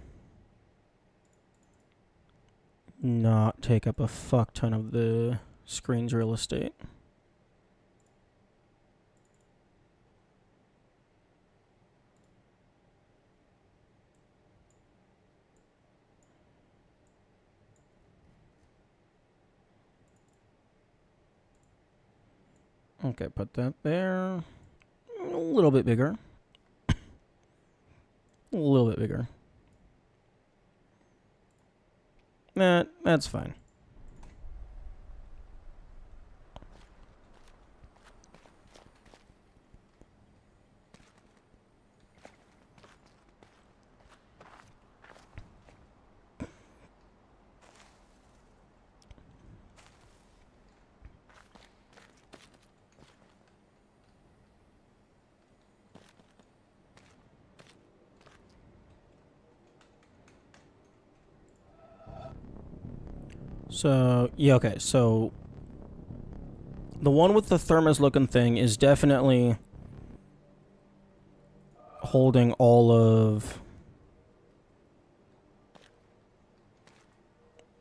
not take up a fuck ton of the screen's real estate. Okay, put that there. A little bit bigger. A little bit bigger. That's fine. So, yeah, okay, so the one with the thermos looking thing is definitely holding all of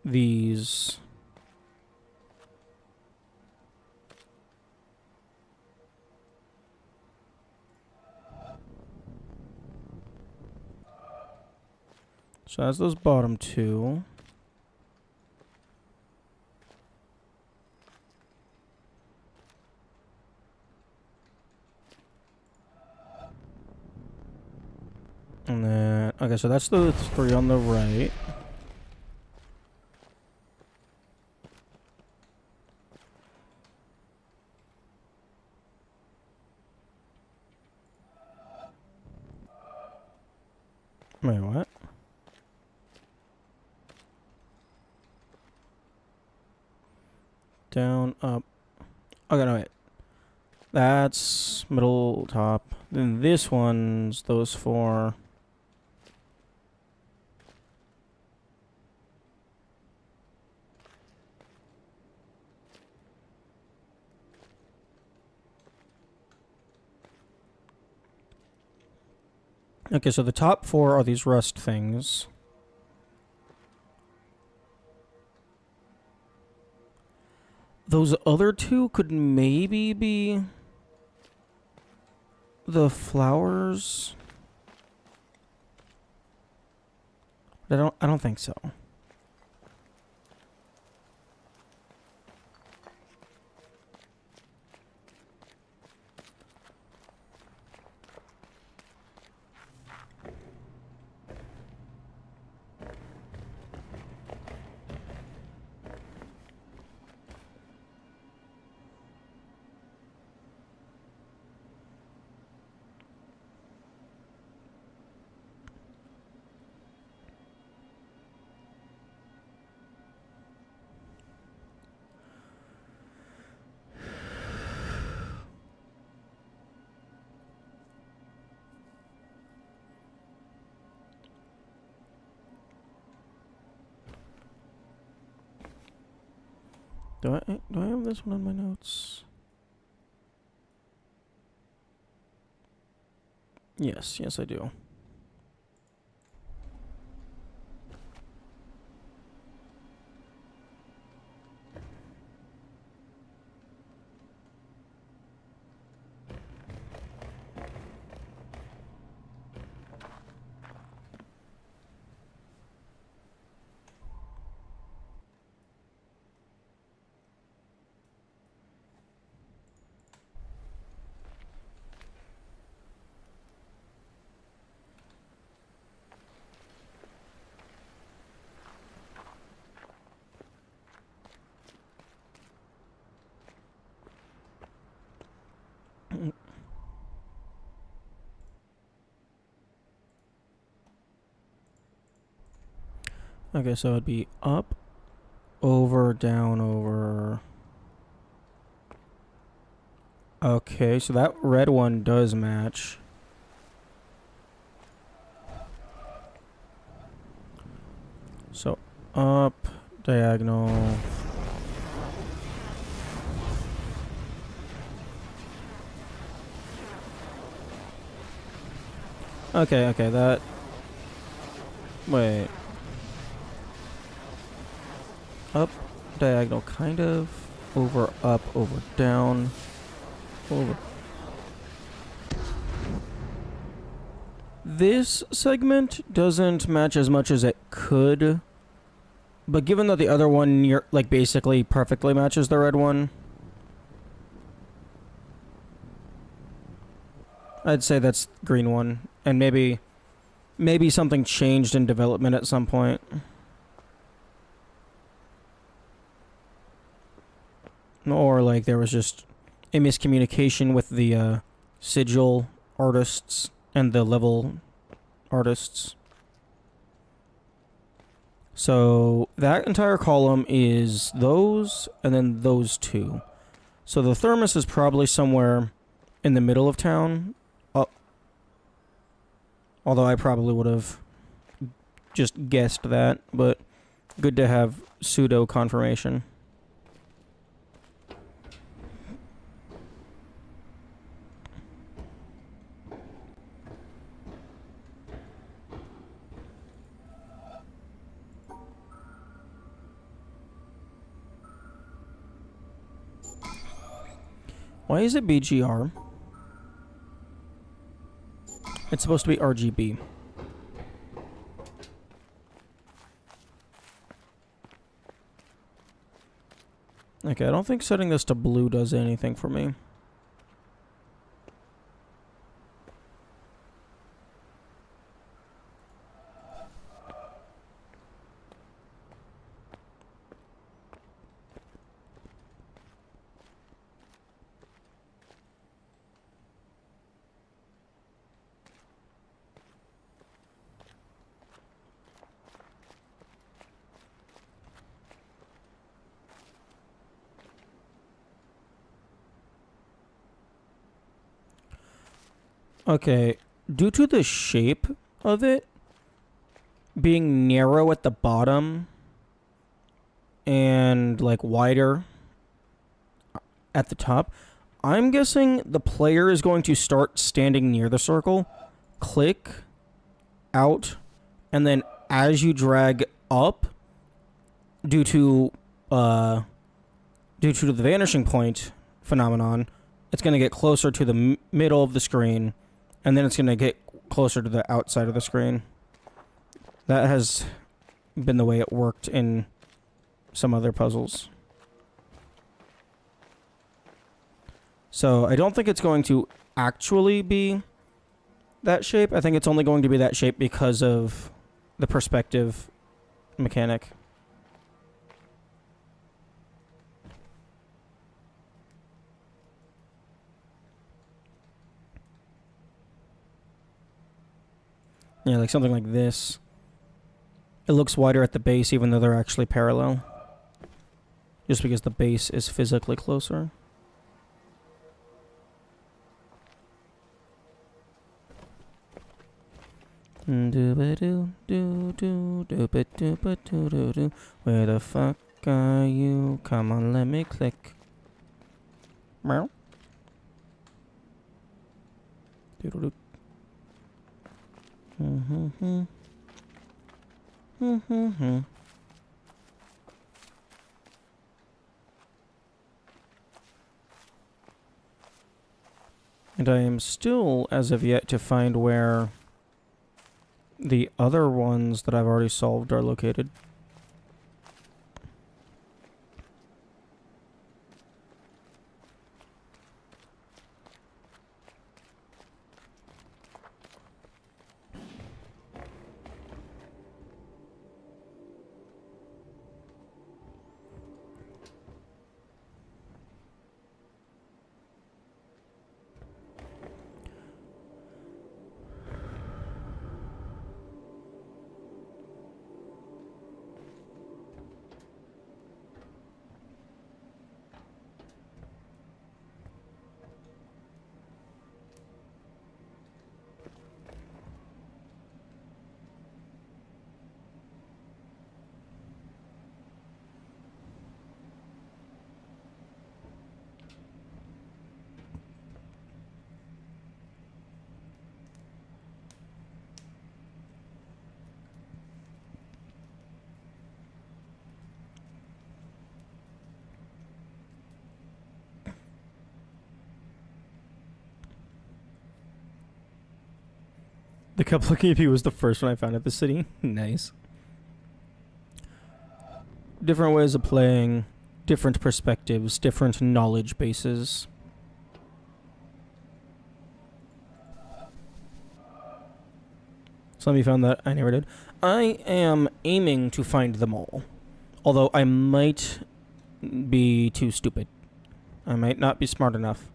these. So that's those bottom two. And then, okay, so that's the three on the right. Wait, what? Down, up. Okay, no, wait. That's middle, top. Then this one's those four. Okay, so the top four are these rust things. Those other two could maybe be the flowers. But I don't think so. Do I have this one on my notes? Yes, I do. Okay, so it'd be up, over, down, over. Okay, so that red one does match. So up, diagonal. Okay, that... Wait. Up, diagonal, kind of. Over, up, over, down. Over. This segment doesn't match as much as it could. But given that the other one, like, basically perfectly matches the red one, I'd say that's green one. And maybe something changed in development at some point. Or, like, there was just a miscommunication with the sigil artists and the level artists. So that entire column is those and then those two. So the thermos is probably somewhere in the middle of town. Although I probably would have just guessed that, but good to have pseudo confirmation. Why is it BGR? It's supposed to be RGB. Okay, I don't think setting this to blue does anything for me. Okay, due to the shape of it being narrow at the bottom and like wider at the top, I'm guessing the player is going to start standing near the circle, click out, and then as you drag up, due to the vanishing point phenomenon, it's going to get closer to the middle of the screen, and then it's going to get closer to the outside of the screen. That has been the way it worked in some other puzzles. So I don't think it's going to actually be that shape. I think it's only going to be that shape because of the perspective mechanic. Yeah, like something like this. It looks wider at the base even though they're actually parallel. Just because the base is physically closer. Where the fuck you. Come on, let me click. Meow. Doodle-doo. Mm-hmm. Mm-hmm. And I am still, as of yet, to find where the other ones that I've already solved are located. The couple of KP was the first one I found at the city. Nice. Different ways of playing, different perspectives, different knowledge bases. Some of you found that. I never did. I am aiming to find them all. Although I might be too stupid. I might not be smart enough.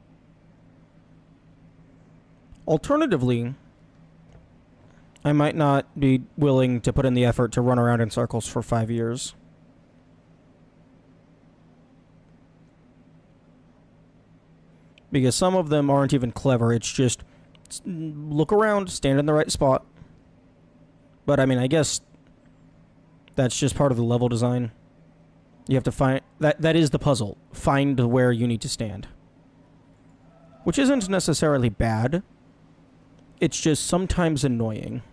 Alternatively, I might not be willing to put in the effort to run around in circles for 5 years. Because some of them aren't even clever. It's just look around, stand in the right spot. But I mean, I guess that's just part of the level design. You have to find... That is the puzzle. Find where you need to stand. Which isn't necessarily bad. It's just sometimes annoying.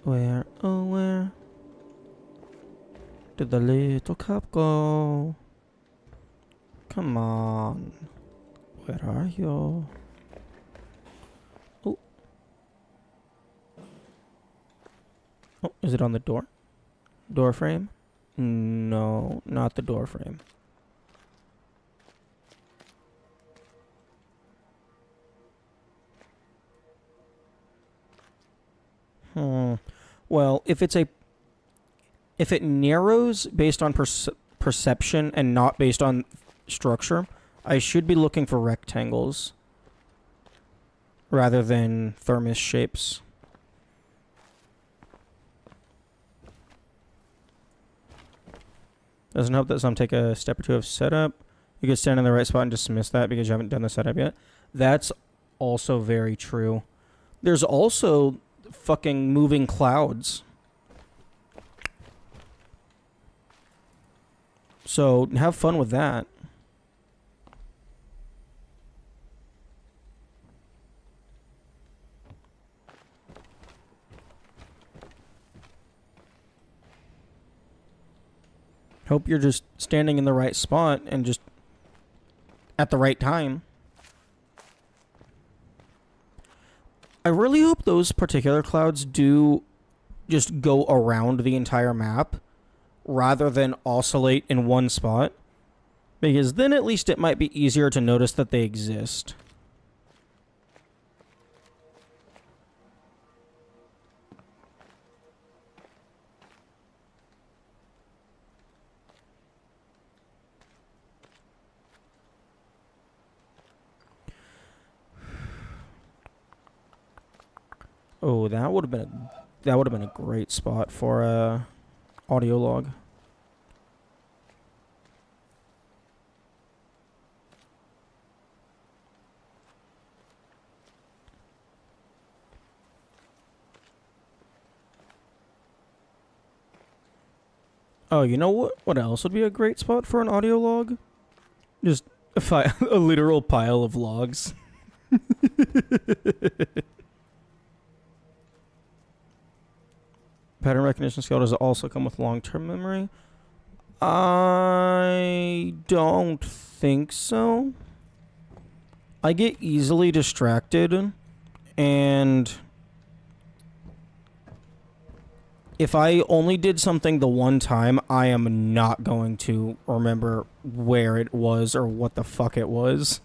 Where, oh where did the little cup go? Come on. Where are you? Oh. Oh, is it on the door? Door frame? No, not the door frame. Well, if it narrows based on perception and not based on structure, I should be looking for rectangles rather than thermos shapes. Doesn't help that some take a step or two of setup. You could stand in the right spot and dismiss that because you haven't done the setup yet. That's also very true. There's also fucking moving clouds. So have fun with that. Hope you're just standing in the right spot and just at the right time. I really hope those particular clouds do just go around the entire map rather than oscillate in one spot, because then at least it might be easier to notice that they exist. Oh, that would have been a great spot for a audio log. Oh, you know what? What else would be a great spot for an audio log? Just a literal pile of logs. Pattern recognition skill does also come with long-term memory. I don't think so. I get easily distracted, and if I only did something the one time, I am not going to remember where it was or what the fuck it was.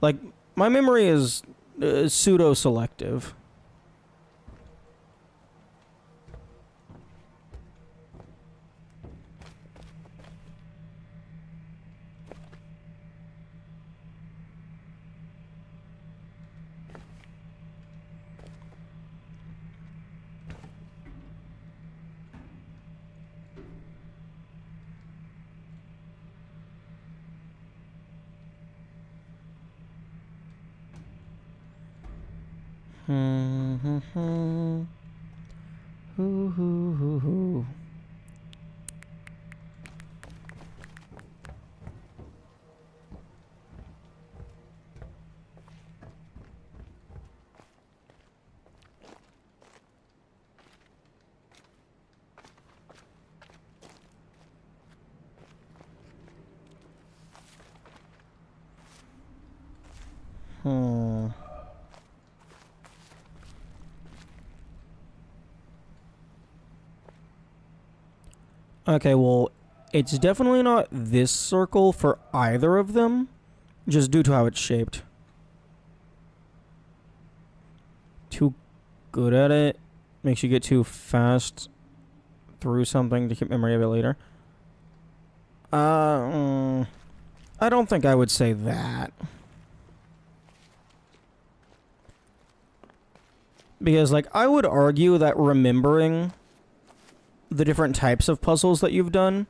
Like, my memory is pseudo-selective. Okay, well, it's definitely not this circle for either of them, just due to how it's shaped. Too good at it makes you get too fast through something to keep memory of it later. I don't think I would say that. Because, like, I would argue that remembering the different types of puzzles that you've done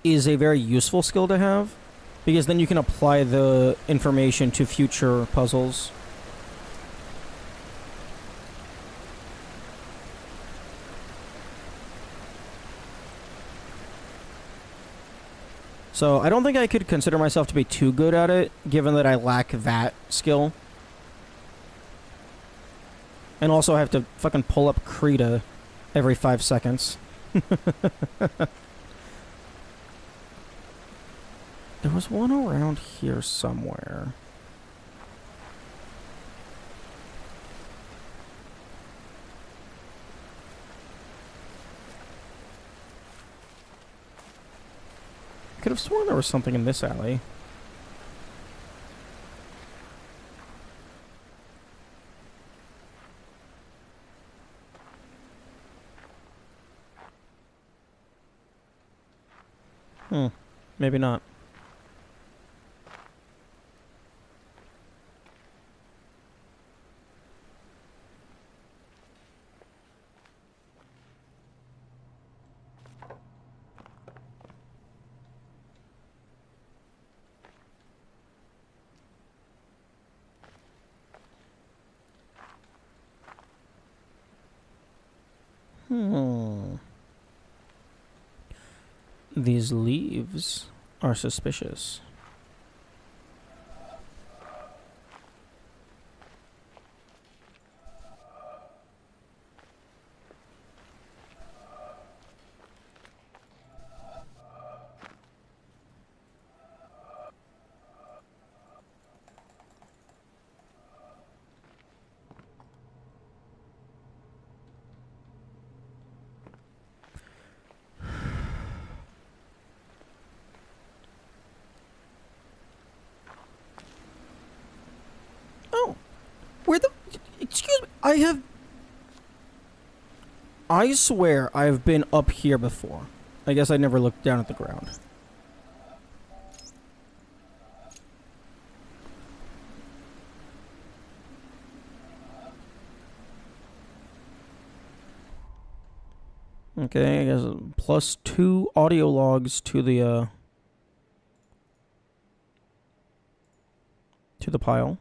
is a very useful skill to have, because then you can apply the information to future puzzles. So I don't think I could consider myself to be too good at it, given that I lack that skill. And also I have to fucking pull up Krita every 5 seconds. There was one around here somewhere. I could have sworn there was something in this alley. Maybe not. These leaves are suspicious. Where the... Excuse me. I swear I've been up here before. I guess I never looked down at the ground. Okay, I guess +2 audio logs to the pile.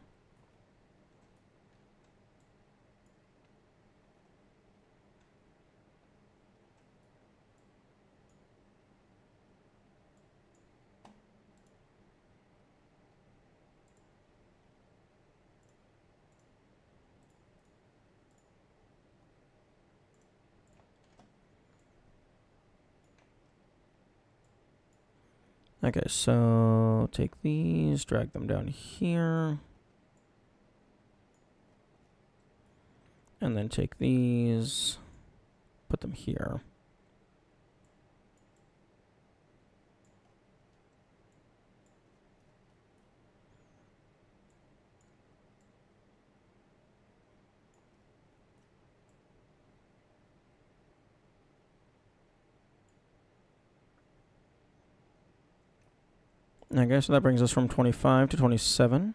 Okay, so take these, drag them down here. And then take these, put them here. Okay, so that brings us from 25 to 27.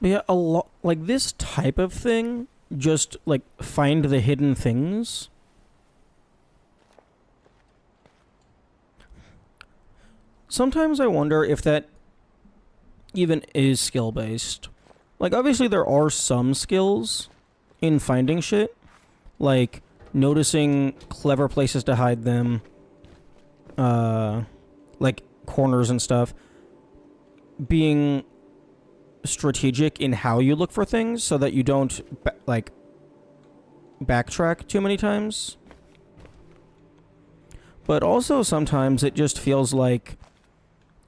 But yeah, a lot like this type of thing, just like find the hidden things. Sometimes I wonder if that even is skill based. Like obviously there are some skills in finding shit, like noticing clever places to hide them, like corners and stuff, being strategic in how you look for things so that you don't backtrack too many times. But also sometimes it just feels like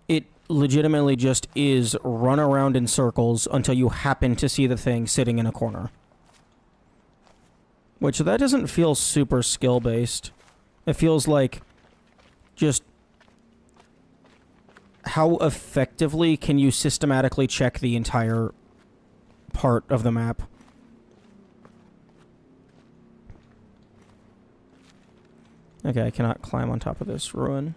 it legitimately just is run around in circles until you happen to see the thing sitting in a corner. Which that doesn't feel super skill based. It feels like just how effectively can you systematically check the entire part of the map? Okay, I cannot climb on top of this ruin.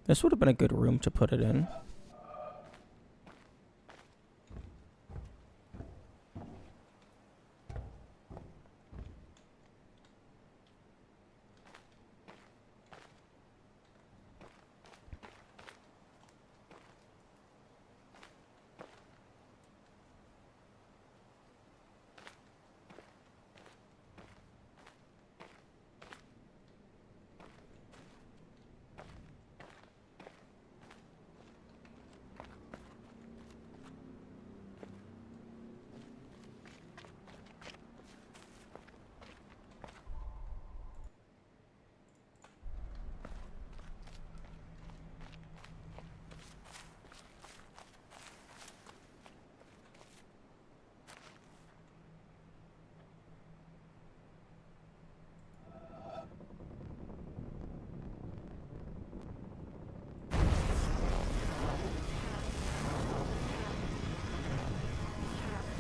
This would have been a good room to put it in.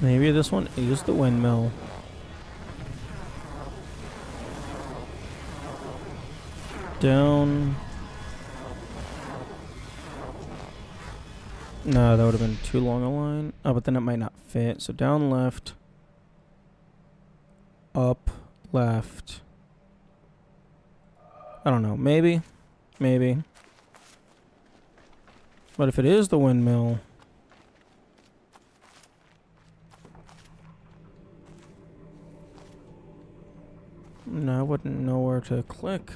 Maybe this one is the windmill. Down. No, that would have been too long a line. Oh, but then it might not fit. So down left. Up left. I don't know. Maybe. Maybe. But if it is the windmill... No, I wouldn't know where to click.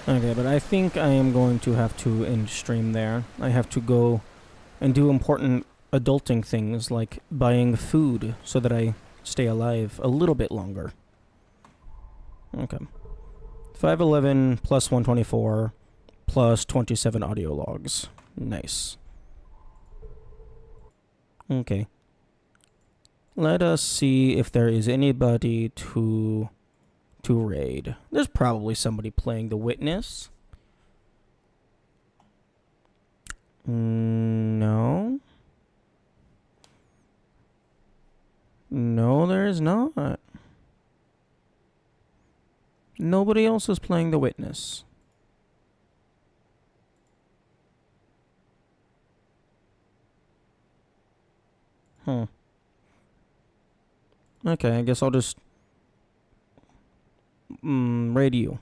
Okay, but I think I am going to have to end stream there. I have to go and do important adulting things like buying food so that I stay alive a little bit longer. Okay. 511 plus 124 plus 27 audio logs. Nice. Okay. Let us see if there is anybody to raid. There's probably somebody playing the witness. No. No, there is not. Nobody else is playing the witness. Okay, I guess I'll just raid you.